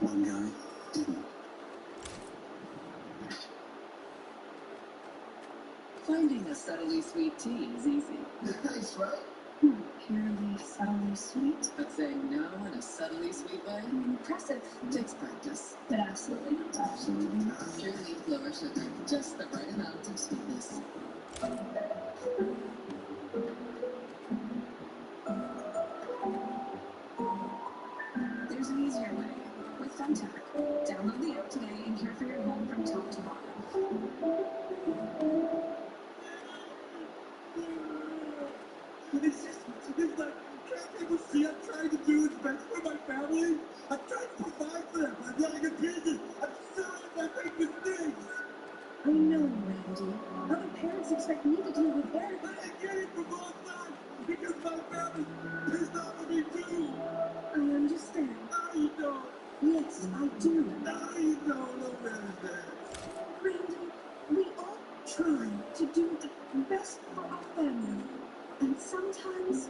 One guy didn't. Finding a subtly sweet tea is easy. Nice, right? Purely, subtly you sweet? But saying no in a subtly sweet way? Impressive. Takes practice. But absolutely not. Absolutely not. Pure leaf blower sugar. Just the right amount of sweetness. There's an easier way. With Thumbtack. Download the app today and care for your home from top to bottom. It's like, can't people see I'm trying to do what's best for my family? I'm trying to provide for them by running a business. I'm sorry if I make mistakes. I know, Randy. Other parents expect me to deal with Eric. But I get it from all sides because my family pissed off at me too. I understand. I know. Yes, I do. I know. No matter that. Randy, we all try to do the best for our family. And sometimes,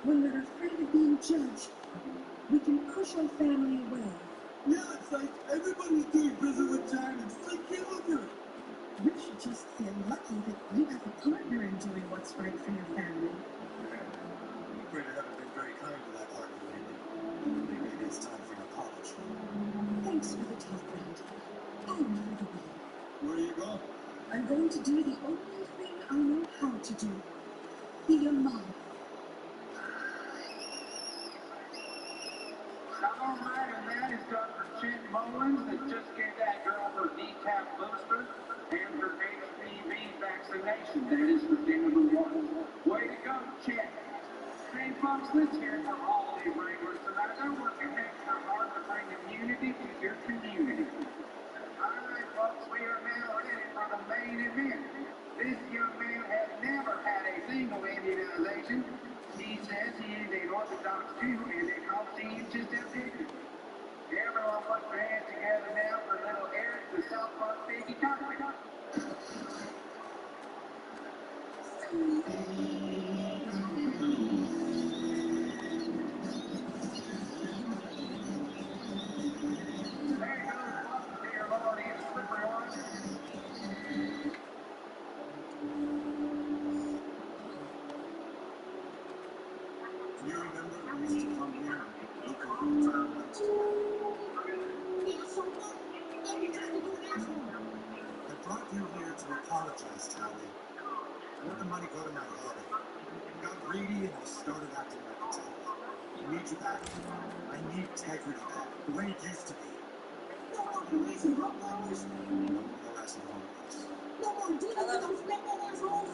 when we're afraid of being judged, we can push our family away. Yeah, it's like everybody's doing business with China. It's like killing her. You should just feel lucky that you have a partner in doing what's right for your family. I'm afraid I haven't been very kind to that partner lately. Maybe it's time for an apology. Thanks for the talk, Randy. And for the win. Where are you going? I'm going to do the only thing I know how to do. Be a mom. All right, and that is Dr. Chet Mullins that just gave that girl her DTaP booster and her HPV vaccination. That is for day number 1. Way to go, Chet. Hey, folks, let's hear it for all these regulars tonight. They're working extra hard to bring immunity to your community. All right, folks, we are now ready for the main event. This young man has never had a single immunization. He says he is an Orthodox Jew and a conscientious objector. Everyone put their hands together now for little Eric, the South Park piggy cockpit. Do you remember we used to come here and look over the timelines? I brought you here to apologize, Tally. I let the money go to my head. I got greedy and I started acting like a child. I need you back. I need integrity back, the way it used to be. No more harassing homeowners. No more harassing homeowners. No more dealing with those redneck assholes.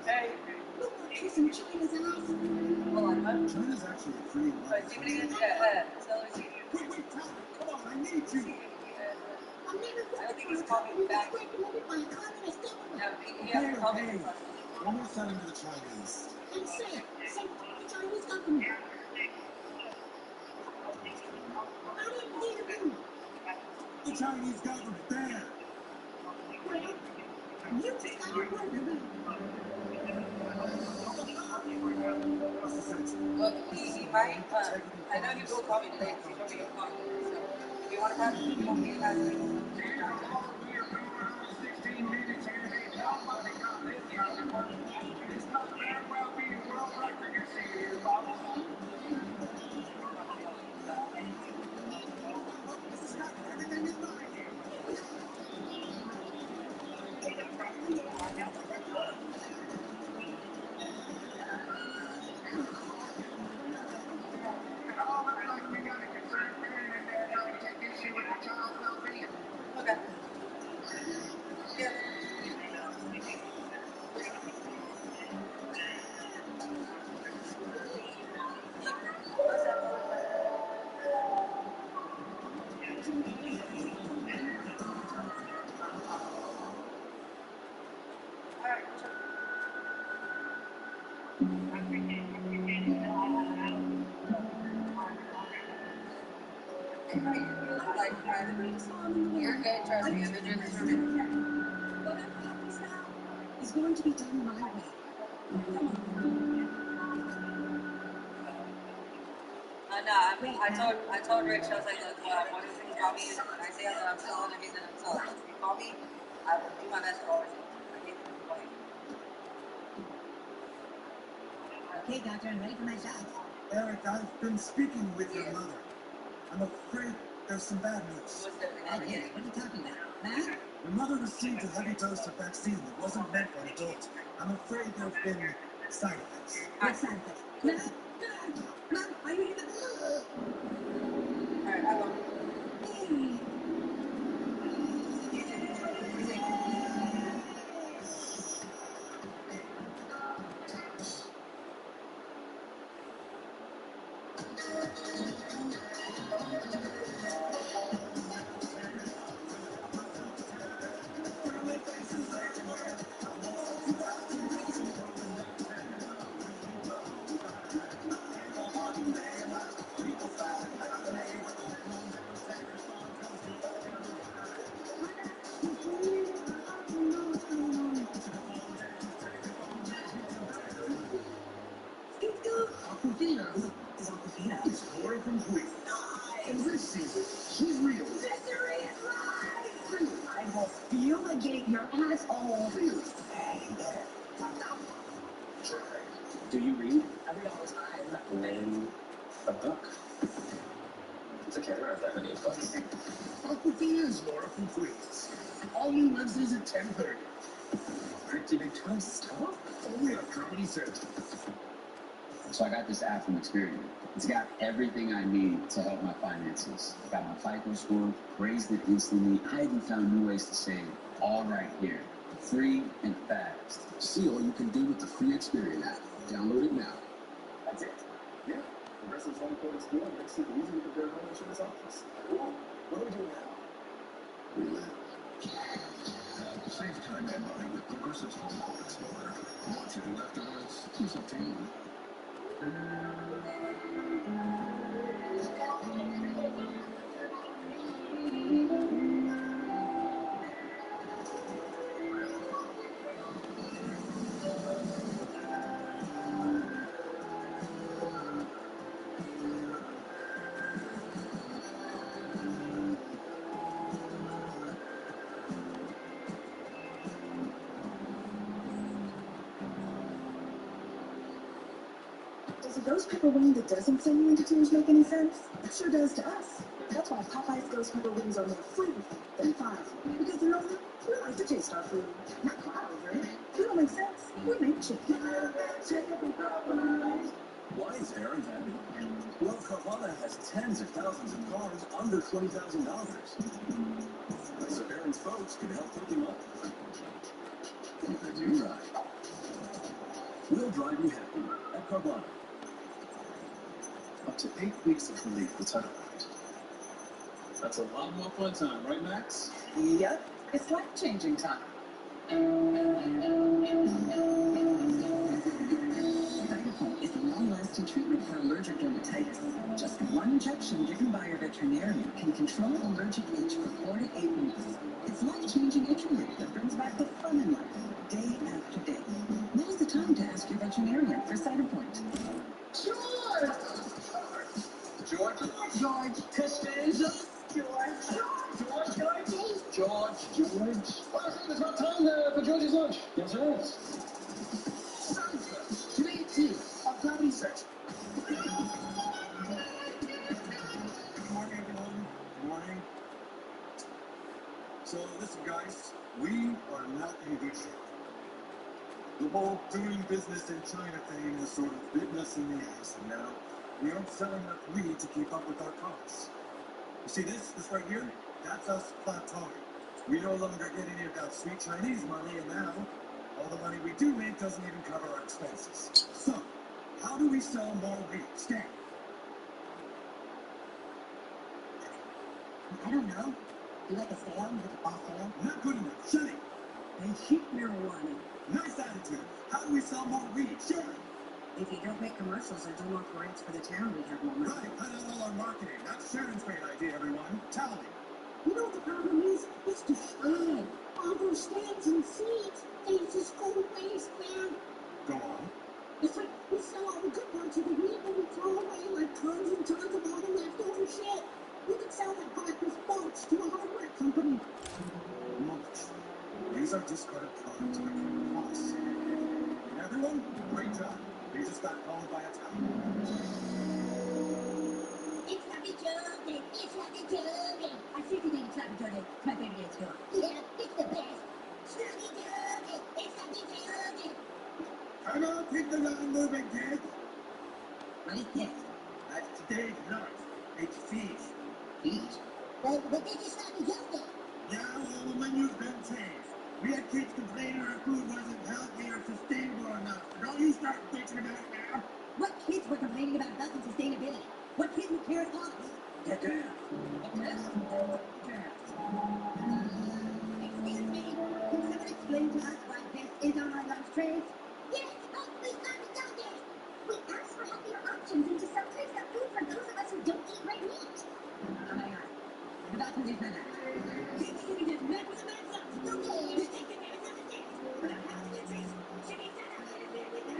Hey. No more kissing China's ass. China's actually a pretty lovely country. Wait, Tally, come on, I need you. I'm never voting for a company that's regulated by a communist government. Okay. One more setting to the Chinese. And say it. Say the Chinese government. I didn't hear you. The Chinese government, there. Well, you just got your word to me. What's the sense? Look, he might, I know he will call me today because he told me he'll call me today, so if you want to pass me, you want me to pass me. 16 minutes here today. Nobody got this young one. It's not very well being world record you're seeing here, folks. Everything is fine. Okay. Yeah. You're good, trust me, I've been doing this for a minute. Whatever happens now is going to be done my way. Come on. No, I told Rich, I was like, look, one of the things about me is when I say that I'm selling, I mean that I'm selling. If you call me, I will do my best to always answer. I can't do it. Okay, doctor, I'm ready for my shot. Eric, I've been speaking with your mother. I'm afraid there's some bad news. Okay, what are you talking about? Huh? Your mother received a heavy dose of vaccine that wasn't meant for an adult. I'm afraid there have been side effects. What side effects? Mom, Mom, are you here? Alright, I will. Aquafina is Aquafina. It's Laura from Queens. And this season, she's real. Victory is mine! I will fumigate your asshole. Do you read? I read all the time. Then a book. It's okay, I don't have that many books. Aquafina is Laura from Queens. All new Wednesdays at 10:30. Pretty big twist, huh? Only on Comedy Central. So I got this app from Experian. It's got everything I need to help my finances. Got my FICO score, raised it instantly. I even found new ways to save, all right here. Free and fast. See all you can do with the free Experian app. Download it now. That's it. Yeah. Progressive's home code Experian makes it easy to compare home insurance options. Cool. What do we do now? We live. Save time and money with Progressive's Home Quote Explorer. What to do afterwards is up to you. Does a ghost pepper wing that doesn't send you into tears make any sense? It sure does to us. That's why Popeye's ghost pepper wings are more flavorful than fries. Because you know what? We like to taste our food, not cry over it. If it don't make sense, we make chicken. Why is Aaron happy? Well, Carvana has tens of thousands of cars under $20,000. So Aaron's folks can help hook him up. If they do right. We'll drive you happy at Carvana. Up to 8 weeks of relief with title right. That's a lot more fun time, right, Max? Yep, it's life-changing time. Cytopoint is a long-lasting treatment for allergic dermatitis. Just one injection given by your veterinarian can control allergic itch for 4 to 8 weeks. It's life-changing itch relief that brings back the fun in life, day after day. Now's the time to ask your veterinarian for Cytopoint. George! George Costanza? George, can I please? George. Well, I think it's about time for George's lunch. Yes, sir. Seinfeld, 218 on Comedy Central. Good morning, everyone. Good morning. So, listen, guys, we are not in good shape. The whole doing business in China thing has sort of bitten us in the ass, and now we aren't selling enough weed to keep up with our costs. You see this right here? That's us plateauing. We no longer get any of that sweet Chinese money, and now all the money we do make doesn't even cover our expenses. So, how do we sell more weed? Stan? I don't know. You like a sale? You like a fall sale? Not good enough. Shut it. They keep marijuana. Nice attitude. How do we sell more weed? Shut it. If you don't make commercials or do more parades for the town, we have more money. Right. Cut out all our marketing. That's Sharon's great idea, everyone. Tell me. You know what the problem is? It's the spread. All those stands and seats, they just go to waste, man. Go on. It's like we sell all the good parts of the weed and we throw away like tons and tons of all the leftover shit. We could sell that practice boats to a hardware company. Mulch. Use our discarded product to make loss. And everyone, great job. You just got called by a town. I seriously think Choppy Jordan is my favorite day at school. Yeah, it's the best. Choppy Jordan, it's Choppy Jordan. Come on, keep the line moving, kids. What is this? That's today's lunch. It's fish. Fish? But this is Choppy Jordan. Yeah, well, the menu's been changed. We had kids complaining our food wasn't healthy or sustainable enough. Don't you start bitching about it now. What kids were complaining about health and sustainability? What kids would care at all? The girls. The girls? Excuse me, can someone explain to us why this is on our lunch trays? Yes, we finally done this. We asked for healthier options and to sometimes got food for those of us who don't eat red meat. Oh my god. The doctor is better. You can just mess with the man's lunch. Okay. You think that there's nothing there? But I'm health and nutrition. Should be done out of there with that.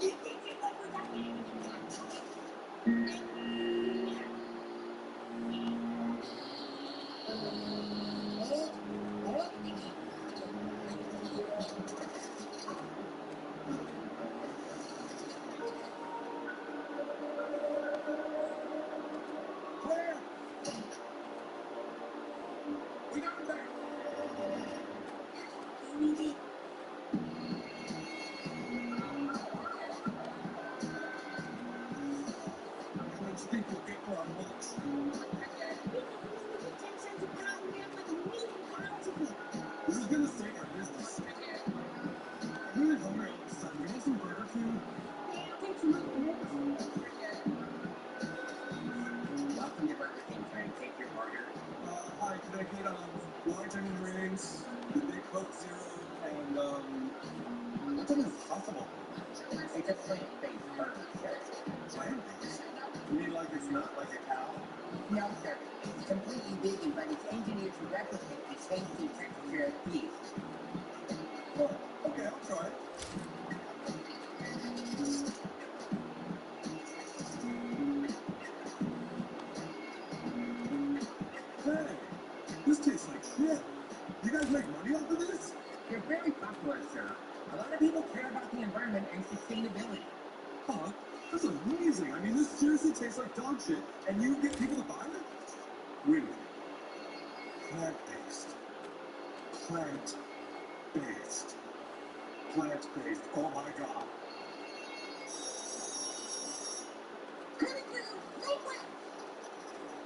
You think you know what's happening? Claire! We got him back. How much do you think we'll get for our lunch? This is gonna save our business. I'm really hungry all of a sudden. You want some Burger King? Welcome to Burger King. Can I take your order? Hi, can I get large onion rings, the Big Coke Zero, and what's impossible? It's a plant-based burger, sir. Plant-based? You mean like it's not like a cow? No, sir. It's completely vegan, but it's engineered to replicate the tasty texture of beef. Oh, okay, I'll try it. Hey, this tastes like shit. You guys make money off of this? You're very popular, sir. A lot of people care about the environment and sustainability. Huh? That's amazing. I mean, this seriously tastes like dog shit, and you get people to buy it? Wait a minute. Plant-based. Plant-based. Plant-based. Oh my god.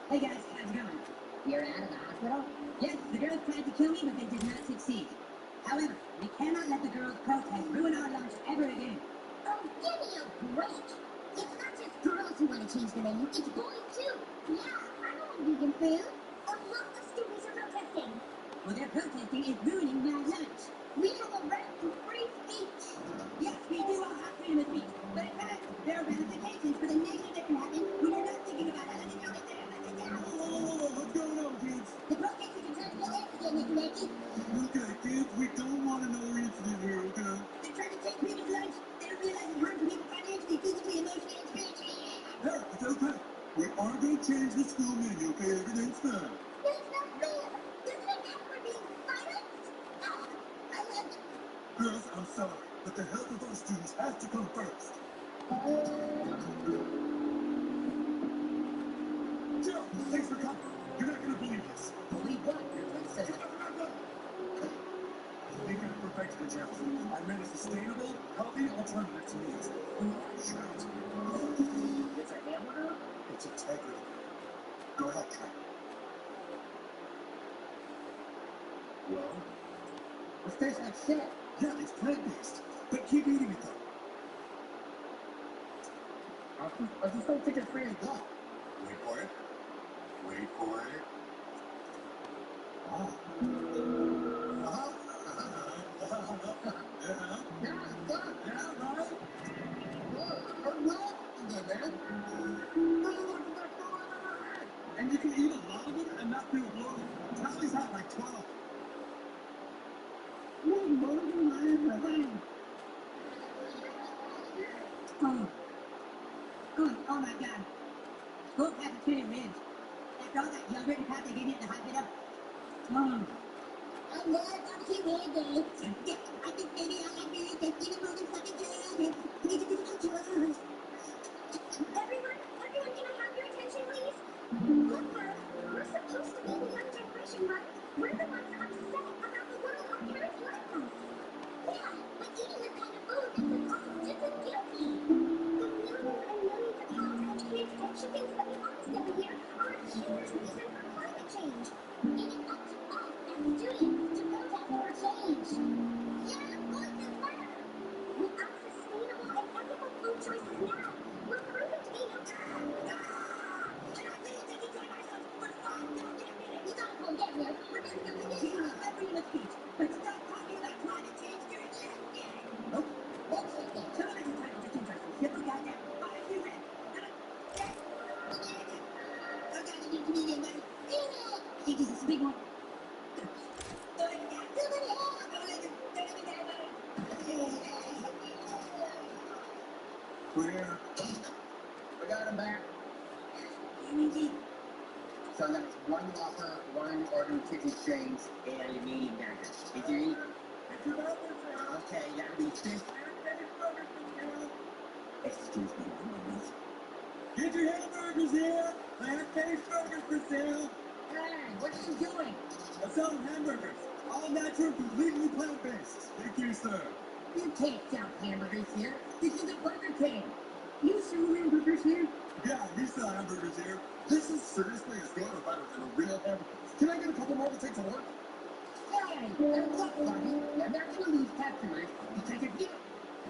Hey guys, how's it going? You're out of the hospital? Yes, the girls tried to kill me, but they did not succeed. However, we cannot let the girls' protest ruin our lunch ever again. Oh, give me a break. It's not just girls who want to change the menu, it's boys too. Yeah, I don't want vegan food. A lot of students are protesting. Well, their protesting is ruining my lunch. We have a right to free speech. Yes, we do all have freedom of speech, but at times there are ramifications for the negative that can happen when you're not thinking about it. Whoa, what's going on, kids? The protesters are trying to kill us again, Mr. Mackey. Okay, kids, we don't want another incident here, okay? They're trying to take people's lunch. They don't realize it harms people financially, physically, emotionally, and spiritually. Hey, it's okay. We are going to change the school menu, okay? Everything's fine. That's not fair. Doesn't it act for being silenced? I love it. Girls, I'm sorry, but the health of our students has to come first. Joe, thanks for coming. You're not going to believe this. Believe what? Your lunch says it. I think I've perfected the gel. I made a sustainable, healthy alternative to meat. Try it. It's a hamburger? It's integrity. Go ahead, try it. Well? It tastes like shit. Yeah, it's plant-based. But keep eating it, though. I just don't think it's free as well. Wait for it. Wait for it. Oh. And you can eat a lot of it and not feel bloated. Tally's had like 12. Oh my god. School cafeteria ribs. After all that yogurt and crap they gave me at the hospital. I'm glad barbecue red day. Yeah, I think maybe I like me to eat a moving fucking children. Need to be yours. Everyone, can I have your attention, please? Look, girl, most of being the young generation, right? We're the ones upset about the world our parents left us. Yeah, but eating this kind of food makes us all super guilty. The millions and millions of pounds of transportation things that we harvest every year are a huge reason for climate change. And it's up to us as students to protest for change. Yeah, voices matter. Without sustainable and ethical food choices now, we're proven to be neutral. You don't forget me. We're going to begin every in a speech. But stop talking about climate change during Thanksgiving. Nope. Bullshit then. Someone is entitled to change our shit for goddamn 5 years. I got to be comedian, buddy. This is a big one. We're here. We got him back. So that's one Whopper, one Order Chicken Change, and a medium burger. Did you eat? Okay, that'll be fish. Excuse me one moment. Get your hamburgers here! Plant-based burgers for sale! Hey, what are you doing? I'm selling hamburgers. All natural, completely plant-based. Thank you, sir. You can't sell hamburgers here. This is a Burger King. You sell hamburgers here? Yeah, we sell hamburgers here. This is seriously as good or better than a real hamburger. Can I get a couple more to take to work? Hey, look, buddy. They're not going to lose customers because of you.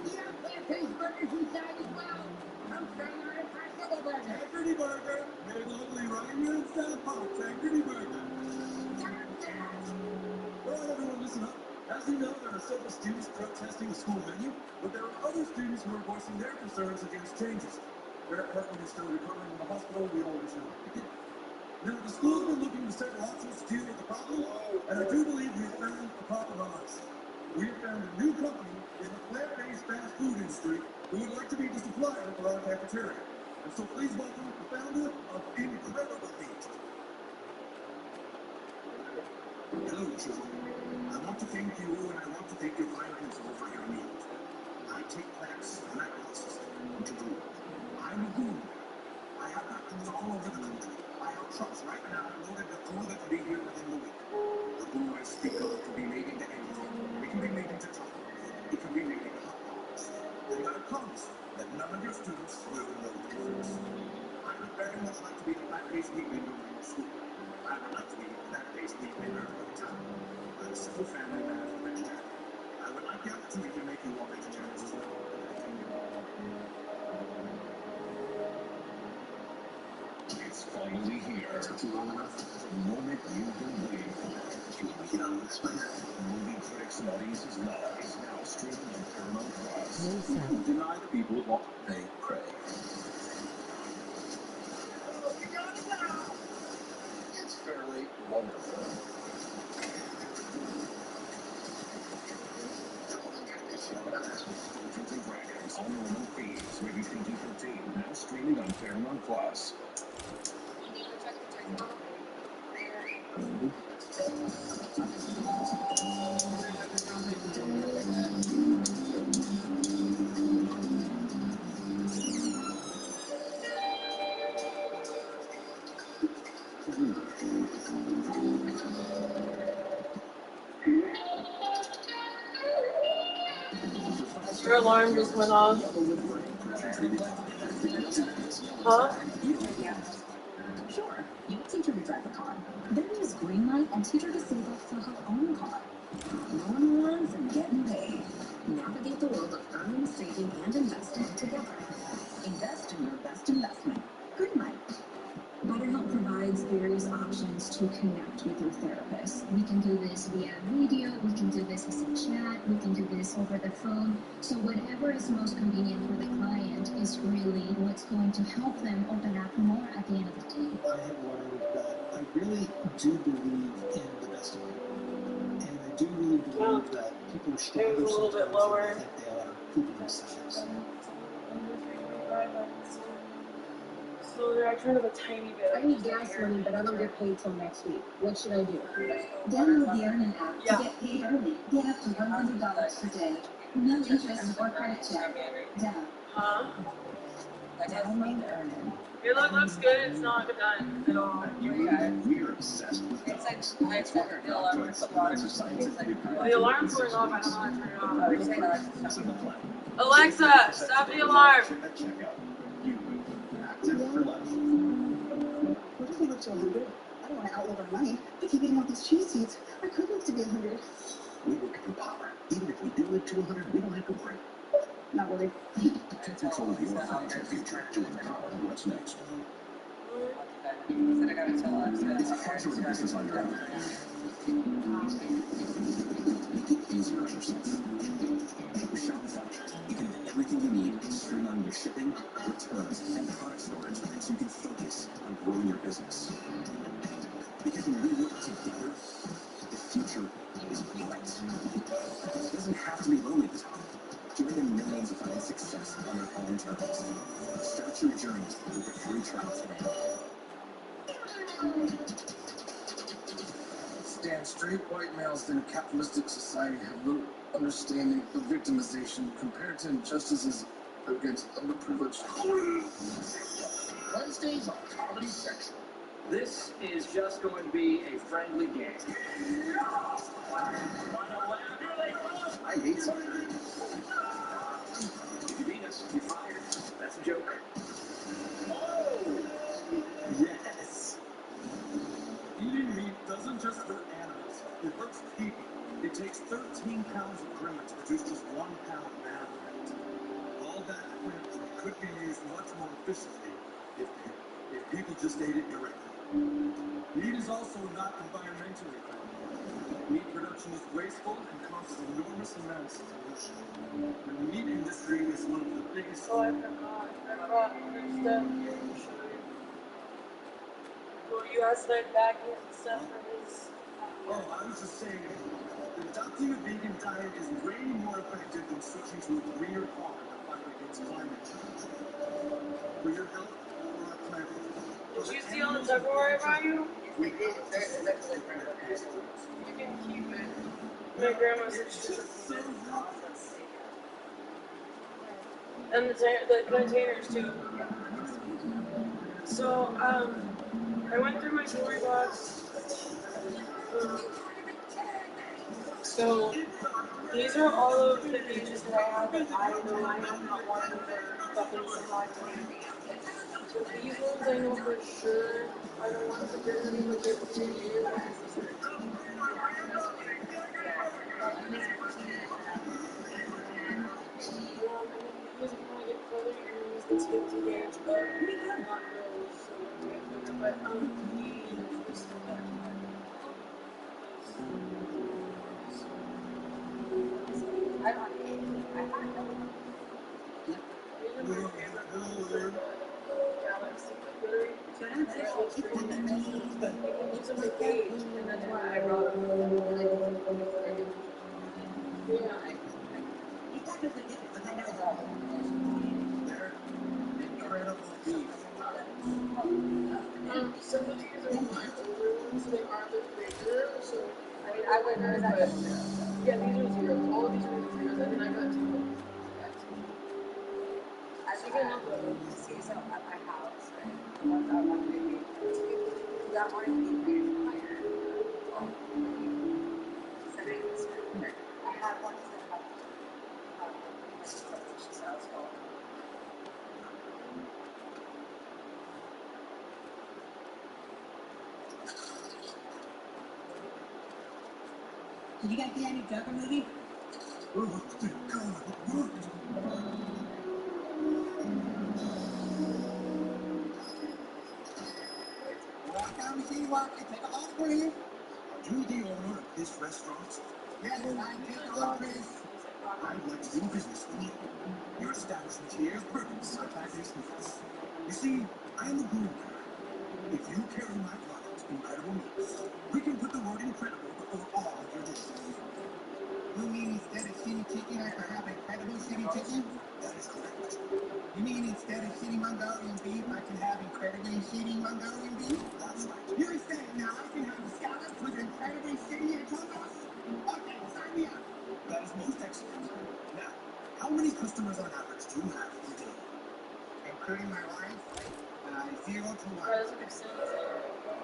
You have plant-based burgers inside as well. I'm trying out Impossible Burger. Integrity Burger. Made locally right here in South Park. Integrity Burger. All right, everyone, listen up. As you know, there are several students protesting the school menu, but there are other students who are voicing their concerns against changes. Eric Hartman is still recovering in the hospital. We all wish him luck. Now, the school's been looking into several options to deal with the problem, and I do believe we have found a problem on us. We have found a new company in the plant-based fast food industry who would like to be the supplier for our cafeteria. And so please welcome the founder of Incredible Meat. Hello, children. I want to thank you, and I want to thank your fine principal for your meat. I take plants and I process them into food. I'm a food. I have factories all over the country. I have trucks right now loaded with food that can be here within the week. The food I speak of can be made into anything. It can be made into chocolates. It can be made into hot dogs. And I promise that none of your students will know the difference. I would very much like to be the plant-based meat vendor in your school. I would like to be the plant-based meat vendor for the town. I'm a simple family man who's vegetarian. I would like the opportunity to make you all vegetarians as well. It's finally here. Took you long enough? The moment you've been waiting for. You want to get out of this place? Movie critics and audiences love is now streaming on Paramount Plus. Deny the people what they crave. It's fairly wonderful. Dungeons and Dragons, Unknown Thieves, rated PG-13, now streaming on Paramount Plus. Your alarm just went off. Huh? Sure, you teach her to drive a car. Then use green light and teach her to save up for her own car. Knowing once and getting paid. Navigate the world of earning, saving, and investing together. Invest in your best investment. Green light. BetterHelp provides various options to connect with your therapist. We can do this via video, we can do this as a chat, we can do this over the phone. So whatever is most convenient for the client is really what's going to help them open up more at the end of the day. I have learned that I really do believe in the best of people. And I do really believe that people are stronger sometimes than they think they are, people themselves. So I turned up a tiny bit. I need gas money, but I don't get paid till next week. What should I do? Download the Earn app to get paid early. Get up to $100 per day. No interest or credit check. Down. Huh? Downey Vernon. It looks good. It's not done at all. We're obsessed with It's dogs. like I expected the alarm to go off. It's like, Well, the alarm's going off. I don't know how to turn it oh, off. you're saying Alexa, stop. Alexa, stop the alarm. Active for life. What if we live to 100? I don't want to outlive our money. I keep eating all these cheese seeds. I could live to be 100. We work for power. Even if we do live to 100, we don't have to worry. Not really. Take control of your financial future. Join Power. What's next? Then I gotta tell Alexa. It's hard to run a business on your own. Make it easier on yourself. With Shopify, you can have everything you need to streamline your shipping, returns, and product storage so you can focus on growing your business. Because when we work together, the future is bright. It doesn't have to be lonely this time. Join the millions who find success on their own terms. Start your journey with the free trial today. Stand straight white males in a capitalistic society have little understanding of victimization compared to injustices against underprivileged. Wednesdays on Comedy Central. This is just going to be a friendly game. I hate something. If you beat us, you're fired. That's a joke. Oh! Yes! Eating meat doesn't just hurt animals, it hurts people. It takes 13 pounds of grain to produce just 1 pound of animal fat. All that plant food could be used much more efficiently if people just ate it directly. Meat is also not environmentally friendly. Meat production is wasteful and causes enormous amounts of pollution. The meat industry is one of the biggest... Oh, I forgot. I brought other stuff here to show you. Well, you asked that back and stuff for his... Oh, I was just saying, adopting a vegan diet is way more effective than switching to a greener farm to fight against climate change. For your health or our planet. Did you see all the Tupperware I brought you? We did. You can keep it. My grandma said she was and the containers too. So, I went through my jewelry box. So, these are all of the gauges that I have that I know I have not worn for fucking some long time. So these ones I know for sure I don't want to get them because they're 2 years. If you want to get further, you can use this 50 gauge, but not those. So to get further, but these I don't Galaxy Glittery. You can use them with gauge, and that's why I brought them. Yeah. Incredible beef. Some of these are my older ones, they are a little bigger, so I mean, I wouldn't know that. yeah, these are zeros. All of these are zeros, and then I got two. As you can see, so at my house, right, the ones I want to be that one to be rated higher. Settings. I have ones that have she sells all. Did you guys see that new Joker movie? Oh, thank God, it worked! Walk down the city walk and take a hot breeze. Are you the owner of this restaurant? Yes, I take a hot breeze. I'd like to do business with you. Your establishment here is perfect to advertise these meats. You see, I am a guru guy. If you carry my product, Incredible Meats, we can put the word incredible before all of your dishes. You mean instead of shitty chicken, I could have incredible shitty chicken? That is correct. You mean instead of shitty Mongolian beef, I can have incredibly shitty Mongolian beef? That's right. You're saying now I can have the scallops with incredibly shitty anchovies? Okay, sign me up. That is most excellent. Now, how many customers on average do you have per day? If I including my wife, 0 to 1.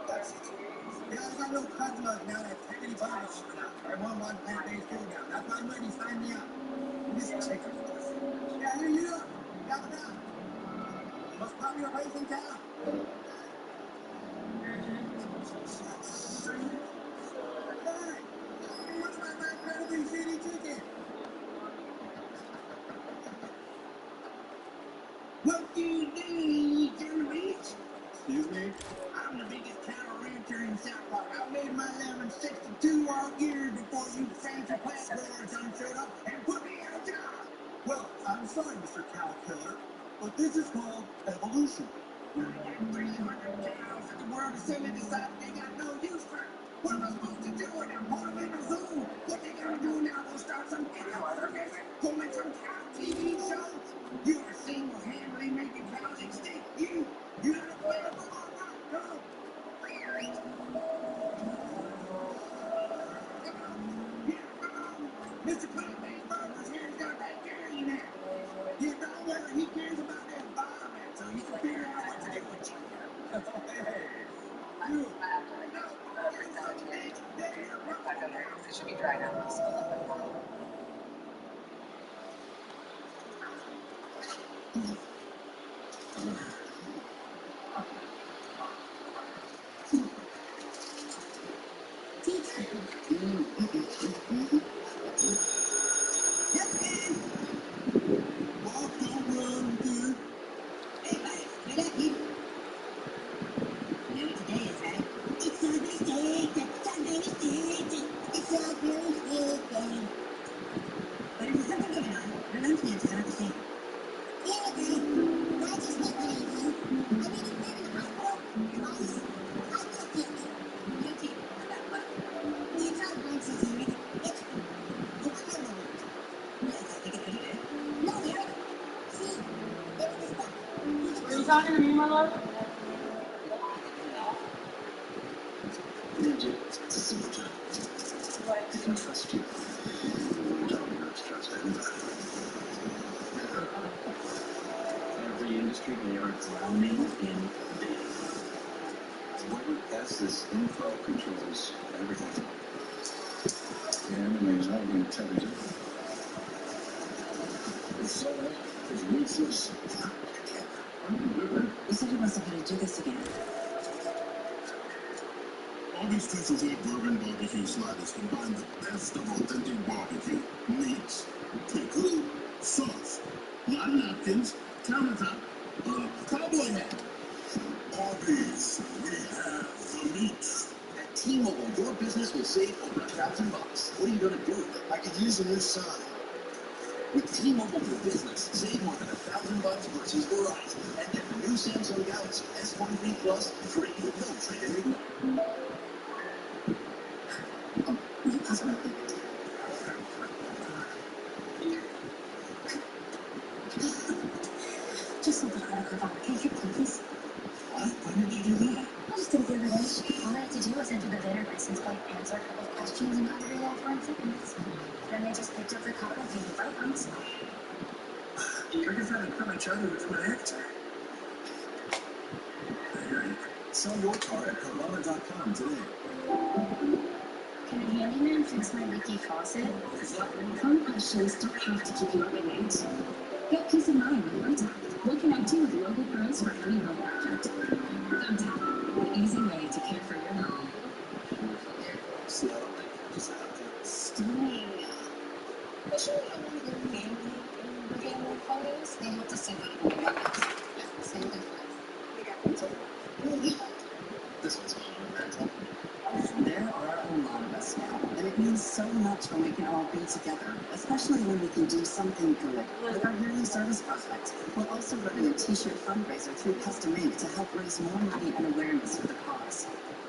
That's it. Yeah, I got no customers now that Tiffany Bar is open up. Everyone wants plant-based food now. That's why I'm ready. Sign me up. This chicken stuff. Yeah, you. Double down. Most popular place in town. Hey, what's my incredibly shitty chicken? What do you do? On the beach? Excuse me? I'm the biggest cattle rancher in South Park. I made my 1162 all years before you fancy plant growers done showed up and put me out of job. Well, I'm sorry, Mr. Cow Killer, but this is called evolution. I got 300 cows that the world has suddenly decided they got no use for. What am I supposed to do with them? Put them in a zoo? What they gonna do now? Go start some cow circus? Go make some cow TV shows? You are single-handedly making cows extinct. You not a player for all that. Go. Mr. Plant-Based Burgers here's gonna take care of you now. You know whether he cares about the environment, so you can figure out what to do with you. You. It should be dry now. Walk, don't run, good. Hey, buddy, get up, you. You know what today is, right? It's a mistake. It's a mistake. It's a mistake. But if there's something going on, your lunch answers aren't the same. Yeah, okay. That just meant what I do. I mean, if they're in the hospital, your ice, I feel guilty. Guilty about what? You tried once as a minute. It's a little weird. Yes, I think it's pretty good. No, Eric. See, there was this guy. Are you talking to me, my love? Ninja, it's a simple job. I can trust you. Don't not trust anybody. Every industry they are drowning in data. Whoever has this info controls everything. The enemy is highly intelligent. It's so it's ruthless. You said you must have had to do this again. Bobby's Twist Resort Bourbon Barbecue Sliders combine the best of authentic barbecue. Meats, pickle, sauce, lot of napkins, countertop, cowboy hat. Arby's, we have the meat. At T-Mobile, your business will save over $1,000. What are you going to do with it? I could use a new sign. With T-Mobile for Business, save more than $1,000 versus Verizon, and get the new Samsung Galaxy S23 Plus free with no trade-in required. Just something critical about the cake, please. What? When did you do that? I just did it the other day. All I had to do was enter the bidder license plate, answer a couple of questions, and got the real for in seconds. Then they just picked up the car and paid right on the spot. You're just having fun. I tried to with an actor. Sell your car at Carvana.com today. Can a handyman fix my leaky faucet? Home questions don't have to keep you up at night. Get peace of mind with Thumbtack. We'll connect you with local pros for any home project. Thumbtack, the easy way to care for your home. See, I don't think I just have to. Stunning. Especially on one of your family photos, they have to send out a photos. Same difference. This one's going on mental. There are a lot of us now, and it means so much when we can all be together, especially when we can do something good, like our yearly service project. We're also running a t-shirt fundraiser through Custom Ink to help raise more money and awareness for the cause.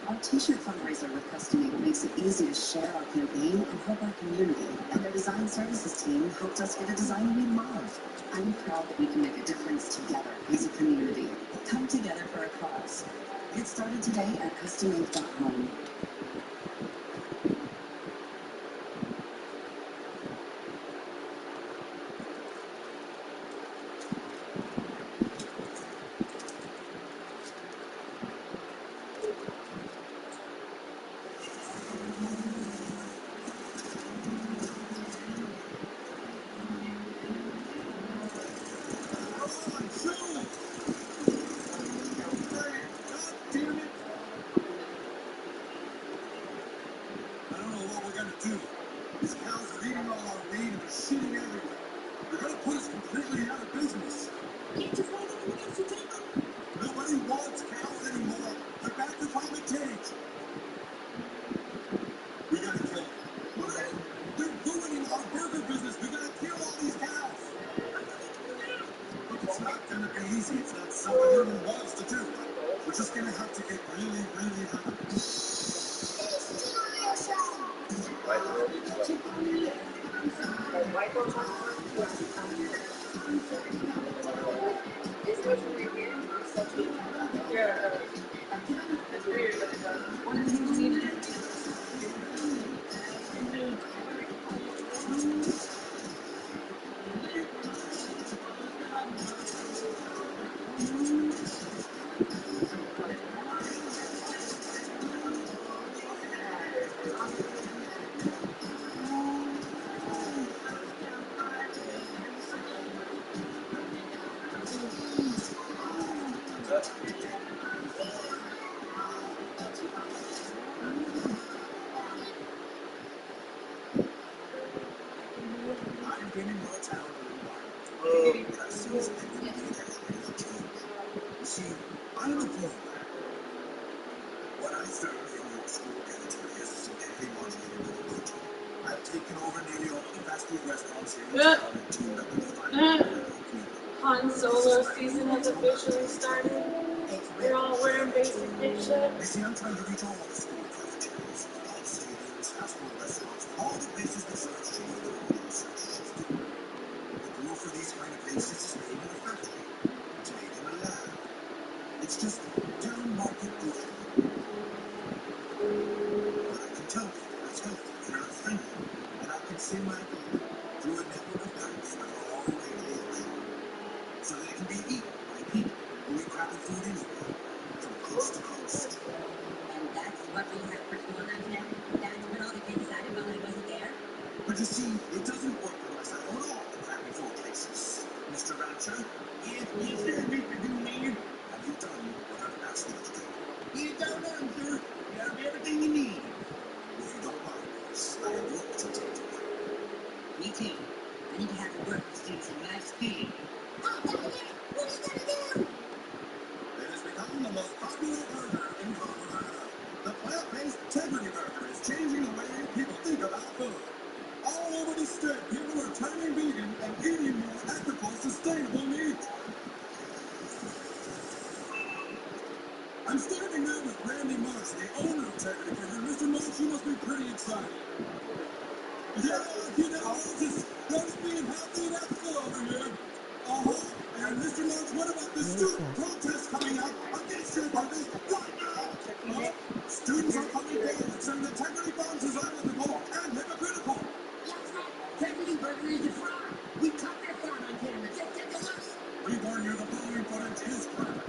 Our t-shirt fundraiser with Custom Ink makes it easy to share our campaign and help our community, and their design services team helped us get a design we love. I'm proud that we can make a difference together as a community. Come together for a cause. Get started today at customink.home. We gotta kill them. They're ruining our burger business. We gotta kill all these cows. Look, it's not gonna be easy. It's not something anyone wants to do. We're just gonna have to get really, really high. It's weird, but it does. What do you need to do? I'm getting more talented in environment. But I've seen some things that need to really change. You see, I'm a food lab. What I serve in your school cafeteria is a synthetically modulated living protein. I've taken over nearly all the fast food restaurants here in town and teamed up with the Han Solo season has officially started. They're all wearing basic bitch shit. You see, I'm trying to reach all the school cafeterias, all the stadiums, fast food restaurants, all the places that serve shitty little noodles and shit. The glue for these kind of bases is made in a factory. It's made in a lab. It's just down market bullshit. But I can tell people it's healthy and earth friendly, and I can send my glue through a network of pipes that are all the way to the ocean, so that it can be eaten by people who eat crappy food anyway, from coast to coast. And that's what you have for school lunch now? That's what all the kids decided while I wasn't there? But you see, it doesn't work unless I own all the crappy food places. Mr. Rancher? Yes, sir, Mr. Doolman. Have you done what I've asked you to do? It's all done, sir. You have everything you need. If you don't mind, boys, I have work to take to you. Me too. I need to have work with students in my speed. Oh, Daddy, what are you gonna do? It has become the most popular burger in Colorado. The plant-based Integrity Burger is changing the way people think about food. All over the state, people are turning vegan and eating more ethical, sustainable meat. I'm standing now with Randy Marsh, the owner of Integrity Burger. Mr. Marsh, you must be pretty excited. Yeah, just being healthy and ethical over here. And Mr. Marsh, what about the student protest coming up against your burger right now? Students are coming forward saying that Integrity Farms is unethical and hypocritical. Integrity Burger is a fraud. We caught their farm on camera. Just take a look. We warn you, the following footage is graphic.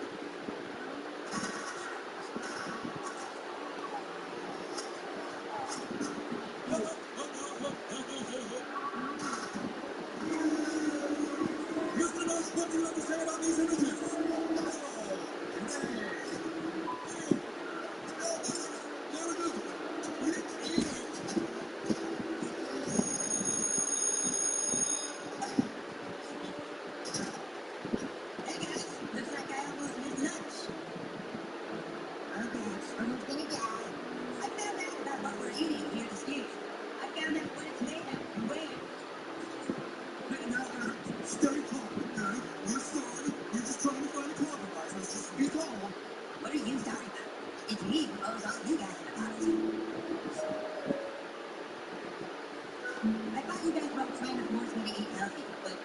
Mr. Marsh, what do you have to say about these images? Hey guys, looks like I almost missed lunch. Oh gosh, almost gonna die. I found out about what we're eating here at the school. I found out what it's made of and where. Now, stay calm, okay? We're sorry. We're just trying to find a compromise. Let's just be calm. What are you sorry about? It's me who owes all you guys an apology. I thought you guys were all trying to force me to eat healthy, but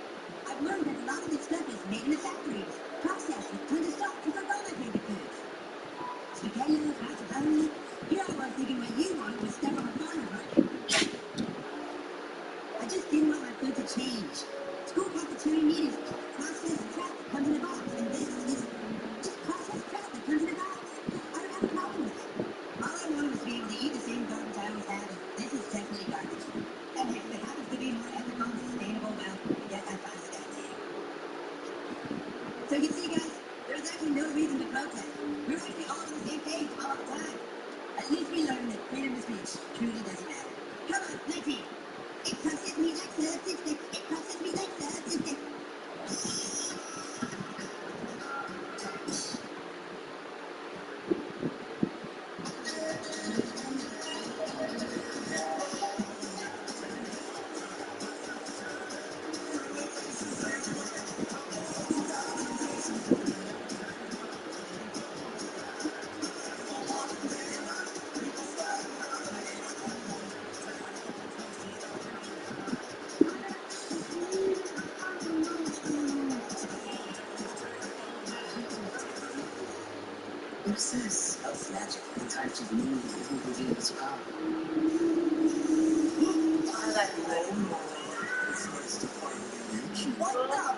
I've learned that a lot of this stuff is made in the factories, processed with tons of salt and like all my favorite foods. SpaghettiOs, macaroni. Here I was thinking what you wanted was stuff from a farmer's market. I just didn't want my food to change. School cafeteria meat is processed crap that comes in a box, and this is just processed crap that comes in a box. I don't have a problem with it. All I wanted was to be able to eat the same garbage I always have, and this is definitely garbage. And if it happens to be more ethical and sustainable, well, I guess I'm fine with that too. So you see, guys, there's actually no reason to protest. We're actually all on the same page all the time. At least we learned that freedom of speech truly doesn't matter. Come on, 19. It crosses me like substance. It crosses me like substance. What is this? Elf magic. In times of need, it will reveal its power. What the?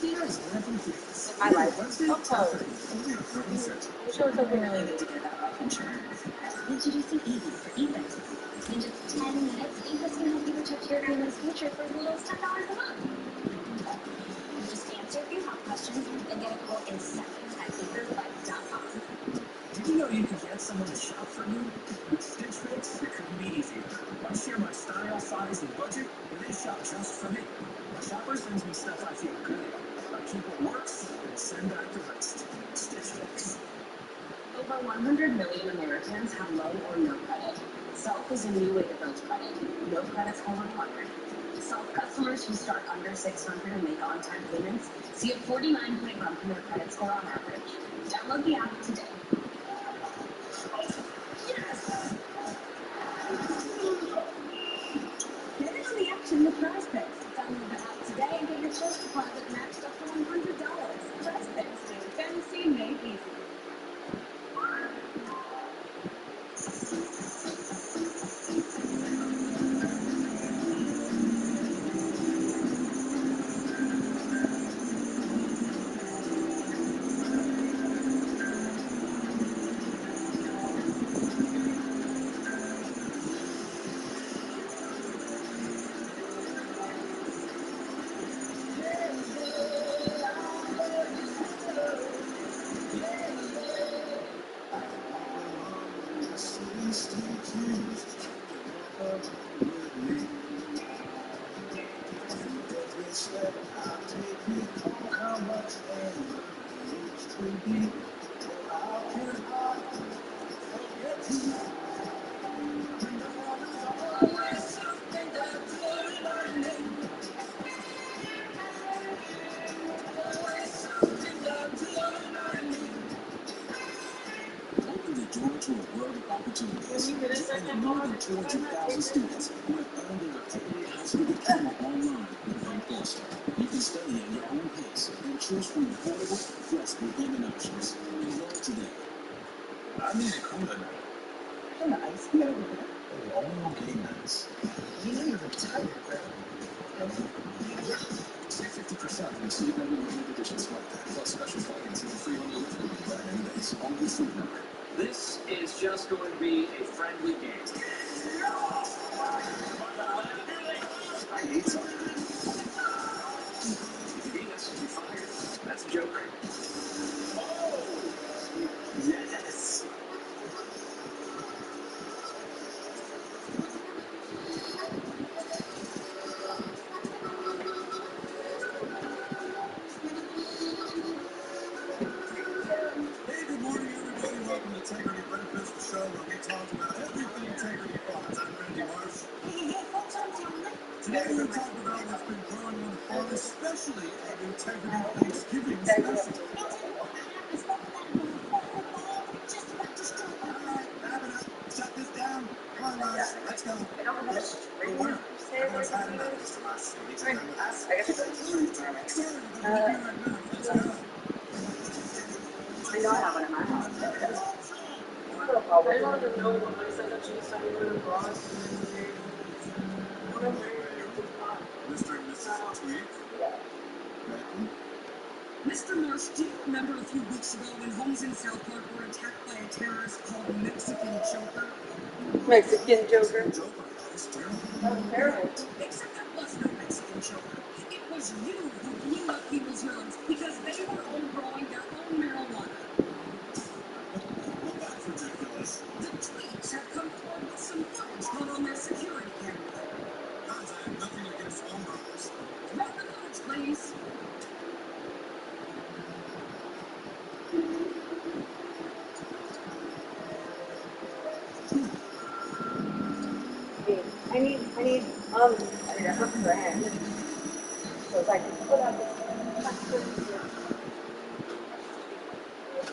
There's 11 things. My life. Fortnite Chapter. Only at I wish there was something really To get about life insurance. Introducing Easy for eBay. In just 10 minutes, Avis can help you protect your family's future for as little as $10 a month. Just answer a few hot questions and get a quote in seconds at eagerlife.com. Did you know you could get someone to shop for you? With Stitch Fix, it couldn't be easier. I share my style, size, and budget, and they shop just for me. My shopper sends me stuff I feel good about. I keep what works and send back the rest. Stitch Fix. Over 100 million Americans have low or no credit. Self is a new way to build credit. No credit score required. Self customers who start under 600 and make on-time payments see a 49-point bump in their credit score on average. Download the app today. Yes! Get in on the action with Prize Picks. Download the app today and get your first deposit matched up to $100. Prize Picks, do fantasy made easy. Open the door to a world of opportunities. Join more than 200,000 students who have earned their accredited high school diploma online with Bank Blaster. You can study at your own pace and choose from affordable, flexible payment options. Enroll today. I need a cooler now. An ice beer with it. All game nights. You know you're retired, right? Save 50% on the Sleep Number limited edition sweat pack, plus special financing and free home delivery. Prime days, only Sleep Number. This is just going to be a friendly game. I hate soccer. If you beat us, you're fired. That's a joke. Yes! Hey, good morning, everybody. Welcome to Integrity Breakfast, the show where we talk about everything integrity funds. I'm Randy Marsh. Hey, folks, I'm Tamara. Today we're talking about what's been growing on the farm, especially our Integrity Thanksgiving special. Now, Tim, I haven't spoken about it before. Football, just about to start. All right, wrap it up. Shut this down. Come on, Raj. Let's go. I don't know. We're winner. Everyone's had enough, Mr. Marsh. You need to come with us. I guess it's like, Sorry, we're going to be right back. Let's go. I know I have one in my house. I wanted to know when I said that she decided to go to Ross. What I'm wearing is not. Mr. and Mrs. Tweed. Mr. Marsh, do you remember a few weeks ago when homes in South Park were attacked by a terrorist called Mexican Joker? Mexican Joker. Oh, terrible. Except there was no Mexican Joker. It was you who blew up people's yards because they were all growing their own marijuana. Well, that's ridiculous. The Tweeds have come forward with some footage caught on their security camera. Guys, I have nothing against homeowners. Run the footage, please. I need a hook for hand. So if I can put up this.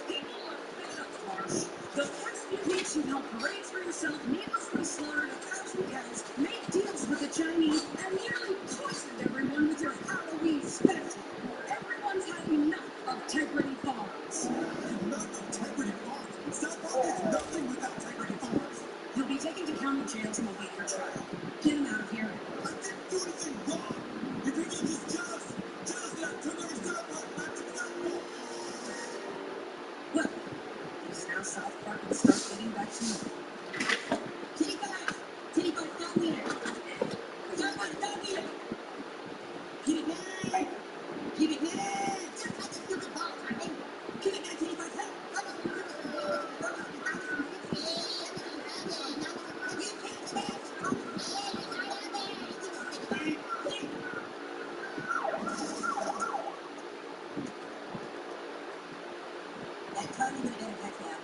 People are fed up, Marsh. The past few weeks you helped raise for yourself, needlessly slaughtered 1,000 cows, made deals with the Chinese, and nearly poisoned everyone with your Halloween spectacle. Everyone's had enough of Integrity Farms. Enough of Integrity now South Park and start getting back to normal. Kitty five, dog wiener. Dog wiener. Kitty nine, kitty nine. Just like stupid balls, aren't they? Kitty nine, kitty five, help. That totally would have been a touchdown.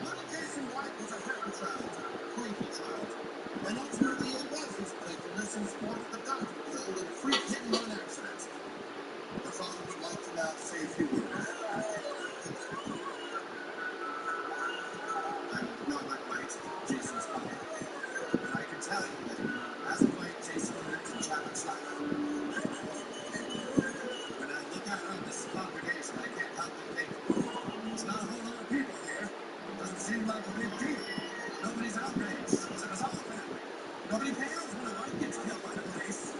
Little Jason White was a happy child, playful child, and ultimately it was his playfulness and sport at the dodgeball field and freak hit-and-run accidents. The father would like to now say a few words. I'm not quite Jason's father, but I can tell you that as of late, Jason lived in challenge life. When I look out on this congregation, I can't help but think, there's not a whole lot of people here. Doesn't seem like a big deal. Nobody's outraged. It's a bizarre family. Nobody cares when a white gets killed by the police.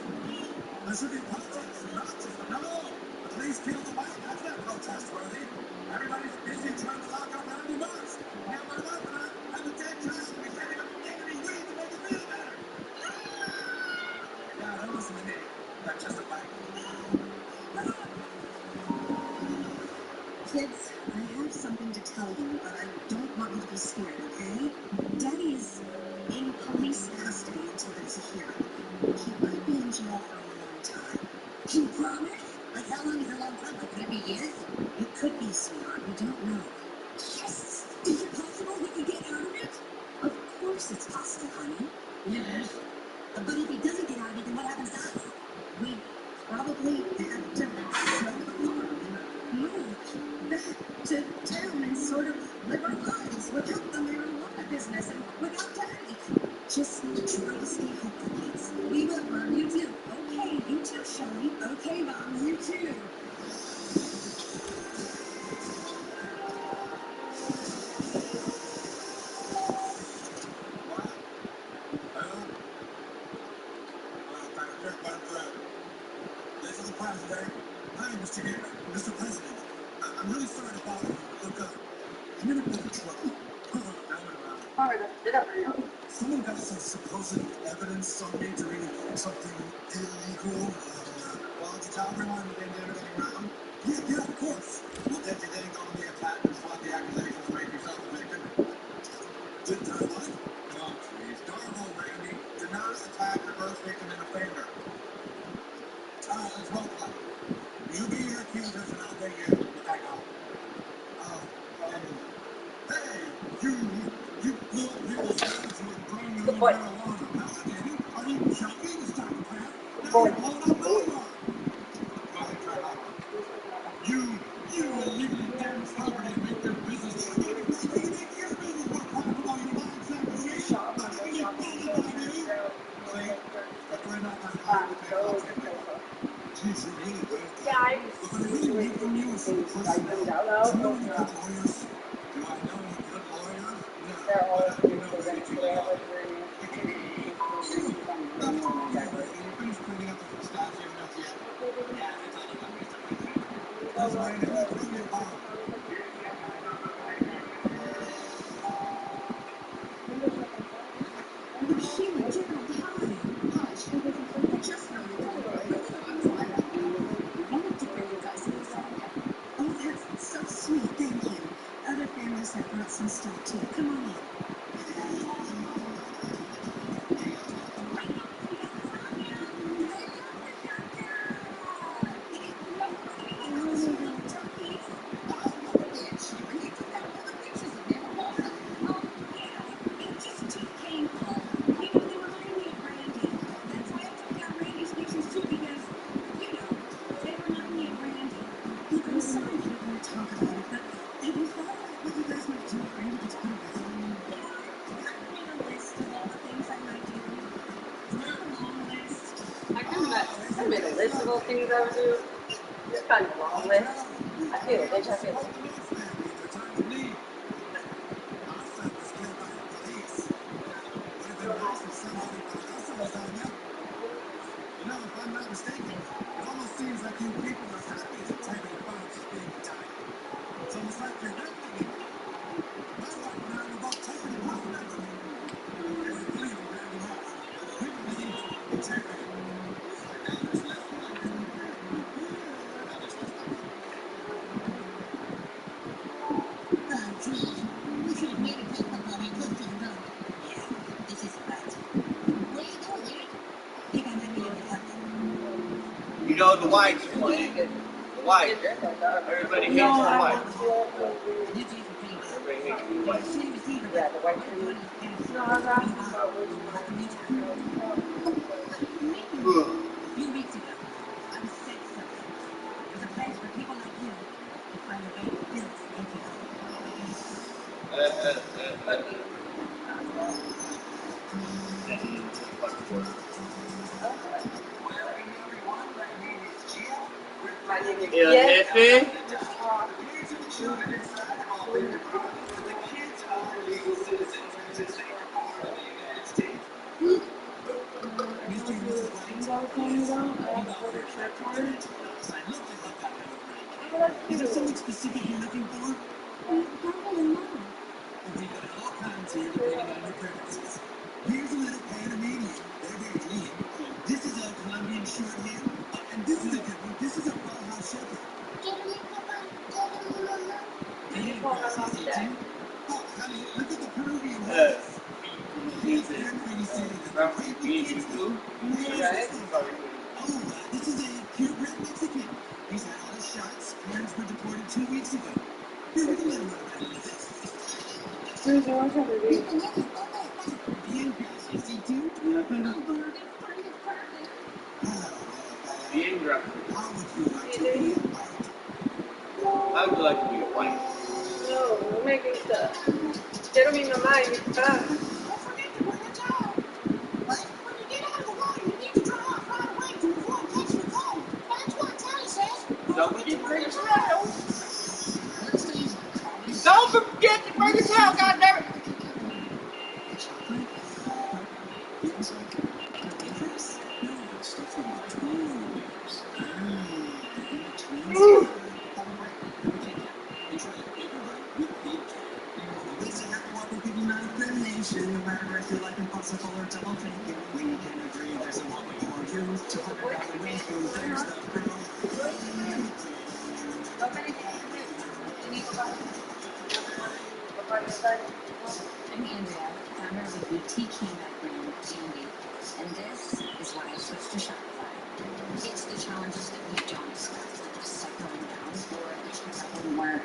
There should be protests, not just no. The police killed the white. That's not protest worthy. Everybody's busy trying to lock up Randy Marsh. Now my wife and I have a dead child. We can't even get any weed to make it feel better. Yeah, don't listen to me. That's just a fact. Kids, I have something to tell you, but I don't want you to be scared, okay? Daddy is in police custody until there's a hearing. He might be in jail for a long time. You promise? Like how long is a long time? Like could it be years? It could be, sweetheart. We don't know. Yes! Is it possible we could get out of it? Of course it's possible, honey. Yes. But if he doesn't get out of it, then what happens to us? We probably have to sell the farm and move back to town and sort of live our lives without the marijuana business and without Daddy. Just try to stay hopeful, kids. We will, Mom. You too. Okay, you too, Shelly. Okay, Mom. You too. This is the president. Hi, Mr. President. I'm really sorry to bother you. Look, I'm in a bit of trouble. Someone got some supposed evidence on me doing something illegal. Well, did y'all remind me they didn't everything around? Yeah, of course. Well, did you then go on the attack and swat the accusations to make yourself a victim? Did I what? Oh, please. Darvo, Randy. Did not attack the first victim in the finger. All right, let's roll play. You be your accusers and I'll be you. Okay, go. Hey, you blew up people's heads and you're growing your own marijuana. No, I didn't. Are you joking? It's psychopath. Now you're blowing up my yard. Go ahead, try hard. You illegally damage property and make their business. You make your business more profitable. Your mind's not free. But I believe business I do. See? That's why not my heart with that cocaine. Geez, you're really good at that. Yeah, But what I really need from you is some personnel. Do you know any good lawyers? Do I know any good lawyers? No, but I do know Randy Giuliani. Yeah, Randy, you finished cleaning up the pistachio nuts yet? Yeah, that's all I got, Mr. President. Listen, Randy, I'm gonna throw you a bomb. But Sheila, Gerald, hi. Hush. I just know you're doing great. I'm glad to be with you. I wanted to bring you guys a present. Oh, that's so sweet. Thank you. Other families have brought some stuff too. Come on in. I'm sorry you don't want to talk about it, but have you thought about what you guys might do if Randy gets put away? I made a list of all things I would do. It's kind of a long list. I feel it, bitch. I feel it. You know, if I'm not mistaken, it almost seems like you people are happy that Tyrone Fox is being indicted. It's almost like you're lifting it. My wife and I were both taking it off never. There's a belief around the house. We believe it's happening. Now there's less light. Now there's less light. George, we should have made a paper before we close to the road. Yeah, this is right. Where you going, Eric? I think I might be able to help you. You know the whites playing. The white. Everybody hates the white. This is pretty bad. Everybody hates the white. Same receiver. Yeah, the white We're going tree. to pass. No, I was asking about which Like a new town. Ugh. A few weeks ago, I was set something. There's a place for people like you to find a way to fill this empty hole. my name is Yes, Yes. Is there something specific you're looking for? Probably not. We've got all kinds here depending on your preferences. Here's a little Panamanian. They're very clean. This is a Colombian short hair. And this is a good one. This is a Baja Shepherd. Big prices here too. Oh, honey, look at the Peruvian horses. These are pretty silly. Kids though. Oh, this is a purebred Mexican. He's had all his shots. Parents were deported 2 weeks ago. Here, we can let him run around with this. Bien, gracias. ¿Y tú? Bien rough. How would you like to be a white? I would like to be a white. No, no me gusta. Quiero mi mamá y mi papá. Don't forget to bring a towel. But when you get out of the water, you need to dry off right away to avoid catching a cold. That's what Tally says. Don't forget to bring a towel. Don't forget to bring a towel, goddammit. Feels like wafers? No, stuff in between wafers. In between. Have a break. We take care. Enjoy a paper bite with big care. This is how to walk with people not affiliation. No matter if you like impossible or double thinking. We can agree there's a walk before you. $200 ways goes there's the pro. I'm Andrea, founder of a boutique handbag brand, Dandy, and this is why I switched to Shopify. It's the challenges that we don't expect, like the stuff going down or the checks that won't work.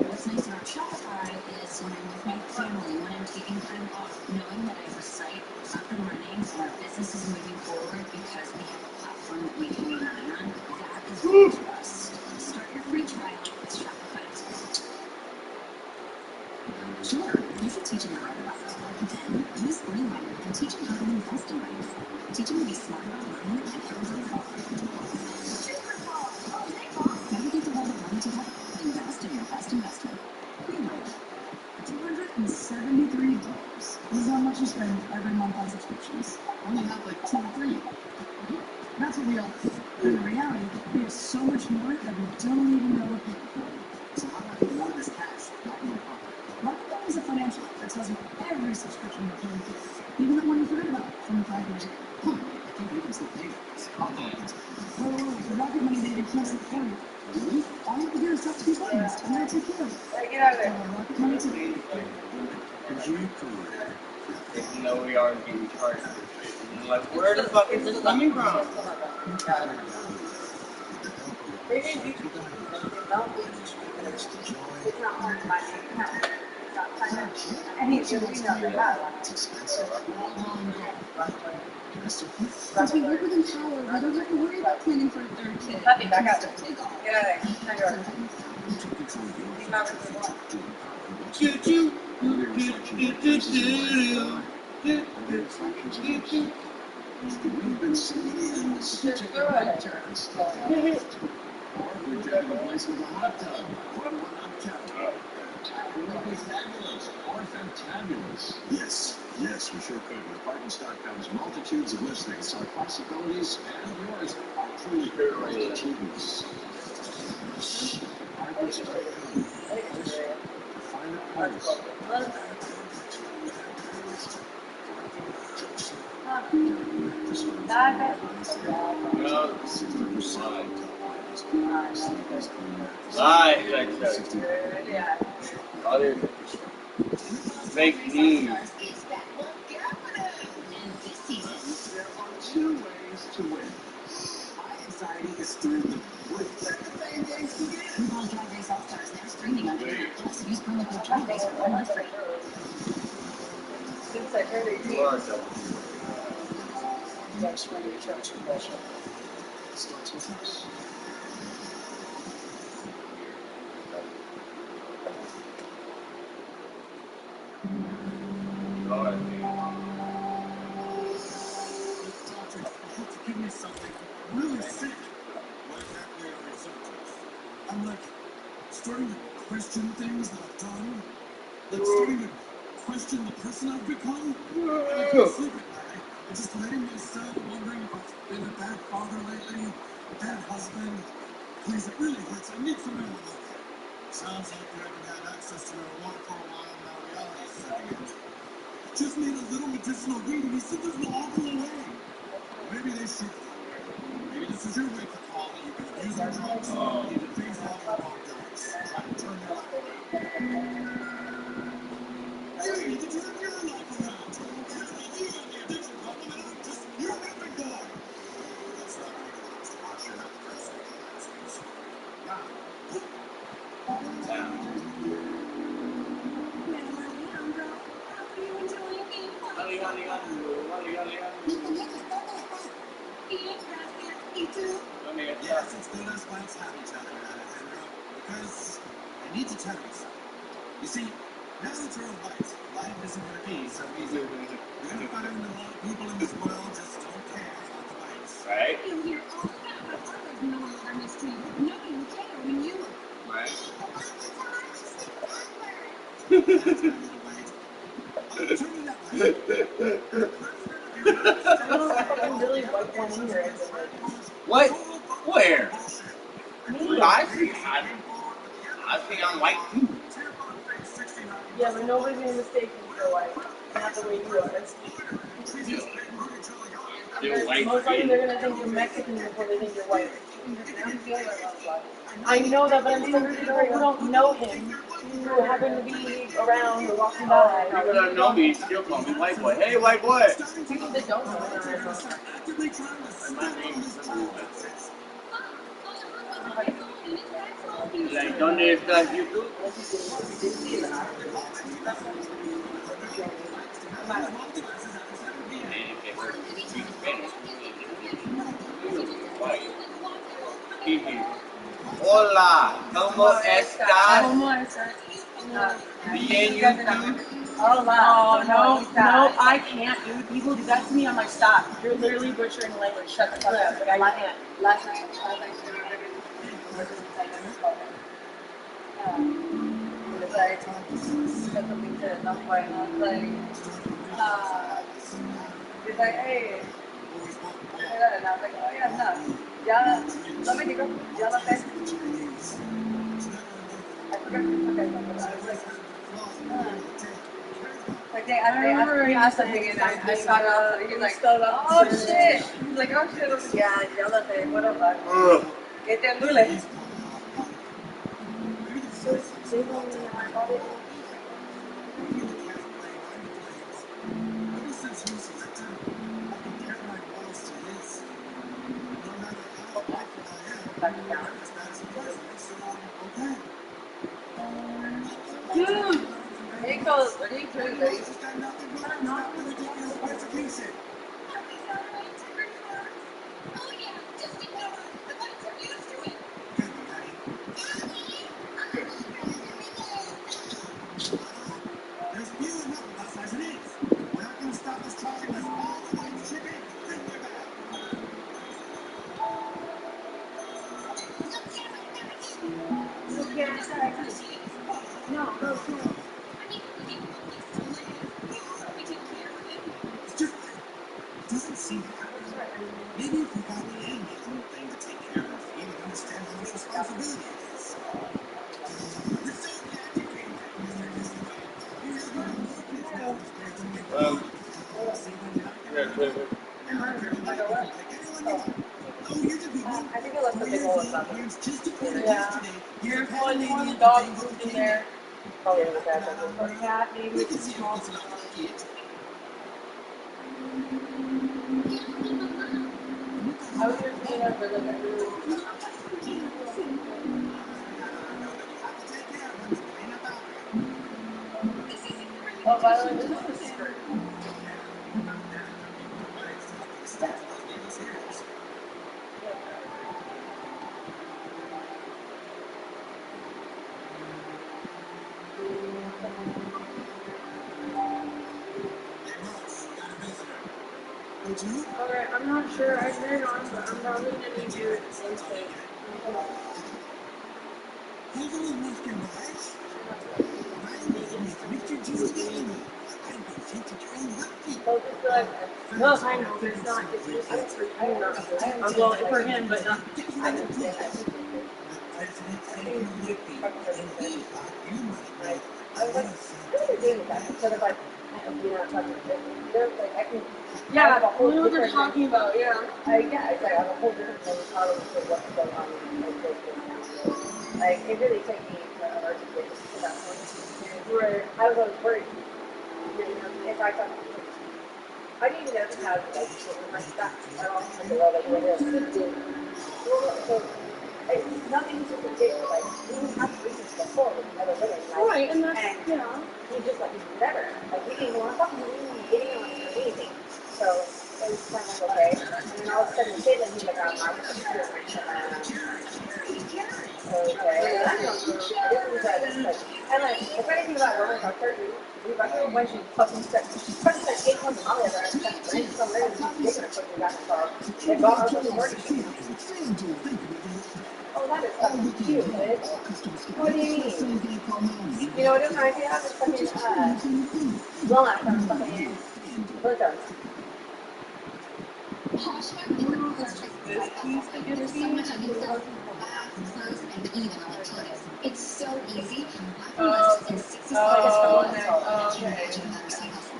What's nice about Shopify is when I'm with my family, when I'm taking time off, knowing that I have a site up and running and our business is moving forward because we have a platform that we can rely on, that is what we trust. Start your free trial at Shopify.com. Sure, you should teach him to write about it. Then use Greenlighter and teach him how to invest in writing. Teach him to be smart about money and how to go far. Navigate the world of money together. Invest in your best investment. Greenlighter. $273. This is how much you spend every month on subscriptions. Only have like 2 or 3. That's what we all think. But in reality, we have so much more that we don't even know we're paying for. So how about you load this cash right in your pocket? Marketing is a financial app that tells you every subscription you're paying for, even the one you forgot about from 5 years ago. I think you can still pay for this. I'll go into it. The Rocket Money Data cancels it for you. Really? All you have to do is tap 2 buttons, and they'll take care of it. Get out of there. Rocket Money today. Even though we are being charged for shit. I'm like, where the fuck is this coming from? Maybe you can it's not hard to buy an account. It's not financial. And he's your email they have. It's expensive. Since we work with Empower, we don't have to worry about planning for a third kid. Nothing, I got it. Take off. Get out of there. Now you're Choo choo. We've been singing in the strategic patterns. Or we drive a place with a hot tub. Fortnite Chapter. Fabulous or fantabulous. Yes, we sure could. With Apartments.com's multitudes of listings, our possibilities and yours are truly irresistible. Apartments.com. Find a place. Fake news. There are two ways to win. My anxiety is through the roof. RuPaul's Drag Race All-Stars now streaming on Paramount+. Use promo code Drag Race for 1 month free. Since I turned 18. You are a double. That's really attraction bullshit. Starts with us. Doctor, I have to give me something really sick. What exactly are your symptoms? I'm like starting to question things that I've done. Like starting to question the person I've become. I can't sleep at night. I'm just letting myself wondering if I've been a bad father lately, a bad husband. Please, it really hurts. I need somebody to look at. Sounds like you haven't had access to marijuana for a while now. Reality's setting in. Just need a little medicinal weed and these symptoms will all go away. Maybe they should. Maybe this is your wake-up call that you've been abusing drugs. You need to face all your wrongdoings. Try to turn your life around. You need to turn your life around. You're the lead on the addiction problem, and I'm just your whipping boy. That's not going to go to watch. You're not the president of the United States. Now. Yes, it's good us whites have each other, Alejandro, because I need to tell you something. You see, now that you're a white, life isn't going to be so easy. You're going to find a lot of people in this world just don't care about the whites. Right? You hear all about how others no longer mistreated. Nobody would care when you were. Right? That's my little white. Oh, turn it up, honey. I don't know if I can really wipe one in here. What? Where? Me? I think I'm white too. Yeah, but nobody's gonna mistake you for white. Not the way you are. They're white. Most likely they're gonna think you're Mexican before they think you're white. I know that, but I'm saying people who don't know him, who happen to be around or walking by. People that know me still call me white boy. Hey, white boy. People that don't know him are My name is like, ¿dónde estás YouTube? Hola, ¿cómo estás? ¿Cómo estás? Bien, YouTube. Oh, no, I can't, dude. People do that to me on my stop. You're literally butchering the language. Shut the fuck up. Like, I can't. Last night it was like, said something to another boy, and I was like, he's like, hey, and I was like, oh yeah, no, ya, no me digo, ya lo sé. I forgot to put that on, but I was like, I asked something and I found out, and he's like, oh shit, he's like, oh shit, I was like, yeah, ya lo sé, what the fuck, que te endule. Ever since he was elected, I compared my morals to his. No matter how awful I am, that's the president, so okay. Dude, Nico, what are you doing, buddy? He's got nothing but not the ridiculous persecution. Oh yeah, just ignore us. The whites are used to it. Good, Daddy. There's few enough of us as it is. We're not going to stop this charge unless all the whites chip in and bring their back. It's just, it doesn't seem happy. Maybe if we got in a little thing to take care of, he would understand how much responsibility it is. We're so I think it left the big hole in something. Yeah. There's one dog pooped in there. Probably in the cat. Or cat, maybe it's a small dog. I was just thinking of it like oh, by the way, this is a skirt. Alright, I'm not sure. I turned it on, but I'm probably gonna need your input. Hello, Mr. Boss. Mr. Julian. I've been sent to try and help you. So just like, no, I know, it's not, it's just for you, not for him. Well, for him, but not. I understand that. I was like, what are you doing with that? Instead of like, you know, talking to them. Like, I can. Yeah, I know what they're talking about, yeah. Yeah, it's like I have a whole different mentality for what's going on in my business. Like, it really took me forever to get to that point. Right. I was always worried. You know, if I thought, I didn't even know how to like my stuff at all. I said, well, like, what else to do? So, nothing to predict. Like, we didn't have reasons before with other women. Like, right, and that's, yeah. You just like, never. Like, we didn't even want to talk to you. We didn't want to do anything. So, it was kind of like, okay. And then all of a sudden, the kid, and he's like, I'm not going to do it. Okay. And like, the funny thing about women about surgery, when she fucking said 8 months of Molly over, and some lady was ridiculous when we got the car. They bought her the mortgage. Oh, that is fucking cute, bitch. What do you mean? You know what it reminds me of? It's fucking, well, not from fucking, Blizzard. There's so much I can sell for bath, clothes, and even electronics. It's so easy. In 60 seconds from one call, you can imagine a better side hustle.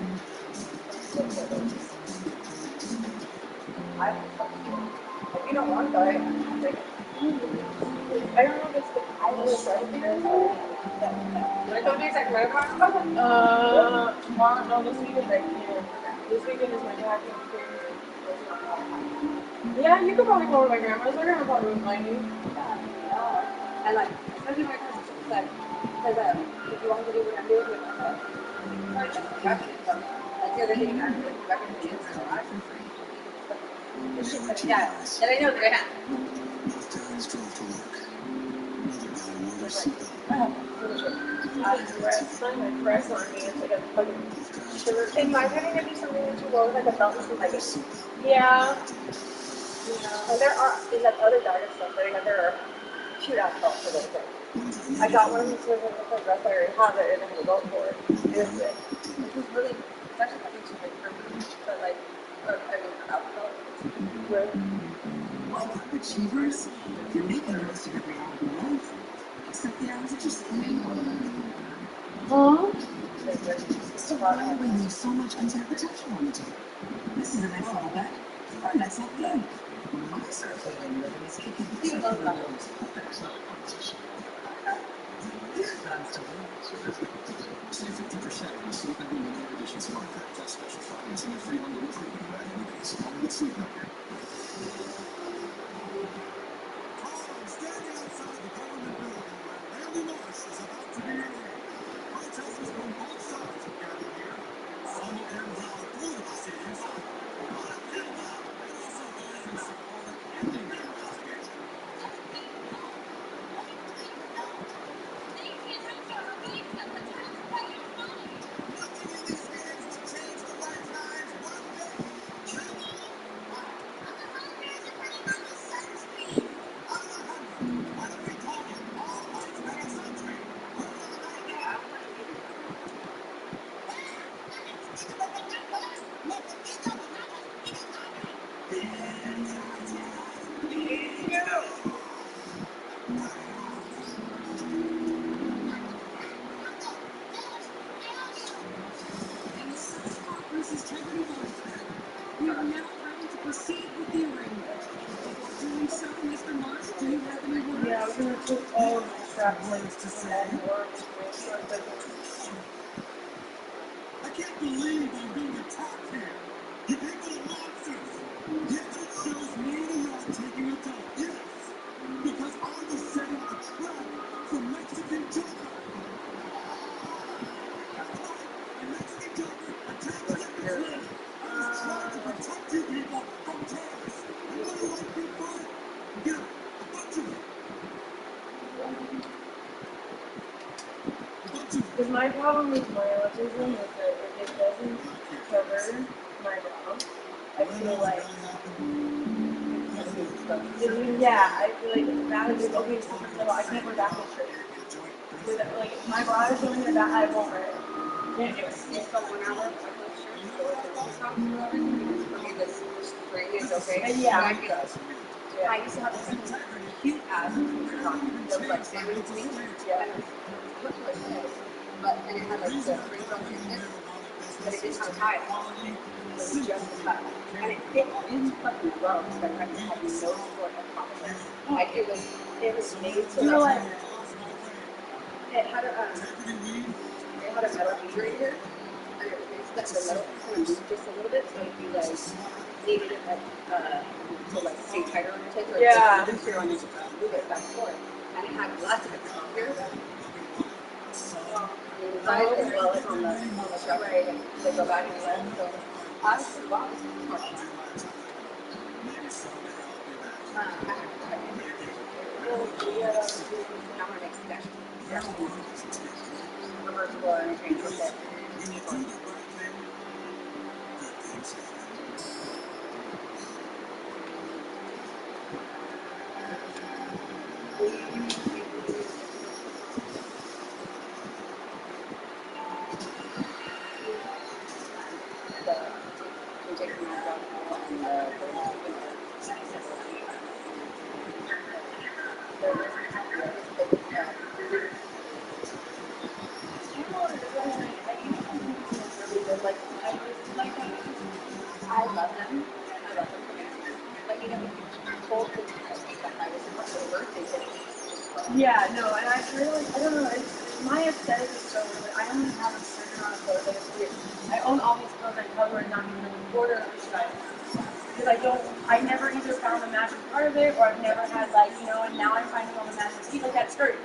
If you don't want to, I don't know if it's the Iowa President or like, don't do second credit card? Tomorrow, no, this weekend I can't. This weekend is my packing period. Yeah, you could probably go to my grandma's. My grandma probably wouldn't mind you. And like, especially my cousin said, because if you want to do what I'm doing with myself, like, just packing it from, like, the other day, I'm doing packing it in my life. Yeah, and I know that I have. Both parents drove to work. Neither guy wore their seatbelt. My press on me, it's like a fucking shirt. In my opinion, it'd be something that you wear with like a belt and some leggings. Yeah. And there are, in that other Dark stuff, there are cute ass belts for those things. I got one of these with a dress, I already have it, and I have a belt for it. And it's good. This is really, it's actually fucking too big for me, but like, I mean, a belt. Welcome, achievers. You're making the most of every hour of your life. Except the hours that you're spending on. Huh? So why do we leave so much untapped potential on the table? This is the next level bet, or next level game. My circulating living is kicking Even those levels. That's not a competition. That's to lose. Save 50% on Sleep Number Limited Edition Smart Card plus special financing and free home delivery when you add any base along with Sleep Number. I'm standing outside the government building where Randy Marsh is about to be arraigned. Protesters from both sides have gathered here. Some of them yelling through the proceedings, "Put a pin down," and also those in support of ending the investigation. Nothing in these games will change the white man's one bit. Kill them all. extrapolate to men or I can't believe I'm being attacked here. You people are monsters. Yes, it shows me and you are taking a toll. Yes, because I was setting a trap for Mexican Joker. That's right, a Mexican Joker attacked Secretary. I was trying to protect you people from terrorists. And what do white people do? A bunch of them. Because my problem with my autism is that if it doesn't cover my brows, I feel like yeah, I feel like it's bad. It's okay, so for example, I can't wear backwards shirts. Like if my bra is showing the back, I won't wear it. Can't do it. If someone out of backwards shirts, so like the long socks and everything, because for me this string is okay. Yeah. But I feel I used to have this cute ass sneakers on that was like salmon pink. Yeah. And it looked like this. But and it had like the three front pieces, but it didn't have a tie. It was just a tie. And it fit really fucking well because I had no support at the top of it. Like it was made so You know what? it had a metal bead right here. And it was made so that the metal kind of moved just a little bit, so if you like needed it to like stay tighter on your toes or Yeah. looser on your toes, move it back and forth. And it had elastic at the top here. Inside as well as on the strap right, and they go back and forth. So I was like, wow, this is smart. I have to try it. I'm gonna make some cash. Reversible and changeable set. I love them. But you know, if you told the that I was supposed to birthday gift. Yeah, no, and I feel like, I don't know, my aesthetic is so weird. I only have a certain amount of clothes, and it's weird. I own all these clothes I cover and not even in the border of the size. Because I never either found the matching part of it, or I've never had, like, you know, and now I'm finding all the matching. See, like that skirt.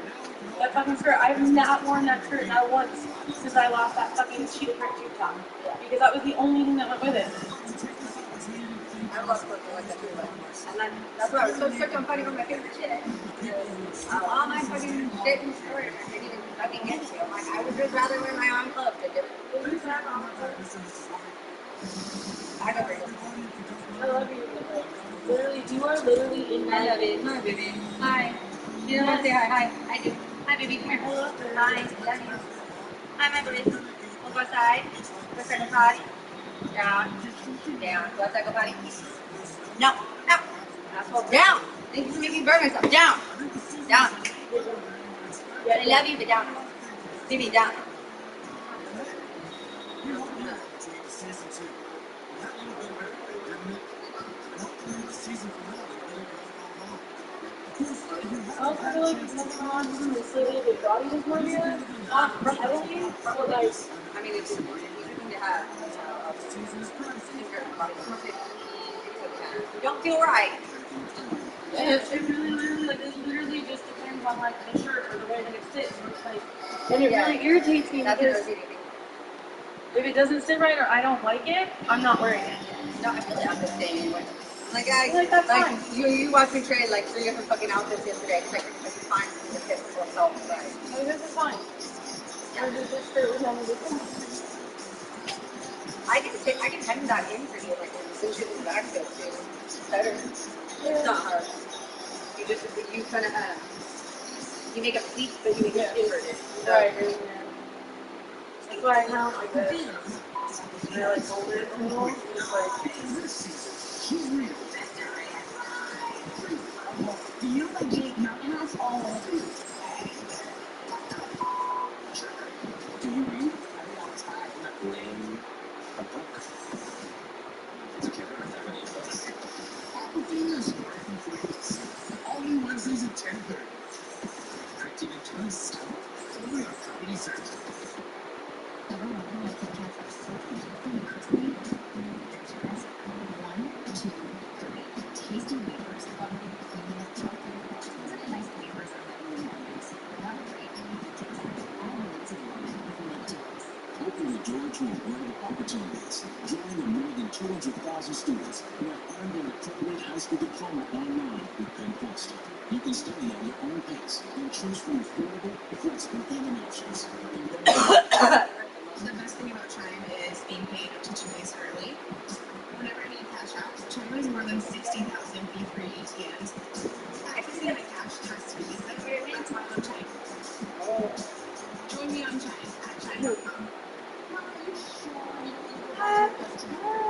That fucking skirt. I've not worn that skirt, not once, since I lost that fucking cheetah print tube top. Because that was the only thing that went with it. I love clothes like that too, but and then that's why I was so strict on fighting for my favorite shit. All my fucking shit and storage, I didn't even fucking get to. Like, I would just rather wear my own clothes than do it. I got rid of it. I love you. Literally, you are literally in my baby. Hi, baby. Hi. You don't want to say hi. Hi. I do. Hi, baby. Come here. Hi. Love you. Hi, my baby. We'll go outside. Go start the potty. Down. Down. Go outside, go potty. No. No. Asshole. Down. Thank you for making me burn myself. Down. Down. I love you, but down. Baby, down. I also feel like it's nothing wrong with this little body dysmorphia. Not heavily, but like, I mean, it's easy to have. You don't feel right. it really literally, like, it literally just depends on, like, the shirt or the way that it sits. Or it's like, and it really irritates me because if it doesn't sit right or I don't like it, I'm not wearing it. No, I feel like I'm the same way. Like, that's like fine. you watched me trade like 3 different fucking outfits yesterday. It's like, it's fine for me to fit for myself, right? Like, this is fine. Or just this shirt was on the I can hem that in for you, like, and cinch it in the back though, too. It's better. It's not hard. You kind of, you make a pleat, but you make it inverted. Right. That's why I kind of like this. And I like fold it a little. Just like. Do you like Jake Mountain House all over? Do you read? I'm not lame. A book. It's okay, I don't have any books. Applebee's. Only Wednesdays at 10:30. Pretty good 80 seconds. Overall, my Kit Kats are so flaky and crispy. Cheers. 1, 2, 3. Tasty wafers, buttery, creamy with chocolate. Those are the nice wafers I'm getting in mornings. Have a great day with Kit Kat. All relates in one with milk duos. Open the door to incredible opportunities. Join the more than 200,000 students who have earned their accredited high school diploma online with Penn Foster. You can study at your own pace and choose from affordable, flexible payment options. The best thing about Chime is being paid up to 2 days early. Whenever I need cash out, Chime has more than 60,000 fee-free ATMs. If you see my cash, trust me. That's why I love Chime. Join me on Chime at chime.com. Mom, are you sure you don't want to go back to your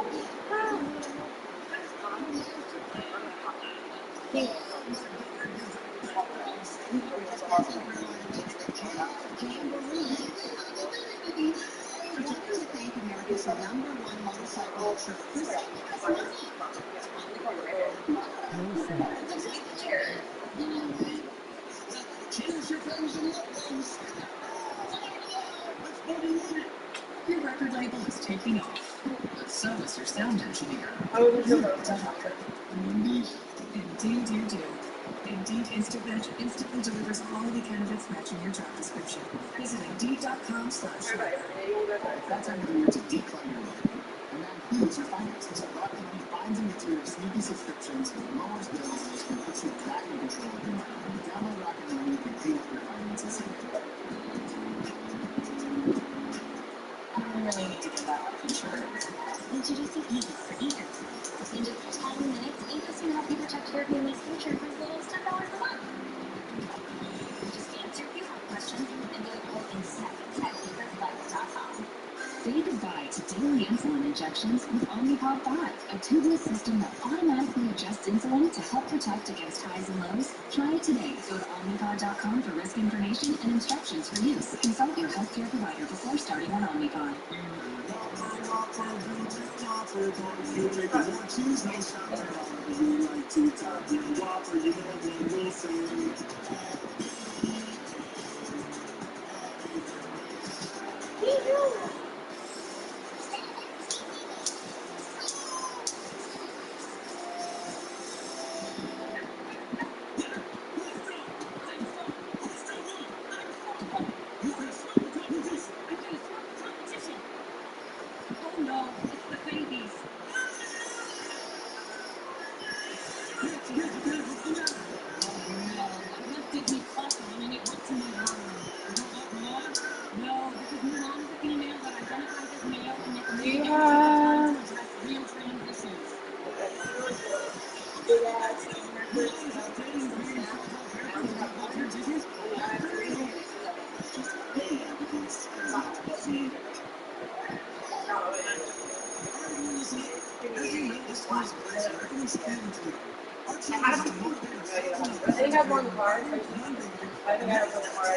Thank America's #1 motorcycle insurer for saving us money. Cheers, your friends and loved ones. Let's party with it. Your record label is taking off, but so is your sound engineer. Indeed you do. Indeed Instant Match instantly delivers quality candidates matching your job description. Visit Indeed.com/weather. That time of the year to declutter your life. And that includes your finances. Rocket Money finds and gets rid of sneaky subscriptions, lowers bills, and puts you back in control of your money. Download Rocket Money and clean up your finances. I really need to get that life insurance. Introducing Ease for eGov. In just 10 minutes, Eagles can help you protect your family's future for as little as $10 a month. Just answer a few health questions and get a quote in seconds at eagoslife.com. Say goodbye to daily insulin injections with Omnipod 5, a tubeless system that automatically adjusts insulin to help protect against highs and lows. Try it today. Go to Omnipod.com for risk information and instructions for use. Consult your healthcare provider before starting on Omnipod. You make it more cheese, no shopper. We like to top your Whopper. You know what we'll say. Oh no, it's the babies. Oh no, I left Disney Plus on and it went to my home. You don't want more? No, because Mulan is a female that identifies as male and yet the movie never took the time to address real transitions. Big ass records about this and that. I only have one, and I have 3 movies together. I think I have one car. I think I have one car.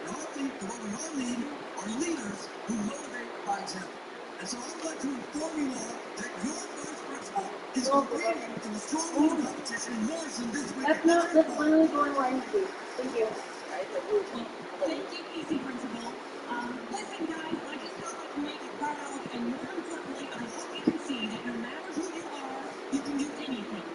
What we all need are leaders who motivate by example. And so I would like to inform you all that your first principal is competing in the strong leader competition in Morrison this weekend. That's literally going where I need to be. Thank you. Thank you, Easy Principal. Listen, guys, I just thought I could make you proud, and more importantly, I hope you can see that no matter who you are, you can do anything.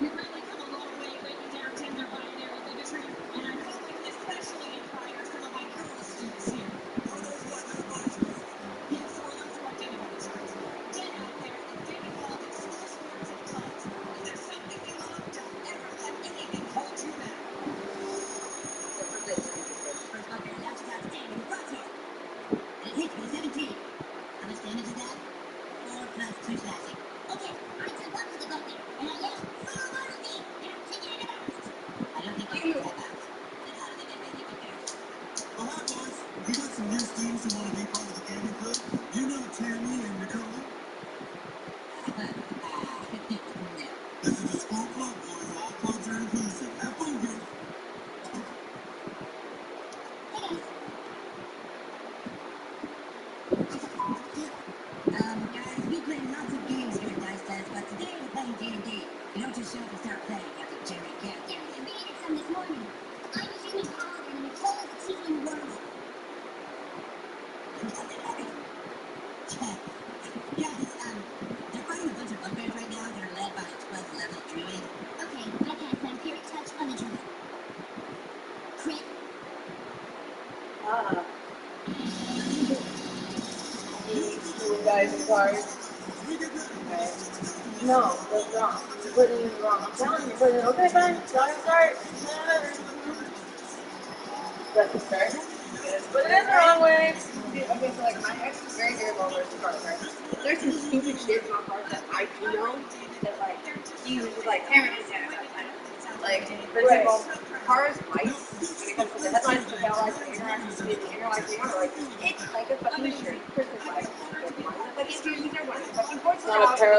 You've really come a long way breaking down gender binary bigotry, and I hope it especially inspires some of my girl students here. What are those who identify as girls? Yes, or those who identify as girls. Get out there and get involved in school sports and clubs. If there's something you love, don't ever let anything hold you back. Okay, that's outstanding. Roger. The guys in cars. Okay. No, that's wrong. You're putting it wrong. I'm telling you, you're putting it. Okay, fine. Start. Let me start. Put it in the wrong way. Okay, so like my ex is very, very well versed in cars, right? There's some stupid shit in my cars that I do know that like he uses like, hey, like for example, cars lights when it comes to the headlights, the tail lights, the inner lights, like it's like a fucking shirt, Christmas light. If one of the fucking fuses are one of the fucking ports is out, then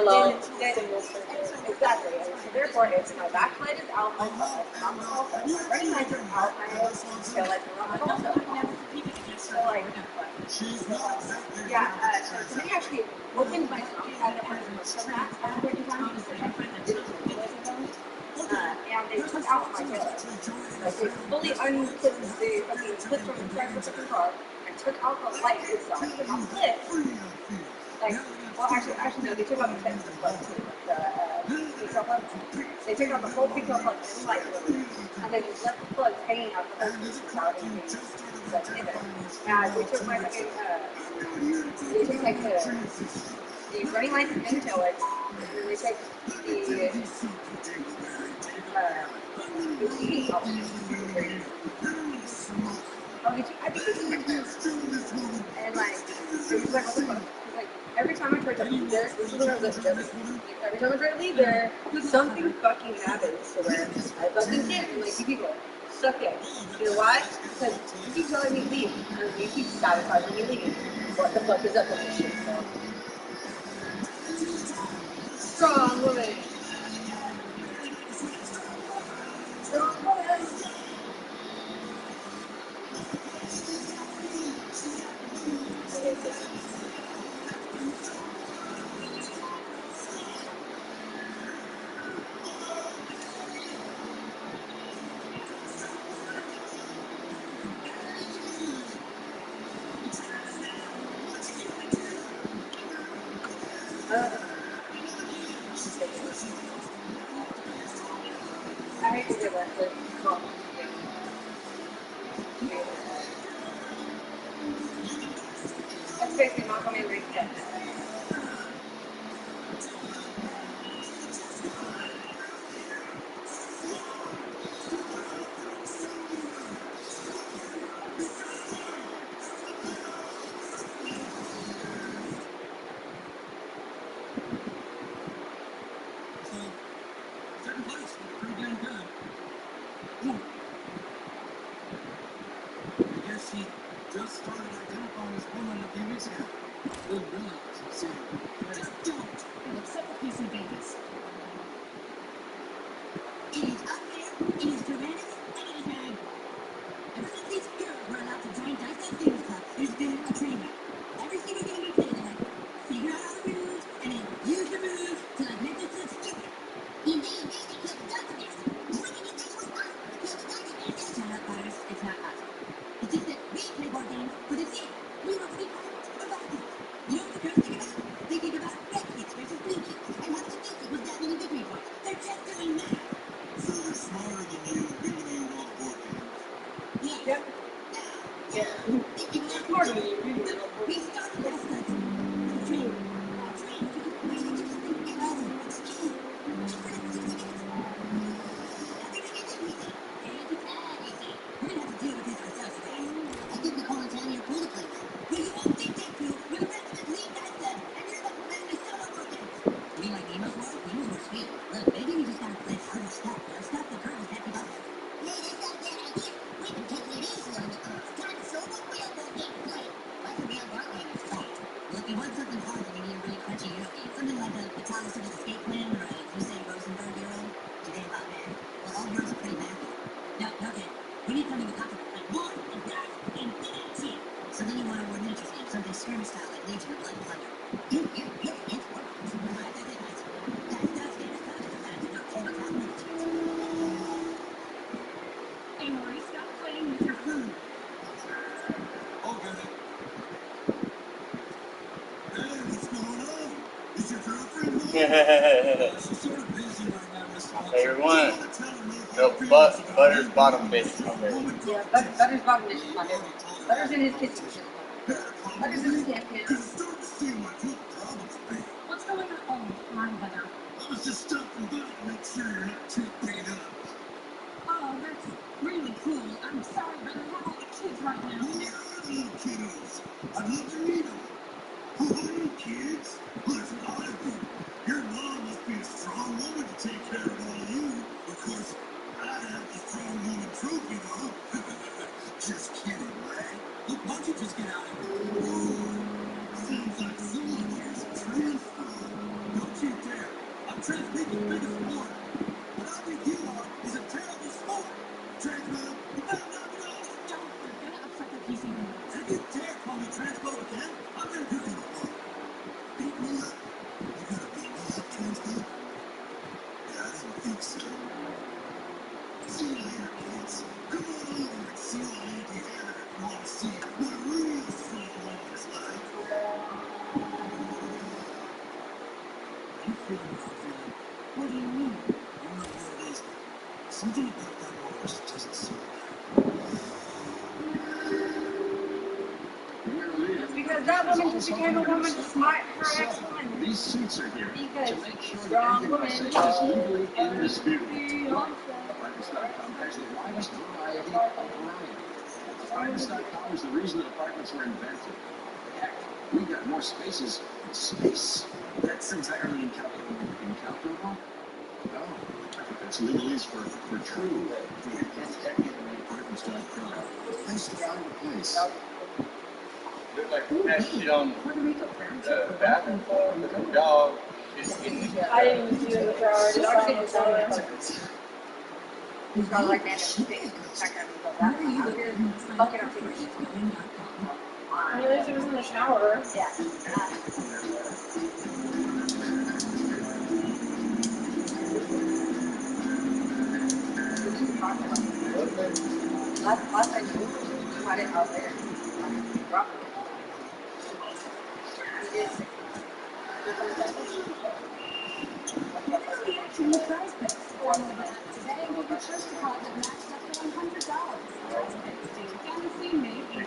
exactly. And so therefore, if my back light is out, my front light is not also. If my running lights are out, my tail lights are not also. So like, yeah. So he actually opened my trunk at the end of the tax at the point in time because I didn't realize it though. And they took out my tail light. Like they fully unclipped the fucking clip from the front of the car and took out the light itself, but not split. Like, well, actually no, they took out the Texas plug too, the pigtail plug. They took out the whole pigtail plug and light literally, and they just left the plugs hanging out the whole piece without anything like in there. And they took my fucking, they took like the running lights and the tail lights, and then they took the heating element, which is super crazy. Oh, I think it's an and like, it was like, what the fuck? Because like, every time I try to leave there, this is when I was at Jeff's. Every time I try to leave there, something fucking happens to where I fucking can't. And like, you people suck it. You know why? Because you keep telling me to leave, and you keep sabotaging me leaving. What the fuck is up with this shit, so? Strong woman. Strong woman. I hate to do that, but well, that's basically not coming right yet. Certain place, pretty damn good. I guess he just started identifying his woman a few weeks ago. Didn't realize he'd seen her. Just don't! Except for PC Vegas. It is unfair, it is tyrannical, and it is very wrong. Ever since these girls were allowed to join Dice Famous Club, it's been a train wreck. Every single game we play, they like figure out all the rules and then use the rules to like make us look stupid. Indeed, they kill the Dungeon Master. What do you think was possible to kill the Dungeon Master? Shut up, Butters. It's not possible. It's just that we play board games for the thing. We want to be pirates of values. You know what the girls think about? They think about red kids versus blue kids and how much this equals that many victory points. They're just doing math. So they're smarter than you, beating you on board games. Yeah. Yep. Yeah. Pardon me, We started last night. The train. Our train. Why did you just think it over? It's key. Just for like 60 minutes. Everything is easy. Easy. We're gonna have to deal with this ourselves, you guys. I think Nicole and Tammy are cool to play with. Well, you won't think they do. You're the rest of us lead Dice Club, and you're supposed to play with solo board games. You mean like Nemo's War? Nemo's War's sweet. Look, maybe we just gotta play harder stuff. You know, stuff the girls can't keep up with. Hey, that's not a bad idea. We've been taking it easy on Nicole. Time solo real board game play. Why should we have board games? Right. Well, if you want something hard, then you need a really crunchy Euro game. Something like a Italian Civic Escape Plan or a Giuseppe Rosenberg Euro. What you think about, man? Well, all Euros are pretty mathy. No, okay. We need something with concept like war and death and shit. So then you want a more miniature game, something skirmish style like Legion or Blood and Plunder. Dude, you're really into war games. That's it, guys. That's Famous Club is a fast-enough tabletop miniatures. Hey, Maurice, stop playing with your food. Okay. Hey, what's going on? Is your girlfriend home? She's sort of busy right now, Mr. My favorite one. Go butt. Butter's bottom bitch is my favorite. Yeah, Butter's bottom dish is my favorite. Butter's in his kissy shit. Butter's in his damn kiss. What's going on? Oh, my Butter. I was just stopping by to make sure you're not too beat up. Oh, that's really cool. I'm sorry, but I have all the kids right now. Where are the little kiddos? I'd love to meet them. Who are you kids? Listen, I think your mom must be a strong woman to take care of all of you. Of course, I have the strong woman trophy, though. Just kidding, right? Look, why don't you just get out of here? Seems like someone here's a transfer. Don't you dare. I'm trans people's biggest supporter. What I think you are is a terrible sport. Transman, you better knock it off. Don't. You're gonna upset the PC room. And if you dare call me transphobe again, I'm gonna do you a beat me up. You gonna beat me up, transphobe? Yeah, I didn't think so. See you later, kids. Come on over and see old Auntie Hannah if you want to see what a real strong woman is like. You feeling what I'm feeling? What do you mean? You know what it is. Something about that horse doesn't suit me. It's because that woman just became a woman to smite her ex-woman. These suits are here Because to make sure that strong every women message is legally in dispute. Beyonce. Apartments.com has the widest variety of variety. Apartments.com is the reason that apartments were invented. Heck, we've got more spaces than space. That's entirely incalculable. No, that's legalese for true. That's technically apartments.com. Place to find a place. Look like that shit on the bathroom floor with the dog just in the I didn't even see you in the shower. I just saw him in the shower. He's got like that stick. Check out that one. I'm here fucking up fingers. I realized he was in the shower. Yeah. Last time you had it out there. Dropped it. He did. From the prize picks. Download the app today and get your first deposit matched up to $100. Prize picks, daily fantasy made easy.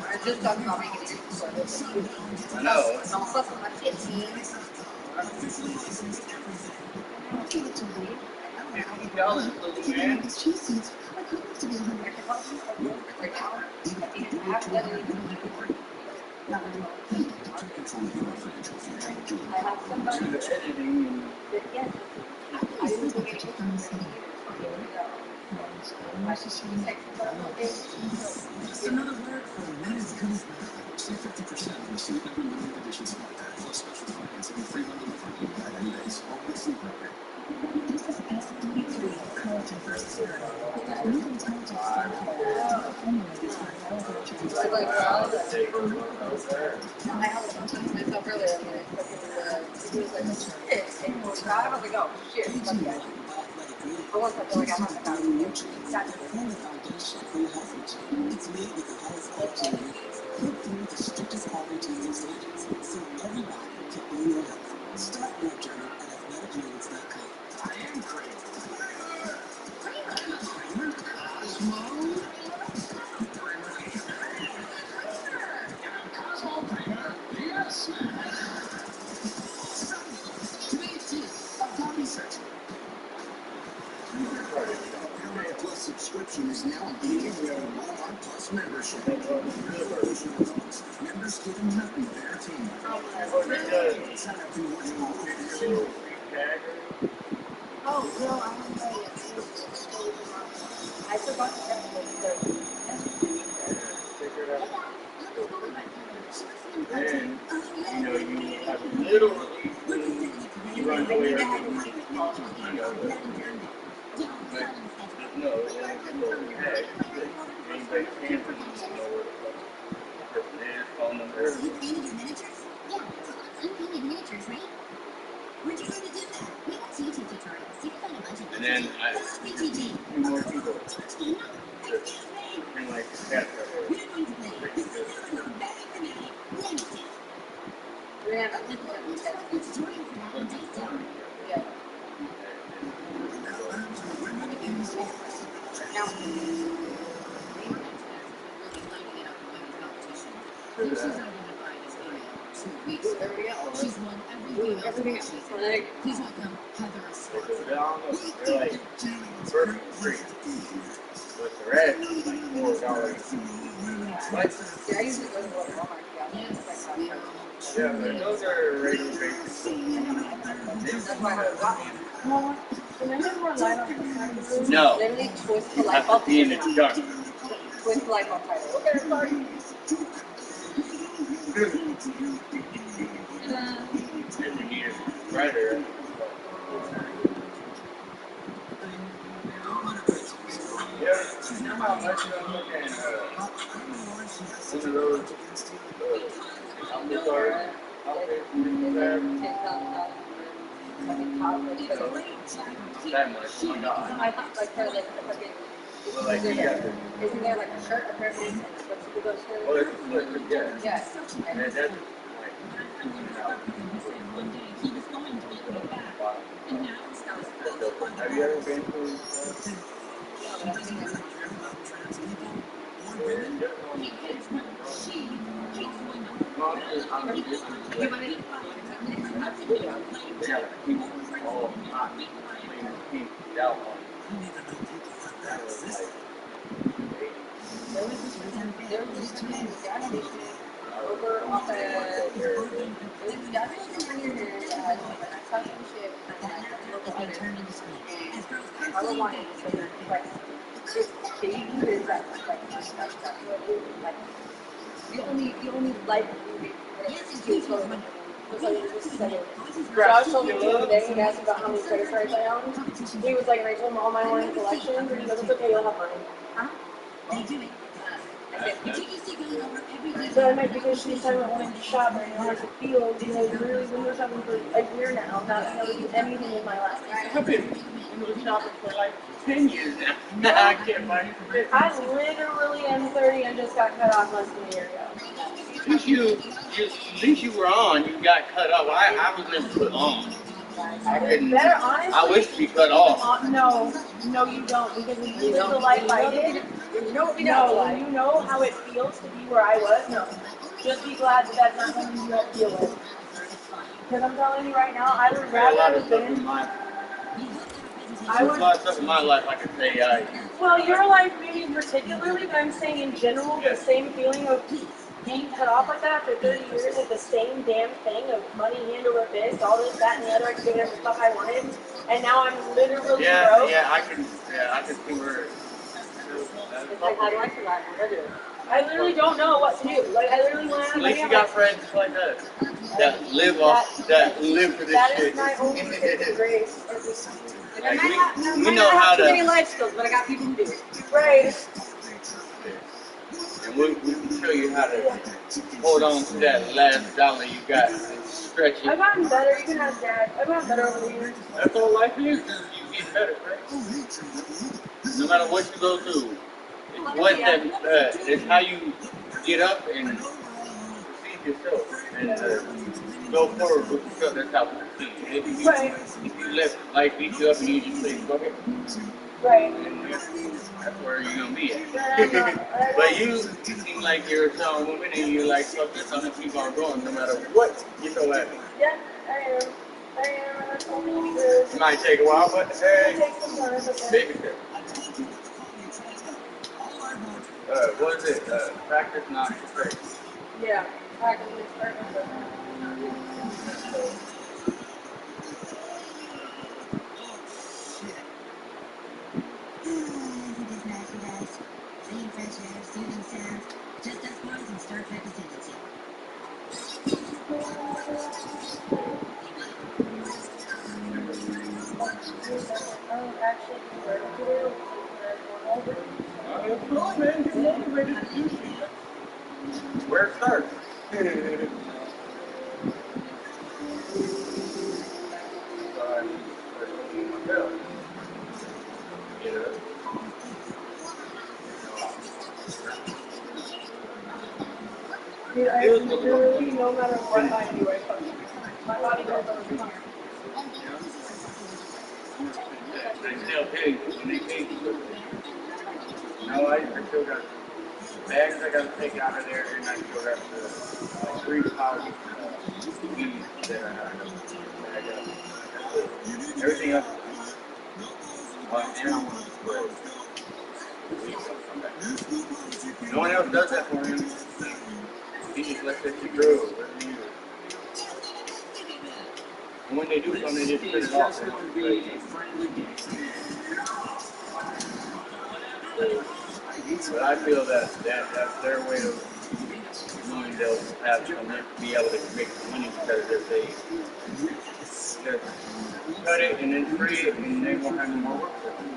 I just talked about making it easy. I know. Don't fuck with my 15. Give it to me. $15, little man. These cheese seeds are supposed to be 100. I have somebody Do the editing that, yes, I didn't think it was Just another word for not as good as that. Save 50% on the Sleep Number limited edition supply pack plus special financing and free home delivery. 90 days. Home with Sleep Number. This is S33 collagen for spirit. New intelligent skin care formulated for elevated I like I have a teach myself earlier and I fucking was like, shit. And I was like, oh, shit. Fuck yeah. For once, I feel like I have to have They form the foundation for your health routine. It's made with the highest quality ingredients, cooked through the strictest quality testing standards, so everybody can own your health. Start your journey at athleticgreens.com. I am Kramer. Kramer Cosmo. Cosmo Kramer. Yes, man. Today's team of Bobby section. Paramount Plus subscription is now included with a Walmart Plus membership. Additional perks. Members get nothing guaranteed. Sign up to watch all favorite shows. Oh, no, I haven't done it yet. I forgot to check you know, you have a little relief when you run away or get you know, but no, it ain't so bad. Anybody can know where the person is, phone number. So you painted your miniatures? Yeah, unpainted miniatures, right? Where'd you learn to do that? We watch YouTube tutorials. You can find a bunch of them. And then two more people. Excuse me. And like cats right We're going to play. This is now your very dramatic. Let me see. Yeah, I'm looking at the test. Yeah. Now, She's identified as female 2 weeks ago. She's won everything else. Please welcome Heather Swanson. They're like first free. But the rest is like $4. What? yeah, I usually go to Walmart. Yeah, but those are regular basis. That's why I haven't got one. Can I get more light on the side of the room? No. Literally twist the You light have bulb. to be in the dark. Twist the light bulb tighter. Okay, sorry. If you need it brighter. Yeah, you know how much I'm looking one of those outfits you have? That much, oh my god. I thought like her like fucking. Well, like, you got the, Isn't there like a shirt, a pair of pants, and a sweatshirt that goes with it? well, it's a split, yeah. Yes. And that's like, have you ever been to There was this gas station over off at there was this gas station here that had like a nice house and shit, and had like local artists. And Carla wanted to say like it's big is that that's what it is. Like the only light movie is so Josh told me the other day, he asked about how many credit cards I own. He was like, and I told him all my morning collections, and he goes, it's okay, you'll have mine. So I might because she's talking about wanting to shop and I know how to feel because really been shopping for a year now, not being able to do anything in my life. I've been shopping for like 10 years now. I can't find it. I literally am 30 and just got cut off less than a year ago. At least you were on, you got cut off. I was never put on. Better, honestly, I wish to be cut off. No, you don't, because when you live the life I did, when you know how it feels to be where I was, no. Just be glad that that's not something you don't deal with. Because I'm telling you right now, I would rather have been. There's a lot of stuff in my life I could say Well, your life maybe particularly, but I'm saying in general, the same feeling of being cut off like that for 30 years is the same damn thing of money hand over fist, all this, that, and the other. I could do whatever stuff I wanted, and now I'm literally broke. Yeah, I can see where. It's like, how do I survive? What do I do? I literally don't know what to do. Like, I literally want to. At least you got friends like that live for this that shit. That is my only saving grace. I might not have too many life skills, but I got people who do. Right. And we can show you how to hold on to that last dollar you got and stretch it. I've gotten better, even as dad. I've gotten better over the years. That's all life is. You get better, right? No matter what you go through. It's how you get up and see yourself and go forward with yourself. That's how if you let life beat you up and you just say, fuck it. Right. That's where you're going to be at. But you seem like you're a strong woman and you're like, fuck this, I'm going to keep on going no matter what. You're so happy. Yeah, I am. And that's only because it might take a while, but hey, it takes some time. Baby step. What is it? Practice, not perfect. Yeah, practice makes perfect. Clean, fresh air, soothing sounds, just us boys and Star Trek Ascendancy. Actually, cool, man. Get motivated to do shit. Where it starts. Dude, I literally, no matter what I do, I fucking I still pay when they pay for it. No, I still got bags I gotta take out of there, and I still have the 3 pouch weed that I have to bag up. That's it. Everything else is free. And I want to spread. Weed don't come back. No one else does that for him. He just lets that shit grow. And when they do come, they just cut it off. They don't do it. But I feel that's their way of knowing they'll have be able to make money because if they just cut it and then free it, and they won't have any more work for them.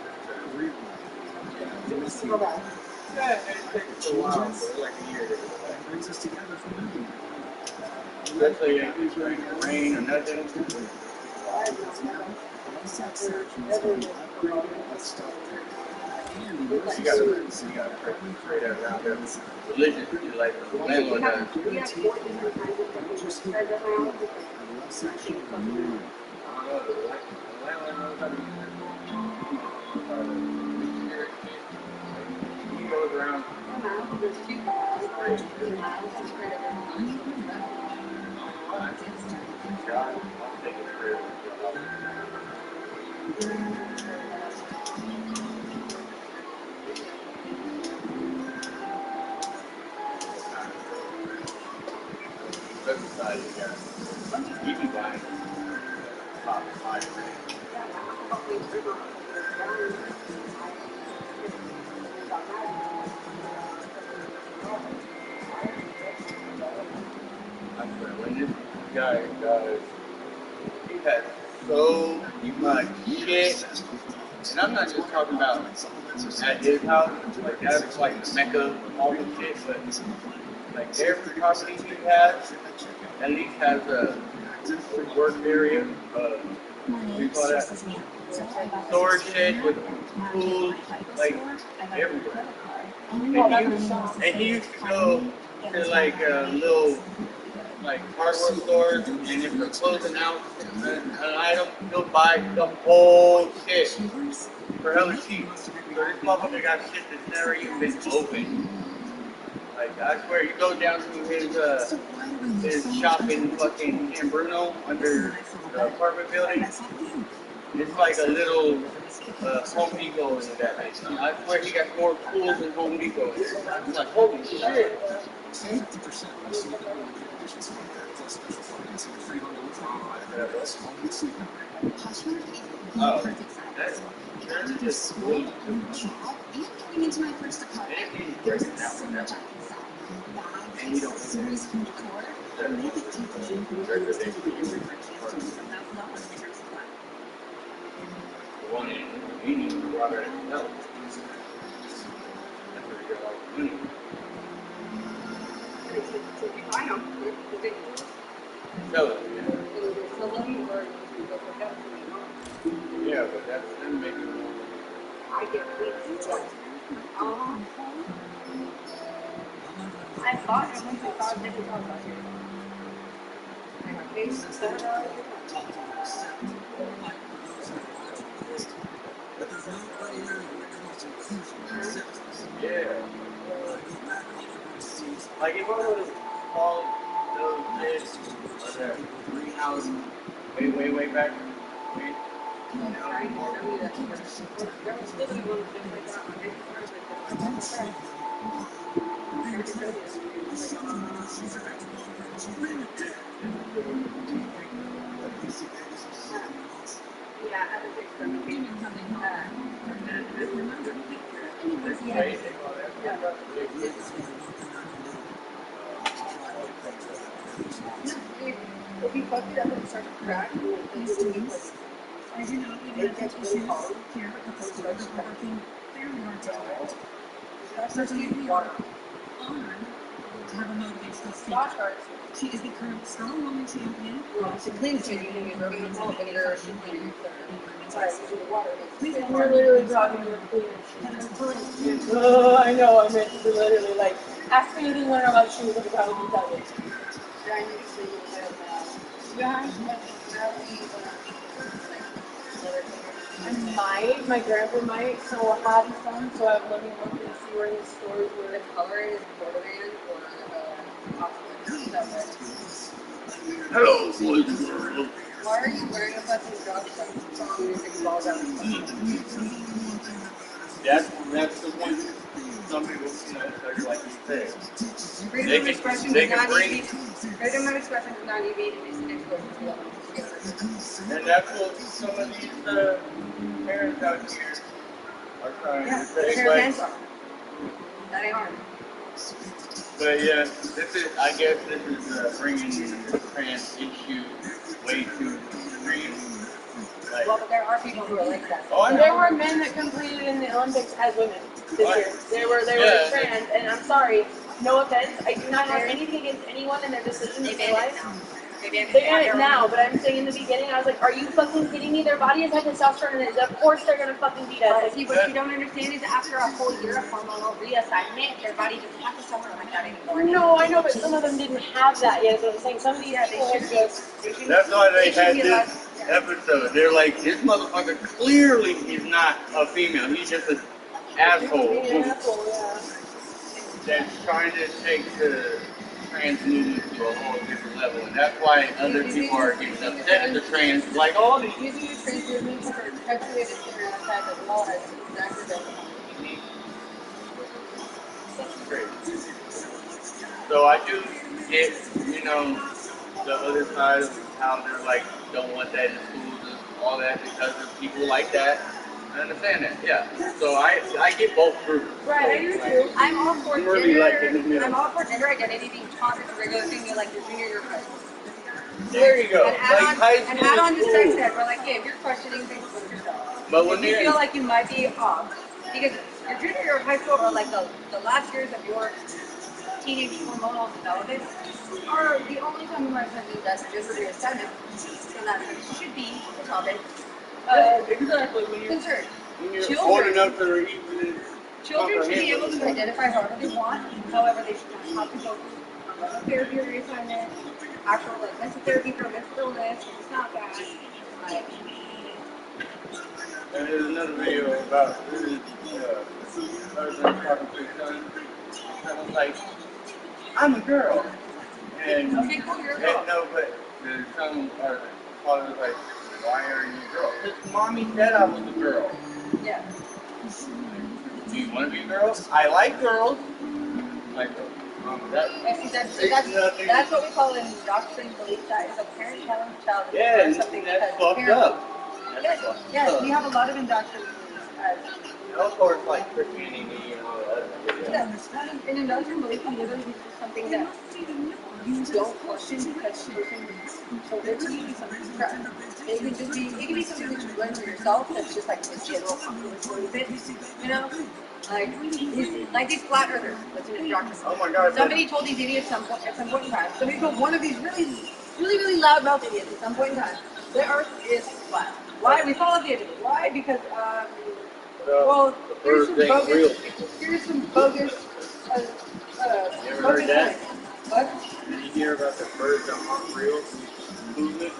Yeah, it takes a while, so like a year to go back. Especially if it's going to rain or nothing. You gotta pray that around there. Religiously, like the landlord does. He goes around. God, I'll take his prayer. Exercise, you got you can buy top 5 grand. When this guy does, he has so much shit, and I'm not just talking about at his house, like that's like the mecca of all the shit, but like every property he has, at least has a work area, what do you call that? Storage shed with tools, like everywhere. And he used to go to like little like hardware stores, and if they're closing out an item, he'll buy the whole shit for hella cheap. So this motherfucker got shit that's never even been opened. Like I swear, you go down to his shop in fucking San Bruno under the apartment building. It's like a little Home Depot in that bitch. I swear he got more tools than Home Depot in there. I'm like, holy shit. 50% of sleep efficiency like that, plus special financing and free home delivery. That's home with sleep number. Oh, that's just cool. Getting into my first apartment, there's so much I can sell. And you don't series from decor, and make it take the dream from the one in eating water and milk. That's where you get a lot of money. Sell it, yeah. Yeah, but that's them making more. I get weeks. I thought it was about different colors. Yeah. Like if I would have called those kids or that greenhouse way back when, Yeah, I would fix them. If you fuck it up and start to crack, As you know, we've had issues here with the schools are working fairly hard to correct. So today we are honored to have a motivational speaker. She is the current strong woman champion. She cleans it, you can use her salt vinegar, she cleans We're literally jogging with clean. Oh, I know, I meant to literally like ask me anything learn about shoes, I could probably tell you. My grandpa might, so we'll have some, so I'm looking up and see where his stores were. The color is Borderland or Hello, boys and girls. Why are you wearing a fucking dropshot music ball down? That's the one. Some people, like you said, Freedom of expression does not need freedom of expression does not need to be exposed to love. And that's what some of these parents out here are trying to say. That ain't hard. But yeah, I guess this is bringing the trans issue way too extreme. Like, Well, but there are people who are like that. There were men that competed in the Olympics as women this year. They were trans, and I'm sorry, no offense, I do not have anything against anyone and their decisions in their life. They ban it now, but I'm saying in the beginning, I was like, are you fucking kidding me? Their body has testosterone in it. Of course they're gonna fucking beat us. See, what you don't understand is after a whole year of hormonal reassignment, their body doesn't have testosterone like that anymore. No, I know, but some of them didn't have that yet. So I'm saying some of these people have just. That's why they had this episode. They're like, this motherfucker clearly is not a female. He's just an asshole. That's trying to take the trans movement to a whole different level, and that's why other people are getting upset at the trans, like all these. Using the trans movement to perpetuate a stereotype as well as exactly that. Great. So I do get, the other side of how they're like, don't want that in schools and all that because of people like that. I understand that, yeah. So I get both groups. Right, I do too. I'm all for gender. I'm all for gender identity being taught as a regular thing. You're like your junior year of high school. There you go. And add on to sex ed. We're like, hey, if you're questioning things with yourself, but if you feel like you might be off, because your junior year of high school or like the last years of your teenage hormonal development are the only time you might need that gender reassignment. So that should be the topic. Exactly. When you're old enough to even children should be able to identify however they want. However, they should not have to go through therapy reassignment, actual like mental therapy for mental illness. It's not that. And there's another video about husband talking to his son. I was like, I'm a girl. And okay, cool, you're a girl. No, but the son or the father was like, why are you a girl? Because mommy said I was a girl. Yeah. Do you want to be a girl? I like girls. Like, that's what we call an indoctrined belief that is a parent telling a child to learn something that's fucked up. Yes, we have a lot of indoctrined beliefs as of course, like Christianity and all that. An indoctrined belief can literally be something that you don't question because person told it to you, something to try. It can be something that you learn for yourself that's just like this general populist belief, like these flat earthers. That's an indoctrination. Oh my God! Somebody told these idiots at some point in time. Somebody told one of these really loud-mouthed idiots at some point in time the Earth is flat. Why? We fall off the edge of it. Why? Because here's some bogus. You ever heard that? What? Did you hear about the birds that aren't real movement?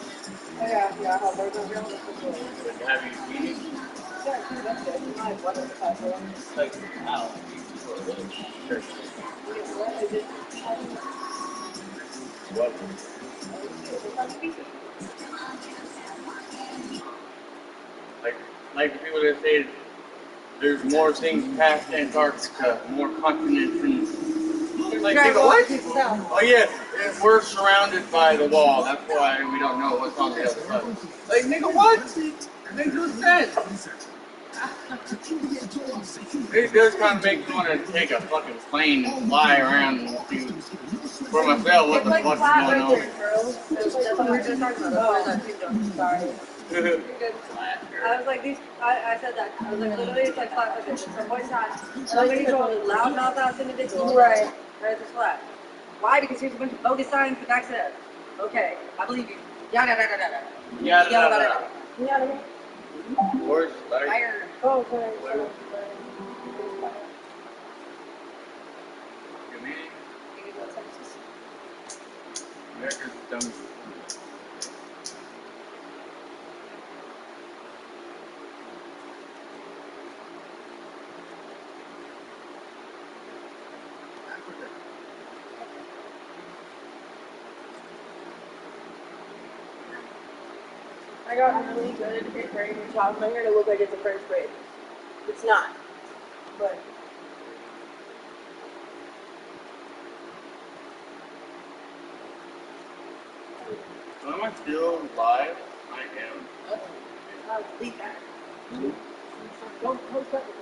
Yeah, how birds aren't real. But have you seen it? Yeah, that's good. It's like, wow. What? Like the people that say there's more things past Antarctica, more continents and like people, what? Oh yeah, we're surrounded by the wall. That's why we don't know what's on the other side. Like nigga, what? It makes no sense. It does kind of make me want to take a fucking plane and fly around and see for myself what the fuck's going on. That's what we were just talking about. Sorry. I was like, I said that. I was like, literally, it's like flat earthers. At some point in time, somebody told loud-mouthed individuals, right, Earth is flat. Why? Because here's a bunch of bogus science that backs it up. Okay, I believe you. Yada, yada, yada, yada. Yada, yada. Horse, fire. Oh, okay. America's dumb. I got really good at braiding the top of my hair to look like it's a French braid. It's not, but. Am I still live? I am. Leave that. Don't cut it.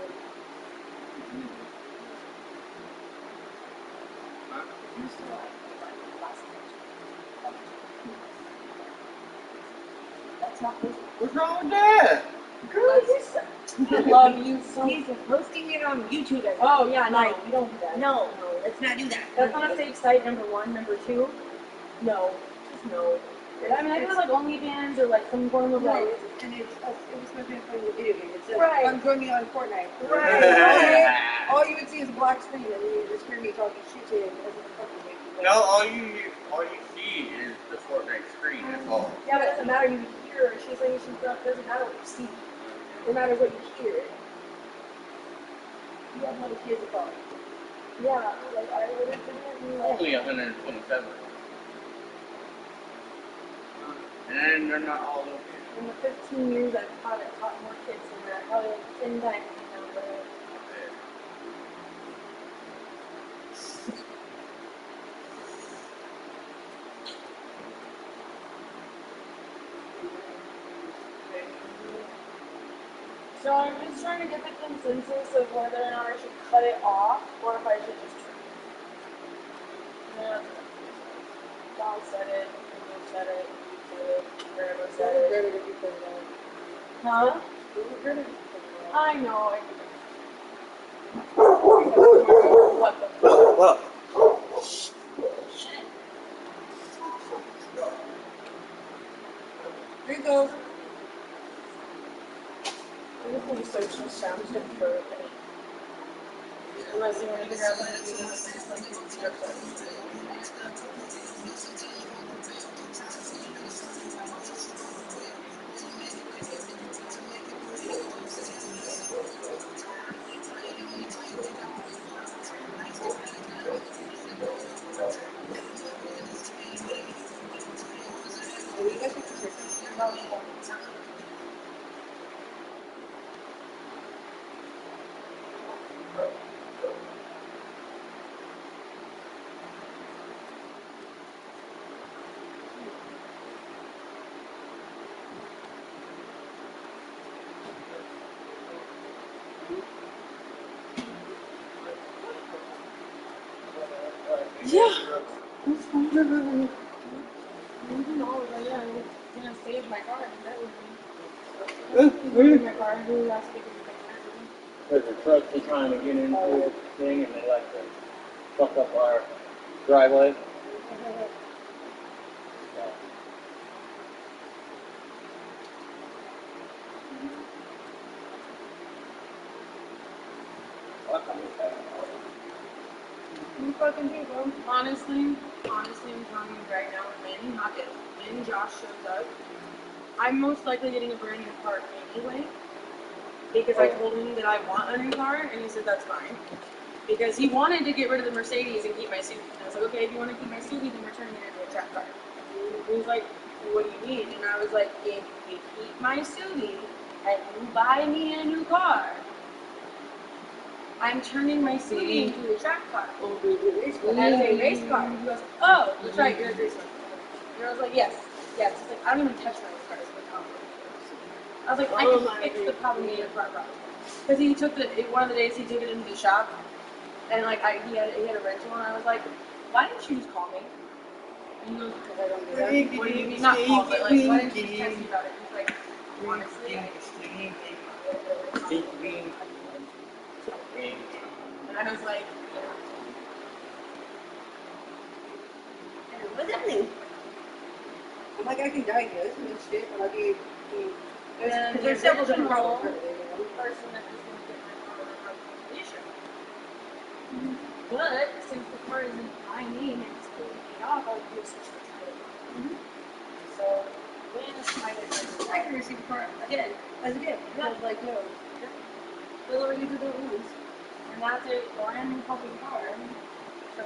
That's not posted. What's wrong with that? Girl, I love you so much. He's posting it on YouTube. Oh, yeah, no, we don't do that. No, let's not do that. That's not a fake site, number one. Number two, no. Just no. I mean, I do like OnlyFans or like some form of like. And it was supposed to be playing a video game. It says, Right. I'm joining you on Fortnite. Right. All you would see is a black screen, and then you just hear me talking shit to you as a fucking game. No, all you see is the Fortnite screen. That's all. Yeah, but it doesn't matter. You hear her. She's saying she's not. It doesn't matter what you see. It matters what you hear. You have little kids at home. Yeah, like I would have been Only 127. And they're not all little kids. in the 15 years I've taught more kids than that. Probably like 10 times now. So I'm just trying to get the consensus of whether or not I should cut it off or if I should just trim it. Yeah. Dog said it, you said it, you said it, Grandma said it. Huh? I know. What the fuck? What? Here you go. I'm just going to search the sound tip for it. Unless you want to grab one of these yeah. That's fine. Yeah, I'm gonna save my car. That would be. My car. Who last week There's a truck just trying to get into the thing and they like to fuck up our driveway. You fucking people. Honestly, I'm telling you right now, when Josh shows up, I'm most likely getting a brand new car anyway. Because I told him that I want a new car, and he said that's fine. Because he wanted to get rid of the Mercedes and keep my Subi. And I was like, okay, if you want to keep my Subi, then we're turning it into a track car. And he was like, what do you mean? And I was like, if you keep my Subi and you buy me a new car, I'm turning my Subi into a track car. As a race car. He goes, oh, that's right, you're a race car. And I was like, yes. He's like, I don't even touch my cars. I was like, I can fix the problem in your car problem. Because he took one of the days he took it into the shop, and like he had a rental, and I was like, why didn't you just call me? And he goes, because I don't do that. What do you mean? Not call, but like, why didn't you just text me about it? He's like, honestly, and I was like, What's happening? I'm like, I can diagnose him and shit, but I'll be. Because there's several different problems. The person that was going to get my car issue. But since the car is in my name and it's fully paid off, I'll do a subscription to it. So when I can receive a car again as a gift. Yeah. Like, no. Whatever you do, don't lose. And that's a brand new fucking car. So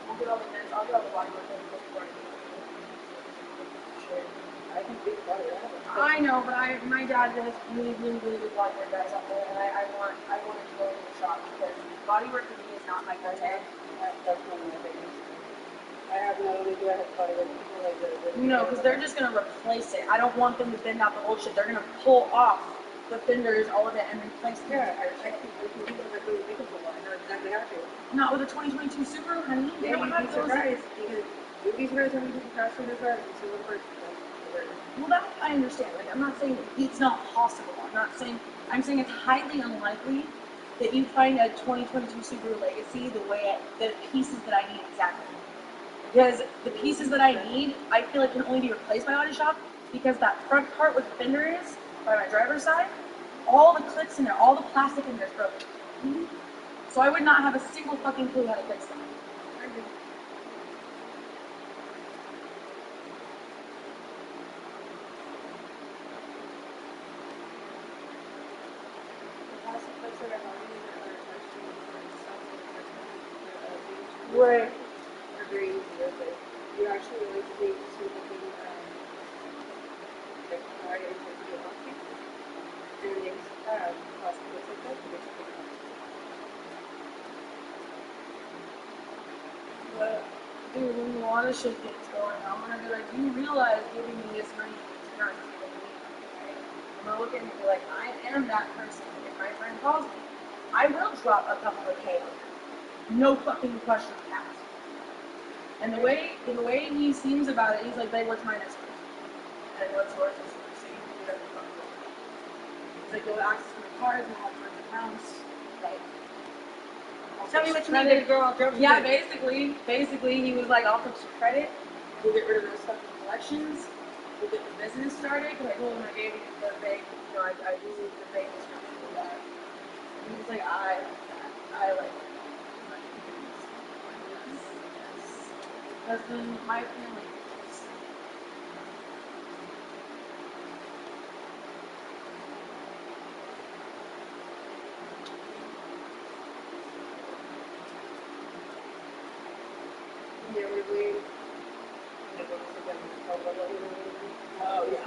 I'll get all the vents, I'll get all the body work done before I do it. I can do better. I know, but my dad has really good bodywork guys out there, and I want to go to the shop because bodywork for me is not my forte. That's one of my biggest. I have not only do I have bodywork, people like the No, because they're just gonna replace it. I don't want them to bend out the old shit. They're gonna pull off the fenders, all of it, and replace it. Yeah, I think people are really making for one. I know exactly how to. Not with a 2022 Subaru, honey. They don't have those. You'd be surprised how many people crash through their cars and see one person. Well, that I understand. Like, I'm not saying it's not possible. I'm saying it's highly unlikely that you find a 2022 Subaru Legacy the pieces that I need exactly. Because the pieces that I need, I feel like can only be replaced by body shop because that front part where the fender is, by my driver's side, all the clips in there, all the plastic in there is broken. So I would not have a single fucking clue how to fix that. Right. They're very easy. You actually like to see looking like hard and to get off you. And they have plastic like that to get you But, dude, when a lot of shit gets going, I'm gonna be like, do you realize giving me this money is not giving me money? I'm gonna look at me and be like, I am that person. If my friend calls me, I will drop a couple of K. No fucking question asked. And the way he seems about it, he's like, babe, what's my next one? And what's yours? So you can do whatever the fuck you want. He's like, you'll access my cards and I'll have my accounts. Like, tell me what you need, girl. I'll drop you. Yeah, basically, he was like, I'll put your credit. We'll get rid of those fucking collections. We'll get the business started. Because I told him I gave him the bank. You know, I used the bank instruction for that. And he was like, I like it. Because then my family is. Yeah, we're waiting. Oh, yeah.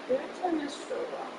Did I turn this strobe off?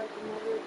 I can never get.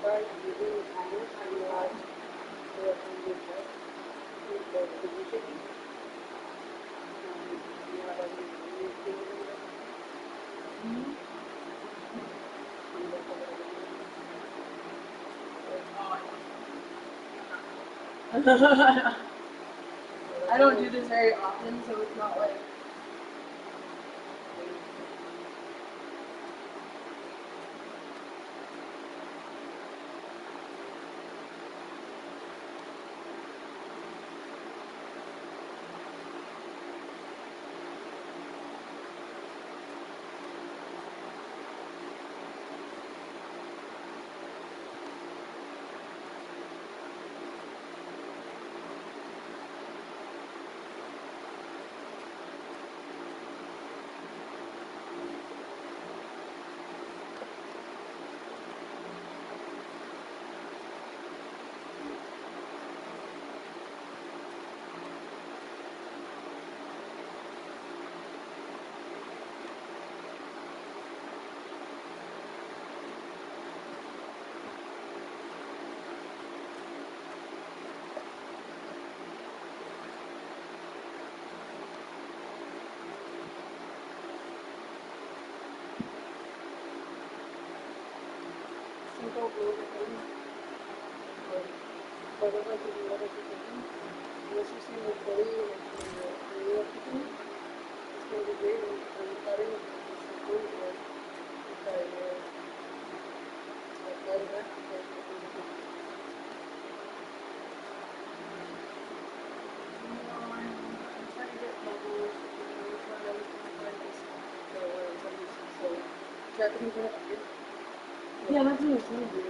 But you do kindness and you are working with the position. You have a new thing in there. I don't do this very often, so it's not like. Don't move it in. But if I can let it in, unless you see the belly and the everything, it's going to be great and better if it's the food or if I let it back because it's going to be I'm trying to get bubbles and I'm trying to find this so Japanese are here. Yeah, that's what it's going to do.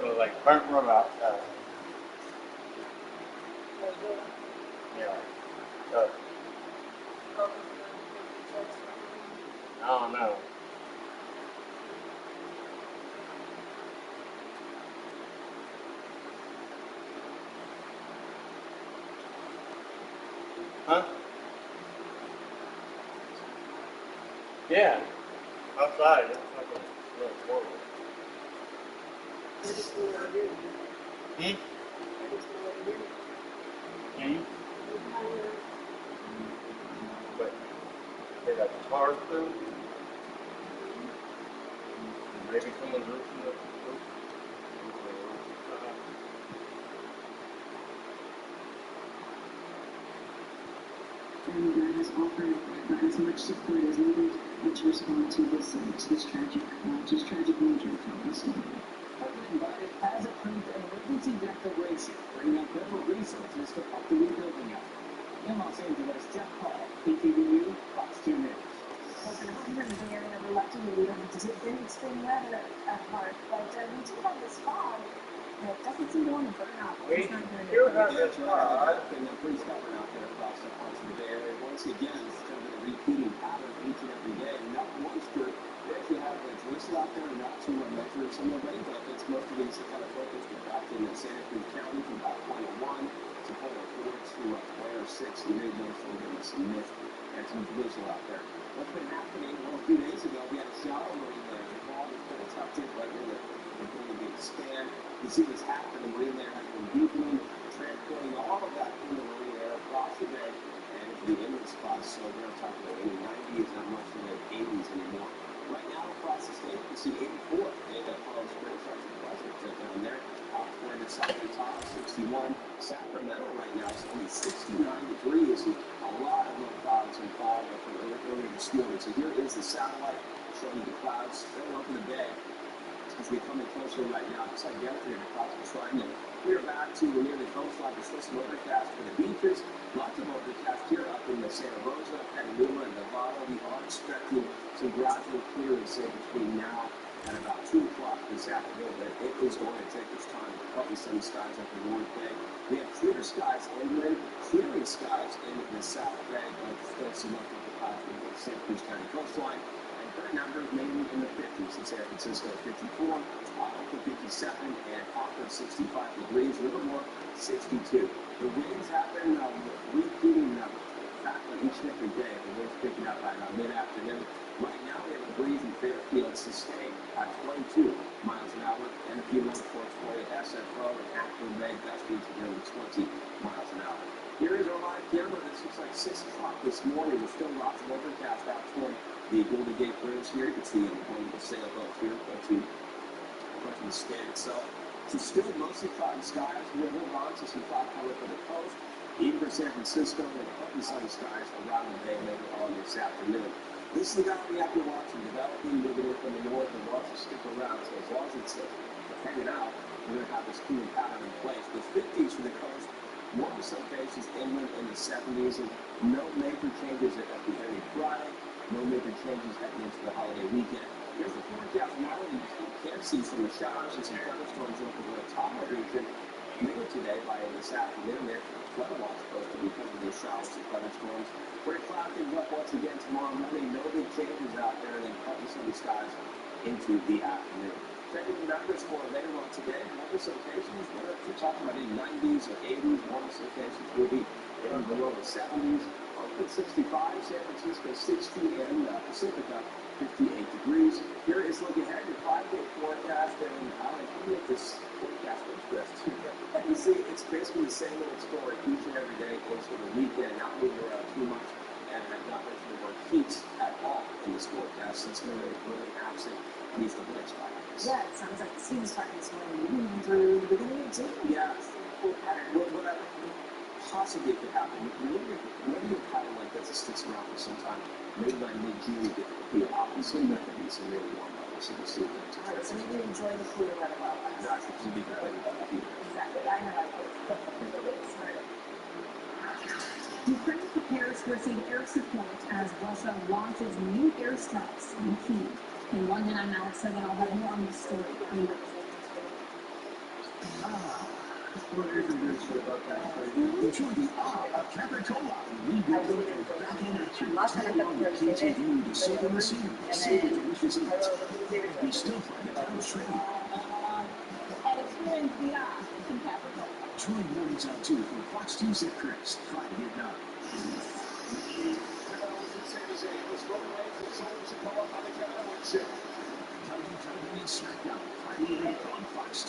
So like burnt rubber outside. Yeah. I don't know. Huh? Yeah. Outside. It's fucking smells horrible. Hmm? Hmm? But they got the tar through. Maybe someone's roofing the roof. And God has offered as much support as needed to respond to this tragic nature of the storm. President Biden has approved an emergency declaration, bringing up federal resources to help the rebuilding effort. In Los Angeles, Jeff Paul, PTVU, Fox 2 News. President Biden is the area of elected leader, which has been extreme weather at heart, but we do have this fog that doesn't seem to want to burn out. We It's not doing do it. have this pod. And they're pretty stubborn out there across the parts of the Bay Area. Once again, it's kind of a repeating pattern each and every day. Not moisture. They actually have a drizzle out there, not to measure some of it, but it's most of these kind of focus. We're back in Santa Cruz County from about 21 to Polar 4 to Blair 6. You may notice a little bit of some mist and some drizzle out there. What's been happening? Well, a few days ago, we had a shower marine there. The ball was kind of tucked in right near the Golden Gate span. You see what's happening. The marine there has been deepening, transporting all of that in the marine air across the bay and into the inlet spots. So we're not talking about any 90s, not much in the 80s anymore. Right now across the state, you see 84 in Palm Springs, down there. Out toward the south of the top, 61. Sacramento right now is only 69 degrees. And a lot of low clouds and fog from earlier this morning. So here is the satellite showing the clouds still over the bay. As we come in closer right now, just like yesterday, the clouds are trying to clear back to near the coastline. There's still some overcast for the beaches. Lots of overcast here up in the Santa Rosa, Petaluma, and Nevada. We are expecting some gradual clearing, say, between now and about 2 o'clock this afternoon. But it is going to take this time to partly sunny skies up the North Bay. We have clear skies inland, clearing skies in the South Bay, but still some local clouds in the Santa Cruz County coastline. Current numbers mainly in the 50s in San Francisco, 54, Oakland 57, and Auckland 65 degrees, a little more 62. The winds have been repeating factor each and every day. The winds picking up by about mid-afternoon. Right now we have a breeze in Fairfield sustained at 22 miles an hour, and a few more reports for you. SFO and Acton Bay gust speeds of nearly 20 miles an hour. Here is our live camera. This looks like 6 o'clock this morning. There's still lots of overcast out toward the Golden Gate Bridge here. You can see one of the sailboats here approaching the span itself. So still mostly cloudy skies. We'll hold on to some cloud cover for the coast. Even for San Francisco, and partly sunny skies around the bay later on this afternoon. This is the guy we have to watch and developing, moving in from the north, and watch it stick around. So as long as it's hanging out, we're going to have this cooling pattern in place. The 50s for the coast. More in some cases inland in the 70s, and no major changes at the end of Friday, no major changes heading into the holiday weekend. Here's the forecast model. You can see some of the showers and some thunderstorms over the Ottawa region later today by this afternoon. There, flood watch supposed to be coming to those showers and thunderstorms. We're going to cloud things up once again tomorrow morning. No big changes out there, and then partly sunny skies into the afternoon. Checking the numbers for later on today. More locations, whether we're talking about in 90s or 80s, more locations will be in below the 70s. Oakland 65, San Francisco 60, and Pacifica 58 degrees. Here is looking ahead to 5-day forecast, and I'm going to make this forecast interesting. And you see, it's basically the same old story each and every day close to the weekend, not moving around too much, and not much more heat at all in this forecast. It's going to be really absent at least the next 5 days. Yeah, it sounds like it seems fine this morning, moving through the beginning of June. Yeah, what possibly could happen, maybe a pattern like this sticks around for some time. Maybe by mid-June you get the opposite, but there be some really warm weather, so we'll see what happens. All right, so maybe enjoy the cooler weather while it lasts. Exactly, to be completely heat. Exactly, I know I would. Ukraine prepares to receive air support as Russia launches new airstrikes in Kyiv. In London, I'm Alex Segan. I'll have more on this story. What is good about that? Enjoy the awe of Capricola. Rebuilding and back in action. Tell all your kids and you to save in the season. Save the delicious eats. We still find the town's trade. And experience the awe in Capricola. Try mornings out too from Fox 2 Zip Chris. Try to get now. WWE SmackDown, Friday night on Fox 2.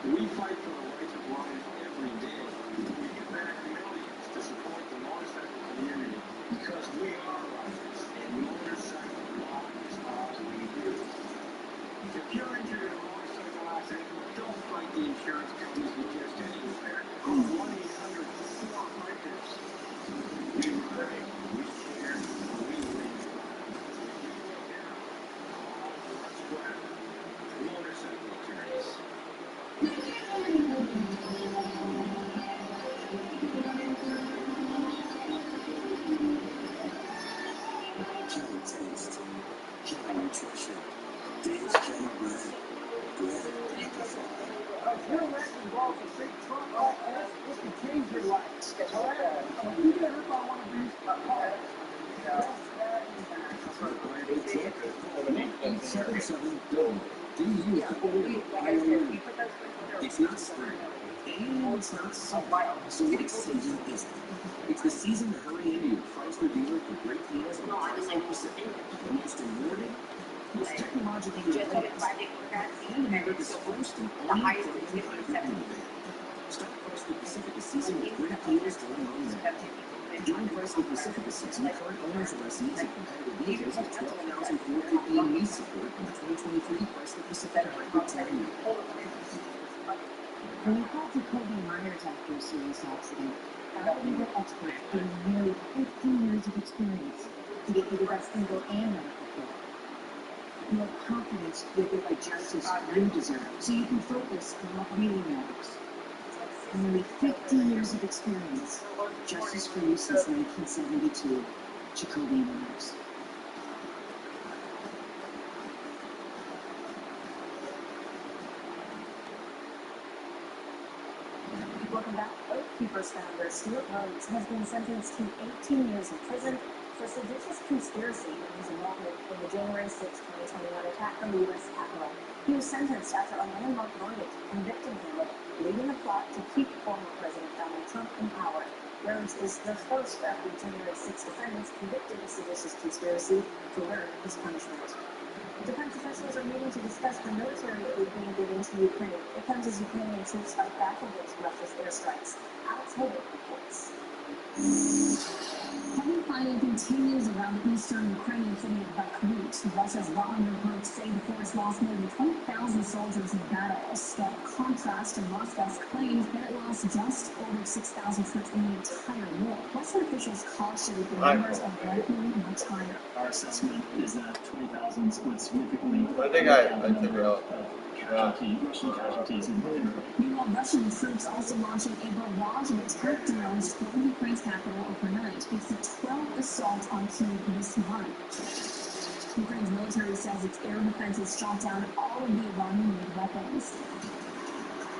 We fight for the rights of life every day. We give back millions to support the motorcycle community because we are riders, and motorcycle law is all we do. If you're injured in a motorcycle accident, don't fight the insurance companies with just any repair. Call 1-800-4-BIKERS. We ride, we care, we win. If you go down, call for a square. Motorcycle attorneys. Kelly Taste. Kelly Nutrition. Dave's Kelly Bread. Bread amplified. If you're renting balls to shake Trump like this, it could change your life. Alright? So if you get hurt by one of these, call us. Do you IOU? It's not spring, and it's not summer, so next season isn't. It's the season to hurry into your Chrysler dealer for great deals on Chrysler Pacific, the most awarded, most technologically advanced, and America's first and only plug-in hybrid minivan. Start Chrysler Pacifica season with great deals going on now. During Chrysler Pacifica season, current owners and lessees of competitive vehicles get $12,450 in lease support on the 2023 Chrysler Pacifica Hybrid 10 When we called Jacoby Myers after a serious accident, our legal experts gained nearly 15 years of experience to get you the best legal and medical care. You have confidence you'll get the justice you deserve, so you can focus on what really matters. Nearly 50 years of experience, justice for you since 1972, Jacoby Myers. Welcome back. Oath Keepers founder Stuart Rhodes has been sentenced to 18 years in prison for seditious conspiracy in his involvement in the January 6, 2021 attack on the U.S. Capitol. He was sentenced after a landmark verdict convicting him of leading a plot to keep former President Donald Trump in power. Rhodes is the first of the January 6 defendants convicted of seditious conspiracy to learn his punishment. Defense officials are meeting to discuss the military aid being given to Ukraine. It comes as Ukrainian troops fight back against Russia's airstrikes. Alex Hogan reports. Heavy fighting continues around the eastern Ukrainian city of Bakhmut. Russia's Wagner group say the force lost more than 20,000 soldiers in battle, a stark contrast to Moscow's claims that it lost just over 6,000 troops in the entire war. Western officials cautioned the numbers are likely much higher. Our assessment is that 20,000 would significantly I think I took it out. Russian casualties in Ukraine. Meanwhile, Russian troops also launching a barrage of attack drones from Ukraine's capital overnight. It's the 12th assault on Kyiv this month. Ukraine's military says its air defenses shot down all of the Iranian-made weapons.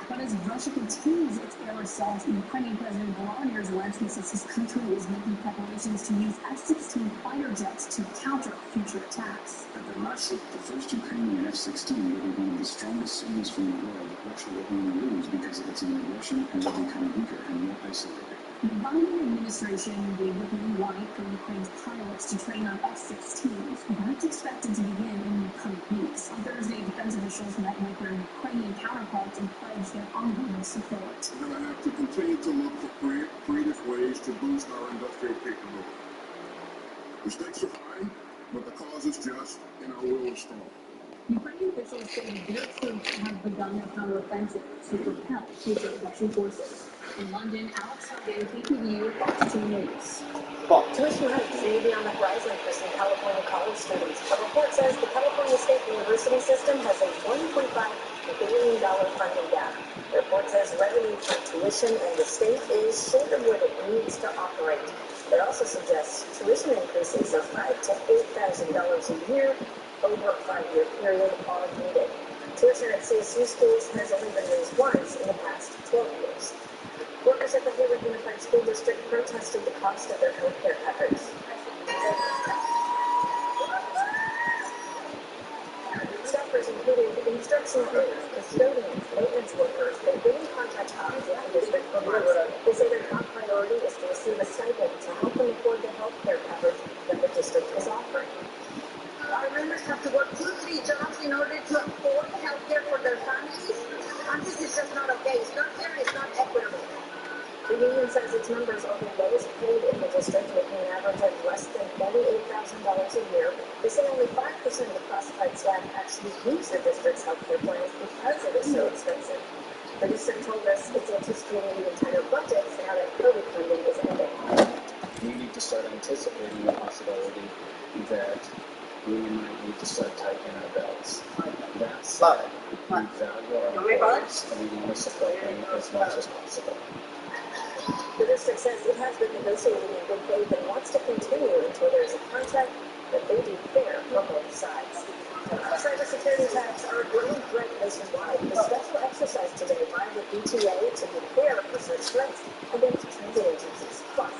But as Russia continues its air assault, Ukrainian President Volodymyr Zelensky says his country is making preparations to use F-16 fighter jets to counter future attacks. At the last look, the first Ukrainian F-16 will be one of the strongest signals from the world that Russia will only lose because of its own aggression and will become weaker and more isolated. The Biden administration gave the green light for Ukraine's pilots to train on F-16s. That's expected to begin in the coming weeks. On Thursday, defense officials met with their Ukrainian counterparts and pledged their ongoing support. We're going to have to continue to look for creative ways to boost our industrial capability. The stakes are high, but the cause is just, and our will is strong. Ukrainian officials say their troops have begun their counteroffensive to repel future Russian forces. In London, Alex Hogan, KPVU, Fox 2 News. Tuition hikes may be on the horizon for some California college students. A report says the California State University system has a $1.5 billion funding gap. The report says revenue from tuition and the state is short of what it needs to operate. It also suggests tuition increases of $5,000 to $8,000 a year over a 5-year period are needed. Tuition at CSU schools has only been raised once in the past 12 years. Workers at the Hayward Unified School District protested the cost of their health care efforts. Staffers included instruction aides, custodians, maintenance workers, and building contract cops at the district for months. They say their top priority is to receive a stipend to help them afford the health care coverage that the district is offering. Our members have to work 2-3 jobs in order to afford health care for their families. And this is just not okay. It's not fair. It's not equitable. The union says its members are the lowest paid in the district, making an average of less than $48,000 a year. They say only 5% of classified staff actually use the district's health care plans because it is so expensive. The district told us it's anticipating even tighter budgets now that COVID funding is ending. We need to start anticipating the possibility that we might need to start tightening our belts. That said, we value our employees and we want to support them as much as possible. The district says it has been negotiating in good faith and wants to continue until there is a contract that they do fair for both sides. Cybersecurity attacks are a growing threat nationwide. A special exercise today by the BTA to prepare for such threats against transit agencies. Plus,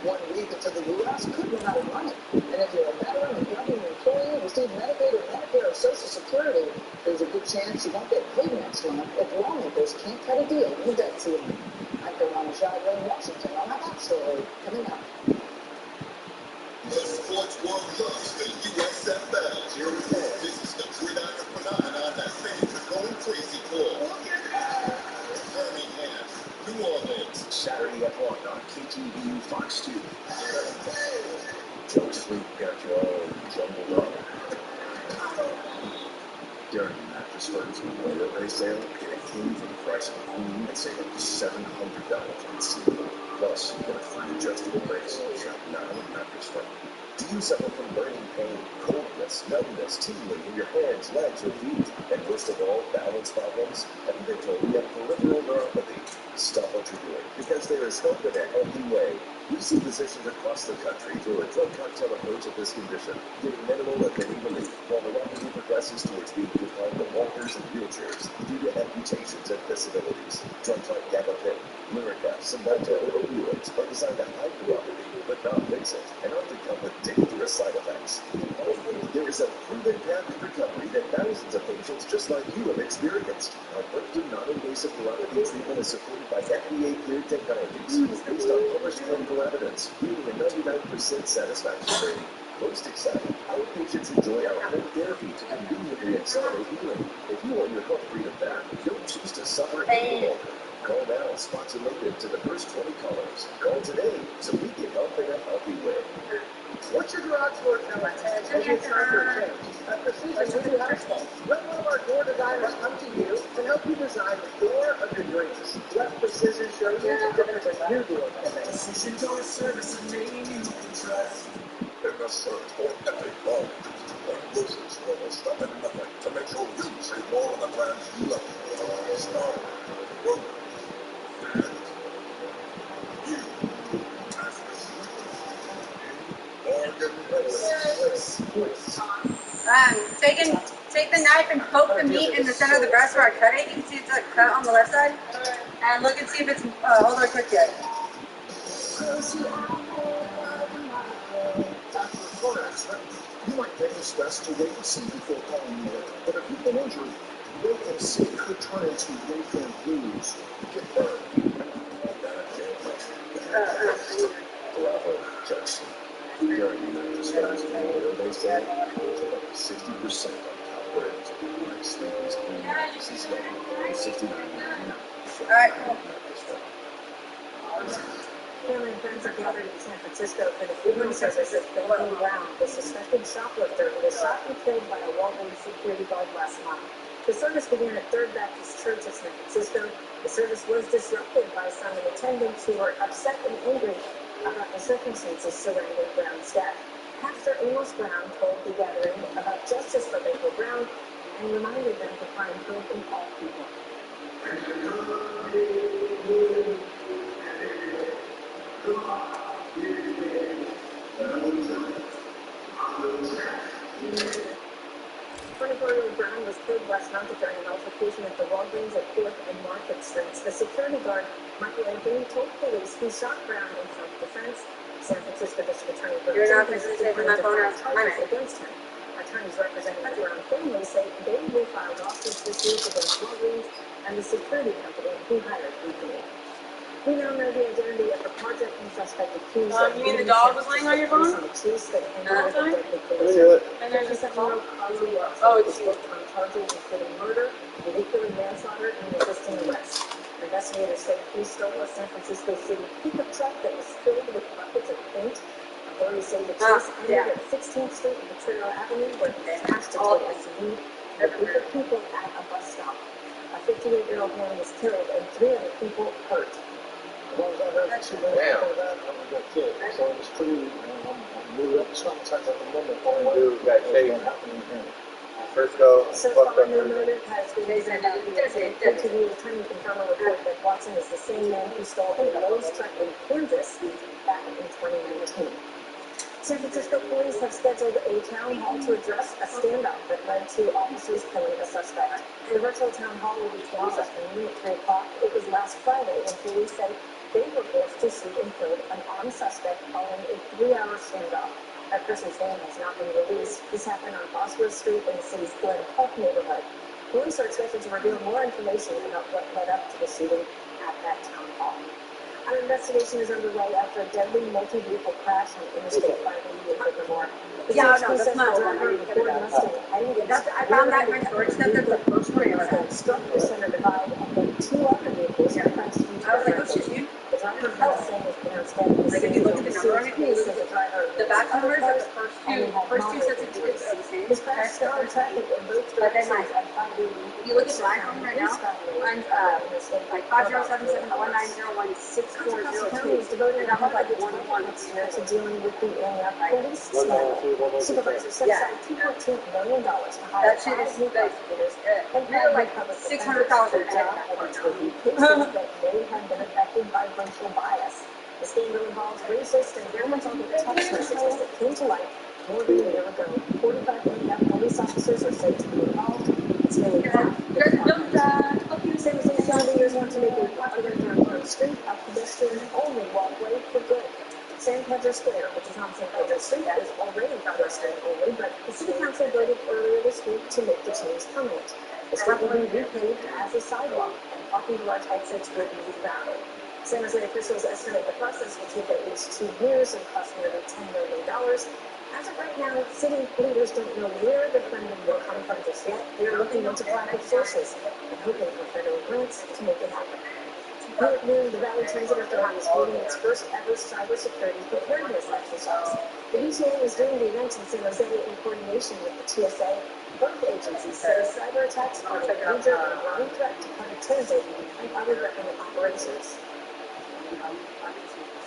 1 week until the U.S. could run out of money. And if you're a veteran, a government employee, receive Medicaid or Medicare or Social Security, there's a good chance you won't get paid next month if lawmakers can't cut a deal in the debt ceiling. I'm Rama Shahid in Washington. I'll have that story coming up. The sports world loves the USFL. Here we go. This is the gridiron phenomenon that fans are going crazy for. Birmingham, New Orleans. Saturday at 1 on KTVU Fox 2. Joe Sleep got you all jumbled up. During the Mattress Firm's Memorial Day sale, get a king for the price of a queen and save up to $700 on sleep. Plus, you get a free adjustable base. Shop now at Mattress Firm. Do you suffer from burning pain, coldness, numbness, tingling in your hands, legs, or feet? And worst of all, balance problems? Have you been told you have peripheral neuropathy? Stop what you're doing, because there is hope in a healthy way. We see physicians across the country through a drug cocktail approach of this condition, giving minimal if any relief, while the rapidly progresses towards being confined to walkers and wheelchairs due to amputations and disabilities. Drugs like gabapentin, Lyrica, Cymbalta, or opioids are designed to hide neuropathy, but not fix it, and often come with dangerous side effects. There is a proven path to recovery that thousands of patients just like you have experienced. Our breakthrough non-invasive neuropathy treatment is supported by FDA-cleared technologies based on published clinical evidence, leading a 99% satisfaction rating. Most exciting, our patients enjoy our home therapy to conveniently accelerate healing. If you want your health freedom back, don't choose to suffer any longer. Call now, spots are limited to the first 20 callers. Call today so we can help in a healthy way. What's your garage door telling you? Maybe it's time for a change. At Precision, we do house calls. Let one of our door designers come to you and help you design the door of your dreams. Let Precision show you the difference a new door can make. Precision Door Service, a name you can trust. In the search for epic bargains, losers will stop at nothing to make sure you save more on the brands you love. Star, Rover, and you. As bargain Take the knife and poke the meat in the center of the breast where I cut it. You can see it's like cut on the left side. And look and see if it's all the way cooked yet. After a car accident, you might think it's best to wait and see before calling the worker. But if you've been injured, wait and see could turn into wait and lose. Get burned. Bravo, Jackson. During the Mattress Firm's Memorial Day sale, save up to 60% on top brands like Sleepy's Clean Mattresses Love and $69.99. Alright, cool. family and friends are gathered in San Francisco for the funeral service of Benjamin Brown, the suspected shoplifter who was shot and killed by a Walgreens security guard last month. The service began at Third Baptist Church of San Francisco. The service was disrupted by some attendants who were upset and angry about the circumstances surrounding Brown's death. Pastor Amos Brown told the gathering about justice for Baker Brown and reminded them to find hope in all people. Brown was killed last month during an altercation at the Walgreens at 4th and Market Streets. The security guard, Michael Anthony, told police he shot Brown in self-defense. San Francisco District Attorney You're not going to say my phone out against him. Attorneys representing the Brown family say they will file lawsuits this week against Walgreens and the security company who hired Anthony. We now know the identity of the carjacking suspect accused of you mean the dog was laying on your phone? The chase that ended time? with a deadly collision. And there's just a call? Oh, it's booked on charges including murder, vehicular manslaughter, and resisting arrest. Investigators say he stole a San Francisco City pickup truck that was filled with buckets of paint. Authorities say the chase ended at 16th Street and Potrero Avenue, where he smashed into an SUV and a group of people at a bus stop. A 58-year-old man was killed and 3 other people hurt. Damn. So it's pretty, we're traumatized at the moment. Dude got chased. First go, So far, no motive has been made about the incident. KTV attorney confirmed a report that Watson is the same man who stole a Lowe's truck in Kansas back in 2019. San Francisco police have scheduled a town hall to address a standoff that led to officers killing a suspect. The virtual town hall will be tomorrow afternoon at 3 o'clock. It was last Friday when police said they were forced to shoot and kill an armed suspect following a 3-hour standoff. A person's name has not been released. This happened on Bosworth Street in the city's Glen Park neighborhood. Police are expected to reveal more information about what led up to the shooting at that town hall. An investigation is underway after a deadly multi-vehicle crash on Interstate 588 in Livermore. Yeah, no, that's not the one I need to get it out. I found that in my storage stuff. That's the first one I ever had. Struck the center divide, and then 2 other vehicles crashed into I was like, oh shit, you? the driver fell saying his parents dead. Like, if you look at the number on it, the back numbers of the first two sets of tickets are the same. His crash started traffic in both But then, directions like, at 580. if you look at my phone right now, mine's like 50771901640. Devoted And I'm up like 1-1 to dealing with the police scandal. Supervisor set aside $2.2 million to hire that shit is prosecutors and we're like public $600,000 that may have been affected by racial bias. The scandal involves racist and homophobic text messages that came to light more than a year ago. 45 police officers are said to be involved. It's nearly half the department. San Francisco leaders want to make a popular downtown street a pedestrian-only walkway for good. San Pedro Square, which is on San Pedro Street, is already pedestrian-only, but the city council voted earlier this week to make the change permanent. The street will be repaved as a sidewalk, and parking garage exits will be rerouted. San Jose officials estimate the process will take at least 2 years and cost nearly $10 million. As of right now, city leaders don't know where the funding will come from just yet. They're looking into private sources and hoping for federal grants to make it happen. Here at noon, the Valley Transit Authority is holding its first ever cybersecurity preparedness exercise. The VTA is doing the event in San Jose in coordination with the TSA. Both agencies say cyber attacks are a major and growing threat to public transit and other government operations.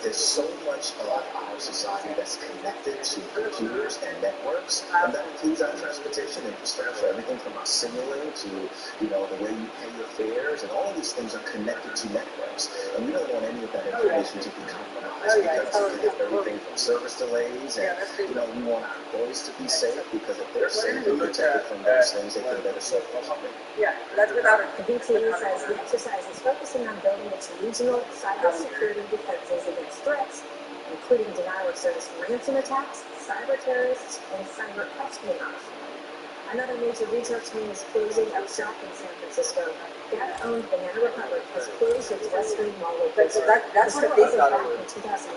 There's so much of our society that's connected to computers and networks, and that includes our transportation infrastructure, everything from our signaling to, the way you pay your fares, and all of these things are connected to networks. And we don't want any of that information to be compromised because it can have everything from service delays, and, we want our employees to be safe because if they're safe and protected from those things, they can better serve the public. Yeah, that's without it. The VTA says the exercise is focusing on building its regional cybersecurity defenses against threats, including denial of service ransom attacks, cyber terrorists, and cyber espionage. Another major retail chain is closing up shop in San Francisco. Gap-owned Banana Republic has closed its Western Mall location. That's what they back in 2009.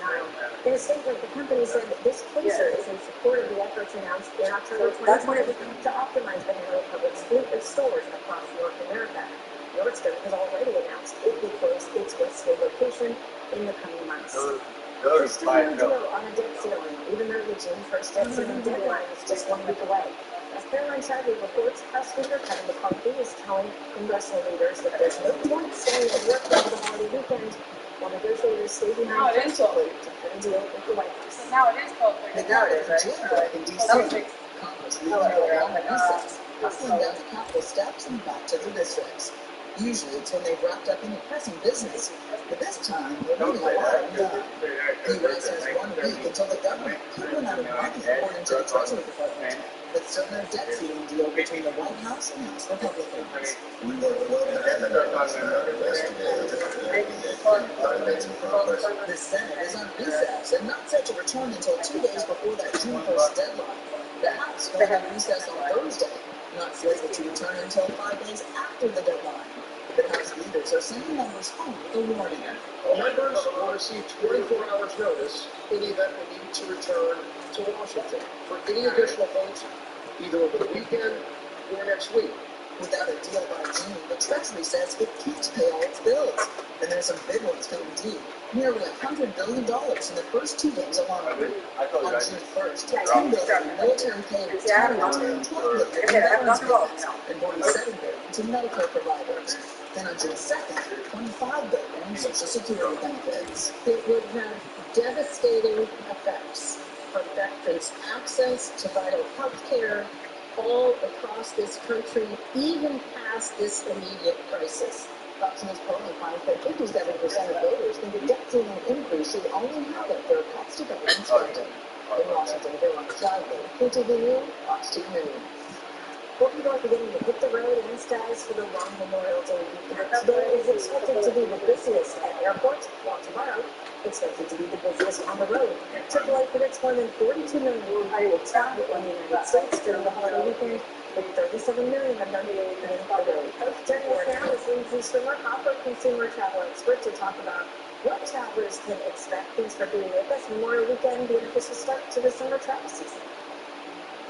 In a statement, the company said that this closure is in support of the efforts announced in October 2020 to optimize Banana Republic's fleet of stores across North America. Nordstrom has already announced it will close its Westgate location in the coming months. There's still no deal on a debt ceiling, even though the June 1st debt ceiling deadline is just 1 week away. As Caroline Shively reports, House Speaker Kevin McCarthy is telling congressional leaders that there's no point staying at work over the holiday weekend while negotiators stay behind frantically to cut a deal with the White House. Now it is called. Now it is, right? In D.C. Congress leaving their long recess, hustling down the Capitol steps and back to their districts. Usually it's when they've wrapped up any pressing business, but this time they're leaving a lot undone. The U.S. has 1 week until the government could run out of money, according to the Treasury Department. But still no debt ceiling deal between the White House and House Republicans. We work well together The Senate is on recess and not set to return until 2 days before that June 1st deadline. The House will have recess on Thursday, not slated to return until 5 days after the deadline. The House leaders are sending members home with a warning. Members will receive 24 hours notice in the event we need to return to Washington for any additional votes, either over the weekend or next week. Without a deal by June, the Treasury says it can't pay all its bills, and there's some big ones coming due. Nearly $100 billion in the first 2 days alone. On June 1st, $10 billion in military payments, $12 billion in veterans payments, and $47 billion to Medicare providers. Then on June 2nd, $25 billion in Social Security benefits. It would have devastating effects on veterans' access to vital health care all across this country, even past this immediate crisis. Fox News polling finds that 57% of voters think a debt ceiling increase should only happen for cuts to government spending. In Washington, they're on cloudly. PTVU, Fox 2 News. More people are beginning to hit the road and skies for the long Memorial Day weekend. Today is expected to be the busiest at airports, while tomorrow expected to be the busiest on the road. AAA predicts more than 42 million people will travel in the United States during the holiday weekend, with 37 million of them hitting the road. Joining us now is Lindsay Swimmer, Hopper consumer travel expert, to talk about what travelers can expect. Thanks for being with us. Memorial weekend, the official start to the summer travel season.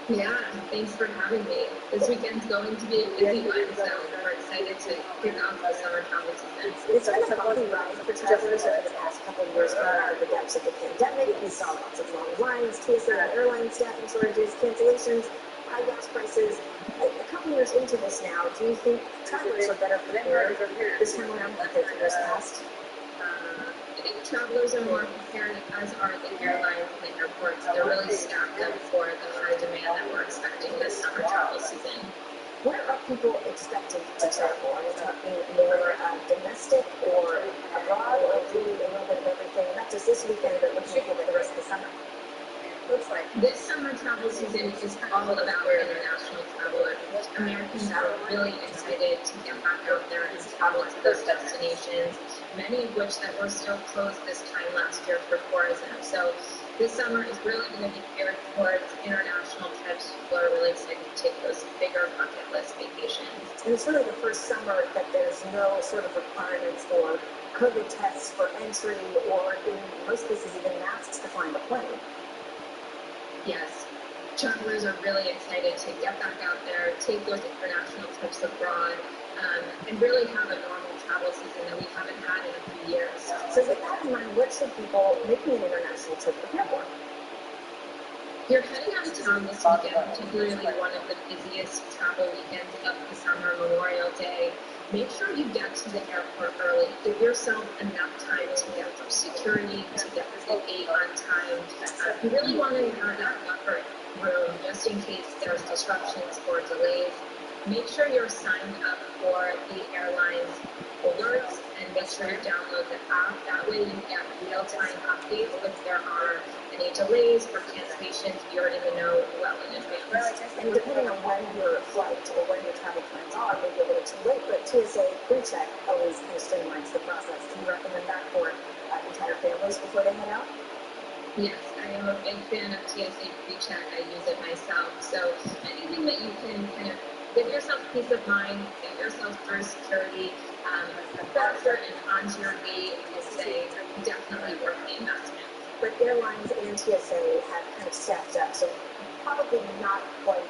Yeah, thanks for having me. This weekend's going to be a busy one, so we're excited to kick off the summer travel season. It's been a bumpy ride for travelers over the past couple of years coming out of the depths of the pandemic. We saw lots of long lines, TSA and airline staffing shortages, cancellations, high gas prices. A couple years into this now, do you think travelers are better prepared this time around compared to years past? I think travelers are more prepared, as are the airlines and the airports. They're really staffed up for the high demand that we're expecting this summer travel season. Where are people expected to travel? Are we talking more domestic or abroad, or really a little bit of everything? Not just this weekend, but looking for the rest of the summer. Looks like this summer travel season is all about international travel. Americans are really excited to get back out there and travel to those destinations, many of which that were still closed this time last year for tourism. So this summer is really going to be geared towards international trips. People are really excited to take those bigger bucket list vacations. And it's really the first summer that there's no sort of requirements for COVID tests for entry, or in most cases even masks to fly on the plane. Yes, travelers are really excited to get back out there, take those international trips abroad, and really have a normal travel season that we haven't had in a few years. So with that in mind, what should people making an international trip prepare for? You're heading out of town this weekend, particularly one of the busiest travel weekends of the summer, Memorial Day. Make sure you get to the airport early. Give yourself enough time to get through security, to get to the gate on time. You really want to have that buffer room just in case there's disruptions or delays. Make sure you're signed up for the airline's alerts, and make sure you download the app. That way you get real-time updates if there are any delays or cancellations. You're in the know well in advance. And depending on when your flight or when your travel plans are, maybe a little too late, but TSA pre-check always kind of streamlines the process. Do you recommend that for entire families before they head out? Yes, I am a big fan of TSA pre-check. I use it myself. So anything that you can kind of give yourself peace of mind, get yourself through security faster and onto your gate, is definitely worth the investment. But airlines and TSA have kind of staffed up, so probably not quite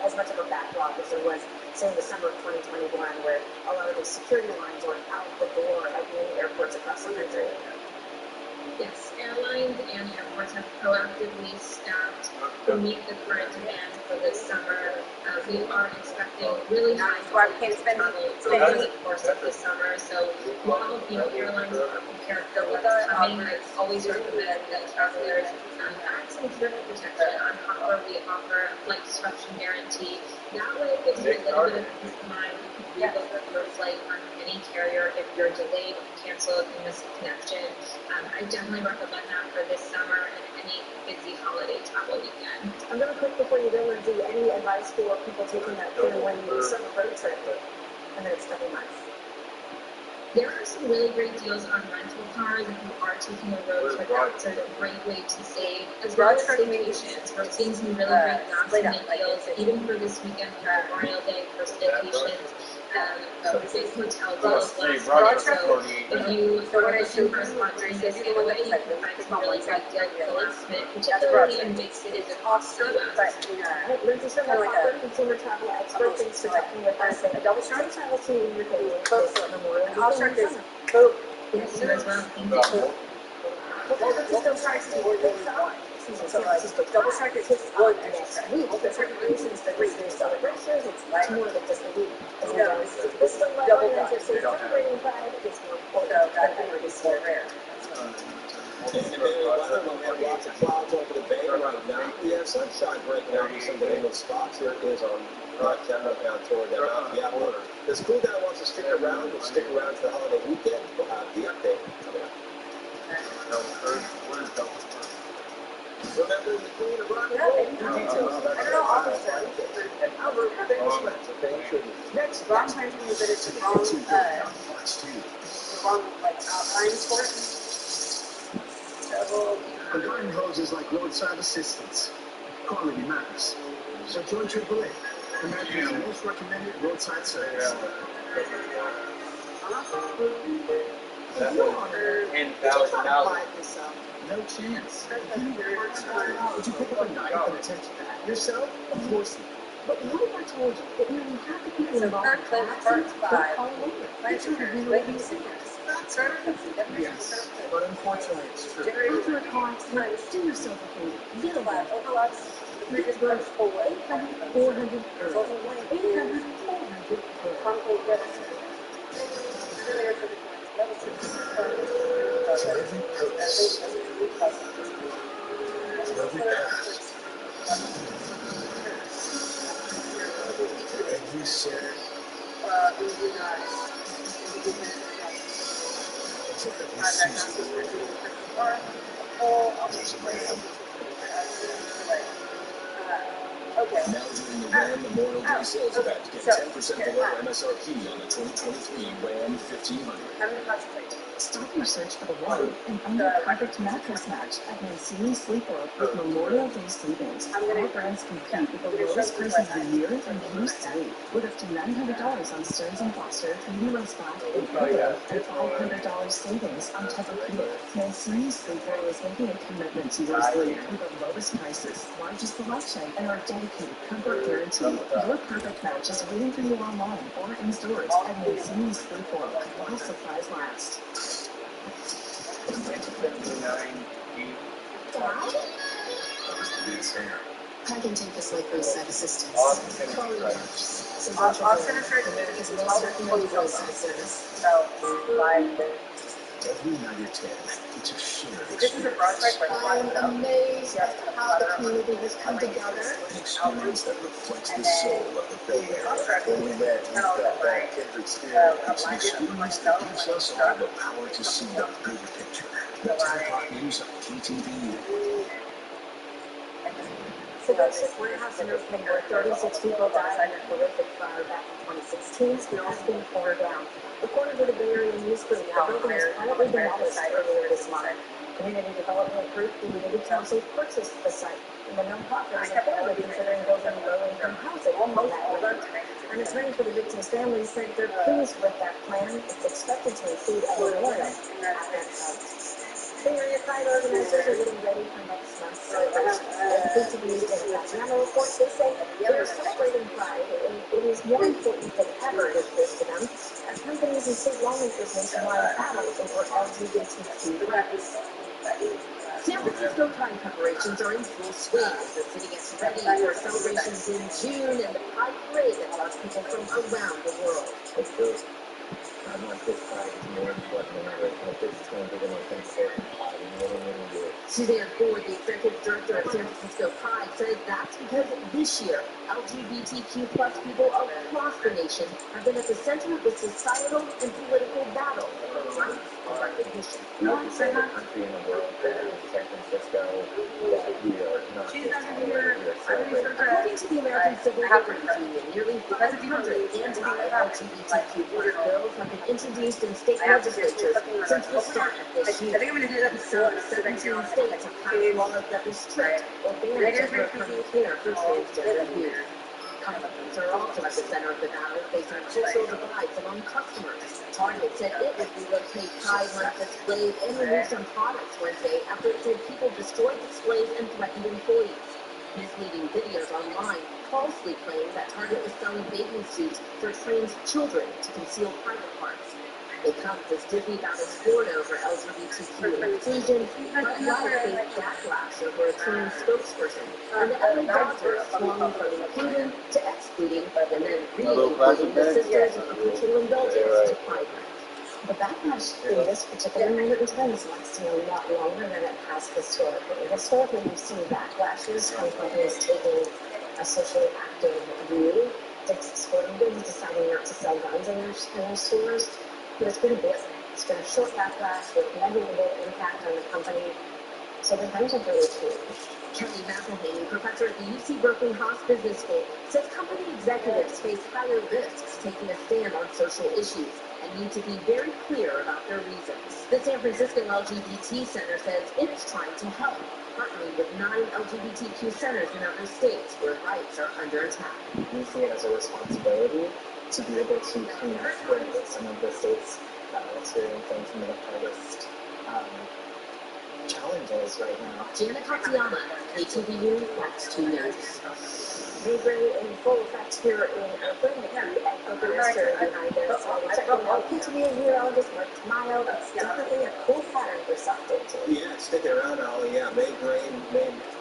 as much of a backlog as there was, say, in the summer of 2021, where a lot of the security lines were out the door at many airports across the country. Yes, airlines and airports have proactively staffed to meet the current demand for this summer. We are expecting really high volumes of travel over the course of the summer. So while airlines are prepared for what's coming, I always recommend that travelers add some careful protection. On Hopper, we offer a flight disruption guarantee. That way it gives you a little bit of peace of mind. You book your flight on any carrier if you're delayed, canceled, and miss a connection. I definitely recommend that for this summer and any busy holiday travel weekend. I'm really quick before you go, Lindsay, any advice for people taking that family summer road trip in the next couple months? There are some really great deals on rental cars if you are taking a road trip. That's a great way to save, as well as staycations. We're seeing some really great last-minute deals, even for this weekend for Memorial Day for staycations. Some big hotel deals last minute. So if you are looking for a spontaneous getaway, you can find some really great deals for the last minute, particularly in big cities across the U.S. Lindsay Swimmer, Hopper consumer travel expert. Thanks for talking with us. And double travel to your family this Memorial weekend. Yes, you as well. Thank you. San Francisco Sharks team kicks off. San Francisco Double Shark kicks off next week. The preparations for this year's celebrations, it's much more than just a week. As we always see, this level of say celebrating pride is more important than ever this year. Weather, we have lots of clouds over the bay right now. We have sunshine breaking out in some of the English spots. Here it is on Chapter down toward Mount Diablo. This cool down wants to stick around. We'll stick around to the holiday weekend. We'll have the update coming up. Remembering the Queen of Rock and Yeah, Roll? maybe not. Details I don't know, obviously. and other famous friends of fame tribute. Next, Wrong time to use it. It's the wrong, the wrong, like, time sport. Double. The garden hose is like roadside assistance. Quality matters. So join AAA, America's most recommended roadside service. $10,000. No chance. Would you pick up a knife and attempt to bat yourself? Of course not. But what if I told you that nearly half the people So involved third in clip, car part accidents don't 5. call a lawyer? It's not really Like, be serious. Yes, but unfortunately it's true. After a car accident, do yourself a favor. Get a lawyer. Overlots. Get the brush 800-400 Result of link is 800-400 concave deficit. Earlier for the deficit. For every purpose, for every path, for every soul, We do not. for every season, there's a ram. Okay. Now during the Ram Memorial Day sales event, get 10% below MSRP on the 2023 Ram 1500. I'm going to concentrate. Start your search for the one and under perfect mattress match at Mancini Sleepwear with Memorial Day savings. All brands compete with the lowest prices of the year, and you save. With up to $900 on Stearns & Foster, Levi's Bath, and Pillow, and $500 savings on Tempur-Pedic. Mancini Sleepwear is making a commitment to your sleep with the lowest prices, largest selection, and our dedicated comfort guarantee. Your perfect match is waiting for you online or in stores at Mancini Sleepwear while supplies last. 59 feet. It's hair. I can take this like roadside assistance. Austin Call your Finish nurse. Austin is right. America's most recommended roadside service. So, 5. Every night at 10, it's a shared This is a prospect where I'm amazed at how the community has come together. An experience that reflects the soul of the Bay Area. When we met, we felt that kindred spirit. It's an experience that gives us all the power to see the big picture. The 10 o'clock news on KTV. So basic warehouse in Oakland where 36 people died in a horrific fire back in 2016 is being torn down. According to the Bay Area News Group, the building has quietly demolished earlier this month. Community development group Community Council purchased the site, and the nonprofit is apparently considering building low-income housing on that land. And as many for the victims' families said they're pleased with that plan. It's expected to include a memorial at that site. Bay Area Pride organizers are getting ready for next month's celebration. KTV's Tatiana reports they say they're celebrating Pride, and it is more important than ever, it appears to them, as companies and state lawmakers nationwide battle over LGBTQ rights. San Francisco Pride preparations are in full swing as the city gets ready for celebrations in June and the Pride Parade that draws people from around the world. It's good. I'm not this Pride is more important than ever. At this time, we're going to think certain Pride in many years. Suzanne Ford, the executive director of San Francisco Pride, says that's because this year, LGBTQ plus people across the nation have been at the center of the societal and political battle for rights and recognition. Not the second country in the world that is San Francisco, that we are not just celebrating, we are celebrating. According to the American Civil Liberties Union, nearly 500 anti-LGBTQ plus bills have been introduced in state legislatures since the start of this year. So 17 states have passed laws that restrict or ban gender-affirming care for transgender youth. Companies are also at the center of the battle, facing wholesale divides among customers. Target said it would relocate Pride Month displays and remove some products Wednesday after it said people destroyed displays and threatened employees. Misleading videos online falsely claim that Target was selling bathing suits for trans children to conceal private parts. It comes as Disney battles Florida over LGBTQ inclusion, but Riot faced backlash over a trans spokesperson, and the LA Dodgers swung from including to excluding, and then re-including the Sisters of Perpetual Indulgence to Pride Month. The backlash in this particular moment in time is lasting a lot longer than it has historically. Historically, we've seen backlashes from companies taking a socially active view, sporting goods deciding not to sell guns in their stores. But it's been a blip. It's been a short backlash with negligible impact on the company. So the things have really changed. Kelly McElhaney, professor at the UC Berkeley Haas Business School, says company executives face higher risks taking a stand on social issues and need to be very clear about their reasons. The San Francisco LGBT Center says it's trying to help, partnering with 9 LGBTQ centers in other states where rights are under attack. We see it as a responsibility to be able to connect with some of the states that are experiencing some of the hardest challenges right now. Janet Tatiana, KTVU, Fox 2 News. May rain in full effect here in Oakland. The open mystery behind us. Checking out KTVU meteorologist Mark Tamayo. It's definitely a cool pattern for South Day, too. Yeah, sticking around, Ollie. Yeah, May rain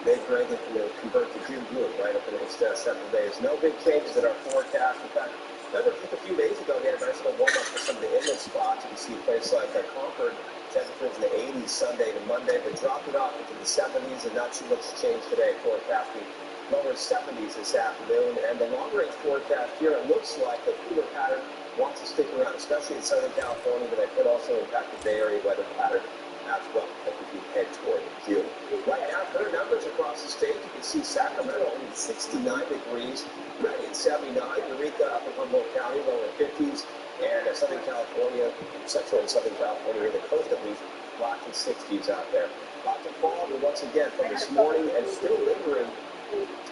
that convert to June blue right up in the next 7 days. No big changes in our forecast. In fact, remember just a few days ago, we had a nice little warm up for some of the inland spots. You can see a place like Concord. Temperatures in the 80s Sunday to Monday, but dropped it off into the 70s, and not too much change today. Forecasting lower 70s this afternoon, and the long-range forecast here, it looks like the cooler pattern wants to stick around, especially in Southern California, but it could also impact the Bay Area weather pattern as well as we head toward June. Right now, current numbers across the state. You can see Sacramento only 69 degrees, Redding 79, Eureka up in Humboldt County, lower 50s, and Southern California, Central and Southern California, near the coast at least, lots of 60s out there. Lots of fog, and once again, from this morning and still lingering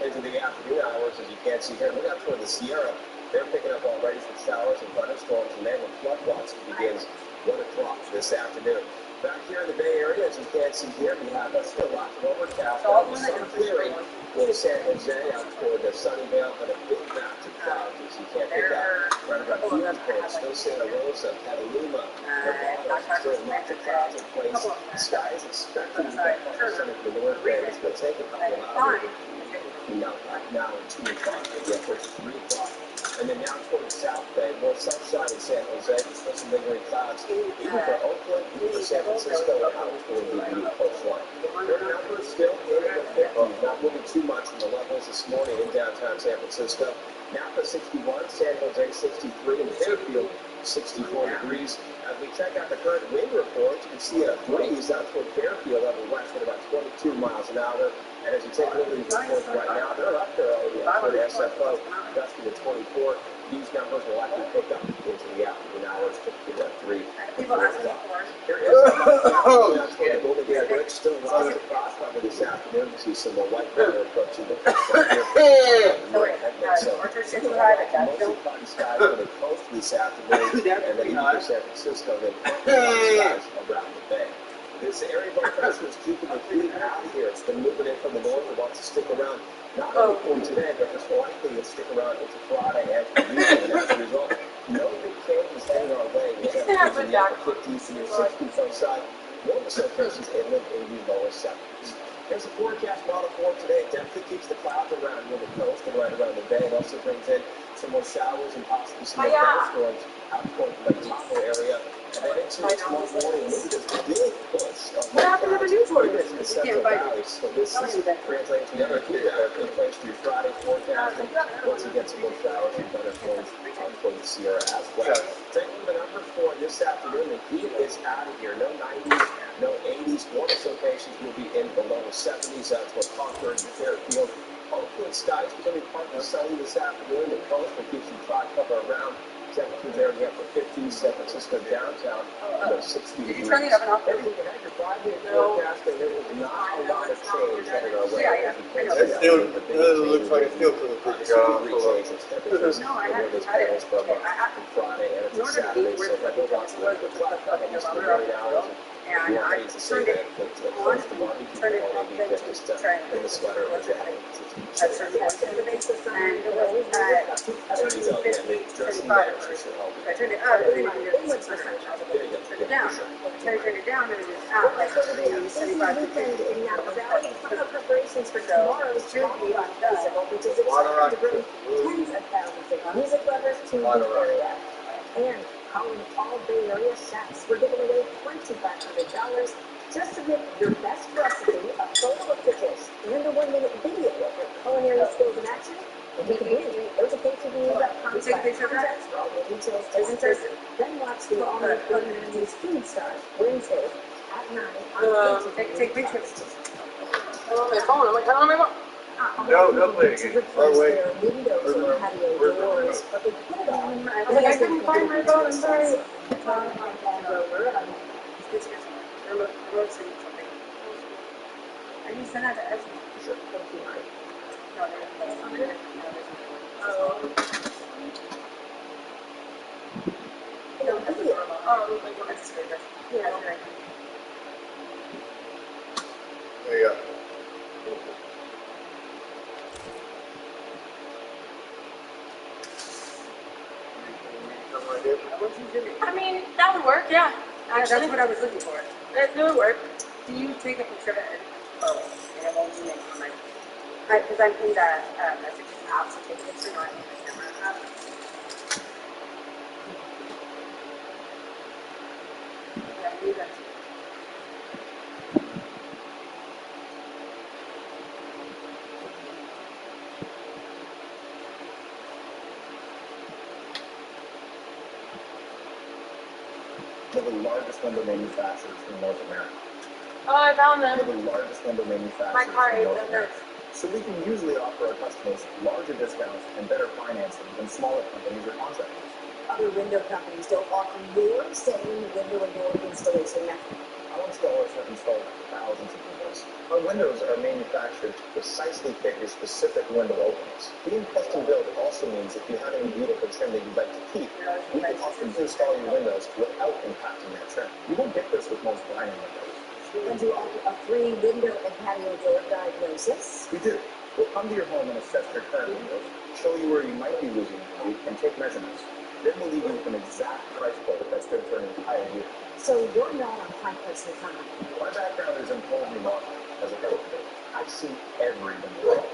into the afternoon hours, as you can see here. Look out toward the Sierra. They're picking up already some showers and thunderstorms, and then the flood watch begins 1 o'clock this afternoon. Back here in the Bay Area, as you can see here, we have still lots of overcast. Sun clearing in San Jose out toward the Sunnyvale, but a big batch of clouds, as you can't pick out. Right about Houston, still Santa Rosa, Petaluma, Nevada, still lots of clouds in place. Sky is expected to be some of the north bay. It's going to take a couple of hours. Not right now at 2 o'clock, maybe up towards 3 o'clock. And then down toward the South Bay, more sunshine in San Jose, still some lingering clouds, even for Oakland, even for San Francisco, and out toward the coastline. Their numbers still in the 50s, not moving too much from the levels this morning in downtown San Francisco. Napa 61, San Jose 63, and Fairfield 64 degrees. As we check out the current wind report, you can see a breeze out toward Fairfield over west at about 22 miles an hour. And as you take a look at these reports right now, they're up there already for the SFO, gusting to 24. These numbers will likely pick up into the afternoon hours to 3 to 4 o'clock. Here is that's where the Golden Gate Bridge still lots of crosscover this afternoon. You see some more white weather approaching the coast here. So, mostly cloudy skies for the coast this afternoon, and then even for San Francisco, then cloudy skies around the bay. This area of our pressure is keeping the heat out of here. It's been moving in from the north and wants to stick around, not only for today, but it's likely to stick around into Friday and for the weekend. And as a result, no big changes heading our way. We have in the upper 50s to near 60s on side. Warmest locations inland in the lower 70s. Here's the forecast model for today. It definitely keeps the clouds around near the coast and right around the bay. It also brings in some more showers and possibly some more thunderstorms out toward the Lake Tahoe area. And then into tomorrow morning, maybe there's a big push of clouds in the Central Valley. So this is translating to another heat wave in place through Friday forecast. And once again, some more showers and thunderstorms out toward the Sierra as well. Take a look at the numbers for this afternoon. The heat is out of here. No 90s, no 80s. Warmest locations will be in the lower 70s. That's what Concord and Fairfield. Oakland skies are going to be partly sunny this afternoon. The coast will keep some cloud cover around. Temperatures there again for 50s, San Francisco downtown, 60 degrees. As we head to 5-day forecasting, there is not a lot of change headed our way. It looks like it's still pretty good. Changes. Temperatures near this panels from Friday and it's Saturday, so that will watch the cloud cover just in the morning hours. And I turned it on, turned it off, then just in the sweater or the hat. I turned it on to the base of sun, and it was at 50, 35. I turned it up, it was 6%. Turned it down. Turned it down, and it was out like 75 to 50. In Napa Valley, final preparations for tomorrow's Trinity Festival, which is expected to bring tens of thousands of music lovers to the area. And calling all Bay Area chefs, we're giving away $2,500. Just submit your best recipe, a photo of the dish, and a 1-minute video of your culinary skills in action. And you can win. Go to KTVU.com/contest for all the details to enter. Then watch the all-night Food Stars Wednesday at 9 on KTVU. Take pictures. I'm on my phone. I'm like, I'm on my phone. No, play again. Replace their windows or patio doors, but they put it on. I was like, I couldn't find my phone. I'm sorry. I can send that to Esme. Sure. Thank you, Mike. No, that's not it. Oh. No, that's the doorbell. Oh, like, it's a speaker. Yeah, okay. There you go. I mean, that would work, yeah. Actually, That's what I was looking for. That would work. Do you take a picture of it and post? And it won't make on my. Because I'm in the messages app, so take a picture not in the camera app. Yeah, I do that too. We're the largest window manufacturers in North America. Oh, I found them. We're the largest window manufacturers My car in is North in America. So we can usually offer our customers larger discounts and better financing than smaller companies or contractors. Other window companies don't offer your same window and door installation method. Our installers have installed thousands of windows. Our windows are manufactured to precisely fit your specific window openings. Being custom built also means if you have any beautiful trim that you'd like to keep, we can often install your windows without impacting that trim. You won't get this with most vinyl windows. And you offer a free window and patio door diagnosis. We do. We'll come to your home and assess your current windows, show you where you might be losing value, and take measurements. Then we'll leave you with an exact price quote that's good for an entire year. So you're not a high-priced economy. My background is in home remodeling as a carpenter. I've seen every window problem.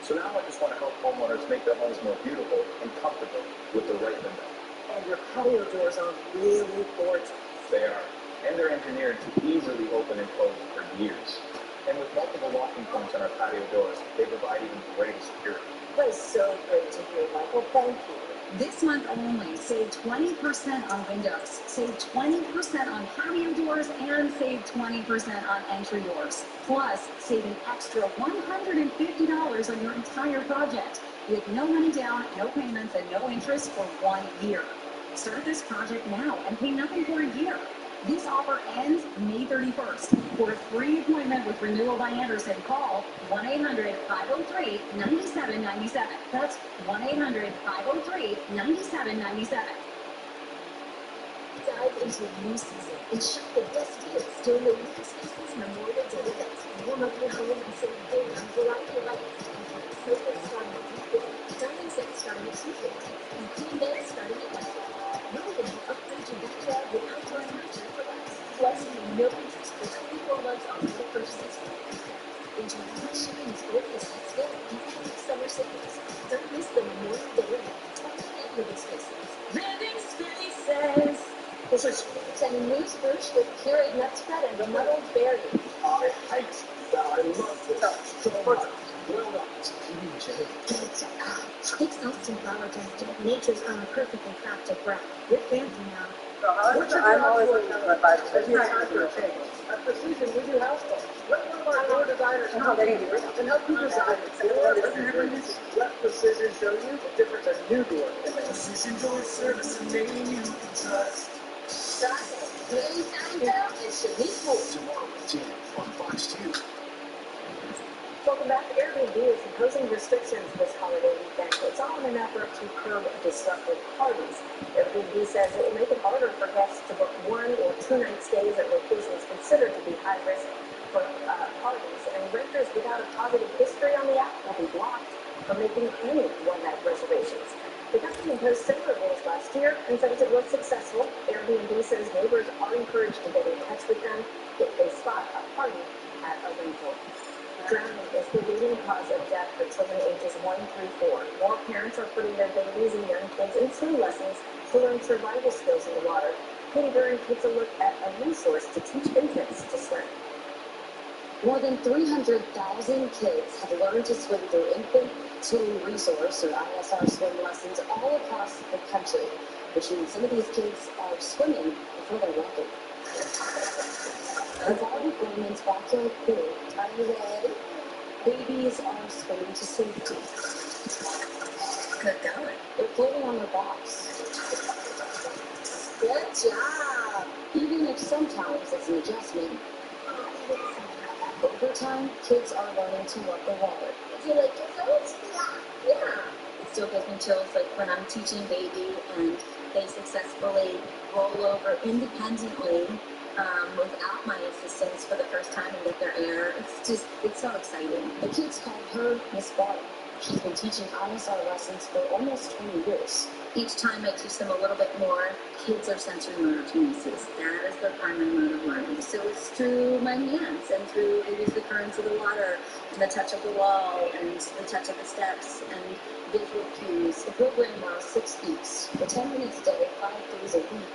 So now I just want to help homeowners make their homes more beautiful and comfortable with the right window. And your patio doors are really gorgeous. They are. And they're engineered to easily open and close for years. And with multiple locking points on our patio doors, they provide even greater security. That is so great to hear, Michael. Thank you. This month only, save 20% on windows, save 20% on patio doors, and save 20% on entry doors. Plus, save an extra $150 on your entire project with no money down, no payments, and no interest for 1 year. Start this project now and pay nothing for a year. This offer ends May 31st. For a free appointment with Renewal by Anderson, call 1-800-503-9797. That's 1-800-503-9797. Dive into a new season and shop the best deals during the League Spaces Memorial Day event. Warm up your home and save big on a variety of items, including sofas starting at $350, dining sets starting at $250, and queen beds starting at $150. Really, you upgrade your backyard with outdoor furniture for less. Plus, pay no interest for 24 months on all purchases for enjoy free shipping with both the Thanksgiving and epic summer savings. Don't miss the Memorial Day event at Living Spaces. Living Spaces. What's this? Sending new spruce with pureed nut spread and muddled berry. I hate that. I love this so much. Well done. Thick Austin flower tester, nature's own perfectly crafted bread. You're fancy now. I'm always looking for a five. There's no time for a change. At Precision, we do house calls. Let one of our door designers come in and help you design the door of your dreams. Let Precision show you the difference a new door can make. Precision Door Service, a name you can trust. Lily Seinfeld and Shanique Moore. Tomorrow at 10 on Fox 2. Welcome back. Airbnb is imposing restrictions this holiday weekend. It's all in an effort to curb disruptive parties. Airbnb says it will make it harder for guests to book 1 or 2 night stays at locations considered to be high risk for parties, and renters without a positive history on the app will be blocked from making any one-night reservations. The company imposed similar rules last year and says it was successful. Airbnb says neighbors are encouraged to get in touch with them if they spot a party at a rental. Drowning is the leading cause of death for children ages 1 through 4. More parents are putting their babies and young kids in swim lessons to learn survival skills in the water. Katie Byrne takes a look at a resource to teach infants to swim. More than 300,000 kids have learned to swim through Infant Swimming Resource, or ISR swim lessons, all across the country, which means some of these kids are swimming before they're walking. The Barbie Women's backyard pool. Are you ready? Babies are swimming to safety. Good going. They're floating on their backs. Good job. Even if sometimes it's an adjustment. Over time, kids are learning to love the water. Do you like your girls? Yeah. It still gives me chills like when I'm teaching baby and they successfully roll over independently without my assistance for the first time and get their air. It's so exciting. The kids call her Miss Barb. She's been teaching ISR lessons for almost 20 years. Each time I teach them a little bit more, kids are sensory motor kinesis. That is their primary mode of learning. So it's through my hands and through, I use the currents of the water and the touch of the wall and the touch of the steps and visual cues. The program lasts 6 weeks. For 10 minutes a day, 5 days a week,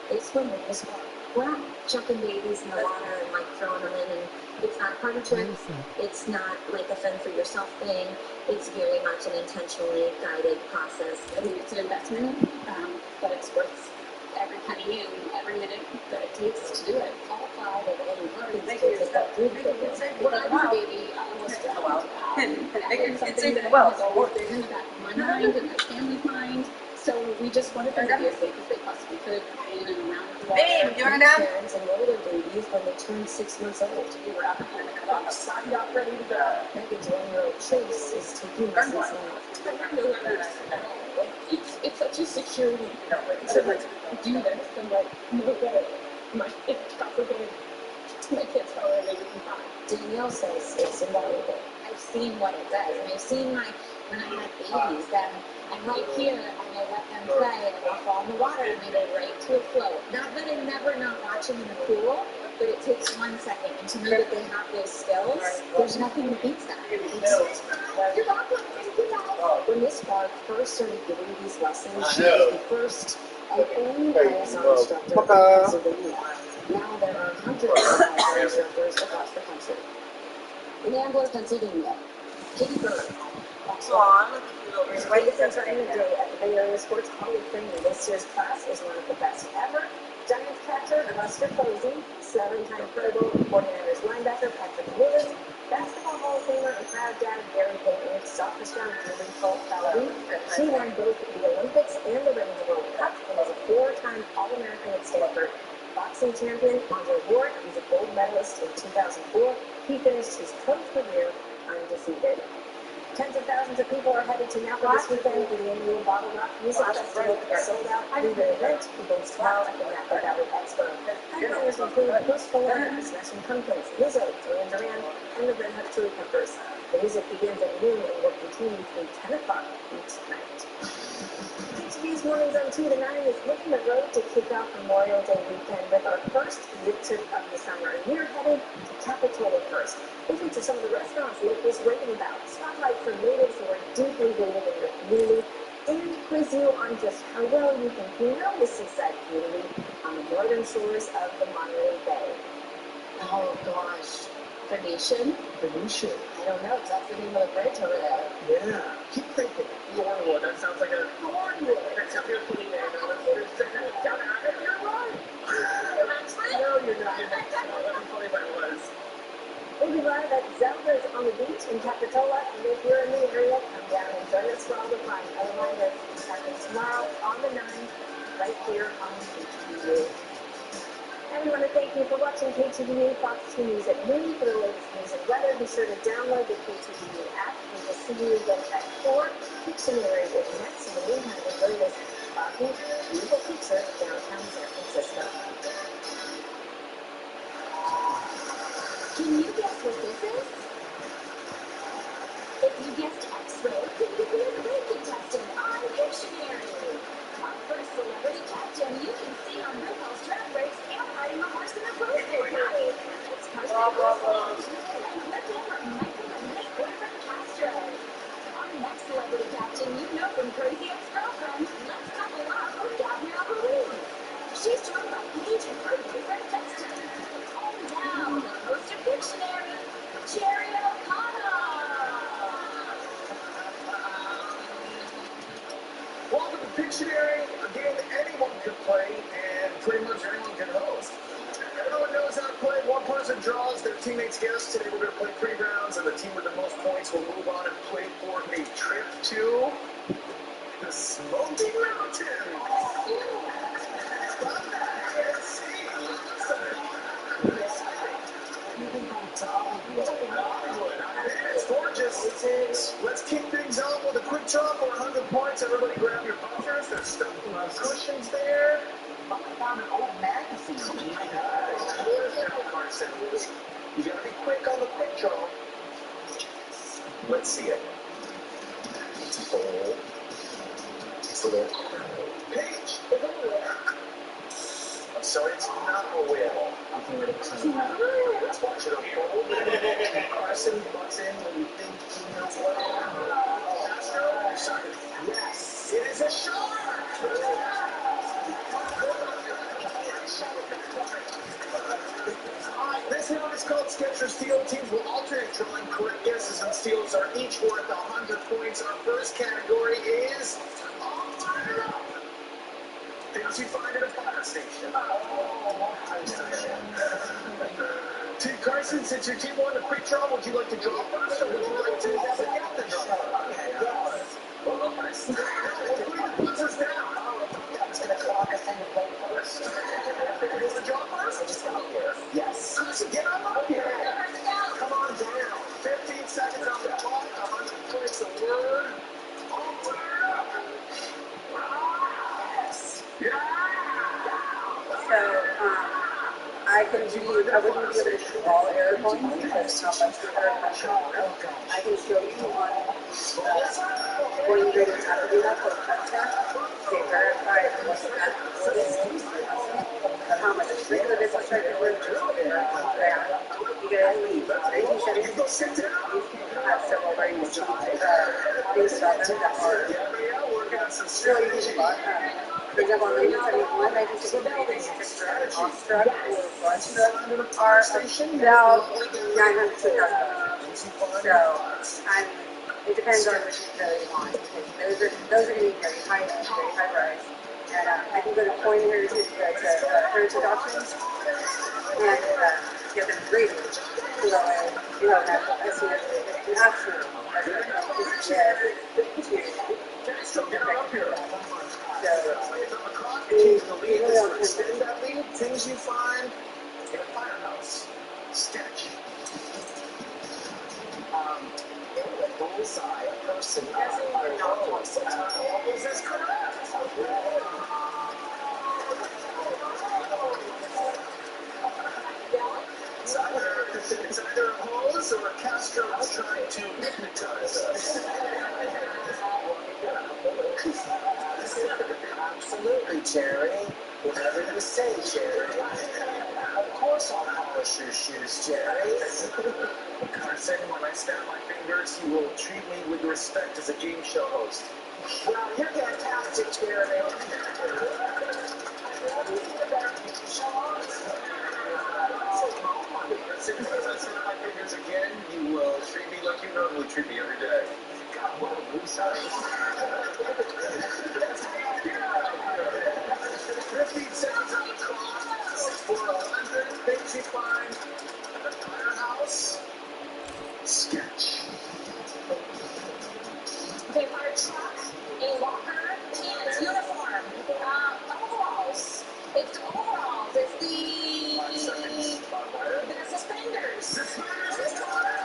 they swim with Miss Barb. We're not chucking babies in the water and like throwing them in, and it's not part of trick. It's not like a fend for yourself thing. It's very much an intentionally guided process. I mean, it's an investment, but it's worth every penny and every minute that it takes to do it. All 5 of any kids kids have got through the program. When I was a baby, I almost drowned. It's Something that has always been in the back of my mind and my family's mind. So we just wanted them to be as safe as they possibly could in and around the water. Babe, do you want to down? Parents enroll their babies when they turn 6 months old. We were out there to cut off a sock up ready to go. Megan's 1-year-old Chase is taking lessons now. It's such a security, to like do this and like know that my God forbid my kids are everything fine. Danielle says it's invaluable. I've seen what it does, and I've seen when I had babies, then I'm right here and I let them play and they'll fall in the water and they go right to a float. Not that I'm never not watching in the pool, but it takes 1 second, and to know that they have those skills, there's nothing that beats that. You're welcome. Thank you guys. When Miss Barb first started giving these lessons, she was the first and only ISR instructor in Pennsylvania. Now there are hundreds of ISR instructors across the country. In Ambler, Pennsylvania, Katie Bird. Despite its entertainment day at the Bay Area Sports Hall of Fame, this year's class is one of the best ever. Giants catcher Buster Posey, 7-time Pro Bowl 49ers linebacker Patrick Willis, basketball Hall of Famer and proud dad Gary Payton, sophomore Julie Falcone. She won both the Olympics and the Women's World Cup and is a 4-time All-American at Stanford. Boxing champion Andre Ward is a gold medalist in 2004. He finished his pro career undefeated. Tens of thousands of people are headed to Napa this weekend for the annual Bottle Rock Music Festival. A sold-out 3-day event begins tomorrow at the Napa Valley Expo. Headliners include Post Malone, Smashing Pumpkins, Lizzo, Duran Duran, and the Red Hot Chili Peppers. The music begins at noon and will continue through 10 o'clock each night. KTV's Mornings on 2 to 9 is hitting the road to kick off Memorial Day weekend with our first zip trip of the summer. We're headed to Capitola first. We'll feature some of the restaurants locals raving about, spotlight for natives who are deeply rooted in their community, and quiz you on just how well you think you know the seaside community on the northern shores of the Monterey Bay. Oh gosh. Venetian? Venetian. I don't know, that's the name of the bridge over there. Yeah. Keep thinking. Thornwood. That sounds like a Thornwood. That's a beautiful name. You're right. No, you're not. That's funny if I was. We'll be live at Zelda's on the beach in Capitola, and if you're in the area, come down and join us for all the fun. A reminder, it's happening tomorrow on the 9th, right here on KTVU. And we want to thank you for watching KTVU Fox 2 News at noon. For the latest news and weather, be sure to download the KTVU app. We will see you again at 4. Pictionary is next. In the meantime, enjoy this coffee, beautiful pizza downtown San Francisco. Can you guess what this is? If you guessed X-ray, then you'd be a great contestant on Pictionary. Our first celebrity captain you can see on RuPaul's Drag Race and riding a horse in a birthday party. It's Carson Cosmo and Michael and his boyfriend Castro. Our next celebrity captain you know from Crazy Ex-Girlfriend. Let's couple up with Gabrielle Ruiz. She's joined by Paige and her boyfriend Dexter. And now, the host of Pictionary, Jerry O'Connor. Welcome to Pictionary, a game anyone can play and pretty much anyone can host. Everyone knows how to play one person. teammates guessed, today we're going to play 3 rounds, and the team with the most points will move on and play for a trip to the Smoky Mountains. It's gorgeous. Let's kick things off with a quick draw for 100 points. Everybody grab your buffers. There's stuff in the cushions there. I found an old magazine. Carson. You gotta be quick on the quick draw. Let's see it. It's a bowl. It's a little page. I'm sorry, it's not a whale. Let's watch it unfold. Carson butts in when you think he knows what. Castro? Yes, it is a shark! This round is called Sketch or Steal. Teams will alternate drawing correct guesses, and steals are each worth 100 points. Our first category is all fired up. Things you find at a fire station. Team Carson, since your team won the quick draw, would you like to draw first, or would you like to have the captain draw? Yes. Well, nice. We're putting the buzzers down. I was going to clock us in to play first. You want to draw first? I just got here. Yes. Carson, get on up here. Come on down. 15 seconds on the clock. 100 points a word. All fired up. Yes. Yeah. So, I can do, I wouldn't be able to do all air points because how much we heard about I can show you one when you guys have to do that for the content. They verify what's that how much strength it is to try to work there. You guys leave. 1976, these have several variants based on them that are really easy. For example, in 1971, 1963, Awestruck or Bloodstruck are about 900 to 1,000. So, it depends on which you really want. Those are going to be very high price. And I can go to coin heritage auctions and get them graded. So that way, you know, I see an absolute Things you find in a firehouse. Sketch. In the bullseye, a person has a rose. This is correct. It's either a hose or a Castro is trying to hypnotize us. Absolutely, Jerry. Whatever you say, Jerry. Of course I'll polish your shoes, Jerry. Carson, when I snap my fingers, you will treat me with respect as a game show host. Well, you're fantastic, Jerry. Listen, as I snap my fingers again, you will treat me like you normally treat me every day. God, what a loose eye. 15 seconds on the clock for 100 things you find at the firehouse. Sketch. Okay, fire truck, a locker, and it's uniform. Overalls. It's the overalls. It's the suspenders. Suspenders is correct.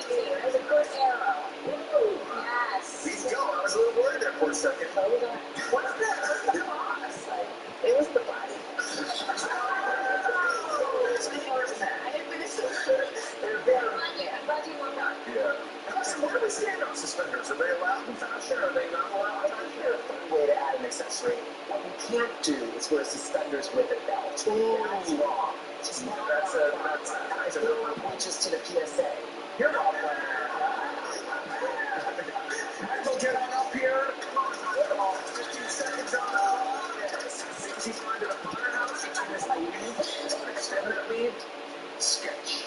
It was a good arrow. Yes. Please go. I was a little worried there for a second. What's that? It was the body. I didn't finish it. They're very I'm glad you won that. Yeah. Carson, what do we stand on suspenders? Are they allowed in fashion? Are they not allowed in fashion? a fun way to add an accessory. What we can't do is wear suspenders with a belt. That's wrong. That's a little just to the PSA. You're welcome. We'll get on up here. 15 seconds on. Things you find at a firehouse. Extend that lead. Sketch.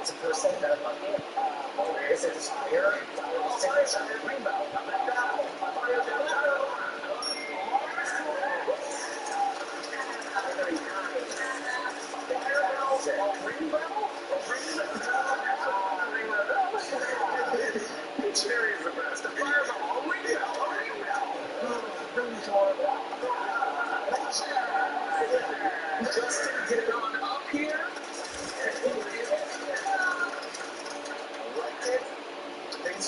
It's a person that a bucket. Is it a fire? Fire rainbow.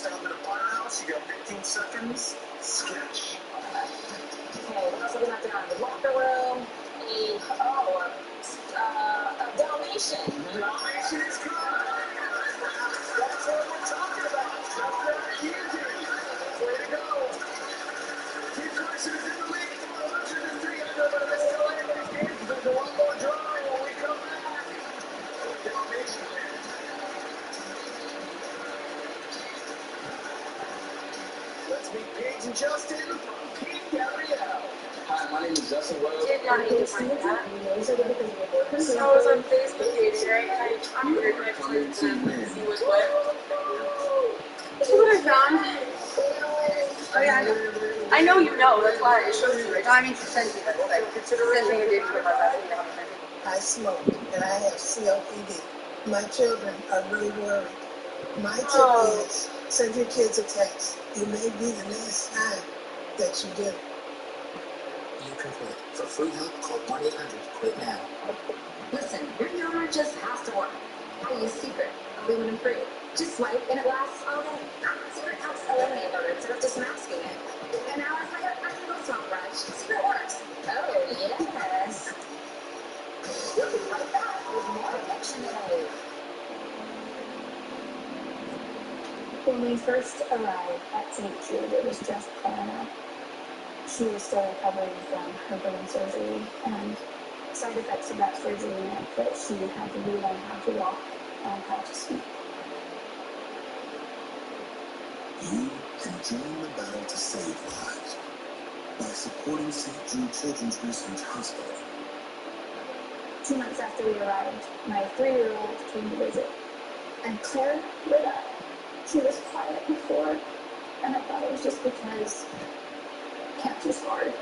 down to the firehouse. You got 15 seconds. Sketch. Okay, what else are we not down? The locker room. A Dalmatian. Dalmatian is correct. That's what we're talking about. Just that easy. Way to go. Team Carson is in the lead for 103 but let's tell anybody's game because there's one more draw when we come back. Dalmatian. Let's meet Paige and Justin from Team Gabrielle. Hi, my name is Justin Wells. Did not need to find that. So I was on Facebook dating, right? And I'm weird to see what's what. See what I found? Oh yeah, I know you know. That's why it shows you. Right? No, I mean she sent you. That's like send me a dating profile. That's what you have. I smoke and I have COPD. My children are really worried. My tip is send your kids a text. It may be the last time that you do. You can quit. For free help, call 1-800-QUIT now. Listen, your deodorant just has to work. I use Secret, aluminum free. Just swipe and it lasts all day. Secret helps eliminate odor instead of just masking it. And hours later, I can go smoke brush. Secret works. Oh, yes. We'll be right back with more Dictionary. When we first arrived at St. Jude, it was just Anna. She was still recovering from her burn surgery, and side effects of that surgery meant that she had to relearn how to walk and how to speak. You can join the battle to save lives by supporting St. Jude Children's Research Hospital. 2 months after we arrived, my 3-year-old came to visit, and Claire lit up. She was quiet before, and I thought it was just because camp was hard.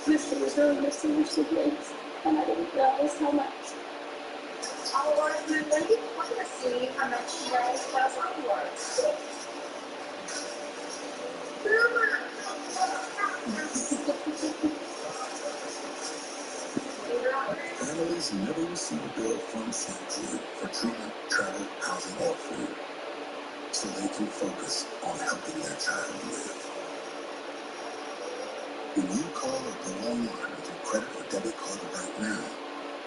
But she was really missing her siblings, and I didn't realize how much. All right, then, lady, let's see how much you guys pass onwards. Families never receive a bill from St. Jude for treatment, travel, housing, or food, so they can focus on helping their child live. When you call or go online with your credit or debit card right now,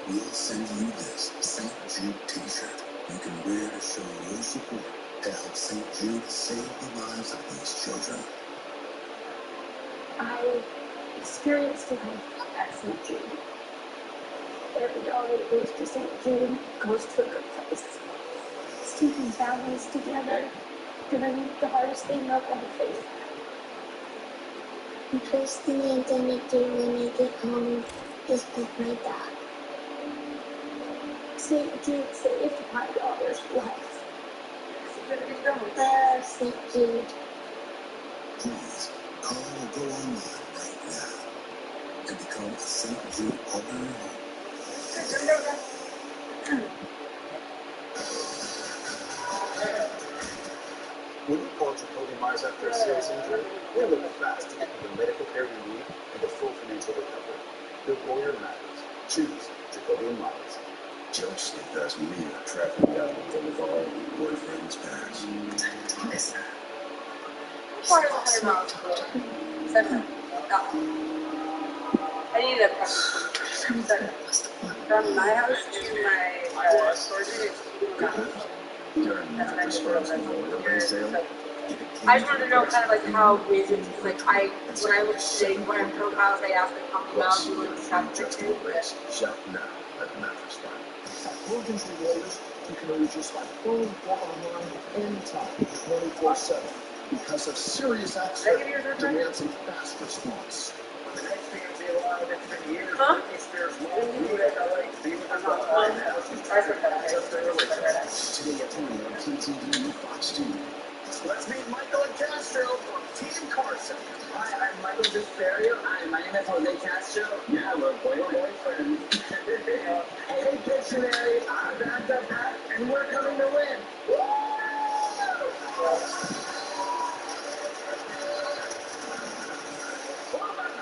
we'll send you this St. Jude t-shirt you can wear to show your support to help St. Jude save the lives of these children. I experienced life at St. Jude. Every dollar that goes to St. Jude goes to a good place. It's keeping families together during the hardest thing they'll ever face. The first thing I'm gonna do when I get home is pick my dog. St. Jude saved my daughter's life. St. Jude. Please call or go online right now and become a St. Jude partner at home. When you call Jacoby Myers after a serious injury, they'll move fast to get you the medical care you need and the full financial recovery. Good lawyer matters. Choose Jacoby and Myers. Jokes think that's me tracking down the Boulevard boyfriend's past. Listen. 400 miles. 7. I need a prep. From my house to my storage unit. That's what I should I just wanted to know kind of like how busy, because like when I look today, when I'm profiles, I ask like how many miles you want to travel to. Shop now at Mattress Firm. At Morgan's Lawyers, you can reach us by phone or online anytime, 24/7. Because a serious accident demands a fast response. The next thing will be alive. It's been years. Britney Spears won't do it. Be with her daughter. Now she's trying to just their relationship. Today at 10 on KTV and Fox 2. Let's meet Michael and Castro from Team Carson. Hi, I'm Michael Desperio. Hi, my name is Jose Castro. Yeah, we're boyfriend. Hey, Dictionary, I'm back, and we're coming to win.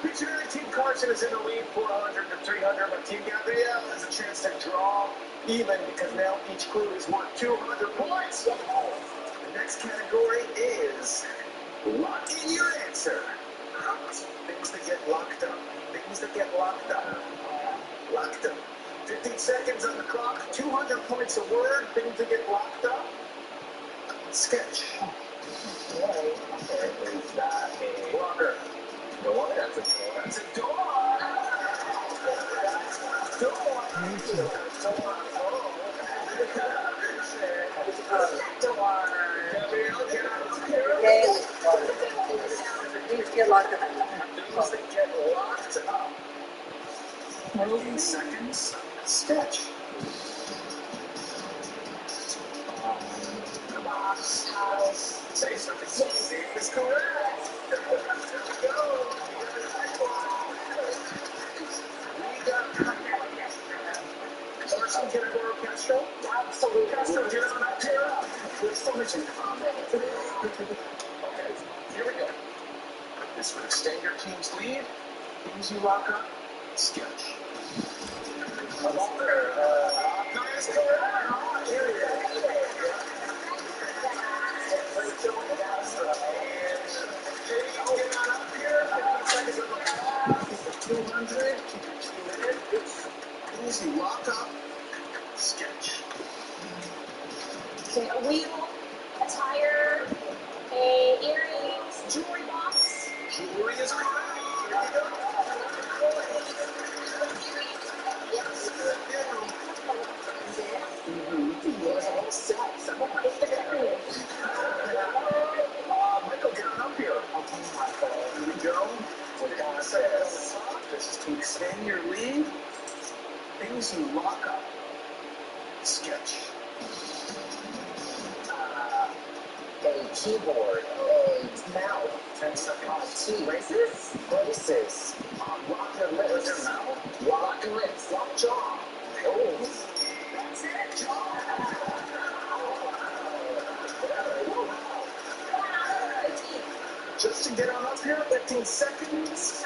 Dictionary Team Carson is in the lead 400 to 300, but Team Gabrielle has a chance to draw even because now each clue is worth 200 points. The next next category is lock in your answer. Things that get locked up. Things that get locked up. Locked up. 15 seconds on the clock. 200 points a word. Things that get locked up. Sketch. Boy, is that a locker? No, that's a door. That's a door. Door. Things get locked up. Things that get locked up. 15 seconds. Sketch. Box, house. Say something. Safe is correct. There we go. We got Carson, can I borrow Castro? Absolutely. Castro, get on up here. There's so much in common. Okay, here we go. This would extend your team's lead. Things you lock up. Sketch. A locker. Nice correct. Here we go. Get on up here. 15 seconds on the clock. 200. Keep your team in it. Things you lock up. Sketch. Okay, a wheel, a tire, a earrings, jewelry box. Jewelry is correct. Here we go. There's a whole set. Michael, get on up here. Here we go. This is to extend your lead. Things you lock up. Sketch. A keyboard, a mouth. 10 seconds. Braces? Braces. Lock your lips. Lock your lips. Lock jaw. Oh. That's it, jaw. Just to get on up here, 15 seconds.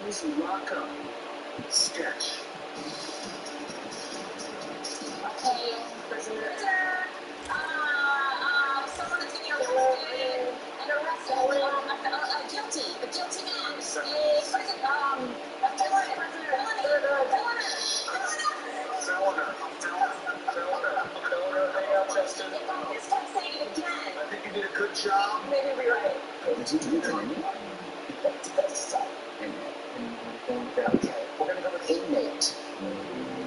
Things you lock up. Sketch. Okay, prisoner. Someone that's getting arrested and arrested. Guilty. A guilty man. A prison. A felon. Felon. Hang out, Justin. If I just kept saying it again. I think you did a good job. Maybe you'll be right. Okay, we're gonna go with inmate.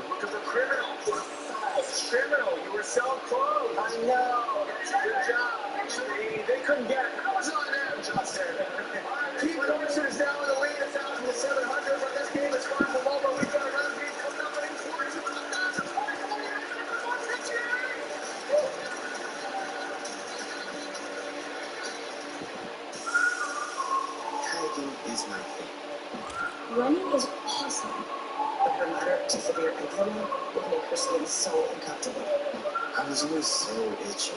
Looking for criminal. Criminal, you were so close. I know. Good job. They couldn't get it. That was on them, Justin. Keith Carson is down in the lead, 1,000 to 700, but this game is far from over. We've got a run beat coming up in 4,000 points. Hiking is my thing. Running is awesome. But her moderate to severe eczema would make her skin so uncomfortable. I was always so itchy,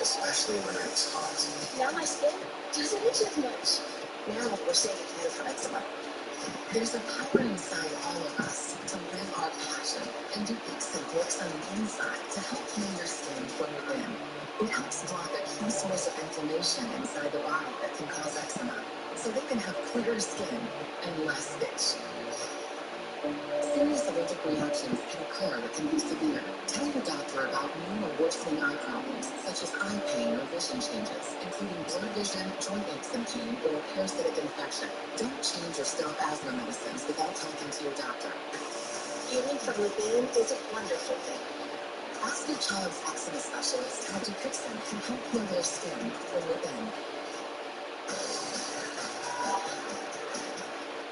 especially when it was hot. Now my skin doesn't itch as much. Now we're saving you from eczema. There's a power inside all of us to live our passion and do aches and works on the inside to help heal your skin from within. It helps block a key source of inflammation inside the body that can cause eczema, so they can have clearer skin and less itch. Serious allergic reactions can occur that can be severe. Tell your doctor about new or worsening eye problems, such as eye pain or vision changes, including blurred vision, joint aches and pain, or a parasitic infection. Don't change or stop asthma medicines without talking to your doctor. Healing from within is a wonderful thing. Ask your child's eczema specialist how Dupixent can help heal their skin from within.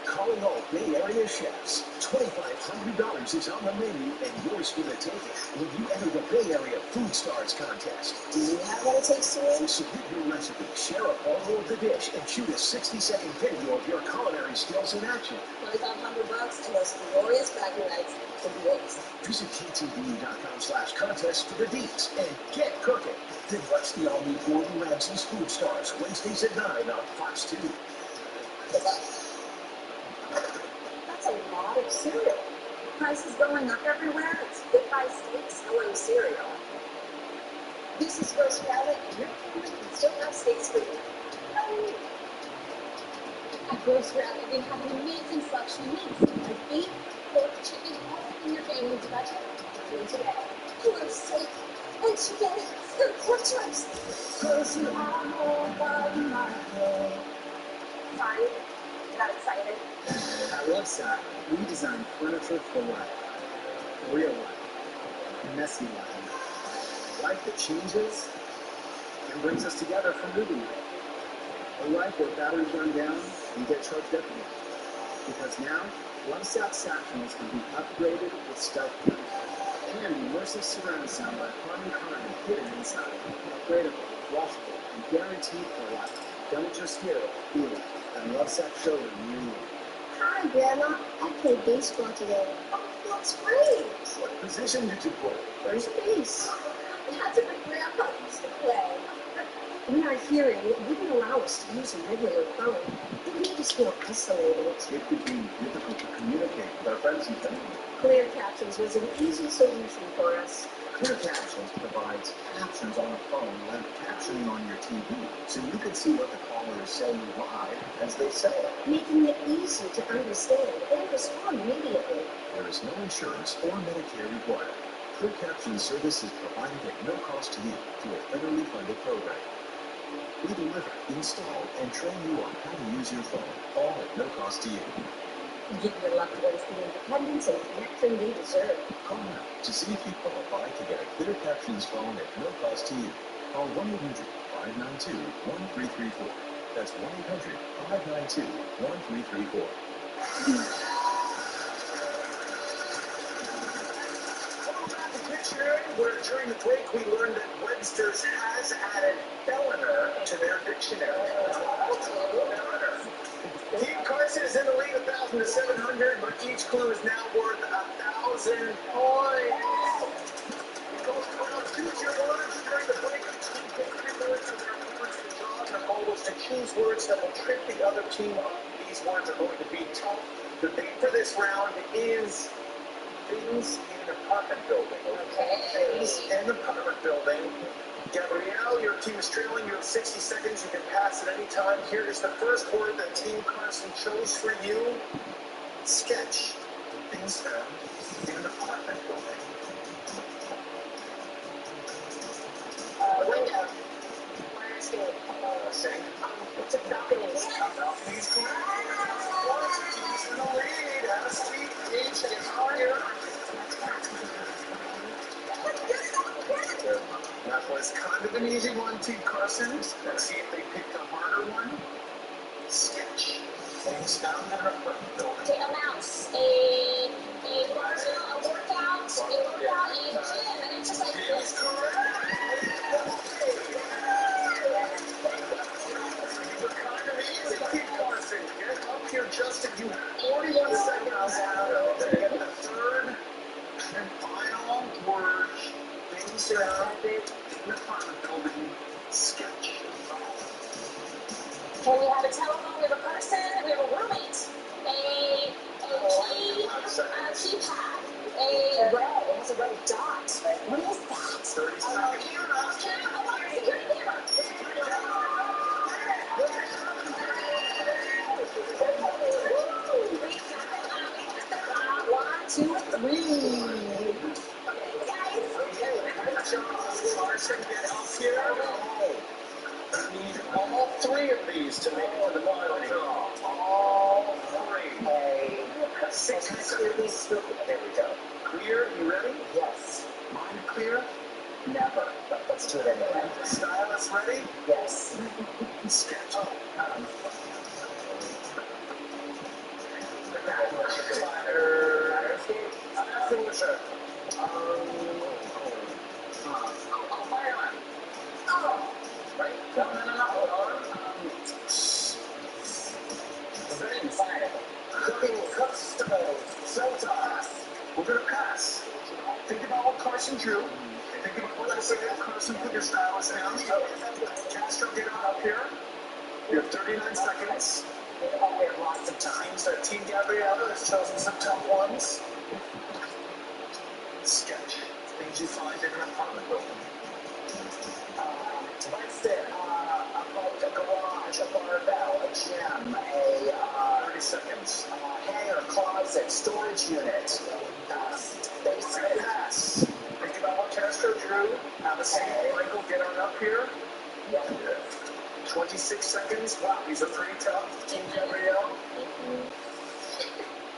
Calling all Bay Area chefs. $2,500 is on the menu and yours for the taking when you enter the Bay Area Food Stars contest. Do you have what it takes to win? Submit your recipe, share a photo of the dish, and shoot a 60-second video of your culinary skills in action. $2,500 and those glorious bragging rights will be yours. Visit ktv.com/contest for the deets and get cooking. Then watch the all-new Gordon Ramsay's Food Stars Wednesdays at 9 on Fox 2. Good luck. That's a lot of cereal. Prices going up everywhere. It's big buy steaks going cereal. This is gross reality. Your family can still have steaks for you. At Gross Route, they have an amazing selection of meats like beef, pork, chicken, all within your family's budget. And today, Pork steak and chicken and pork chops. Cause you are more than my girl. fun, not excited. At Lovesac, we design furniture for life. Real life. Messy life. Life that changes and brings us together for movie night. A life where batteries run down and get charged up again. Because now, Lovesac Sactionals can be upgraded with stealth mode and immersive surround sound by Harman Kardon hidden inside. Upgradable, washable, and guaranteed for life. Don't just hear it, feel it. And Lovesac showroom near you. Hi, Grandma. I played baseball today. Oh, that's great. What position did you play? First base. That's what my grandpa used to play. When our hearing wouldn't allow us to use a regular phone, it made us feel isolated. It could be difficult to communicate with our friends and family. Clear Captions was an easy solution for us. Clear Captions provides captions on a phone like captioning on your TV, so you can see what the caller is saying live as they say it. Making it easy to understand and respond immediately. There is no insurance or Medicare required. Clear Caption service is provided at no cost to you through a federally funded program. We deliver, install, and train you on how to use your phone, all at no cost to you. Give your loved ones the independence and connection they deserve. Call now to see if you qualify to get a Clear Captions phone at no cost to you. Call 1-800-592-1334. That's 1-800-592-1334. Dictionary, where during the break we learned that Webster's has added Eleanor to their dictionary. Team Carson is in the lead 1,000 to 700, but each clue is now worth 1,000 points. Choose your words during the break. Team picked 3 words for their opponents to draw. Their goal was to choose words that will trick the other team up. These words are going to be tough. The bait for this round is things in an apartment building. Okay. Things in an apartment building. Gabrielle, your team is trailing. You have 60 seconds. You can pass at any time. Here is the first word that Team Carson chose for you. Sketch. Things found in an apartment building. Window. Fire escape. Sing. It's a balcony. Balcony's correct. Team's in the lead. Have a seat. Each is higher. That was kind of an easy one, Team Carson. Let's see if they picked a harder one. Sketch. Things found in an apartment building. Okay, a mouse, a workout, a gym, an exercise. Is correct. These are kind of easy, Team Carson. Get up here, Justin. You have 41 seconds now to get the third and final word. Things found in an apartment building. Sketch. Okay, we have a telephone, we have a person, we have a roommate, a keypad, a red, it has a red dot. What is that? 30 seconds. Security camera. One, two, three. Carson, get up here. You need all 3 of these to make it to the final draw. All 3. 60 seconds. There we go. Clear, you ready? Yes. Mind clear? Never. But let's do it anyway. Stylus ready? Yes. Sketch. Fire escape. Extinguisher. Fire alarm. Oh. Right? No. Fire. Cooking customers. Self-pass. We're going to pass. Think about what Carson drew. Think about what I said. Carson, put your stylus down. Castro, get on up here. You have 39 seconds. We have lots of time. So Team Gabriella has chosen some tough ones. Sketch. Things you find in an apartment building. Device there. About a garage, a barbell, a gym, 30 seconds. Hanger, closet, storage unit. Space pass. Think about what Castro drew. Have a seat, Michael. Get on up here. 26 seconds. Wow, these are pretty tough. Team Gabrielle.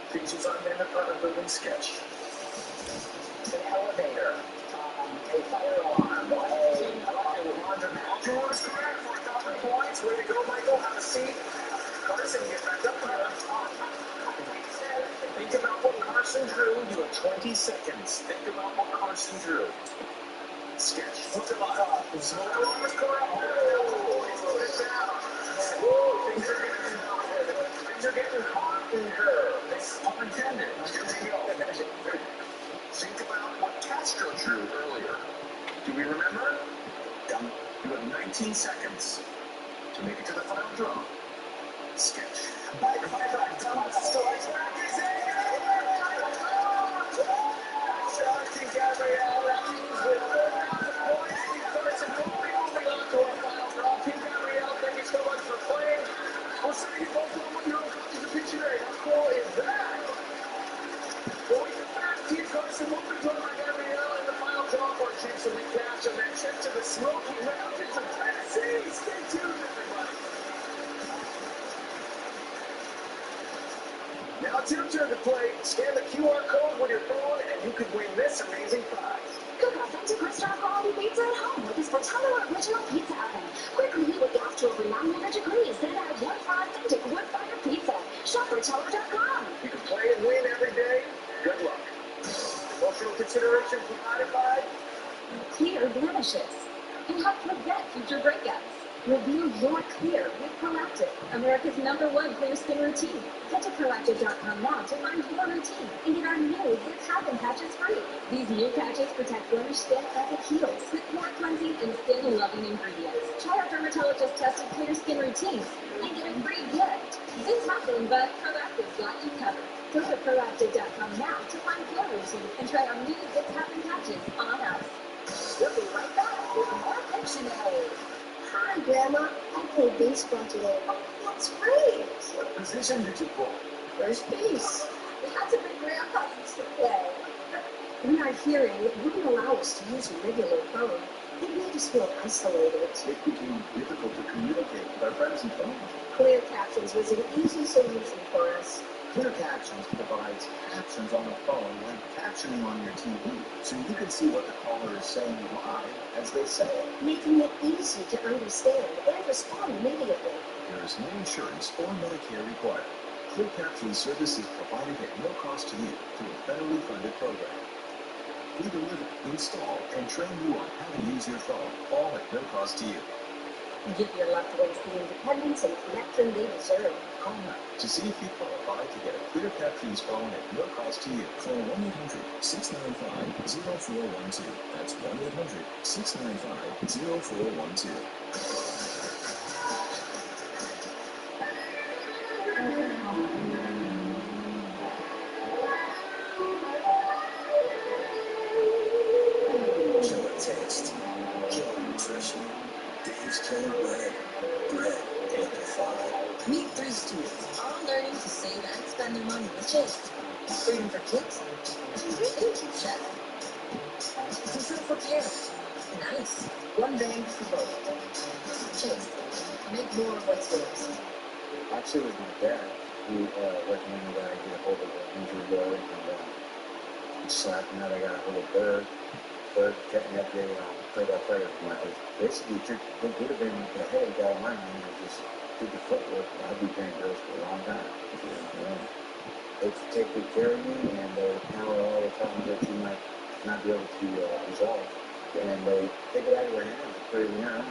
Things you find in an apartment building sketch. An elevator. A fire alarm. A laundromat. Drew is correct for 1,000 points. Way to go, Michael. Have a seat. Carson, get back up here. Think about what Carson drew. You have 20 seconds. Think about what Carson drew. Sketch. Look at my smoke alarm is correct. Oh, he's put it down. Woo, things are getting hot in here. Pun intended. Here we go. Think about what Castro drew earlier. Do we remember? You have 19 seconds to make it to the final draw. Sketch. Back. Strike back is in. Team Gabrielle, that means with 4,000 points, Steve Carson will be moving on to our final draw. Team Gabrielle, thank you so much for playing. We'll send you both home with your own copies of Pictionary. How cool is that? When we come back, Team Carson will be joined by Gabrielle in the final draw for a chance to recash and then trip to the Smoky Mountains of Tennessee. Stay tuned, everybody. Now it's your turn to play. Scan the QR code with your phone and you could win this amazing prize. Cook authentic restaurant quality pizza at home with this Portello original pizza oven. Quickly heat with gas to over 900 degrees, then add one for authentic wood-fired pizza. Shop Portello.com. You can play and win every day. Good luck. Emotional consideration provided by Clear blemishes can help prevent future breakouts. Reveal your clear with Proactive, America's #1 clear skin routine. Head to Proactive.com now to find your routine and get our new Zip Happen patches free. These new patches protect blemished skin as it heals with pore cleansing and skin-loving ingredients. Try our dermatologist-tested clear skin routine and get a free gift. Zip Happen, but Proactive's got you covered. Go to Proactive.com now to find your routine and try our new Zip Happen patches on us. We'll be right back with more Pictionary. Hi, Grandma. I played baseball today. Oh, that's great. what position did you pull? First base. That's a big grandpa used to play. In our hearing, it wouldn't allow us to use a regular phone. It made us feel isolated. It became difficult to communicate with our friends and family. Clear Captions was an easy solution for us. Clear Captions provides captions on the phone like captioning on your TV, so you can see what the caller is saying live as they say it. Making it easy to understand and respond immediately. There is no insurance or Medicare required. Clear Caption service is provided at no cost to you through a federally funded program. We deliver, install, and train you on how to use your phone, all at no cost to you. Give your loved ones the independence and connection they deserve. Call now to see if you qualify to get a Clear Captions phone at no cost to you. Call 1-800-695-0412. That's 1-800-695-0412. Killer taste, killer nutrition. Dave's Killer Bread. Bread amplified. Meet 3 students, all learning to save and spend their money with Chase. Freedom for kids. Check. Fulfill for parents. Nice. One bank for both. Chase. Make more of what's yours. Actually, it was my dad who recommended that I get a hold of the injury lawyer, and so after that I got a hold of Bird kept me updated on play-by-play of my life. Basically, it would have been, hey, you got mine, and just did the footwork. I'd be paying bills for a long time. They take good care of you, and they counter all the problems that you might not be able to resolve. And they take it out of your hands and put it in your own.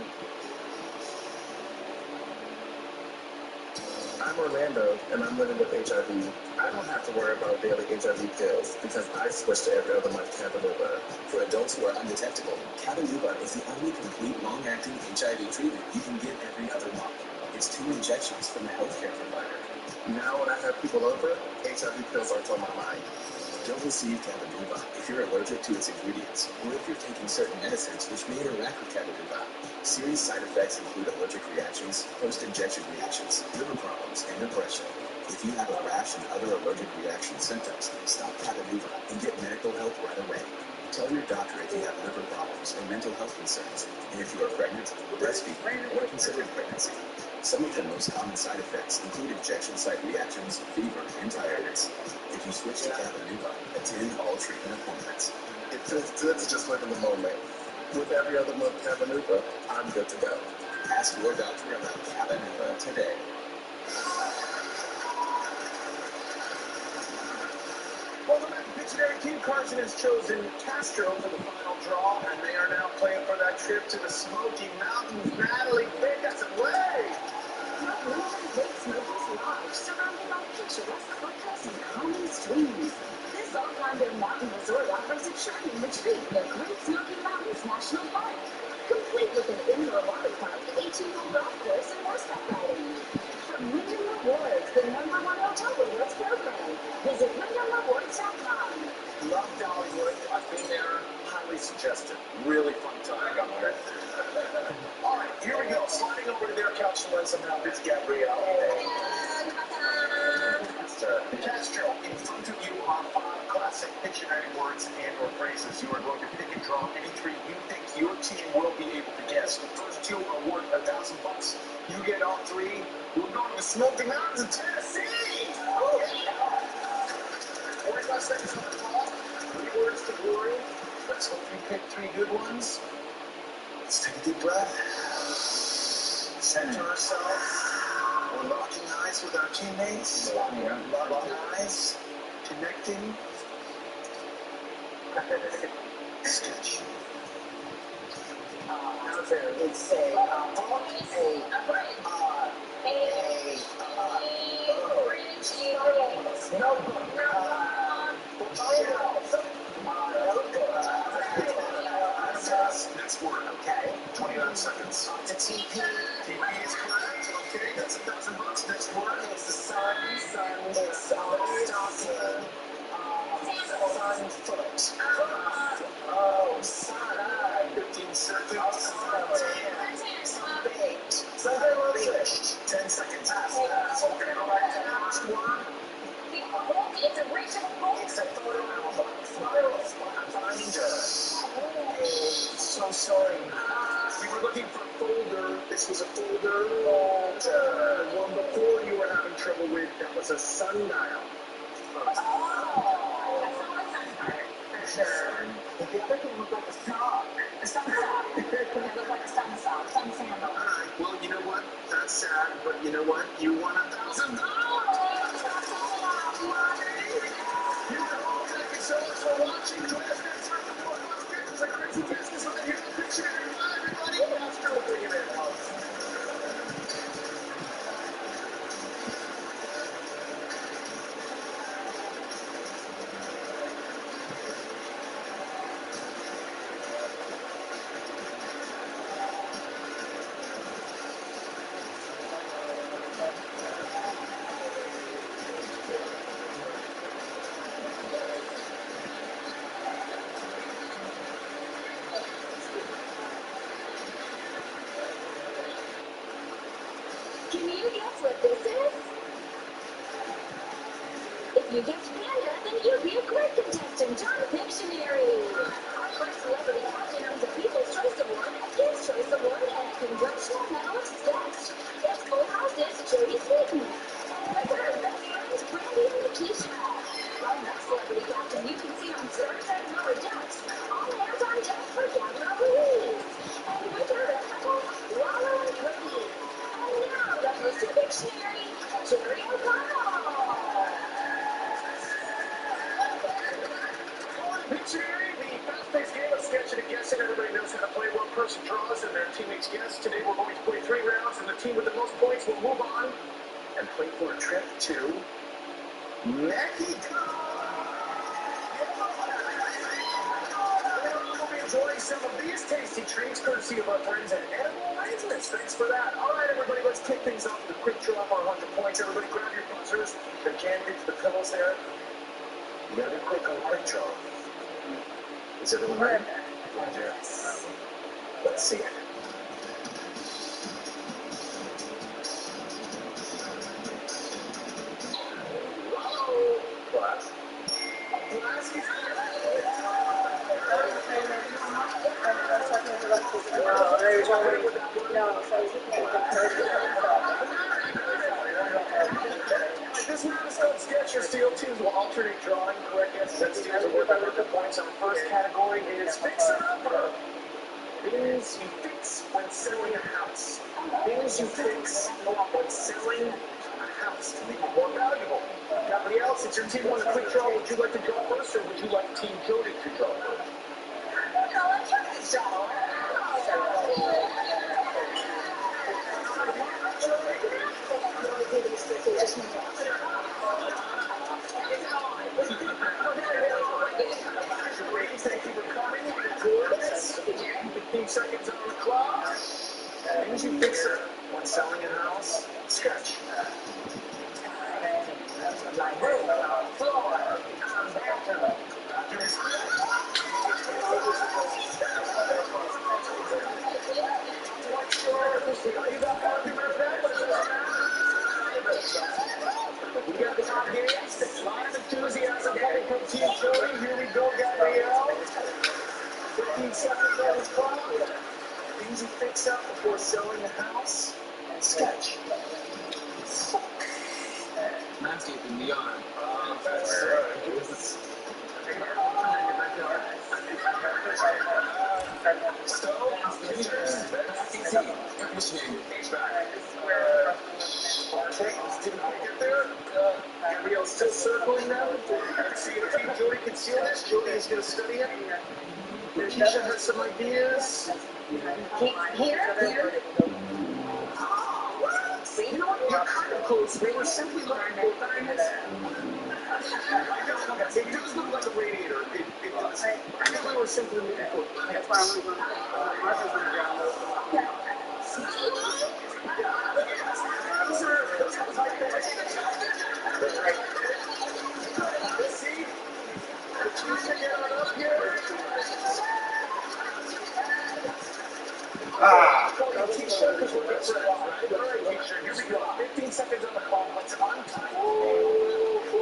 I'm Orlando, and I'm living with HIV. I don't have to worry about daily HIV pills because I switched to every other month Cabenuva. For adults who are undetectable, Cabenuva is the only complete long-acting HIV treatment you can give every other month. It's 2 injections from a healthcare provider. Now when I have people over, HIV pills aren't on my mind. Don't receive Cabenuva if you're allergic to its ingredients, or if you're taking certain medicines which may interact with Cabenuva. Serious side effects include allergic reactions, post-injection reactions, liver problems, and depression. If you have a rash and other allergic reaction symptoms, stop Cabenuva and get medical help right away. Tell your doctor if you have liver problems or mental health concerns, and if you are pregnant, breastfeeding, or considering pregnancy. Some of the most common side effects include injection site reactions, fever, and tiredness. If you switch to Cabenuva, attend all treatment appointments. It feels good to just live in the moment. With every other month Cabenuva, I'm good to go. Ask your doctor about Cabenuva today. Welcome back to Pictionary. Team Carson has chosen Castro for the final draw, and they are now playing for that trip to the Smoky Mountains. Natalie, take us away! Lake Smoky's Lodge, surrounded by picturesque foothills and calming streams. This all-rounder mountain resort offers a charming retreat in the Great Smoky Mountains National Park, complete with an indoor water park, 18-hole golf course, and horseback riding. From Wyndham Rewards, the #1 hotel rewards program. Visit WyndhamRewards.com. Love Dollywood. I've been there. Highly suggested. Really fun time. All right, here we go. Sliding over to their couch to learn some now. It's Gabrielle. Castro, in front of you are 5 classic Pictionary words and or phrases. You are going to pick and draw any 3 you think your team will be able to guess. The first 2 are worth $1,000. You get all 3. We're going to the Smoky Mountains of Tennessee. Oh, yeah. 45 seconds on the clock. 3 words to glory. Let's hope you pick 3 good ones. Let's take a deep breath. Center ourselves. We're locking eyes with our teammates. Locking eyes. Connecting. Sketch. Let's say, Next word. Okay. 29 seconds. To TP. TP is correct. Okay, that's $1,000. Next word. It's the sun. It's stocking. Sun foot. Oh, sun. 15 seconds. Baked. Finished. 10 seconds. Okay, go back to the first word. It's a reachable. It's a photo album. Binder. So sorry. You were looking for folder. This was a folder. The one before you were having trouble with, that was a sundial. The other thing looked like a sock. A sunsock. It looked like a sunsock. Sun sandal. Alright, well, you know what? That's sad, but you know what? You won $1,000! You know, thank you so much for watching. Join us next time for more Business and Crazy Business with the Hero Pictionary. Bye, everybody. Castro, bring it in. Can you guess what this is? If you guessed panda, then you'd be a great contestant on Pictionary. Our first celebrity captain owns a People's Choice Award, a Kids' Choice Award, and a Congressional Medal of Sketch. It's full hostess Jodie Sweetin. And with her best friends Brandy and Lakeisha. Our next celebrity captain you can see on Star Trek Lower Decks. All hands on deck for Gabrielle Louise. And with her a couple, Lalo and Cookie. And now the host of Pictionary, Jerry O'Connell. Pictionary, the fast-paced game of sketching and guessing. Everybody knows how to play. One person draws and their teammates guess. Today we're going to play 3 rounds, and the team with the most points will move on and play for a trip to Mexico. Later on, we'll be enjoying some of these tasty treats, courtesy of our friends at Edible Arrangements. Thanks for that. All right, everybody, let's kick things off with a quick draw for 100 points. Everybody grab your buzzers. The can into the pillows there. You gotta be quick on quick draw. Is everyone ready? Roger. Let's see it. Whoa! Glass. Glass is This round is called Sketch Your Steal. Teams will alternate drawing correct answers and steals are worth 100 points. On the first category is Fixer Upper. Things you fix when selling a house. Things you fix when selling a house to make it more valuable. Everybody else, it's your team on a quick draw. Would you like to draw first, or would you like Team Jody to draw first? Thank you for coming. 15 seconds on the clock. Things you fix when selling a house. Sketch. Floor. You got argument with that, but it doesn't matter. We got the top games. A lot of enthusiasm coming from Team Jody. Here we go, Gabrielle. 15 seconds on the clock. Things you fix up before selling the house. Sketch. Landscaping, the yard. That's Stove, kitchens, air conditioning, HVAC. Okay, didn't quite get there. Gabrielle's still circling now. Let's see if Team Jody can seal this. Jody is going to study it. Keisha has some ideas. Here. You know what? You're kind of close. They were simply looking for diamonds. It does look like a radiator. It does. I think we were simply looking for diamonds. That's right. Let's see. Keisha, get on up here. Keisha, because we're going to set off, right? All right, Keisha, here we go. 15 seconds on the clock. Let's untie.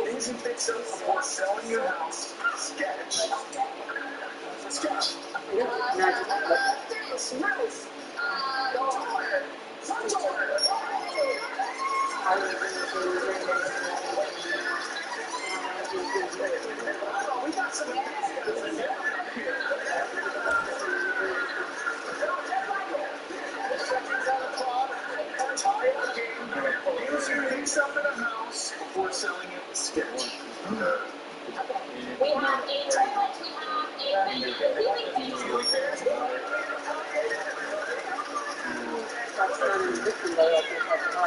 Things you fix up before selling your house. Sketch. Sketch. This, roof, door, front door. Oh, we got some ideas. Things you fix up in a house before selling it. Sketch. We have a toilet, we have a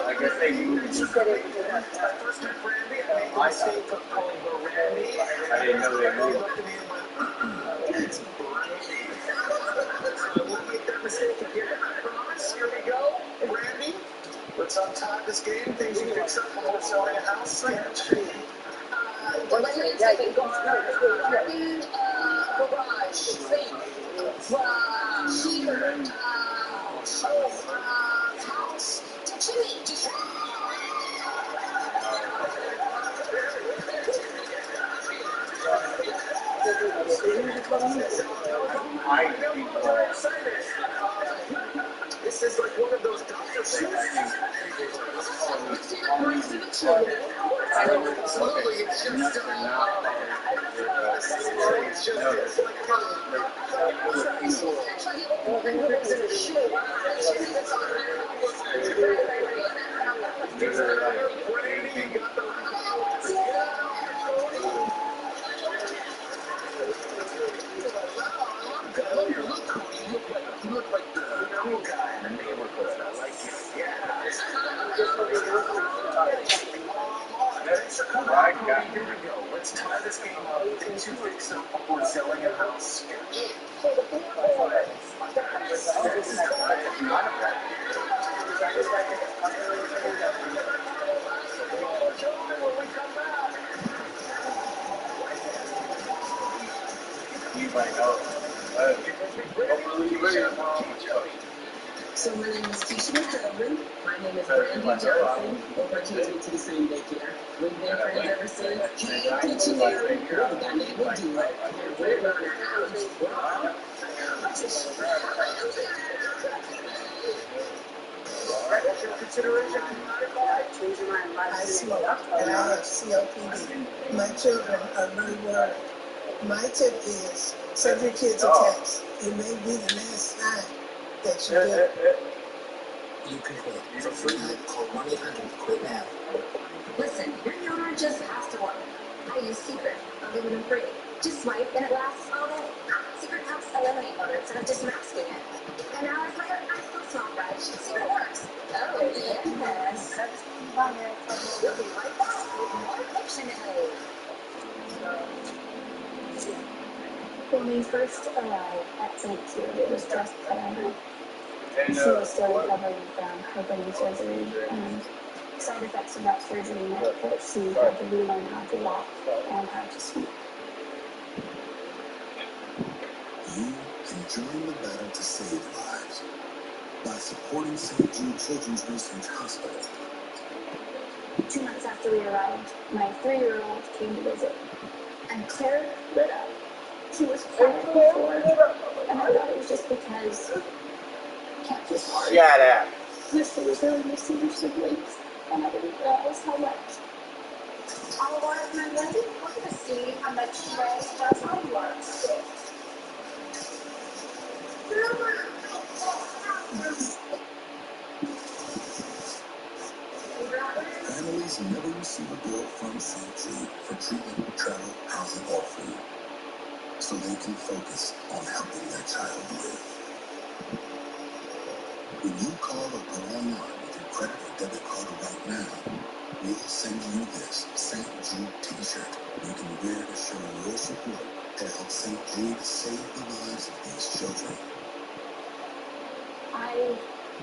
I guess they First met Randy. I made the mistake of calling her Randy. I didn't know they moved. It's Brandy. So I won't make that mistake again, I promise. Here we go. Randy, let's untie this game. Things you fix up before selling a house. Sketch. garage, sink, heater, house, chimney, This is like one of those doctor things. Absolutely, it's just You look like the cool guy in the neighborhood. I like it. Yeah. Thanks for coming out. Here we go. Let's tie this game up. Things you fix up before selling a house. Sketch. You might know. So my name is Keisha McCoven. My name is Brandy Johnson. Both our kids went to the same daycare. We've been friends ever since. Hey, Peachy Mary, we're the dynamic duo. And we're going out. I smoke and I have COPD. My children are really worried. My tip is send your kids a text. It may be the last time that you do. You can quit. For free help, call 1-800-QUIT NOW. Listen, your deodorant just has to work. I use Secret, aluminum free. Just swipe and it lasts all day. Secret helps eliminate odor instead of just masking it. And hours later, I still smell fresh. Secret works. Oh, yes. We'll be right back with more dictionary. When we first arrived at St. Jude, it was just paranoid. She was still recovering from her brain surgery, and side effects of that surgery meant that she had to relearn how to walk and how to speak. You can join the battle to save lives by supporting St. Jude Children's Research Hospital. 2 months after we arrived, my 3-year-old came to visit, and Claire lit up. She was 5 foot 4, and I thought it was just because camp was hard. Shut up. She was really missing her siblings, and I didn't realize how much. All right, my lady, we're going to see how much she weighs just how you are. Families never receive a bill from St. Jude for treatment, travel, housing, or food, so they can focus on helping their child live. When you call or go online with your credit or debit card right now, we'll send you this St. Jude t-shirt you can wear to show your support to help St. Jude save the lives of these children. I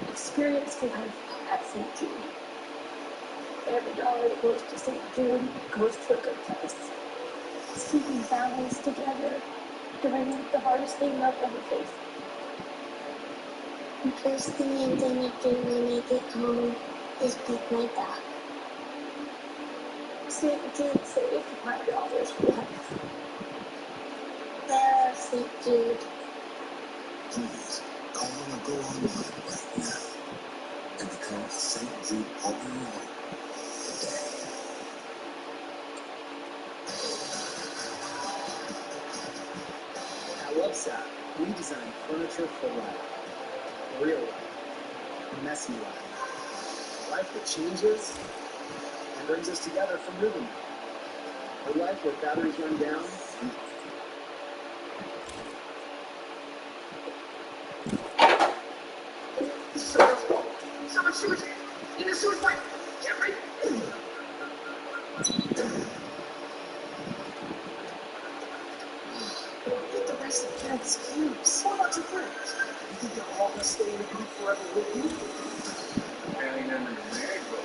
experienced life at St. Jude. Every dollar that goes to St. Jude goes to a good place. It's keeping families together during the hardest thing they'll ever face. The first thing I'm gonna do when I get home is pick my dog. St. Jude saved my daughter's life. Hello, St. Jude. Please call or go online right now and become a St. Jude partner today. At LoveSat, we design furniture for life. Real life. Messy life. Life that changes and brings us together for moving. A life where batteries run down. Someone shoots in the suicide. Get ready. Get the rest of Kent's cubes. What about your friends? You think they're all gonna stay in the group forever with you? Depending on your neighbor.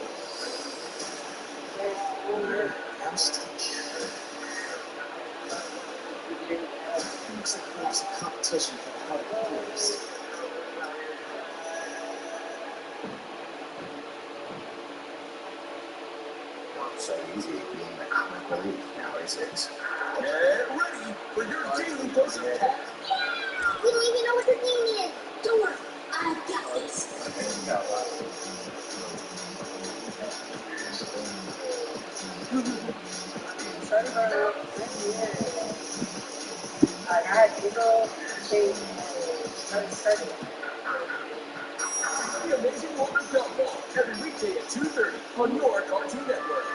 I'm still here. Looks like there's a competition for the heart of groups. Not so easy being the comic relief now, is it? Get ready for your daily dose of pep. We don't even know what the name is. Don't worry, I've got this. The Amazing World of Gumball every weekday at 2:30 on your Cartoon Network.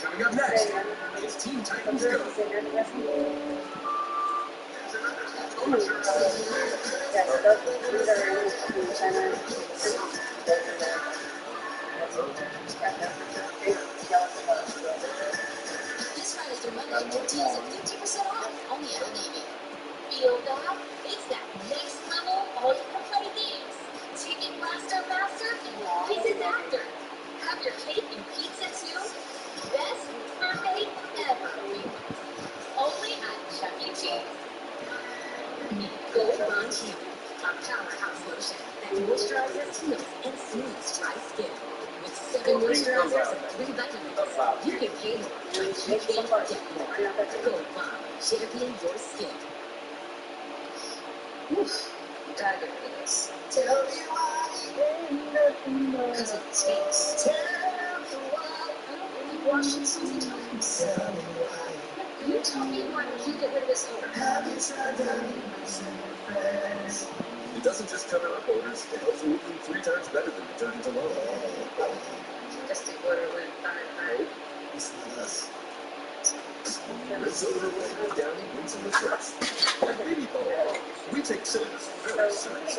Coming up next, it's Teen Titans Go. This Friday through Monday, get teens at 50% off, only at Old Navy. Feel that? It's that next level all-you-can-play games. Ticket Blaster Master and Pieces After. Have your cake and pizza too. Best birthday ever. Moisturizes, heals, and smooths dry skin. With 7 moisturizers and 3 vitamins, you can pay more, but you can't get more. Gold Bond, champion your skin. Oof, gotta get rid of this. Tell me why ain't nothing more. Because it tastes. Tell me why. I don't really wash it so many times. Tell me why. You tell me why would you get rid of this odor? Have you tried dirty friends? It doesn't just cover up odors, it helps remove them 3 times better than detergent alone. Just the odor went fine, right? It's not us. Rinse odor away with Downy Rinse and Refresh. Like baby foam, we take silliness very serious.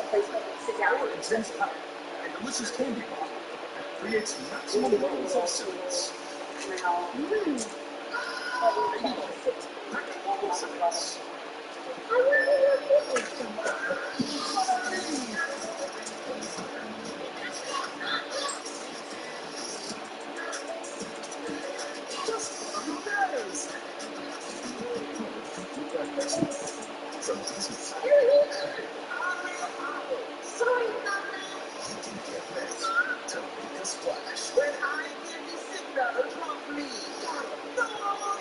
Our intense power and delicious candy bar creates maximum levels of silliness. Baby foam, practical silliness. Just follow the bears. From Disney. Sorry about that. You can get ready to make a splash. When I give the signal, drop me. No,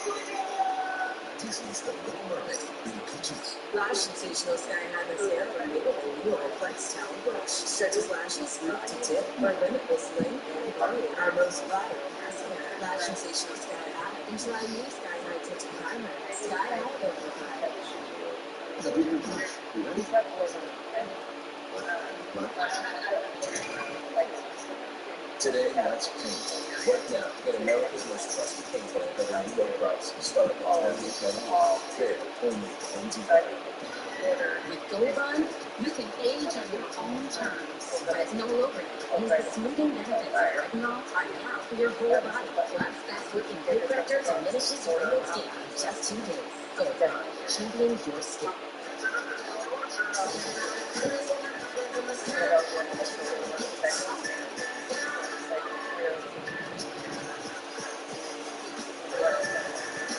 you idiot! Disney's The Little Mermaid in PGs. Lash sensational sky high mascara ready with a new Flex Talent Brush. Stretches lashes, lip to tip, or limitless length and volume. Our most viral mascara. Lash sensational sky high. And try new sky high tinted primer. Sky high over high. You ready? Today, that's paint. Right now, get America's most trusted paint brand at a low price. Start at $28.98. There, only Home Depot. With Gold Bond, you can age on your own terms. Retinol overnight means the smoothing benefits of retinol are now for your whole body. Plus, fast-working growth factor diminishes wrinkled skin in just 2 days. Gold Bond, champion your skin.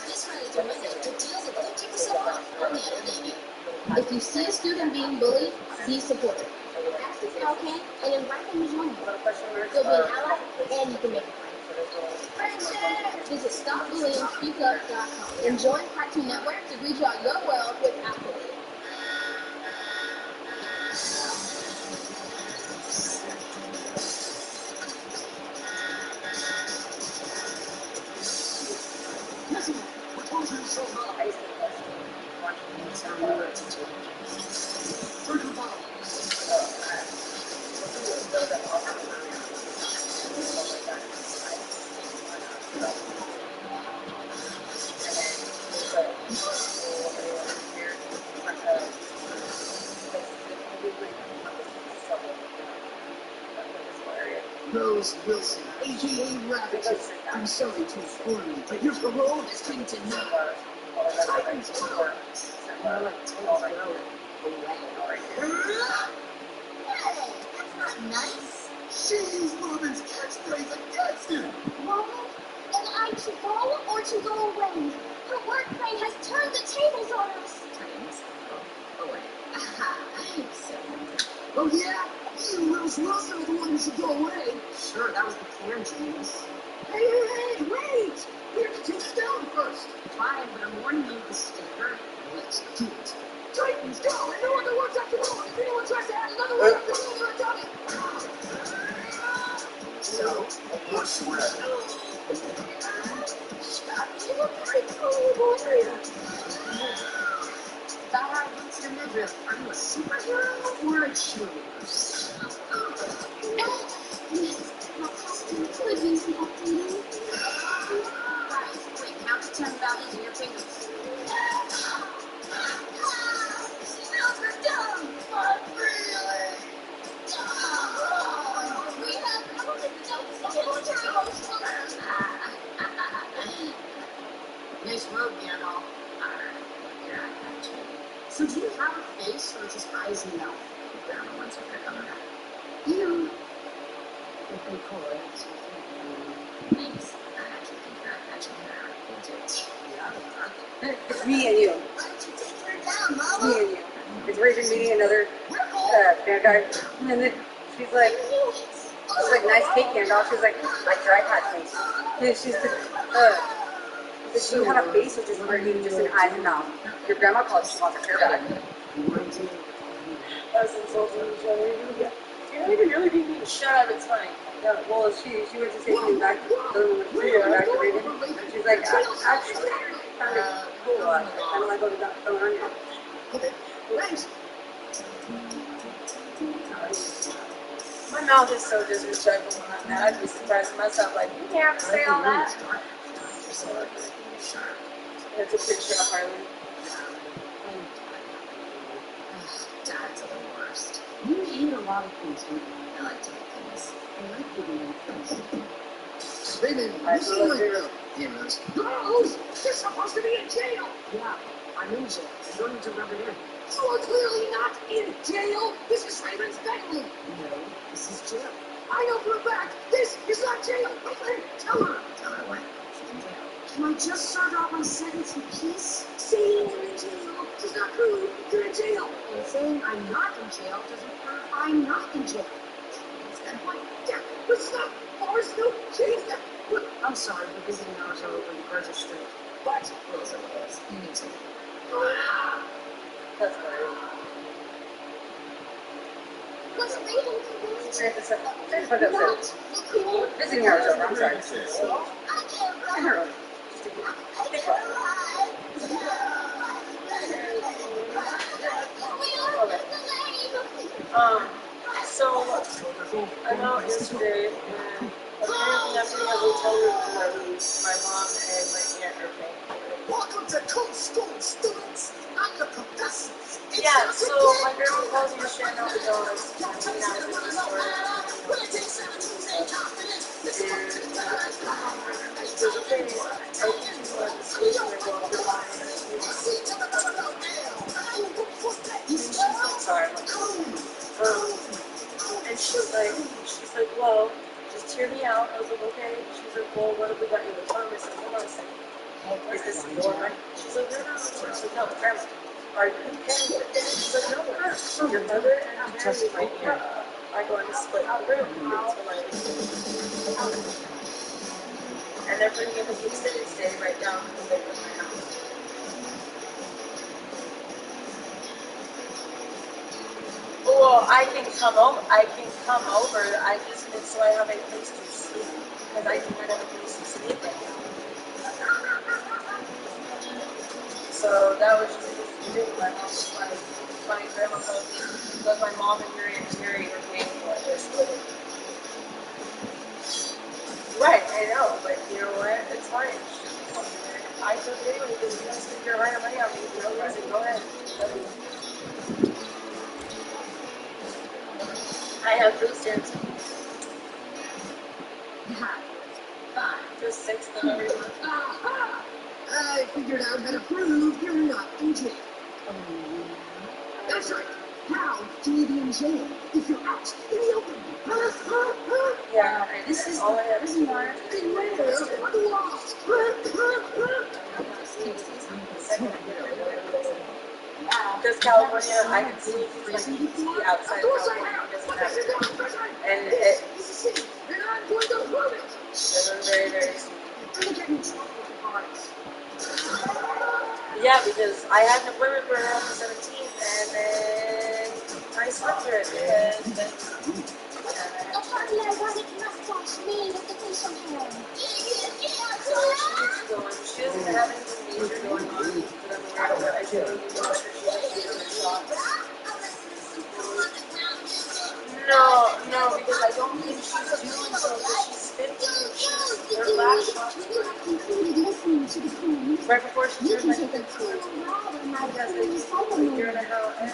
This Friday through Monday, get deals at 50% off on the other Navy. If you see a student being bullied, be supportive. Ask if they're okay and invite them to join you. You'll be an ally and you can make a friend. Visit StopBullyingSpeakUp.com and join Cartoon Network to redraw your world without bullying. Listen, we're closing the show now. Turn to the bottom. Rose Wilson, a.k.a. Rabbit. I'm sorry to inform you, but your parole has come to naught. Titans power. More like toes growing away. Hey, that's not nice. She used Robin's catchphrase against him. Robin, am I to go or to go away? Her wordplay has turned the tables on us. Titans go away. Oh yeah? You, Rose Wilson, are the one who should go away. Sure, that was the plan, James. Hey, wait! We have to take it down first. Fine, but I'm warning you, this is gonna hurt. Let's do it. Titans, go! And no other words after all. If anyone tries to add another word after all, you're done it. So, what's the word? You look pretty cool, boy. What's your midriff? Are you a superhero or a cheerleader? Yes, my costume could use the updating. Right, wait, count to 10 without using your fingers. Smells are dumb, but really. We have Nice road, Gandalf. So do you have a face or just eyes and mouth? They're the ones that pick on that. You. You're pretty cool, right? Thanks. I actually think that actually matters. Me and you. Why don't you take her down, Mama? Me and you. Because we're even meeting another bad guy. And then she's like, nice cake, Gandalf. She's like dry patch cake. And she's she had a face which is literally just an eyes and mouth. Your grandma calls she wants her hair back. Us insulting each other. Yeah. You're not even really being mean. Shut up, it's funny. Yeah, well, she went to take me back, back to Raven, and she's like, actually, kind of cool. I don't want to go to that phone on you. Okay, thanks. My mouth is so disrespectful when I'm mad. I'd be surprised myself, like, you can't have to say all that. It's a picture of Harley. Dads are the worst. You hate a lot of things, don't you? I like to hate things. I like giving them things. Raven, you seem like heroes. Girls, you're supposed to be in jail. Yeah, I'm in jail. You don't need to rub it in. You are clearly not in jail. This is Raven's family. No, this is jail. I know for a fact this is not jail. Okay, tell her. Tell her what? She's in jail. Can I just serve out my sentence in peace? Saying you're in jail does not prove you're in jail. And saying I'm not in jail doesn't prove I'm not in jail. That's a good point. Yeah, but stop. Bars don't change that. Look, I'm sorry, the visiting hours are over. The guards are strict. But Rules are rules. You need to. That's right. Was Raven convinced Visiting hours over, I'm sorry. So I know yesterday, and apparently I'm getting a hotel room for my mom and my aunt are paying for it. Welcome to Cool School, students. I'm the professor. Yeah, so my grandma calls me sharing out the dogs. I'm hanging out with the store. She goes, okay, I think you want to switch and go up to mine. Sorry, I'm and she's like, well, just hear me out. I was like, okay. She's like, well, what have we got you in the farm? I said, hold on a second. Is this your money? She's like, no. She's like, no, grandma. Are you paying for it? She's like, no, your mother and I married right here. Are going to split the room. And they're bringing in the pizza and stay right down the way from my house. Well, I can come over. I just need so I have a place to sleep because I do not have a place to sleep right now. So that was just the thing. My mom was like, my grandma told me that my mom and your aunt Terry were paying for this living. Right, I know, but you know what? It's fine. I took it anyway because you guys spend your right money on me. You know, I said, go ahead. I have food stamps. Just $6 every month. I figured out how to prove you're not in jail. That's right. How can you be in jail if you're out in the open? Yeah, this is all I have to do. Because California, I can see like outside California doesn't have it. And it's very, very yeah, because I had an appointment for her on the 17th, and then I slept through it because she doesn't have anything major going on. I feel like no, because I don't think she's doing so, because she's 15. Her last shot right before she turned like 15. Because they just like, you're in a house.